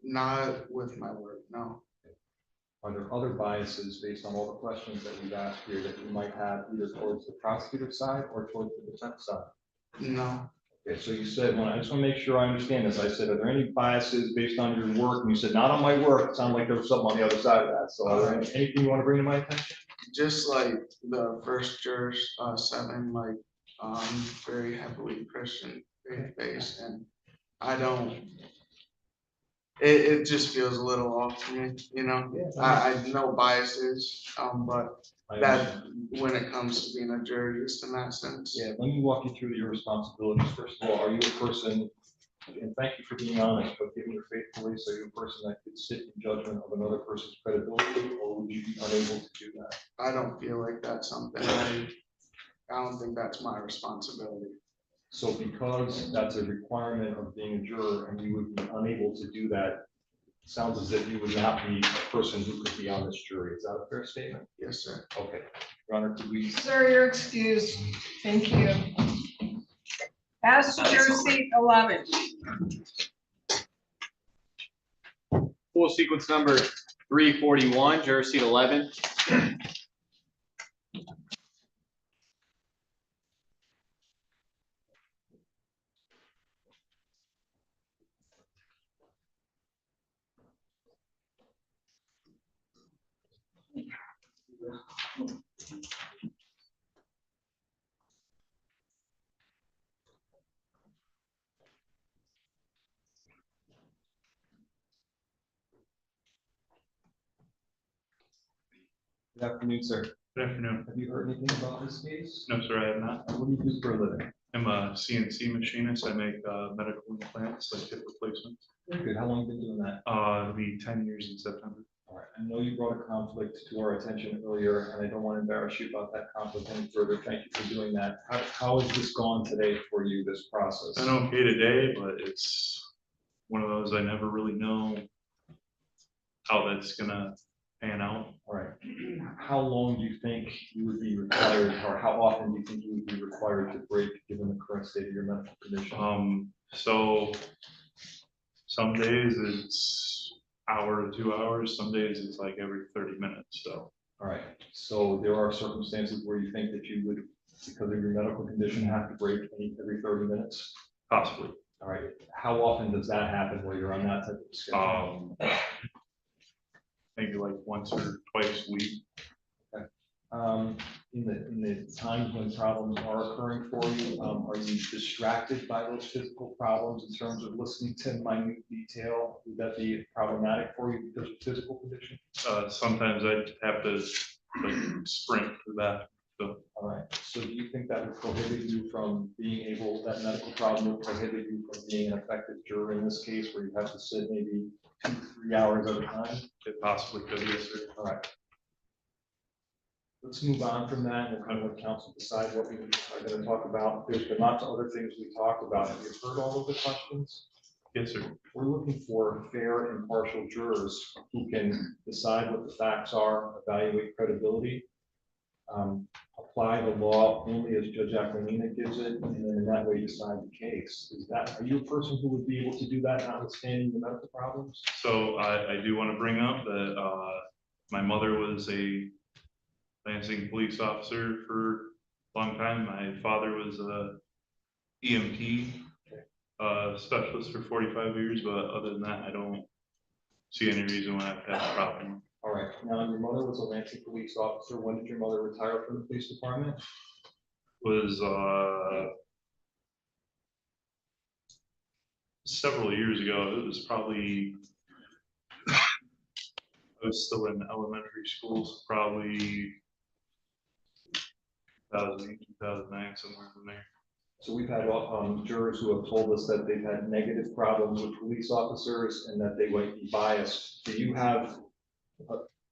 Not with my work, no. Are there other biases based on all the questions that we've asked here that you might have either towards the prosecutor side or towards the defense side? No. Okay, so you said, well, I just want to make sure I understand this. I said, are there any biases based on your work? And you said, not on my work. It sounded like there was something on the other side of that. So are there anything you want to bring to my attention? Just like the first jurors, 7, like, very heavily Christian faith-based, and I don't, it just feels a little off to me, you know? I know biases, but that, when it comes to being a jury, just in that sense. Yeah, let me walk you through your responsibilities. First of all, are you a person, and thank you for being honest, but giving your faithfully, so you're a person that could sit in judgment of another person's credibility, or would you be unable to do that? I don't feel like that's something I don't think that's my responsibility. So because that's a requirement of being a juror and you would be unable to do that, it sounds as if you would not be a person who could be on this jury. Is that a fair statement? Yes, sir. Okay. Your Honor, could we? Sir, you're excused. Thank you. As to juror seat 11. Pool sequence number 341, juror seat 11. Good afternoon, sir. Good afternoon. Have you heard anything about this case? No, sir, I have not. And what do you do for a living? I'm a CNC machinist. I make medical implants, like hip replacements. Very good. How long have you been doing that? It'll be 10 years in September. All right. I know you brought a conflict to our attention earlier, and I don't want to embarrass you about that conflict any further. Thank you for doing that. How has this gone today for you, this process? I know okay today, but it's one of those I never really know how that's gonna pan out. All right. How long do you think you would be required, or how often do you think you would be required to break, given the current state of your medical condition? So some days it's hour to 2 hours. Some days it's like every 30 minutes. So. All right. So there are circumstances where you think that you would, because of your medical condition, have to break every 30 minutes? Possibly. All right. How often does that happen where you're on that type of schedule? Maybe like once or twice a week. Okay. In the times when problems are occurring for you, are you distracted by those physical problems in terms of listening to minute detail? Would that be problematic for you because of physical condition? Sometimes I have to like sprint to that. So. All right. So do you think that would prohibit you from being able, that medical problem would prohibit you from being an effective juror in this case, where you have to sit maybe 2 to 3 hours at a time? It possibly could, yes, sir. All right. Let's move on from that, and we'll kind of let council decide what we are going to talk about. There's been lots of other things we talked about. Have you heard all of the questions? Yes, sir. We're looking for fair, impartial jurors who can decide what the facts are, evaluate credibility, apply the law only as Judge Aquilina gives it, and then in that way decide the case. Are you a person who would be able to do that, notwithstanding the medical problems? So I do want to bring up that my mother was a Lansing police officer for a long time. My father was a EMT specialist for 45 years, but other than that, I don't see any reason why I have to have a problem. All right. Now, your mother was a Lansing police officer. When did your mother retire from the police department? Was several years ago. It was probably, I was still in elementary school, so probably 2008, 2009, somewhere in there. So we've had jurors who have told us that they've had negative problems with police officers and that they might be biased. Do you have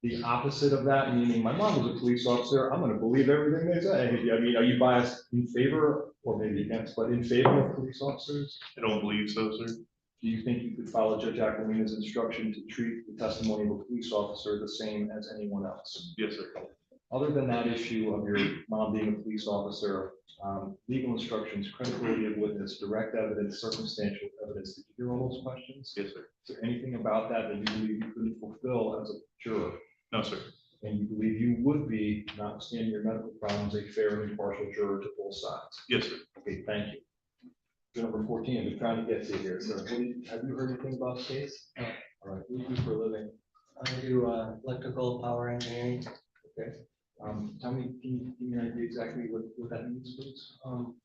the opposite of that, meaning my mom was a police officer, I'm going to believe everything they say? I mean, are you biased in favor, or maybe against, but in favor of police officers? I don't believe so, sir. Do you think you could follow Judge Aquilina's instruction to treat the testimony of a police officer the same as anyone else? Yes, sir. Other than that issue of your mom being a police officer, legal instructions, credibility of witness, direct evidence, circumstantial evidence, did you hear all those questions? Yes, sir. Is there anything about that that you believe you couldn't fulfill as a juror? No, sir. And you believe you would be, notwithstanding your medical problems, a fair and impartial juror to both sides? Yes, sir. Okay, thank you. Number 14, I've been trying to get to here, sir. Have you heard anything about the case? No. All right, what do you do for a living? I do electrical power engineering. Okay. Tell me, can you give me an idea exactly what that means, please?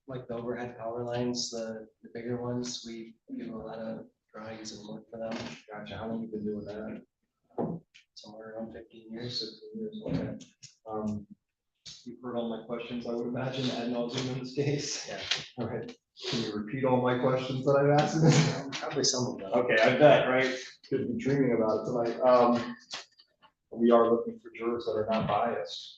Like the overhead power lines, the bigger ones, we do a lot of drawings and work for them. Gotcha. How long have you been doing that? Somewhere around 15 years. 15 years, okay. You've heard all my questions, I would imagine, ad nauseum in this case? Yeah. All right. Can you repeat all my questions that I've asked in this? Probably some of them. Okay, I bet, right? Could be dreaming about it tonight. We are looking for jurors that are not biased.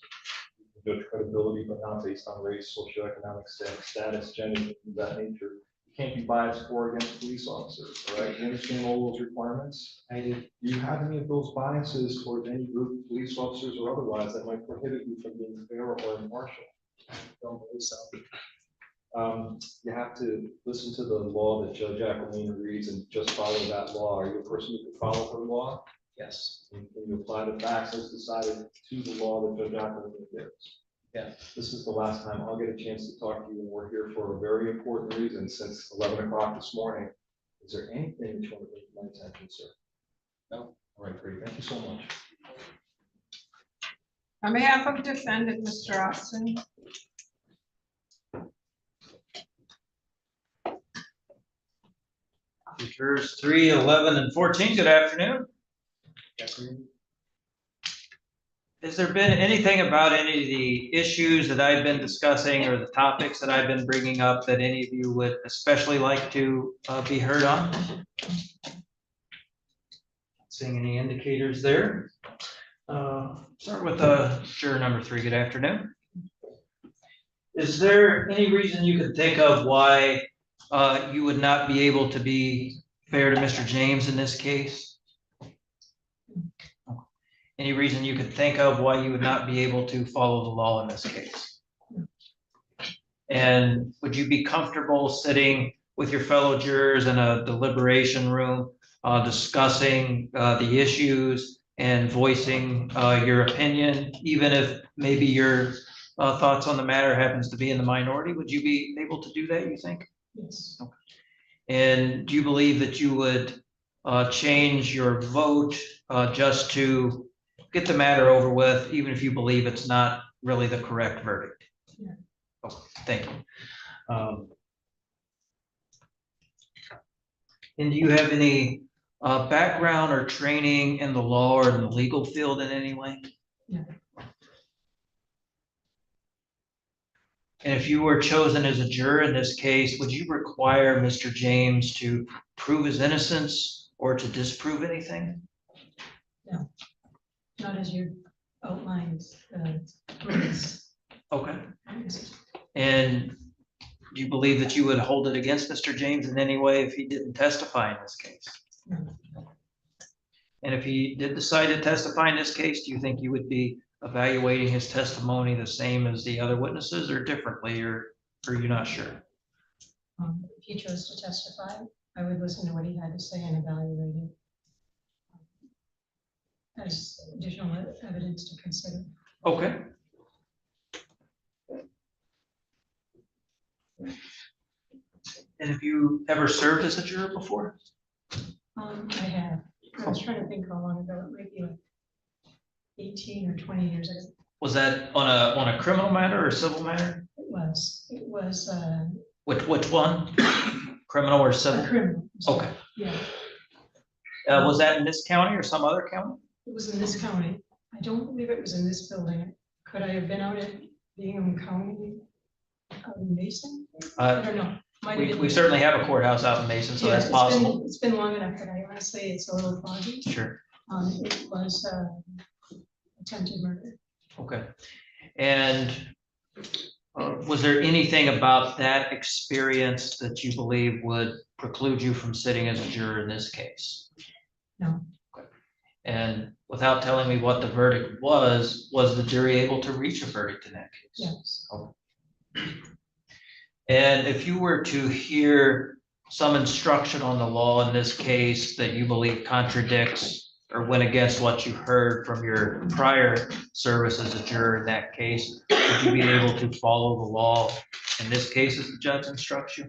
Judge credibility, but not based on race, socioeconomic status, gender, things of that nature. You can't be biased for or against police officers, all right? You understand all those requirements? I do. Do you have any of those biases towards any group of police officers or otherwise that might prohibit you from being fair or impartial? Don't believe so. You have to listen to the law that Judge Aquilina reads and just follow that law. Are you a person who can follow her law? Yes. And can you apply the facts as decided to the law that Judge Aquilina gives? Yeah. This is the last time I'll get a chance to talk to you, and we're here for a very important reason since 11 o'clock this morning. Is there anything that you want to bring to my attention, sir? No? All right, great. Thank you so much. On behalf of defendant, Mr. Austin. Jurors 3, 11, and 14, good afternoon. has there been anything about any of the issues that I've been discussing or the topics that I've been bringing up that any of you would especially like to be heard on? Seeing any indicators there? Start with juror number 3. Good afternoon. Is there any reason you could think of why you would not be able to be fair to Mr. James in this case? Any reason you could think of why you would not be able to follow the law in this case? And would you be comfortable sitting with your fellow jurors in a deliberation room, discussing the issues and voicing your opinion, even if maybe your thoughts on the matter happens to be in the minority? Would you be able to do that, you think? Yes. Okay. And do you believe that you would change your vote just to get the matter over with, even if you believe it's not really the correct verdict? Yeah. Okay, thank you. And do you have any background or training in the law or in the legal field in any way? Yeah. And if you were chosen as a juror in this case, would you require Mr. James to prove his innocence or to disprove anything? No, not as you outlined, rules. Okay. And do you believe that you would hold it against Mr. James in any way if he didn't testify in this case? No. And if he did decide to testify in this case, do you think you would be evaluating his testimony the same as the other witnesses or differently, or are you not sure? If he chose to testify, I would listen to what he had to say and evaluate it as additional evidence to consider. Okay. And have you ever served as a juror before? I have. I was trying to think how long ago. It might be like 18 or 20 years ago. Was that on a criminal matter or civil matter? It was. Which one? Criminal or civil? Criminal. Okay. Yeah. Was that in this county or some other county? It was in this county. I don't believe it was in this building. Could I have been out at Bingham County, out in Mason? I don't know. We certainly have a courthouse out in Mason, so Yeah, that's possible. It's been long enough that I honestly, it's a little foggy. Sure. It was attempted murder. Okay. And was there anything about that experience that you believe would preclude you from sitting as a juror in this case? No. Okay. And without telling me what the verdict was the jury able to reach a verdict in that case? Yes. Okay. And if you were to hear some instruction on the law in this case that you believe contradicts or went against what you heard from your prior service as a juror in that case, would you be able to follow the law in this case as the judge instructs you?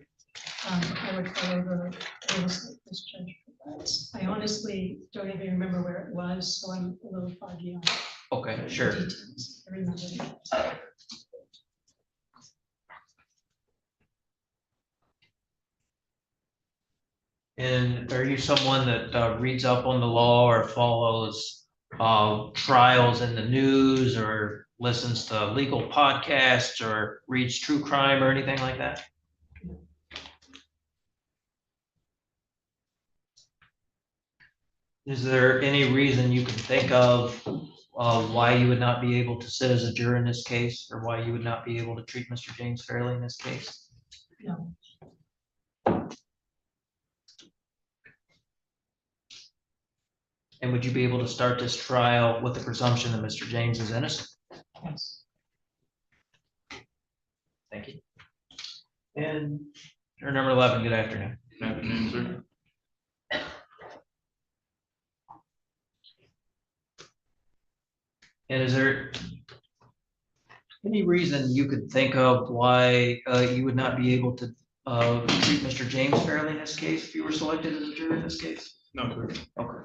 I would follow the rules that this judge provides. I honestly don't even remember where it was, so I'm a little foggy on Okay, sure. details. I remember that. And are you someone that reads up on the law or follows trials in the news or listens to legal podcasts or reads true crime or anything like that? Is there any reason you can think of why you would not be able to sit as a juror in this case, or why you would not be able to treat Mr. James fairly in this case? No. And would you be able to start this trial with the presumption that Mr. James is innocent? Yes. Thank you. And juror number 11, good afternoon. Good afternoon, sir. And is there any reason you could think of why you would not be able to treat Mr. James fairly in this case if you were selected as a juror in this case? No, sir. Okay.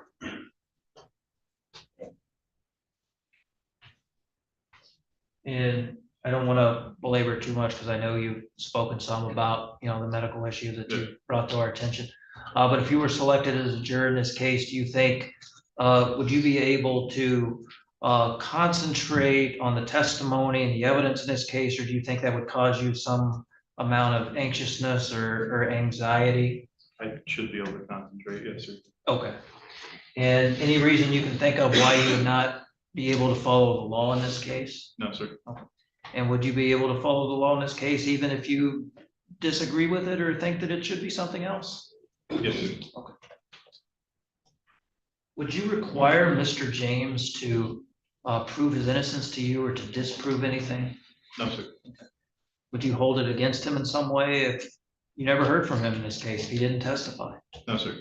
And I don't want to belabor too much because I know you've spoken some about, the medical issues that you brought to our attention. But if you were selected as a juror in this case, do you think, would you be able to concentrate on the testimony and the evidence in this case, or do you think that would cause you some amount of anxiousness or anxiety? I should be able to concentrate, yes, sir. Okay. And any reason you can think of why you would not be able to follow the law in this case? No, sir. Okay. And would you be able to follow the law in this case, even if you disagree with it or think that it should be something else? Yes, sir. Okay. Would you require Mr. James to prove his innocence to you or to disprove anything? No, sir. Okay. Would you hold it against him in some way if you never heard from him in this case, if he didn't testify? No, sir.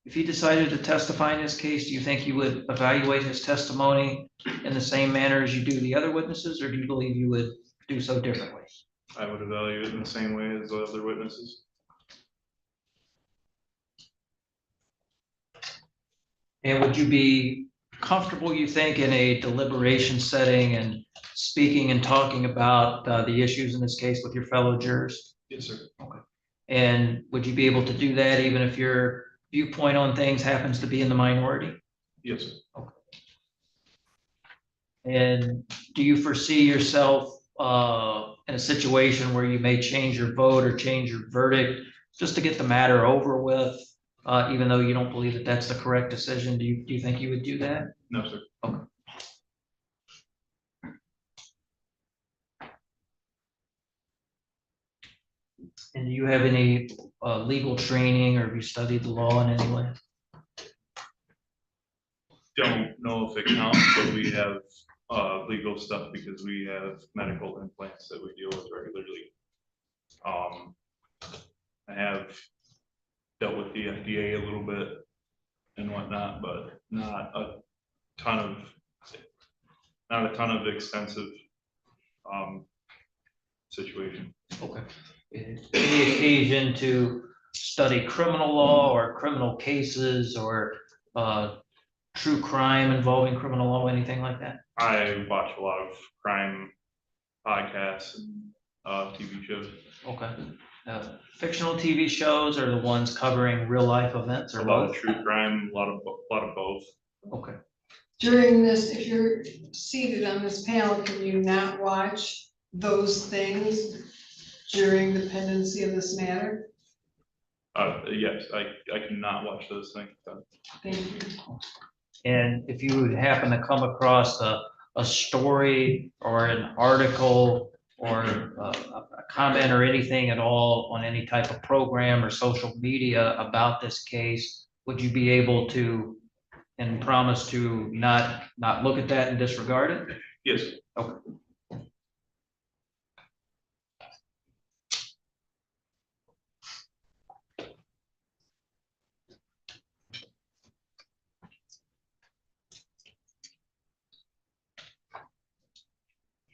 If he decided to testify in this case, do you think you would evaluate his testimony in the same manner as you do the other witnesses, or do you believe you would do so differently? I would evaluate it in the same way as the other witnesses. And would you be comfortable, you think, in a deliberation setting and speaking and talking about the issues in this case with your fellow jurors? Yes, sir. Okay. And would you be able to do that even if your viewpoint on things happens to be in the minority? Yes, sir. Okay. And do you foresee yourself in a situation where you may change your vote or change your verdict just to get the matter over with, even though you don't believe that that's the correct decision? Do you think you would do that? No, sir. Okay. And do you have any legal training, or have you studied the law in any way? Don't know if it counts, but we have legal stuff because we have medical implants that we deal with regularly. I have dealt with the FDA a little bit and whatnot, but not a ton of extensive situation. Okay. Any occasion to study criminal law or criminal cases or true crime involving criminal law, anything like that? I watch a lot of crime podcasts and TV shows. Okay. Fictional TV shows are the ones covering real life events, or A lot of both? true crime, a lot of both. Okay. During this, if you're seated on this panel, can you not watch those things during the pendency of this matter? Yes, I cannot watch those things. Thank you. And if you would happen to come across a story or an article or a comment or anything at all on any type of program or social media about this case, would you be able to and promise to not look at that and disregard it? Yes. Okay.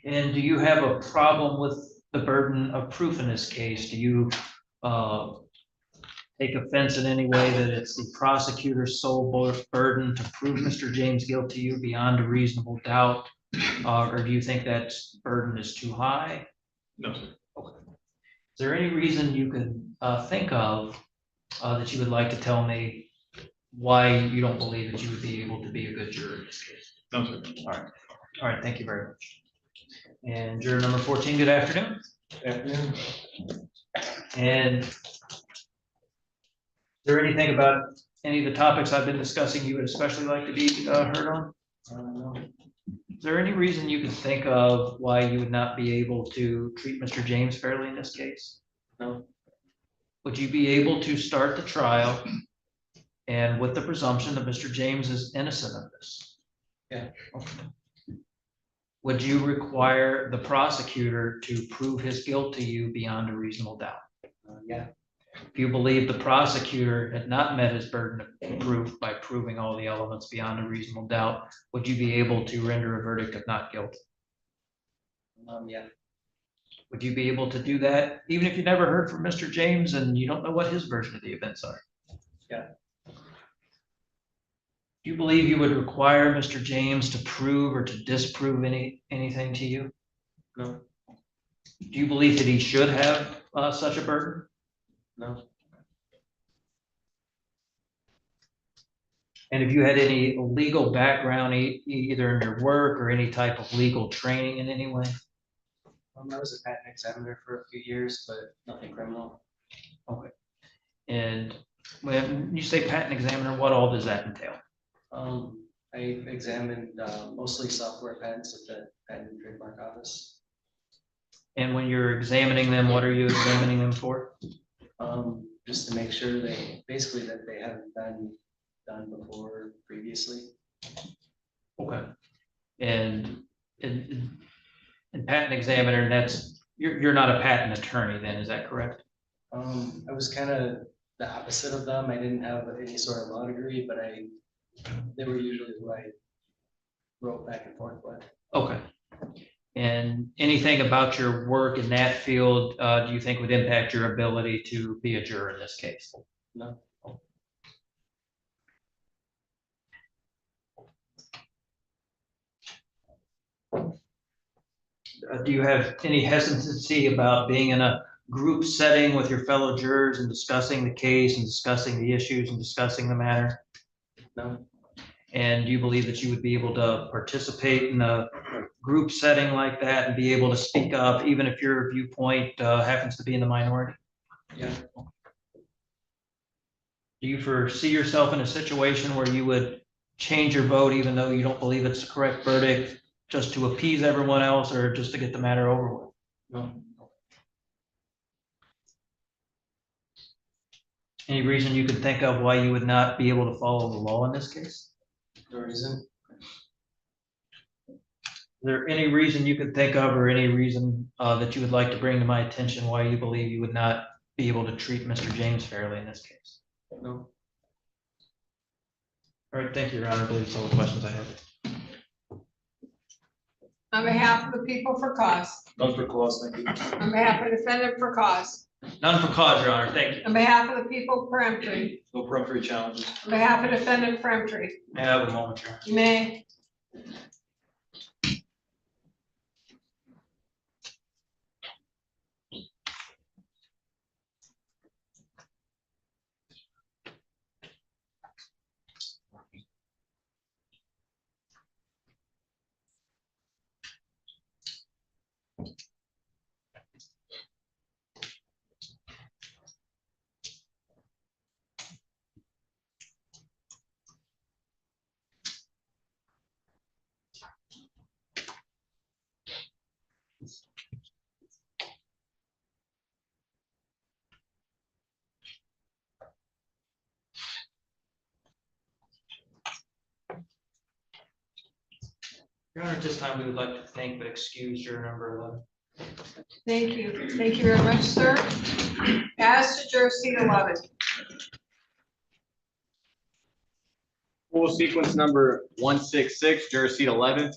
And do you have a problem with the burden of proof in this case? Do you take offense in any way that it's the prosecutor's sole burden to prove Mr. James guilty to you beyond a reasonable doubt? Or do you think that burden is too high? No, sir. Okay. Is there any reason you can think of that you would like to tell me why you don't believe that you would be able to be a good juror in this case? No, sir. All right, thank you very much. And juror number 14, good afternoon. Afternoon. And is there anything about any of the topics I've been discussing you would especially like to be heard on? No. Is there any reason you can think of why you would not be able to treat Mr. James fairly in this case? No. Would you be able to start the trial and with the presumption that Mr. James is innocent of this? Yeah. Okay. Would you require the prosecutor to prove his guilt to you beyond a reasonable doubt? Yeah. If you believe the prosecutor had not met his burden of proof by proving all the elements beyond a reasonable doubt, would you be able to render a verdict of not guilty? Yeah. Would you be able to do that even if you never heard from Mr. James and you don't know what his version of the events are? Yeah. Do you believe you would require Mr. James to prove or to disprove anything to you? No. Do you believe that he should have such a burden? No. And have you had any legal background, either in your work or any type of legal training in any way? I was a patent examiner for a few years, but nothing criminal. Okay. And when you say patent examiner, what all does that entail? I examined mostly software patents at the Patent and Trademark Office. And when you're examining them, what are you examining them for? Just to make sure basically that they haven't been done before previously. Okay. And patent examiner, you're not a patent attorney then, is that correct? I was kind of the opposite of them. I didn't have any sort of law degree, but they were usually who I wrote back and forth with. Okay. And anything about your work in that field, do you think would impact your ability to be a juror in this case? No. Do you have any hesitancy about being in a group setting with your fellow jurors and discussing the case and discussing the issues and discussing the matter? No. And do you believe that you would be able to participate in a group setting like that and be able to speak up, even if your viewpoint happens to be in the minority? Yeah. Do you foresee yourself in a situation where you would change your vote even though you don't believe it's the correct verdict, just to appease everyone else or just to get the matter over with? No. Any reason you could think of why you would not be able to follow the law in this case? No reason. Is there any reason you could think of or any reason that you would like to bring to my attention why you believe you would not be able to treat Mr. James fairly in this case? No. All right, thank you, Your Honor. I believe that's all the questions I have. On behalf of the people for cause, None for cause, thank you. on behalf of the defendant for cause, None for cause, Your Honor. Thank you. on behalf of the people peremptory, No peremptory challenges. on behalf of defendant peremptory, May I have a moment, Your Honor? you may. Your Honor, at this time, we would like to thank but excuse juror number 11. Thank you. Thank you very much, sir. As to juror seat 11. Pool sequence number 166, juror seat 11.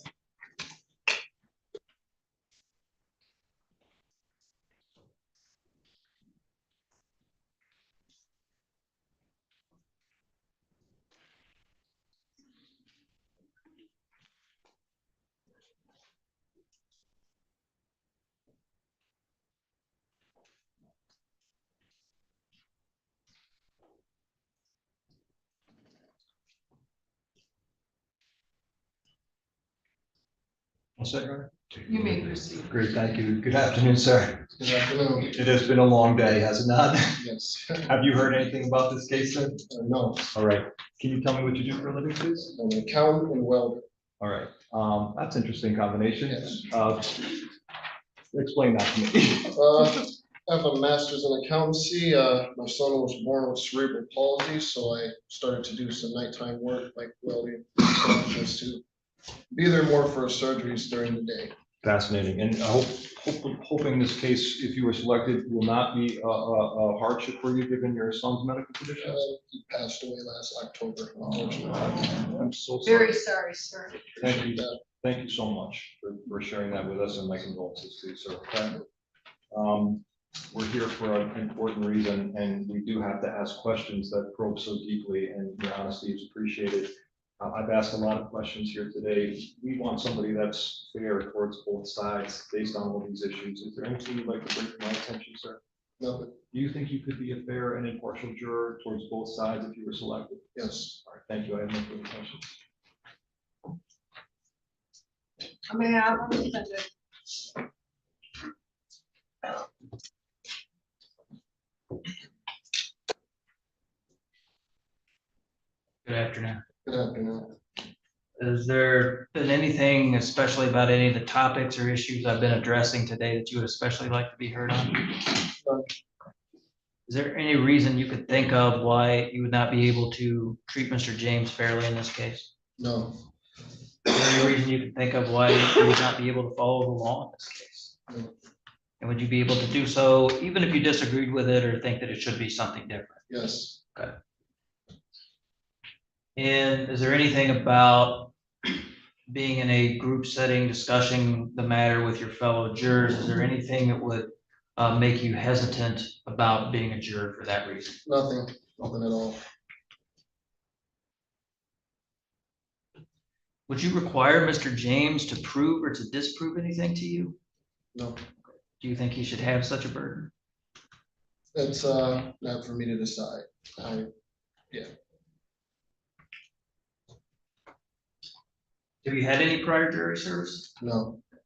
One second, Your Honor. You may proceed. Great, thank you. Good afternoon, sir. Good afternoon. It has been a long day, has it not? Yes. Have you heard anything about this case, sir? No, All right. Can you tell me what you do for a living, please? I'm an accountant and welder. All right. That's interesting combination. Yes. Explain that to me. I have a master's in accountancy. My son was born with cerebral palsy, so I started to do some nighttime work like welding, just to be there more for surgeries during the day. Fascinating. And I hoping this case, if you were selected, will not be a hardship for you, given your son's medical condition? He passed away last October, unfortunately. I'm so sorry. Very sorry, sir. Thank you. Thank you so much for sharing that with us, and my condolences to you, sir. Okay? We're here for an important reason, and we do have to ask questions that probe so deeply, and your honesty is appreciated. I've asked a lot of questions here today. We want somebody that's fair towards both sides based on all these issues. Is there anything you'd like to bring to my attention, sir? Nothing. Do you think you could be a fair and impartial juror towards both sides if you were selected? Yes. All right, thank you. I have no further questions. On behalf of the defendant. Good afternoon. Good afternoon. Has there been anything, especially about any of the topics or issues I've been addressing today, that you would especially like to be heard on? Is there any reason you could think of why you would not be able to treat Mr. James fairly in this case? No. Is there any reason you could think of why you would not be able to follow the law in this case? No. And would you be able to do so even if you disagreed with it or think that it should be something different? Yes. Okay. And is there anything about being in a group setting, discussing the matter with your fellow jurors? Is there anything that would make you hesitant about being a juror for that reason? Nothing. Nothing at all. Would you require Mr. James to prove or to disprove anything to you? No. Do you think he should have such a burden? It's not for me to decide. Yeah. Have you had any prior jury service? No. Have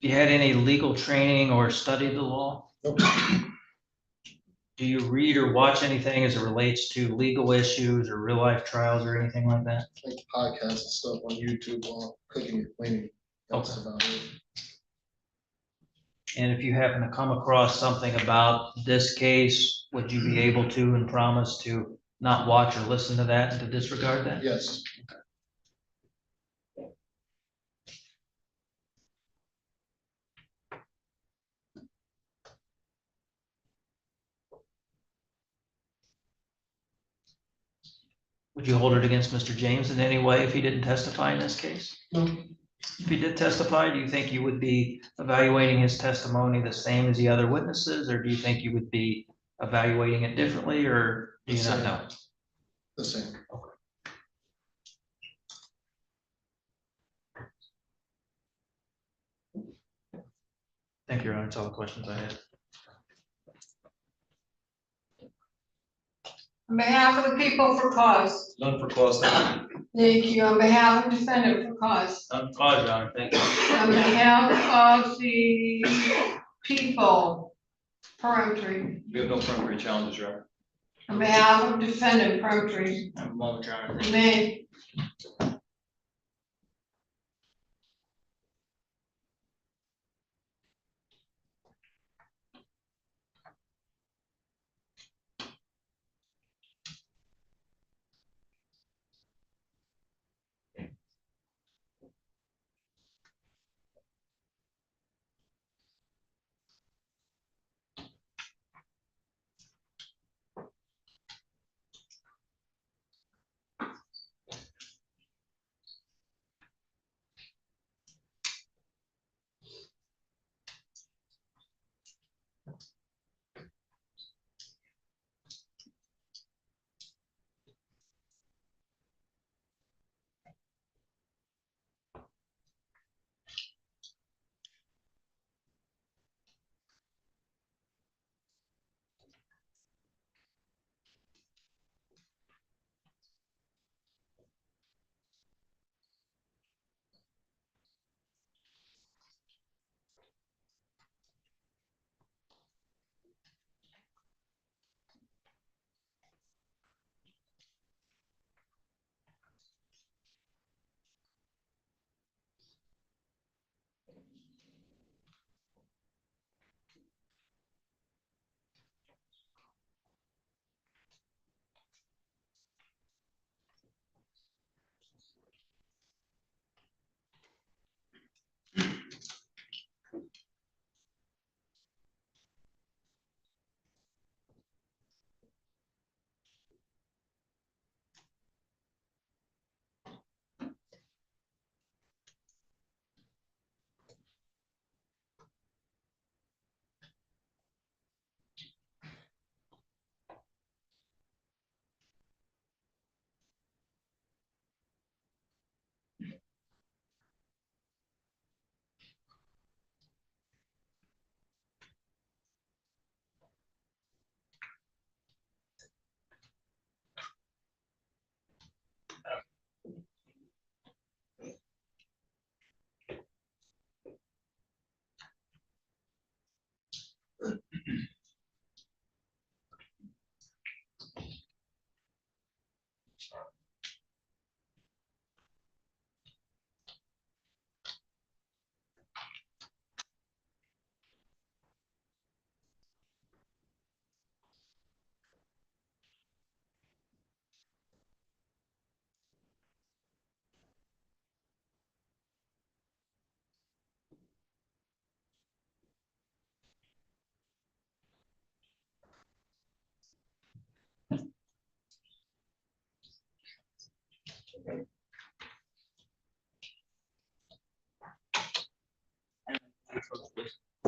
you had any legal training or studied the law? Nope. Do you read or watch anything as it relates to legal issues or real life trials or anything like that? Like podcasts and stuff on YouTube while cooking and cleaning. That's about it. And if you happen to come across something about this case, would you be able to and promise to not watch or listen to that and to disregard that? Yes. Would you hold it against Mr. James in any way if he didn't testify in this case? No. If he did testify, do you think you would be evaluating his testimony the same as the other witnesses, or do you think you would be evaluating it differently, or do you not know? The same. Thank you, Your Honor. That's all the questions I had. On behalf of the people for cause. None for cause. Thank you. On behalf of the defendant for cause. None for cause, Your Honor. Thank you. On behalf of the people, peremptory. We have no primary challenges, Your Honor. On behalf of defendant, peremptory. I have a moment, Your Honor. Thank you. Nay.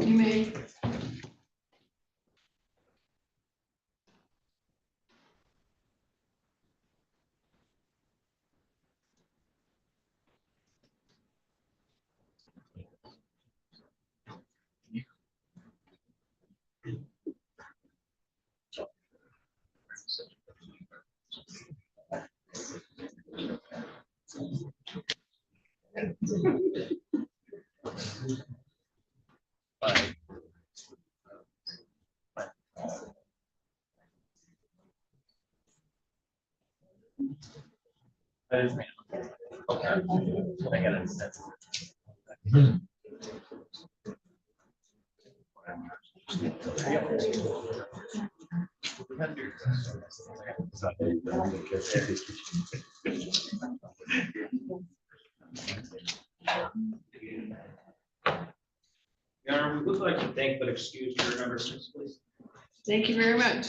You may. That is me. Okay. I got it. Your Honor, we would like to thank but excuse juror number 6, please. Thank you very much.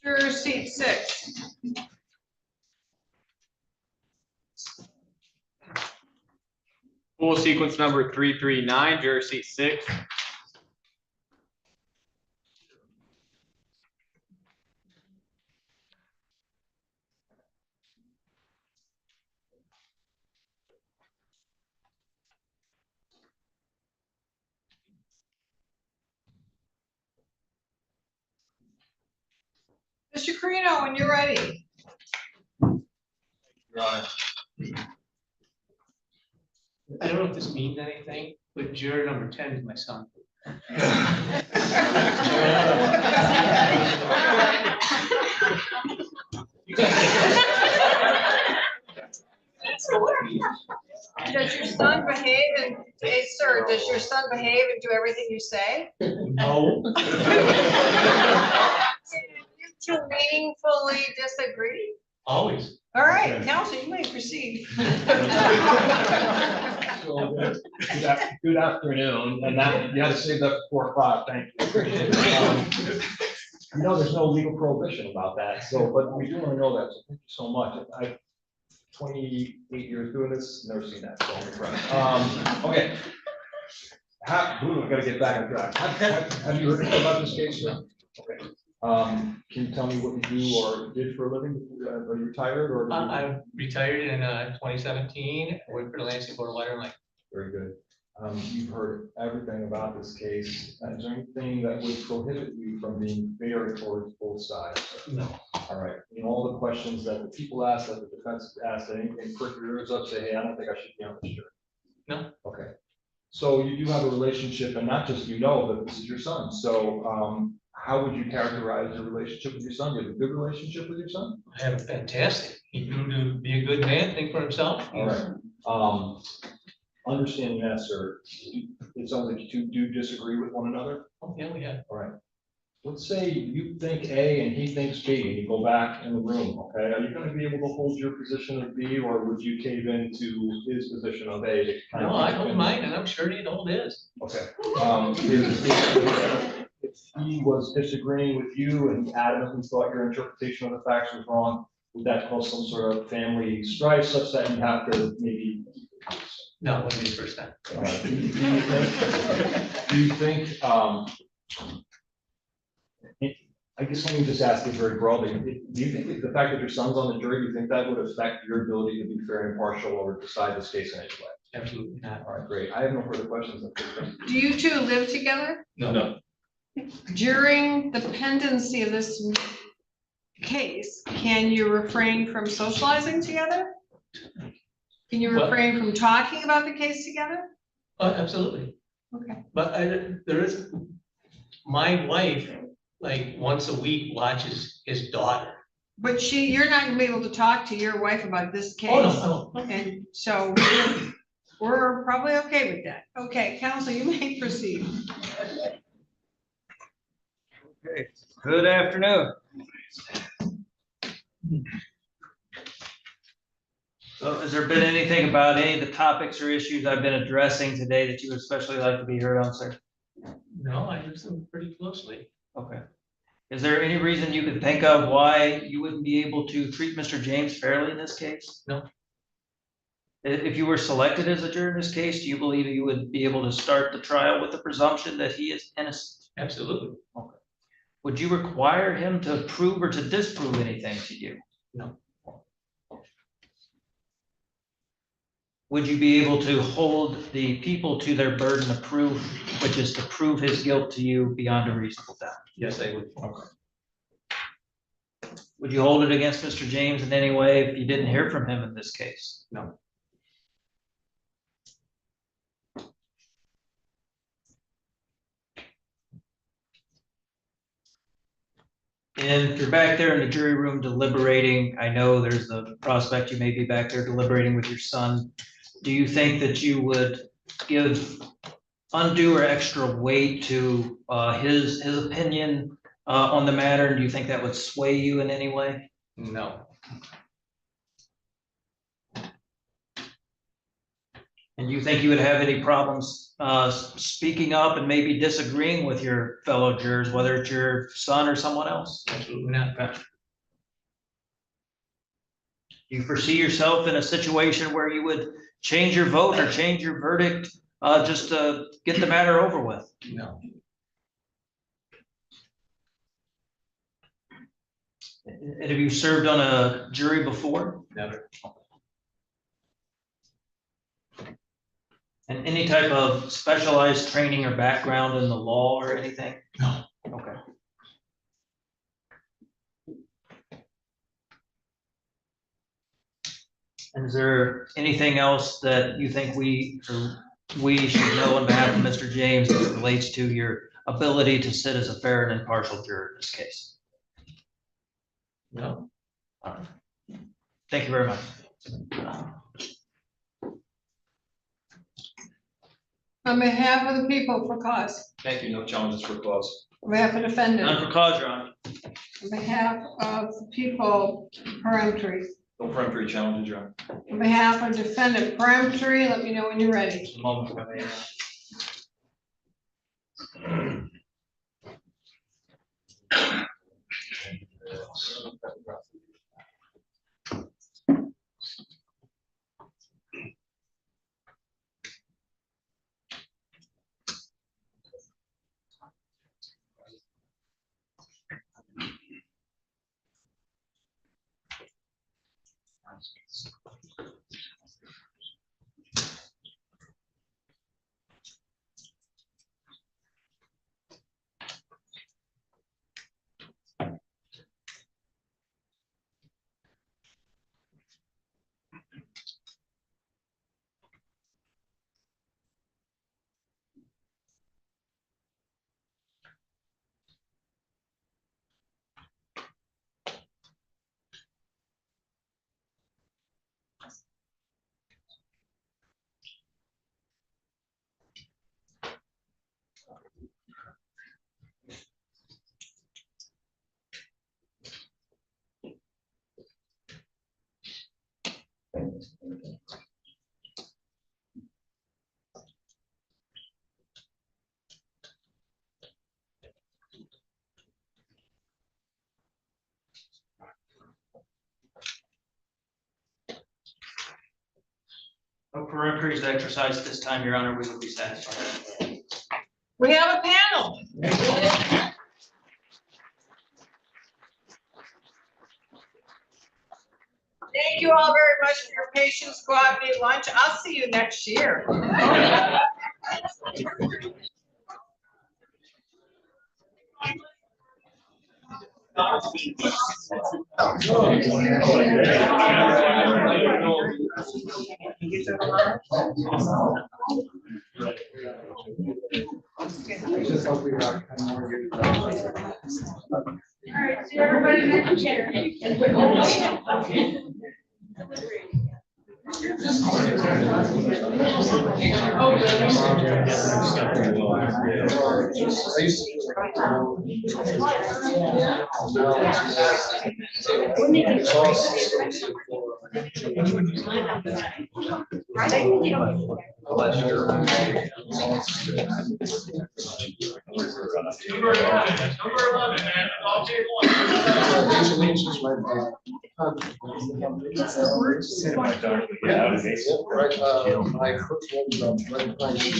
Juror seat 6. Pool sequence number 339, juror seat 6. Mr. Carino, when you're ready. Your Honor. I don't know if this means anything, but juror number 10 is my son. Does your son behave and, hey, sir, does your son behave and do everything you say? No. You two meaningfully disagree? Always. All right, counsel, you may proceed. Good afternoon, and that, you had to save that for 4 o'clock, thank you. Appreciate it. You know, there's no legal prohibition about that, so, but we do want to know that, so thank you so much. I 28 years doing this, never seen that, so I'm impressed. Okay. I gotta get back on track. Have you heard anything about this case, sir? Okay. Can you tell me what you do or did for a living? Are you retired or? I'm retired in 2017. I worked for the Lansing Board of Water and Light. Very good. You've heard everything about this case. Is there anything that would prohibit you from being fair towards both sides? No. All right. In all the questions that the people asked, that the defense asked, anything prick your ears up, say, hey, I don't think I should be on this jury. No. Okay. So you do have a relationship, and not just you know, but this is your son. So how would you characterize your relationship with your son? Do you have a good relationship with your son? I have a fantastic. He grew to be a good man, think for himself. All right. Understanding that, sir, it sounds like you two do disagree with one another. Oh, yeah, we have. All right. Let's say you think A and he thinks B, and you go back in the room, okay? Are you going to be able to hold your position of B, or would you cave into his position of A? To kind No, of I hold mine, and I'm sure he'd hold his. Okay. If he was disagreeing with you and adamantly thought your interpretation of the facts was wrong, would that cause some sort of family strife such that you have to maybe? No, it wouldn't be the first time. Do you think, I guess let me just ask you very broadly, do you think the fact that your son's on the jury, do you think that would affect your ability to be fair and impartial or decide this case in any way? Absolutely not. All right, great. I have no further questions. Do you two live together? No. During the pendency of this case, can you refrain from socializing together? Can you What? refrain from talking about the case together? Absolutely. Okay. But there is, my wife, like once a week watches his daughter. But you're not gonna be able to talk to your wife about this case. Oh, no. And so we're probably okay with that. Okay, counsel, you may proceed. Okay, good afternoon. So has there been anything about any of the topics or issues I've been addressing today that you would especially like to be heard on, sir? No, I listen pretty closely. Okay. Is there any reason you could think of why you wouldn't be able to treat Mr. James fairly in this case? No. If you were selected as a juror in this case, do you believe you would be able to start the trial with the presumption that he is innocent? Absolutely. Okay. Would you require him to prove or to disprove anything to you? No. Would you be able to hold the people to their burden of proof, which is to prove his guilt to you beyond a reasonable doubt? Yes, I would. Okay. Would you hold it against Mr. James in any way if you didn't hear from him in this case? No. And if you're back there in the jury room deliberating, I know there's the prospect you may be back there deliberating with your son. Do you think that you would give undue or extra weight to his opinion on the matter? Do you think that would sway you in any way? No. And you think you would have any problems speaking up and maybe disagreeing with your fellow jurors, whether it's your son or someone else? Absolutely not. Do you foresee yourself in a situation where you would change your vote or change your verdict just to get the matter over with? No. And have you served on a jury before? Never. And any type of specialized training or background in the law or anything? No. Okay. And is there anything else that you think we should know on behalf of Mr. James as it relates to your ability to sit as a fair and impartial juror in this case? No. All right. Thank you very much. On behalf of the people for cause, Thank you. No challenges for cause. on behalf of defendant, None for cause, Your Honor. on behalf of the people peremptory, No peremptory challenges, Your Honor. on behalf of defendant peremptory, let me know when you're ready. Just a moment for me. No peremptory is exercised this time, Your Honor. We will be satisfied. We have a panel. Thank you all very much for your patience. Go out and eat lunch. I'll see you next year. All right, so everybody get your chair. Number 11, man, I'll take one. My first one's right behind you.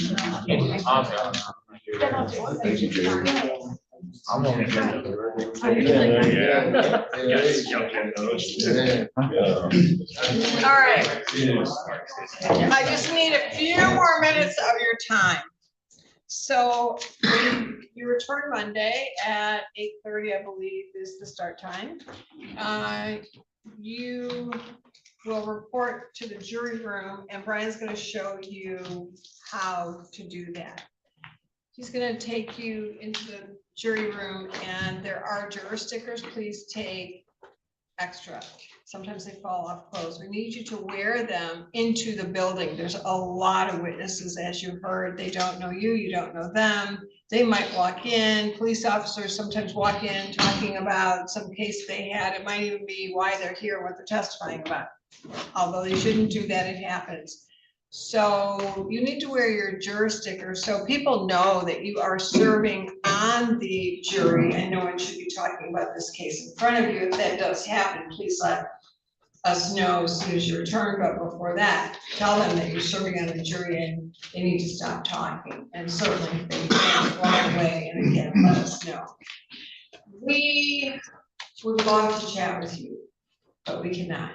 Thank you, Jerry. I'm only. All right. I just need a few more minutes of your time. So you return Monday at 8:30, I believe, is the start time. You will report to the jury room, and Brian's going to show you how to do that. He's going to take you into the jury room, and there are juror stickers. Please take extra. Sometimes they fall off clothes. We need you to wear them into the building. There's a lot of witnesses, as you heard. They don't know you, you don't know them. They might walk in. Police officers sometimes walk in talking about some case they had. It might even be why they're here, what they're testifying about. Although they shouldn't do that, it happens. So you need to wear your juror sticker so people know that you are serving on the jury, and no one should be talking about this case in front of you. If that does happen, please let us know as soon as you return, but before that, tell them that you're serving on the jury and they need to stop talking. And certainly if they can't walk away, and again, let us know. We would love to chat with you, but we cannot.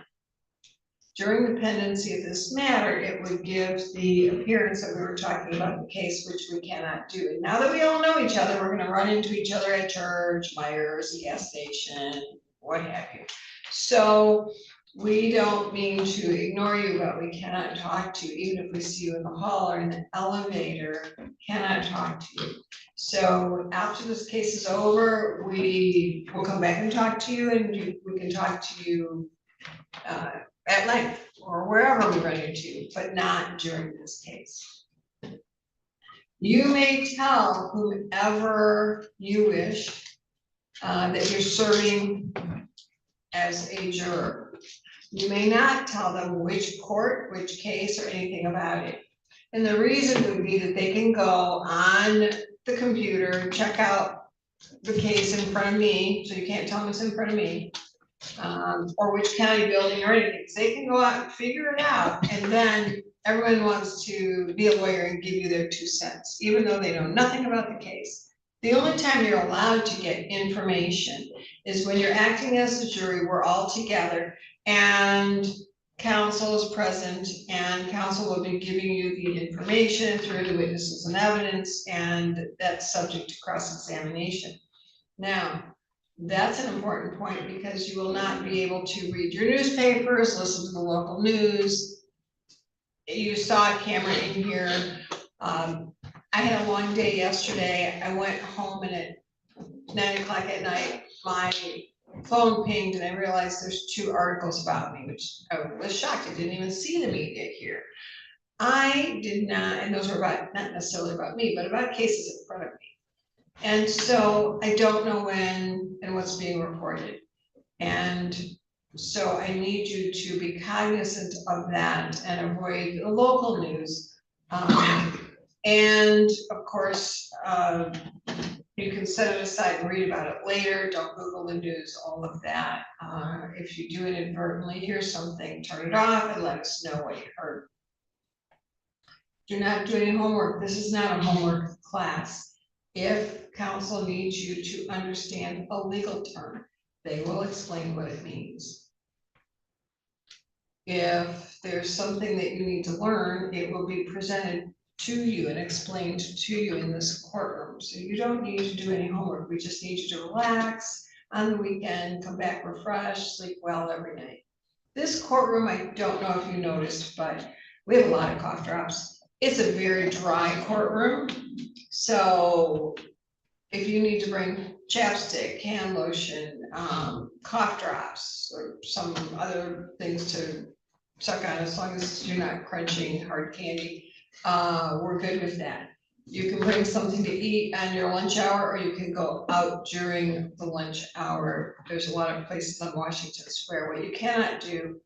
During the pendency of this matter, it would give the appearance that we were talking about the case, which we cannot do. And now that we all know each other, we're gonna run into each other at church, Myers, the gas station, what have you. So we don't mean to ignore you, but we cannot talk to you, even if we see you in the hall or in the elevator, cannot talk to you. So after this case is over, we will come back and talk to you, and we can talk to you at length or wherever we run into you, but not during this case. You may tell whomever you wish that you're serving as a juror. You may not tell them which court, which case, or anything about it. And the reason would be that they can go on the computer, check out the case in front of me, so you can't tell them it's in front of me, or which county building or anything. So they can go out and figure it out, and then everyone wants to be a lawyer and give you their 2 cents, even though they know nothing about the case. The only time you're allowed to get information is when you're acting as a jury, we're all together, and counsel is present, and counsel will be giving you the information through the witnesses and evidence, and that's subject to cross-examination. Now, that's an important point, because you will not be able to read your newspapers, listen to the local news. You saw a camera in here. I had a long day yesterday. I went home, and at 9 o'clock at night, my phone pinged, and I realized there's 2 articles about me, which I was shocked. I didn't even see the media here. I did not, and those were about, not necessarily about me, but about cases in front of me. And so I don't know when and what's being reported. And so I need you to be cognizant of that and avoid the local news. And of course, you can set it aside and read about it later. Don't Google the news, all of that. If you do inadvertently hear something, turn it off and let us know what you heard. Do not do any homework. This is not a homework class. If counsel needs you to understand a legal term, they will explain what it means. If there's something that you need to learn, it will be presented to you and explained to you in this courtroom. So you don't need to do any homework. We just need you to relax on the weekend, come back refreshed, sleep well every night. This courtroom, I don't know if you noticed, but we have a lot of cough drops. It's a very dry courtroom. So if you need to bring chapstick, hand lotion, cough drops, or some other things to suck on, as long as you're not crunching hard candy, we're good with that. You can bring something to eat on your lunch hour, or you can go out during the lunch hour. There's a lot of places on Washington Square. What you cannot do,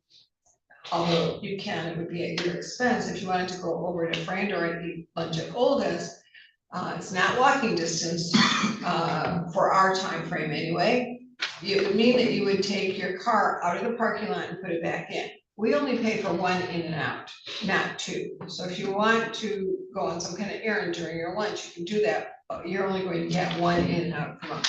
although you can, it would be at your expense, if you wanted to go over to Frandor and eat lunch at Olga's, It's not walking distance, for our time frame anyway. It would mean that you would take your car out of the parking lot and put it back in. We only pay for one in and out, not two. So if you want to go on some kind of errand during your lunch, you can do that, but you're only going to get one in and out per month.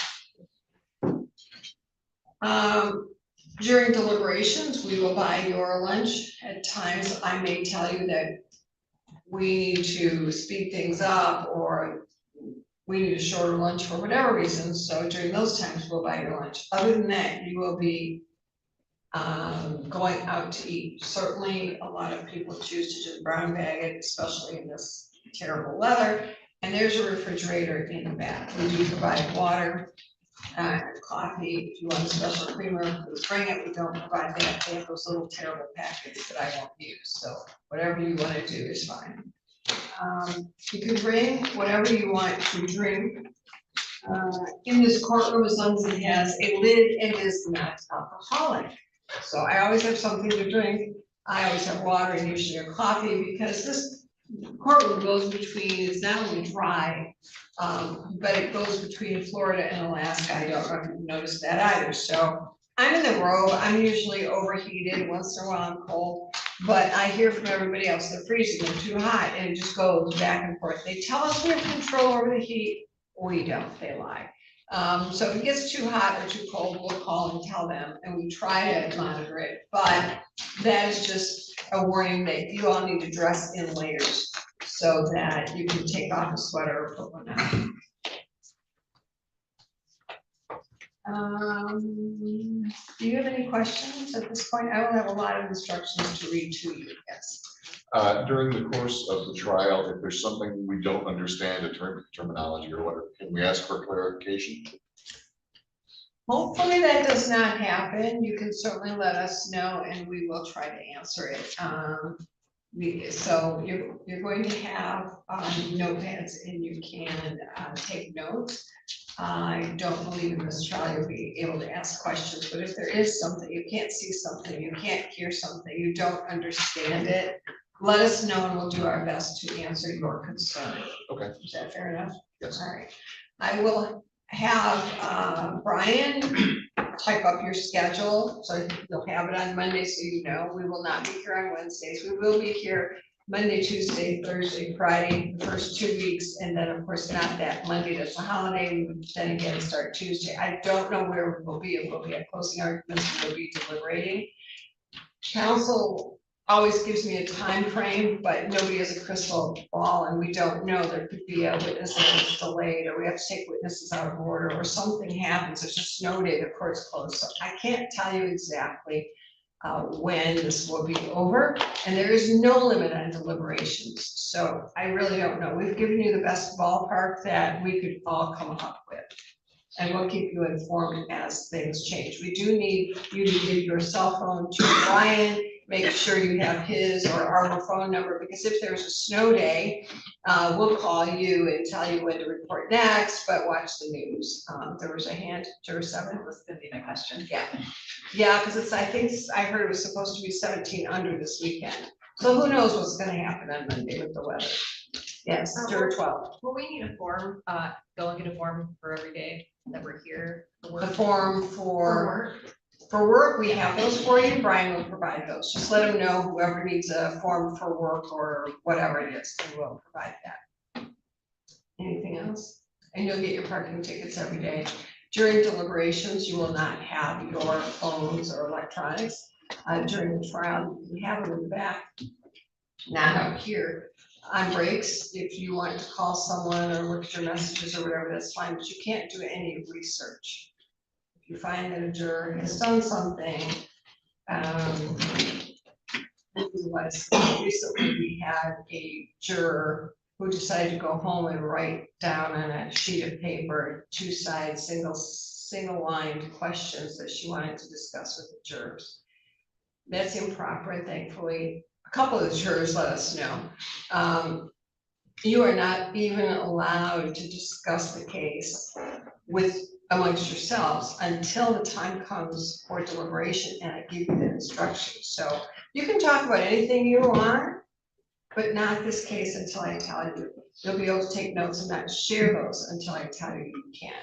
During deliberations, we will buy your lunch. At times, I may tell you that we need to speed things up, or we need a shorter lunch for whatever reason, so during those times, we'll buy your lunch. Other than that, you will be going out to eat. Certainly, a lot of people choose to just brown bag it, especially in this terrible weather. And there's a refrigerator in the back. We do provide water, coffee. If you want a special creamer, please bring it. We don't provide that. They have those little terrible packets that I won't use. So whatever you want to do is fine. You can bring whatever you want to drink. In this courtroom, as long as it has a lid, it is not alcoholic. So I always have something to drink. I always have water and usually a coffee, because this courtroom goes between, it's not only dry, but it goes between Florida and Alaska. I don't know if you've noticed that either. So I'm in the robe. I'm usually overheated. Once in a while I'm cold, but I hear from everybody else, they're freezing, they're too hot, and it just goes back and forth. They tell us we have control over the heat. We don't, they lie. So if it gets too hot or too cold, we'll call and tell them, and we try to monitor it, but that is just a warning that you all need to dress in layers so that you can take off a sweater or put one on. Do you have any questions at this point? I will have a lot of instructions to read to you, yes. During the course of the trial, if there's something we don't understand in terms of terminology or whatever, can we ask for clarification? Hopefully that does not happen. You can certainly let us know and we will try to answer it. So you're going to have notepads and you can take notes. I don't believe in this trial you'll be able to ask questions, but if there is something, you can't see something, you can't hear something, you don't understand it, let us know and we'll do our best to answer your concern. Okay. Is that fair enough? Yes. All right. I will have Brian type up your schedule, so you'll have it on Monday, so you know. We will not be here on Wednesdays. We will be here Monday, Tuesday, Thursday, Friday, the first 2 weeks, and then of course not that Monday, that's a holiday. We would then again start Tuesday. I don't know where we'll be. If we'll be at closing arguments, we'll be deliberating. Council always gives me a time frame, but nobody has a crystal ball, and we don't know. There could be a witness that is delayed, or we have to take witnesses out of order, or something happens. There's a snow day, the court's closed. So I can't tell you exactly when this will be over, and there is no limit on deliberations. So I really don't know. We've given you the best ballpark that we could all come up with, and we'll keep you informed as things change. We do need you to give your cell phone to Brian. Make sure you have his or our phone number, because if there's a snow day, we'll call you and tell you when to report next, but watch the news. There was a hand, juror 7 was gonna be my question. Yeah, because it's, I think, I heard it was supposed to be 17 under this weekend. So who knows what's gonna happen on Monday with the weather. Yes, juror 12. Will we need a form, go and get a form for every day that we're here? The form for work, we have those for you. Brian will provide those. Just let him know, whoever needs a form for work or whatever it is, and we'll provide that. Anything else? And you'll get your parking tickets every day. During deliberations, you will not have your phones or electronics. During the trial, you can have them in the back, not out here. On breaks, if you want to call someone or look at your messages or whatever, that's fine, but you can't do any research. If you find that a juror has done something, recently we had a juror who decided to go home and write down on a sheet of paper 2-side single line questions that she wanted to discuss with the jurors. That's improper, and thankfully a couple of the jurors let us know. You are not even allowed to discuss the case amongst yourselves until the time comes for deliberation, and I give you the instructions. So you can talk about anything you want, but not this case until I tell you. you'll be able to take notes and not share those until I tell you you can.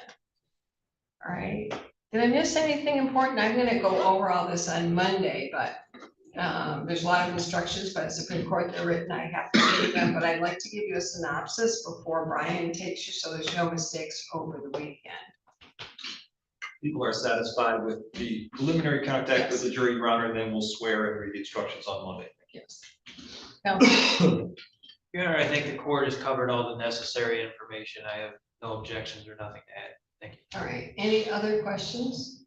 All right, did I miss anything important? I'm gonna go over all this on Monday, but there's a lot of instructions by the Supreme Court, they're written, I have to read them, but I'd like to give you a synopsis before Brian takes you, so there's no mistakes over the weekend. People are satisfied with the preliminary contact with the jury, Your Honor, and then we'll swear and read the instructions on Monday. Yes. Your Honor, I think the court has covered all the necessary information. I have no objections or nothing to add. Thank you. All right, any other questions?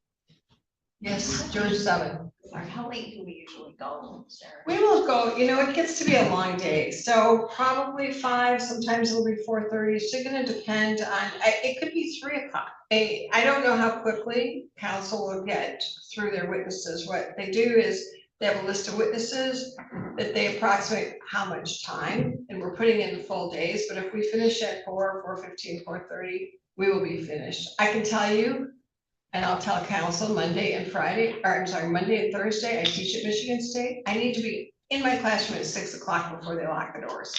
Yes, George 7. Sorry, how late do we usually go, Sarah? We will go, you know, it gets to be a long day, so probably 5, sometimes it'll be 4:30, it's gonna depend on, it could be 3 o'clock. I don't know how quickly counsel will get through their witnesses. What they do is they have a list of witnesses that they approximate how much time, and we're putting in the full days, but if we finish at 4, 4:15, 4:30, we will be finished. I can tell you, and I'll tell council Monday and Friday, or I'm sorry, Monday and Thursday, I teach at Michigan State. I need to be in my classroom at 6 o'clock before they lock the doors.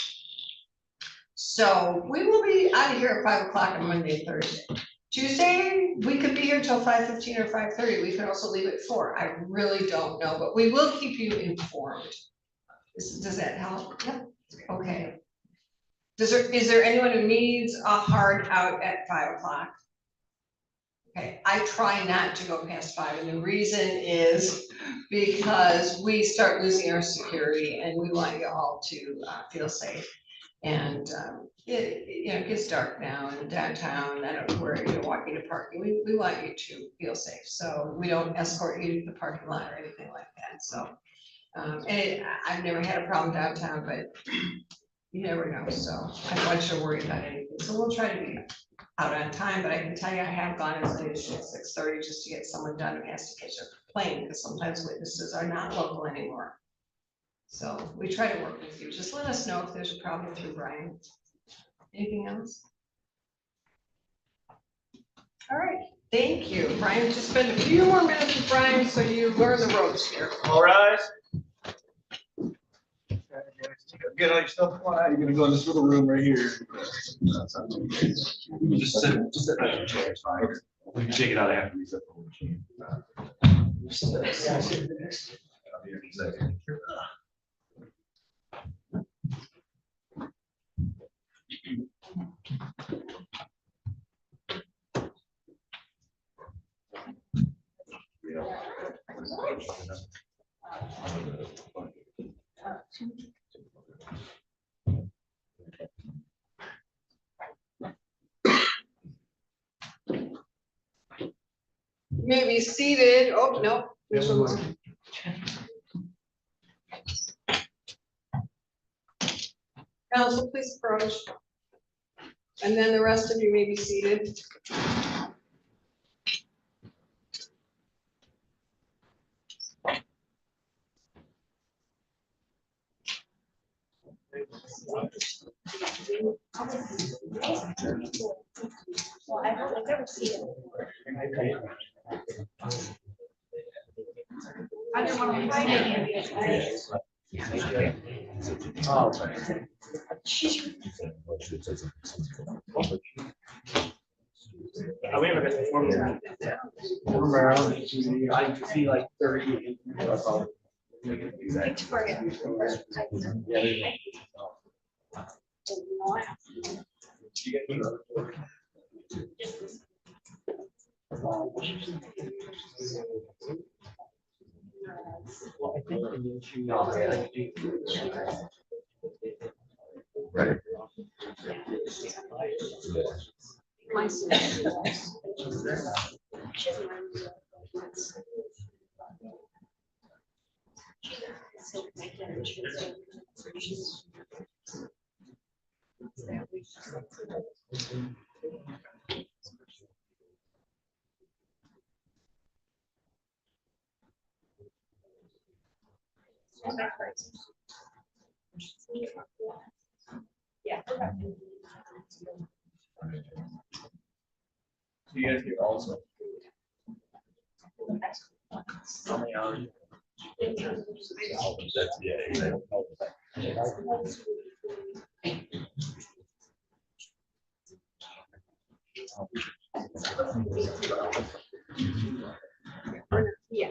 So we will be out of here at 5 o'clock on Monday and Thursday. Tuesday, we could be here till 5:15 or 5:30. We could also leave at 4. I really don't know, but we will keep you informed. Does that help? Yep. Okay. Is there anyone who needs a hard out at 5 o'clock? Okay, I try not to go past 5, and the reason is because we start losing our security, and we want you all to feel safe. And it gets dark now in downtown. I don't know where you're walking to parking. We want you to feel safe, so we don't escort you to the parking lot or anything like that. So, I've never had a problem downtown, but you never know. So I don't want you to worry about anything. So we'll try to be out on time, but I can tell you I have gone as late as 6:30 just to get someone done who has to catch a plane, because sometimes witnesses are not local anymore. So we try to work with you. Just let us know if there's a problem through Brian. Anything else? All right, thank you. Brian, just spend a few more minutes with Brian so you learn the ropes here. All rise. Get all your stuff quiet. You're gonna go in this little room right here. Just sit in your chair, it's fine. We can take it out after we set the whole machine. You may be seated. Oh, no, there's one more. Council, please approach. And then the rest of you may be seated. Well, I've never seen it. I don't want to find it. We have a form around, I see like 30. Yeah. You guys get also. How many hours? Yeah.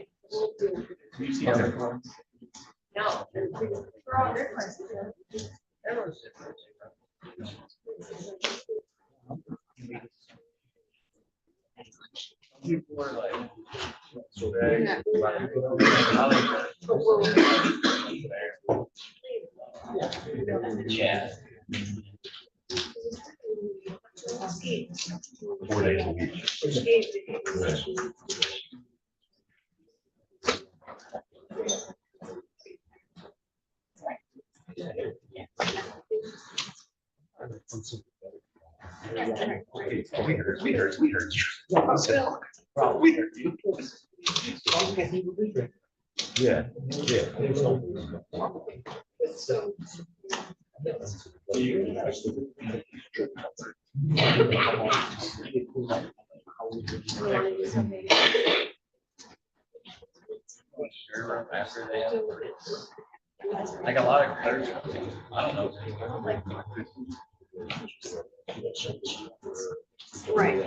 No. We're all different. Everyone's different. Yeah. 4 days a week. We heard you. We heard you. Yeah, Like a lot of clerks, I don't know. Right.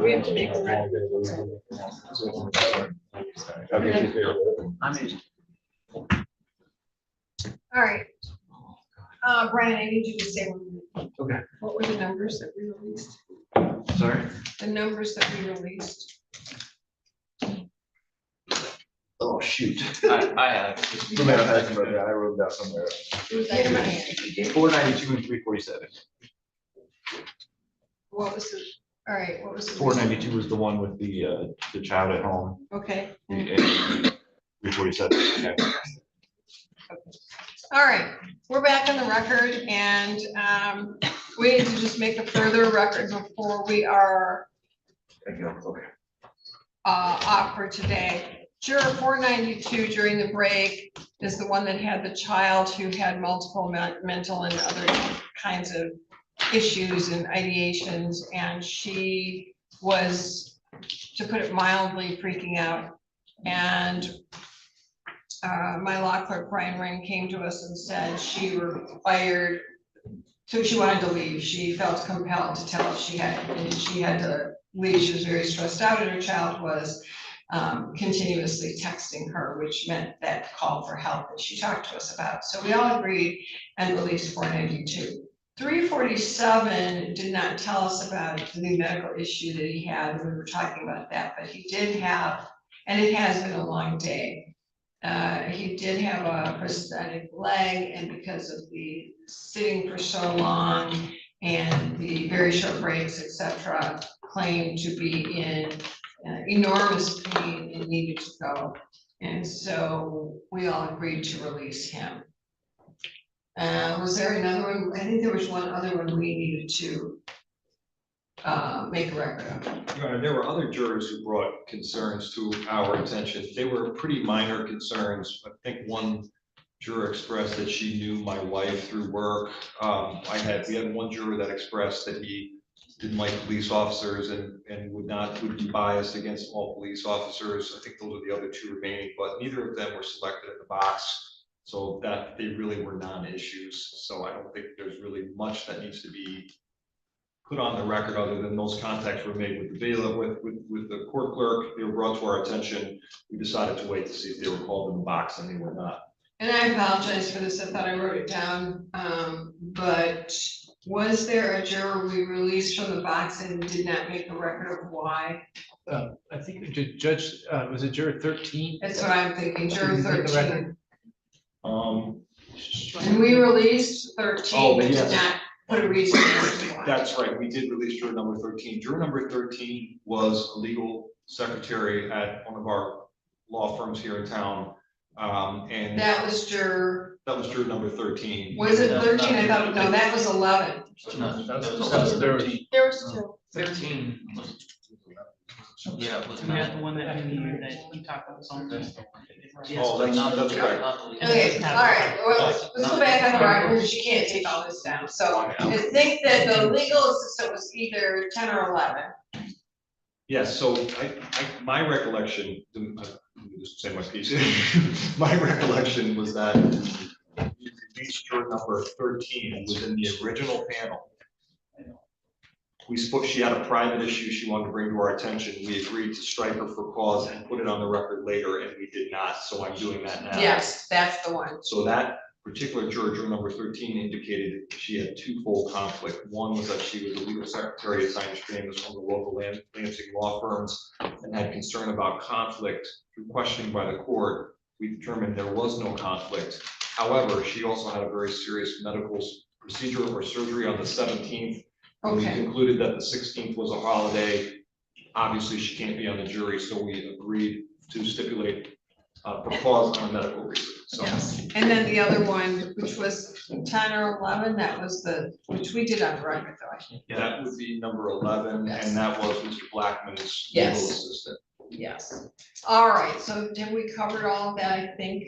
We have to make a record. I mean, All right. Brian, I need you to say, Okay. what were the numbers that we released? Sorry? The numbers that we released. Oh, shoot. I have. I wrote that somewhere. Get in my hand. 492 and 347. What was the, all right, what was the? 492 was the one with the child at home. Okay. And 347. All right, we're back on the record and we need to just make a further record before we are off for today. Juror 492 during the break is the one that had the child who had multiple mental and other kinds of issues and ideations, and she was, to put it mildly, freaking out. And my law clerk, Brian Ring, came to us and said she required, so she wanted to leave. She felt compelled to tell us she had to leave. She was very stressed out, and her child was continuously texting her, which meant that call for help that she talked to us about. So we all agreed and released 492. 347 did not tell us about the new medical issue that he had. We were talking about that, but he did have, and it has been a long day. He did have a prosthetic leg, and because of the sitting for so long and the very short breaks, etc., claimed to be in enormous pain and needed to go. And so we all agreed to release him. Was there another one? I think there was one other one we needed to make a record of. Your Honor, there were other jurors who brought concerns to our attention. They were pretty minor concerns. I think one juror expressed that she knew my wife through work. We had one juror that expressed that he didn't like police officers and would be biased against all police officers. I think those are the other two remaining, but neither of them were selected in the box. So that they really were non-issues. So I don't think there's really much that needs to be put on the record other than those contacts were made with the bailiff, with the court clerk. They were brought to our attention. We decided to wait to see if they were called in the box, and they were not. And I apologize for this. I thought I wrote it down. But was there a juror we released from the box and did not make a record of why? I think the judge, was it juror 13? That's what I'm thinking, juror 13. And we released 13, Oh, but yes. did not put a reason as to why. That's right. We did release juror number 13. Juror number 13 was a legal secretary at one of our law firms here in town. And That was juror, number 13. was it 13? I thought, no, that was 11. No, That was 13. There was two. 13. Yeah, it was We not. had the one that you talked about something. Oh, that's correct. Okay, all right, well, let's go back on the record, because you can't take all this down. So I think that the legal assistant was either 10 or 11. Yes, so my recollection, let me just say my piece. My recollection was that we case juror number 13 was in the original panel. We spoke, she had a private issue she wanted to bring to our attention. We agreed to strike her for cause and put it on the record later, and we did not, so I'm doing that now. Yes, that's the one. So that particular juror, juror number 13, indicated that she had twofold conflict. One was that she was a legal secretary at Simon Streams, one of the local Lansing law firms, and had concern about conflict through questioning by the court. We determined there was no conflict. However, she also had a very serious medical procedure or surgery on the 17th. And we concluded that the 16th was a holiday. Obviously, she can't be on the jury, so we agreed to stipulate for cause on a medical reason. So. Yes, and then the other one, which was 10 or 11, that was which we did on the record though, I think. That would be number 11, Yes. and that was Mr. Blackman's Yes. legal assistant. Yes. All right, so have we covered all of that, I think?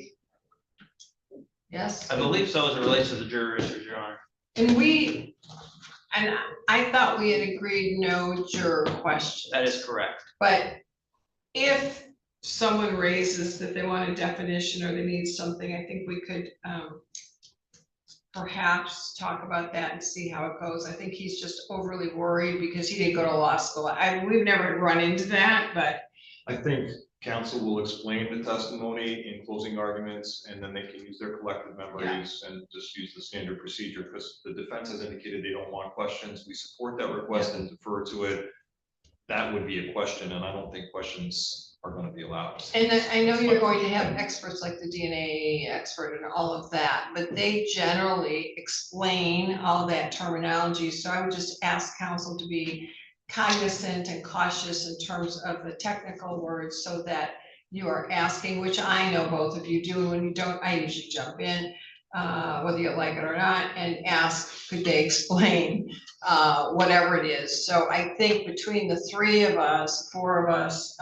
Yes? I believe so as it relates to the juror issues, Your Honor. And I thought we had agreed no juror questions. That is correct. But if someone raises that they want a definition or they need something, I think we could perhaps talk about that and see how it goes. I think he's just overly worried because he didn't go to law school. We've never run into that, but. I think counsel will explain the testimony in closing arguments, and then they can use their collective memories and just use the standard procedure, because the defense has indicated they don't want questions. We support that request and defer to it. That would be a question, and I don't think questions are going to be allowed. And then I know you're going to have experts like the DNA expert and all of that, but they generally explain all that terminology. So I would just ask counsel to be cognizant and cautious in terms of the technical words so that you are asking, which I know both of you do, and when you don't, I usually jump in, whether you like it or not, and ask, could they explain whatever it is. So I think between the three of us, four of us,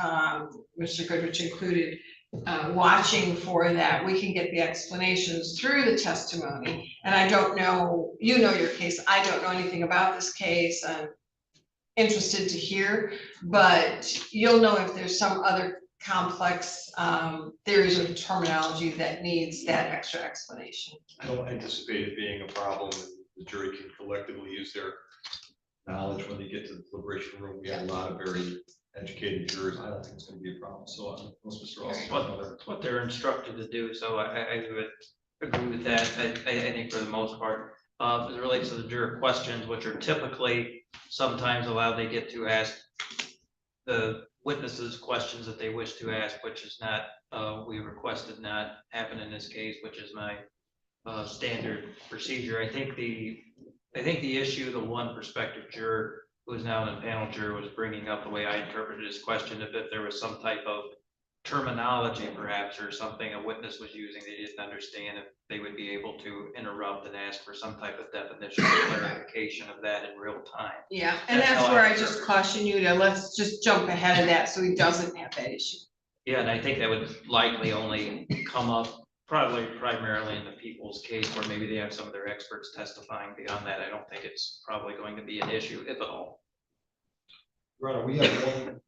Mr. Goodrich included, watching for that, we can get the explanations through the testimony. And I don't know, you know your case, I don't know anything about this case. I'm interested to hear, but you'll know if there's some other complex theories or terminology that needs that extra explanation. I don't anticipate it being a problem. The jury can collectively use their knowledge when they get to the deliberation room. We have a lot of very educated jurors. I don't think it's going to be a problem. So unless Mr. Austin. It's what they're instructed to do. So I would agree with that. I think for the most part, as it relates to the juror questions, which are typically sometimes allowed, they get to ask the witnesses questions that they wish to ask, which is not, we requested not happen in this case, which is my standard procedure. I think the issue, the one prospective juror who is now in a panel juror was bringing up, the way I interpreted his question, if there was some type of terminology perhaps or something a witness was using they didn't understand, if they would be able to interrupt and ask for some type of definition or clarification of that in real time. Yeah, and that's where I just caution you to let's just jump ahead of that so he doesn't have that issue. Yeah, and I think that would likely only come up probably primarily in the people's case where maybe they have some of their experts testifying. Beyond that, I don't think it's probably going to be an issue, if at all. Your Honor, we have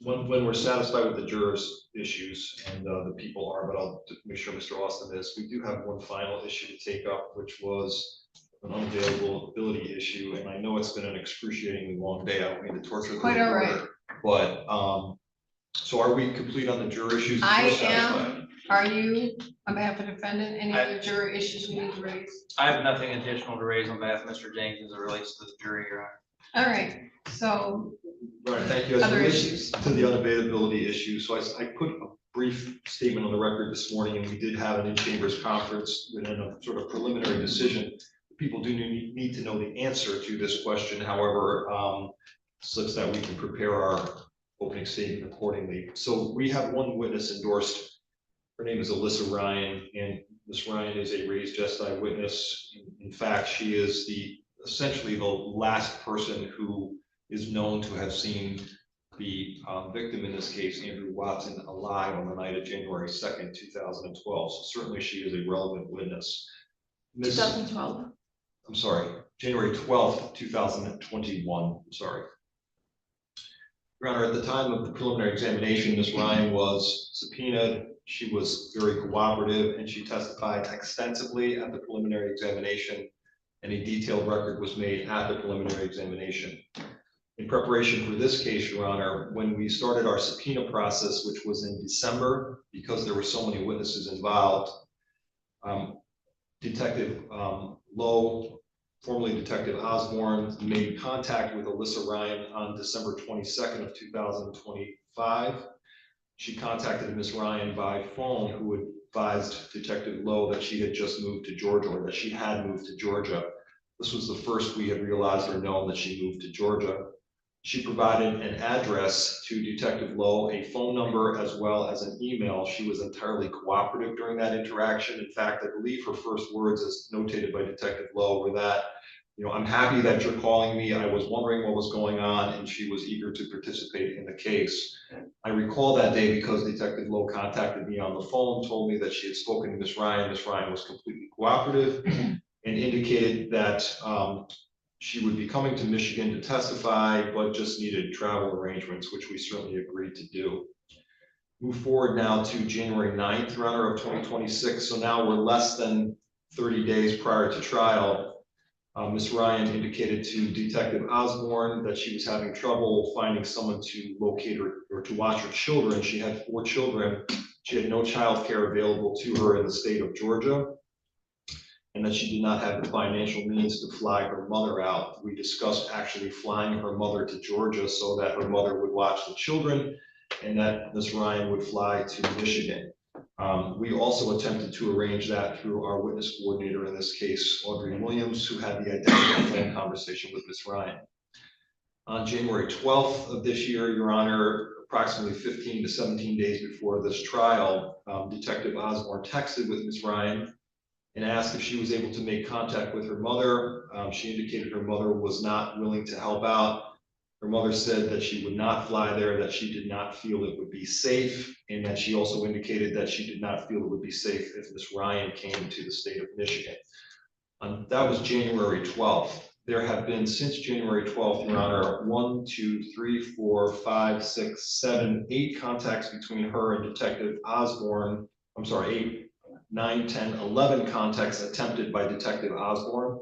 when we're satisfied with the jurors' issues, and the people are, but I'll make sure Mr. Austin is, we do have one final issue to take up, which was an unavailability issue, and I know it's been an excruciatingly long day. I don't mean to torture the Quite all right. reporter, but so are we complete on the juror issues? I am. Are you, on behalf of the defendant, any other juror issues we need to raise? I have nothing additional to raise on behalf of Mr. James as it relates to the jury, Your Honor. All right, so. Right, thank you. As it Other relates issues. to the unavailability issue, so I put a brief statement on the record this morning, and we did have an in-chambers conference within a sort of preliminary decision. People do need to know the answer to this question, however, such that we can prepare our opening statement accordingly. So we have one witness endorsed. Her name is Alyssa Ryan, and Ms. Ryan is a raised gesti witness. In fact, she is essentially the last person who is known to have seen the victim in this case, Andrew Watson, alive on the night of January 2nd, 2012. So certainly she is a relevant witness. 2012. I'm sorry, January 12th, 2021. I'm sorry. Your Honor, at the time of the preliminary examination, Ms. Ryan was subpoenaed She was very cooperative and she testified extensively at the preliminary examination, and a detailed record was made at the preliminary examination. In preparation for this case, Your Honor, when we started our subpoena process, which was in December, because there were so many witnesses involved, Detective Lowe, formerly Detective Osborne, made contact with Alyssa Ryan on December 22nd of 2025. She contacted Ms. Ryan by phone, who advised Detective Lowe that she had just moved to Georgia, or that she had moved to Georgia. This was the first we had realized or known that she moved to Georgia. She provided an address to Detective Lowe, a phone number, as well as an email. She was entirely cooperative during that interaction. In fact, I believe her first words, as notated by Detective Lowe, were that, I'm happy that you're calling me. I was wondering what was going on, and she was eager to participate in the case. I recall that day because Detective Lowe contacted me on the phone, told me that she had spoken to Ms. Ryan. Ms. Ryan was completely cooperative and indicated that she would be coming to Michigan to testify, but just needed travel arrangements, which we certainly agreed to do. Move forward now to January 9th, Your Honor, of 2026. So now we're less than 30 days prior to trial. Ms. Ryan indicated to Detective Osborne that she was having trouble finding someone to locate her or to watch her children. She had 4 children. She had no child care available to her in the state of Georgia, and that she did not have the financial means to fly her mother out. We discussed actually flying her mother to Georgia so that her mother would watch the children and that Ms. Ryan would fly to Michigan. We also attempted to arrange that through our witness coordinator in this case, Audrey Williams, who had the identical phone conversation with Ms. Ryan. On January 12th of this year, Your Honor, approximately 15 to 17 days before this trial, Detective Osborne texted with Ms. Ryan and asked if she was able to make contact with her mother. She indicated her mother was not willing to help out. Her mother said that she would not fly there, that she did not feel it would be safe, and that she also indicated that she did not feel it would be safe if Ms. Ryan came to the state of Michigan. That was January 12th. There have been since January 12th, Your Honor, 1, 2, 3, 4, 5, 6, 7, 8 contacts between her and Detective Osborne. I'm sorry, 8, 9, 10, 11 contacts attempted by Detective Osborne.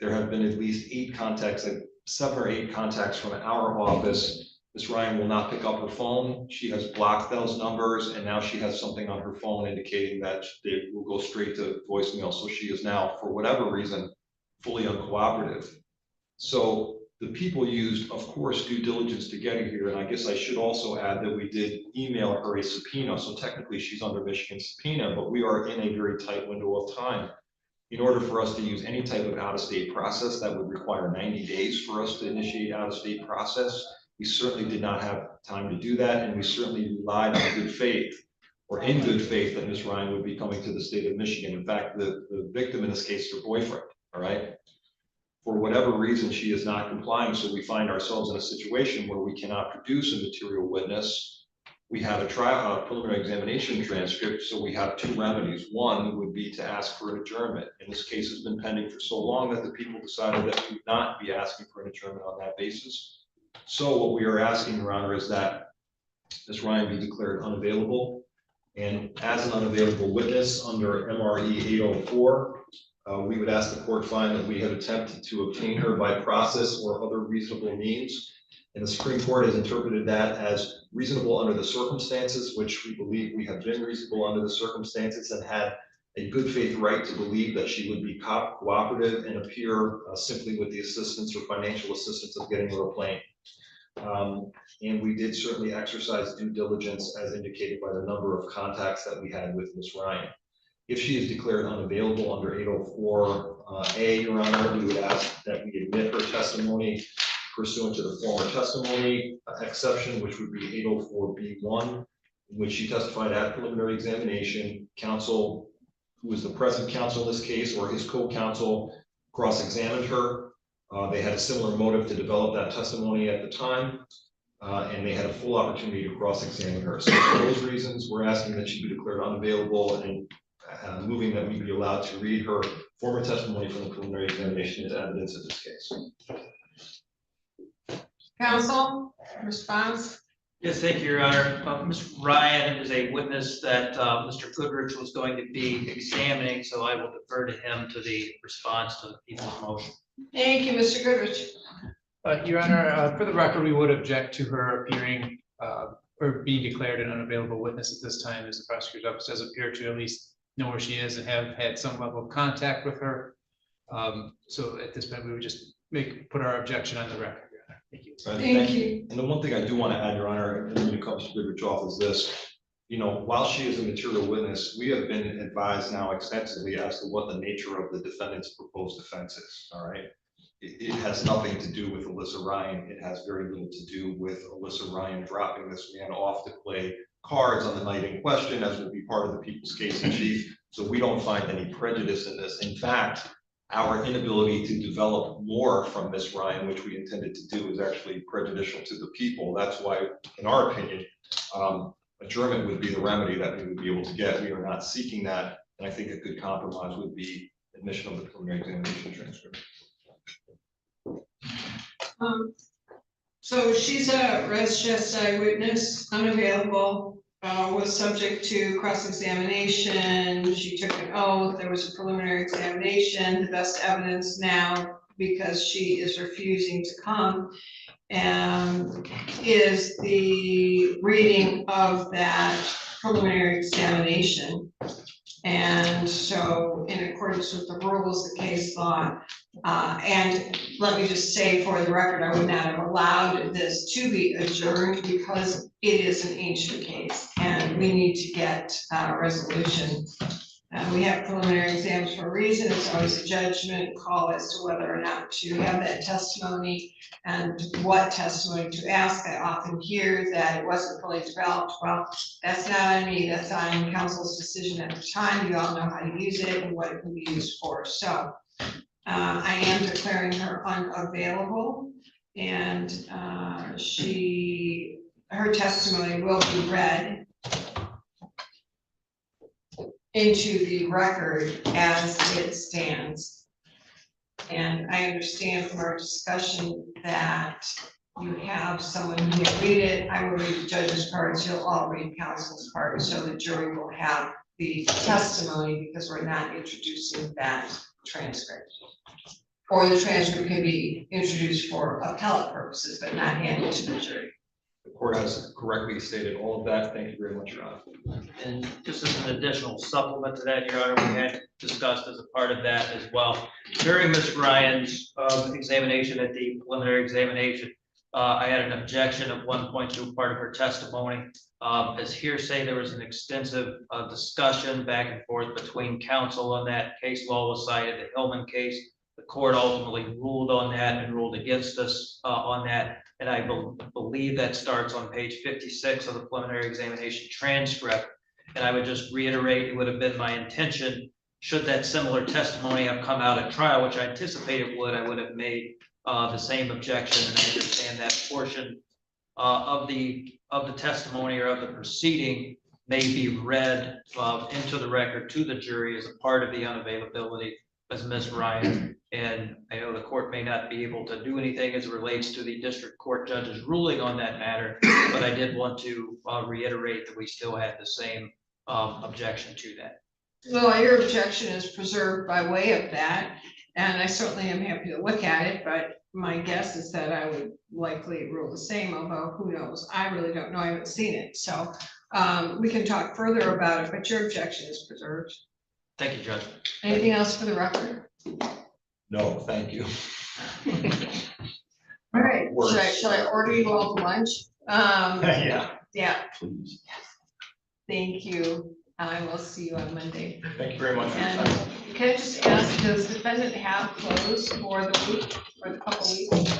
There have been at least 8 contacts, 7 or 8 contacts from our office. Ms. Ryan will not pick up her phone. She has blocked those numbers, and now she has something on her phone indicating that they will go straight to voicemail. So she is now, for whatever reason, fully uncooperative. So the people used, of course, due diligence to get her here. And I guess I should also add that we did email her a subpoena. So technically she's under Michigan subpoena, but we are in a very tight window of time. In order for us to use any type of out-of-state process, that would require 90 days for us to initiate out-of-state process. We certainly did not have time to do that, and we certainly relied on good faith, or in good faith, that Ms. Ryan would be coming to the state of Michigan. In fact, the victim in this case is her boyfriend, all right? For whatever reason, she is not complying, so we find ourselves in a situation where we cannot produce a material witness. We have a preliminary examination transcript, so we have 2 remedies. One would be to ask for an adjournment. And this case has been pending for so long that the people decided that we would not be asking for an adjournment on that basis. So what we are asking, Your Honor, is that Ms. Ryan be declared unavailable. And as an unavailable witness under MRE 804, we would ask the court find that we have attempted to obtain her by process or other reasonable means. And the Supreme Court has interpreted that as reasonable under the circumstances, which we believe we have been reasonable under the circumstances and had a good faith right to believe that she would be cooperative and appear simply with the assistance or financial assistance of getting her a plane. And we did certainly exercise due diligence as indicated by the number of contacts that we had with Ms. Ryan. If she is declared unavailable under 804A, Your Honor, we would ask that we admit her testimony pursuant to the former testimony exception, which would be 804B1, in which she testified at preliminary examination. Counsel, who is the present counsel in this case, or his co-counsel, cross-examined her. They had a similar motive to develop that testimony at the time, and they had a full opportunity to cross-examine her. So for those reasons, we're asking that she be declared unavailable and moving that we be allowed to read her former testimony from the preliminary examination as evidence in this case. Counsel, response? Yes, thank you, Your Honor. Ms. Ryan is a witness that Mr. Goodrich was going to be examining, so I will defer to him to the response to the people's motion. Thank you, Mr. Goodrich. Your Honor, for the record, we would object to her appearing or being declared an unavailable witness at this time, as the prosecutor's office does appear to at least know where she is and have had some level of contact with her. So at this point, we would just put our objection on the record, Your Honor. Thank you. Thank you. And the one thing I do want to add, Your Honor, and when it comes to Goodrich off is this, while she is a material witness, we have been advised now extensively as to what the nature of the defendant's proposed offense is, all right? It has nothing to do with Alyssa Ryan. It has very little to do with Alyssa Ryan dropping this man off to play cards on the night in question, as will be part of the people's case in chief. So we don't find any prejudice in this. In fact, our inability to develop more from Ms. Ryan, which we intended to do, is actually prejudicial to the people. That's why, in our opinion, adjournment would be the remedy that we would be able to get. We are not seeking that, and I think a good compromise would be admission of the preliminary examination transcript. So she's a res gestae witness, unavailable, was subject to cross-examination. She took an oath. There was a preliminary examination. The best evidence now, because she is refusing to come, is the reading of that preliminary examination. And so in accordance with the rules, the case law, and let me just say for the record, I would not have allowed this to be adjourned because it is an ancient case and we need to get a resolution. We have preliminary exams for a reason. It's always a judgment call as to whether or not to have that testimony and what testimony to ask. I often hear that it wasn't fully developed. Well, that's not on me, that's on counsel's decision at the time. You all know how to use it and what it can be used for. So I am declaring her unavailable, and her testimony will be read into the record as it stands. And I understand from our discussion that you have someone who will read it. I will read the judge's part, you'll all read counsel's part, so the jury will have the testimony because we're not introducing that transcript. Or the transcript can be introduced for appellate purposes, but not handed to the jury. The court has correctly stated all of that. Thank you very much, Your Honor. And just as an additional supplement to that, Your Honor, we had discussed as a part of that as well. During Ms. Ryan's examination at the preliminary examination, I had an objection at one point to part of her testimony. As hearsay, there was an extensive discussion back and forth between counsel on that. Case law was cited, the Hillman case. The court ultimately ruled on that and ruled against us on that. And I believe that starts on page 56 of the preliminary examination transcript. And I would just reiterate, it would have been my intention, should that similar testimony have come out at trial, which I anticipated would, I would have made the same objection. And I understand that portion of the testimony or of the proceeding may be read into the record to the jury as a part of the unavailability as Ms. Ryan. And I know the court may not be able to do anything as it relates to the district court judge's ruling on that matter, but I did want to reiterate that we still had the same objection to that. Well, your objection is preserved by way of that, and I certainly am happy to look at it, but my guess is that I would likely rule the same, although who knows? I really don't know, I haven't seen it, so we can talk further about it, but your objection is preserved. Thank you, Judge. Anything else for the record? No, thank you. All right, shall I order you all to lunch? Yeah. Yeah, Please. thank you. I will see you on Monday. Thank you very much for your And time. can I just ask, does the defendant have closed for the week, or the couple weeks?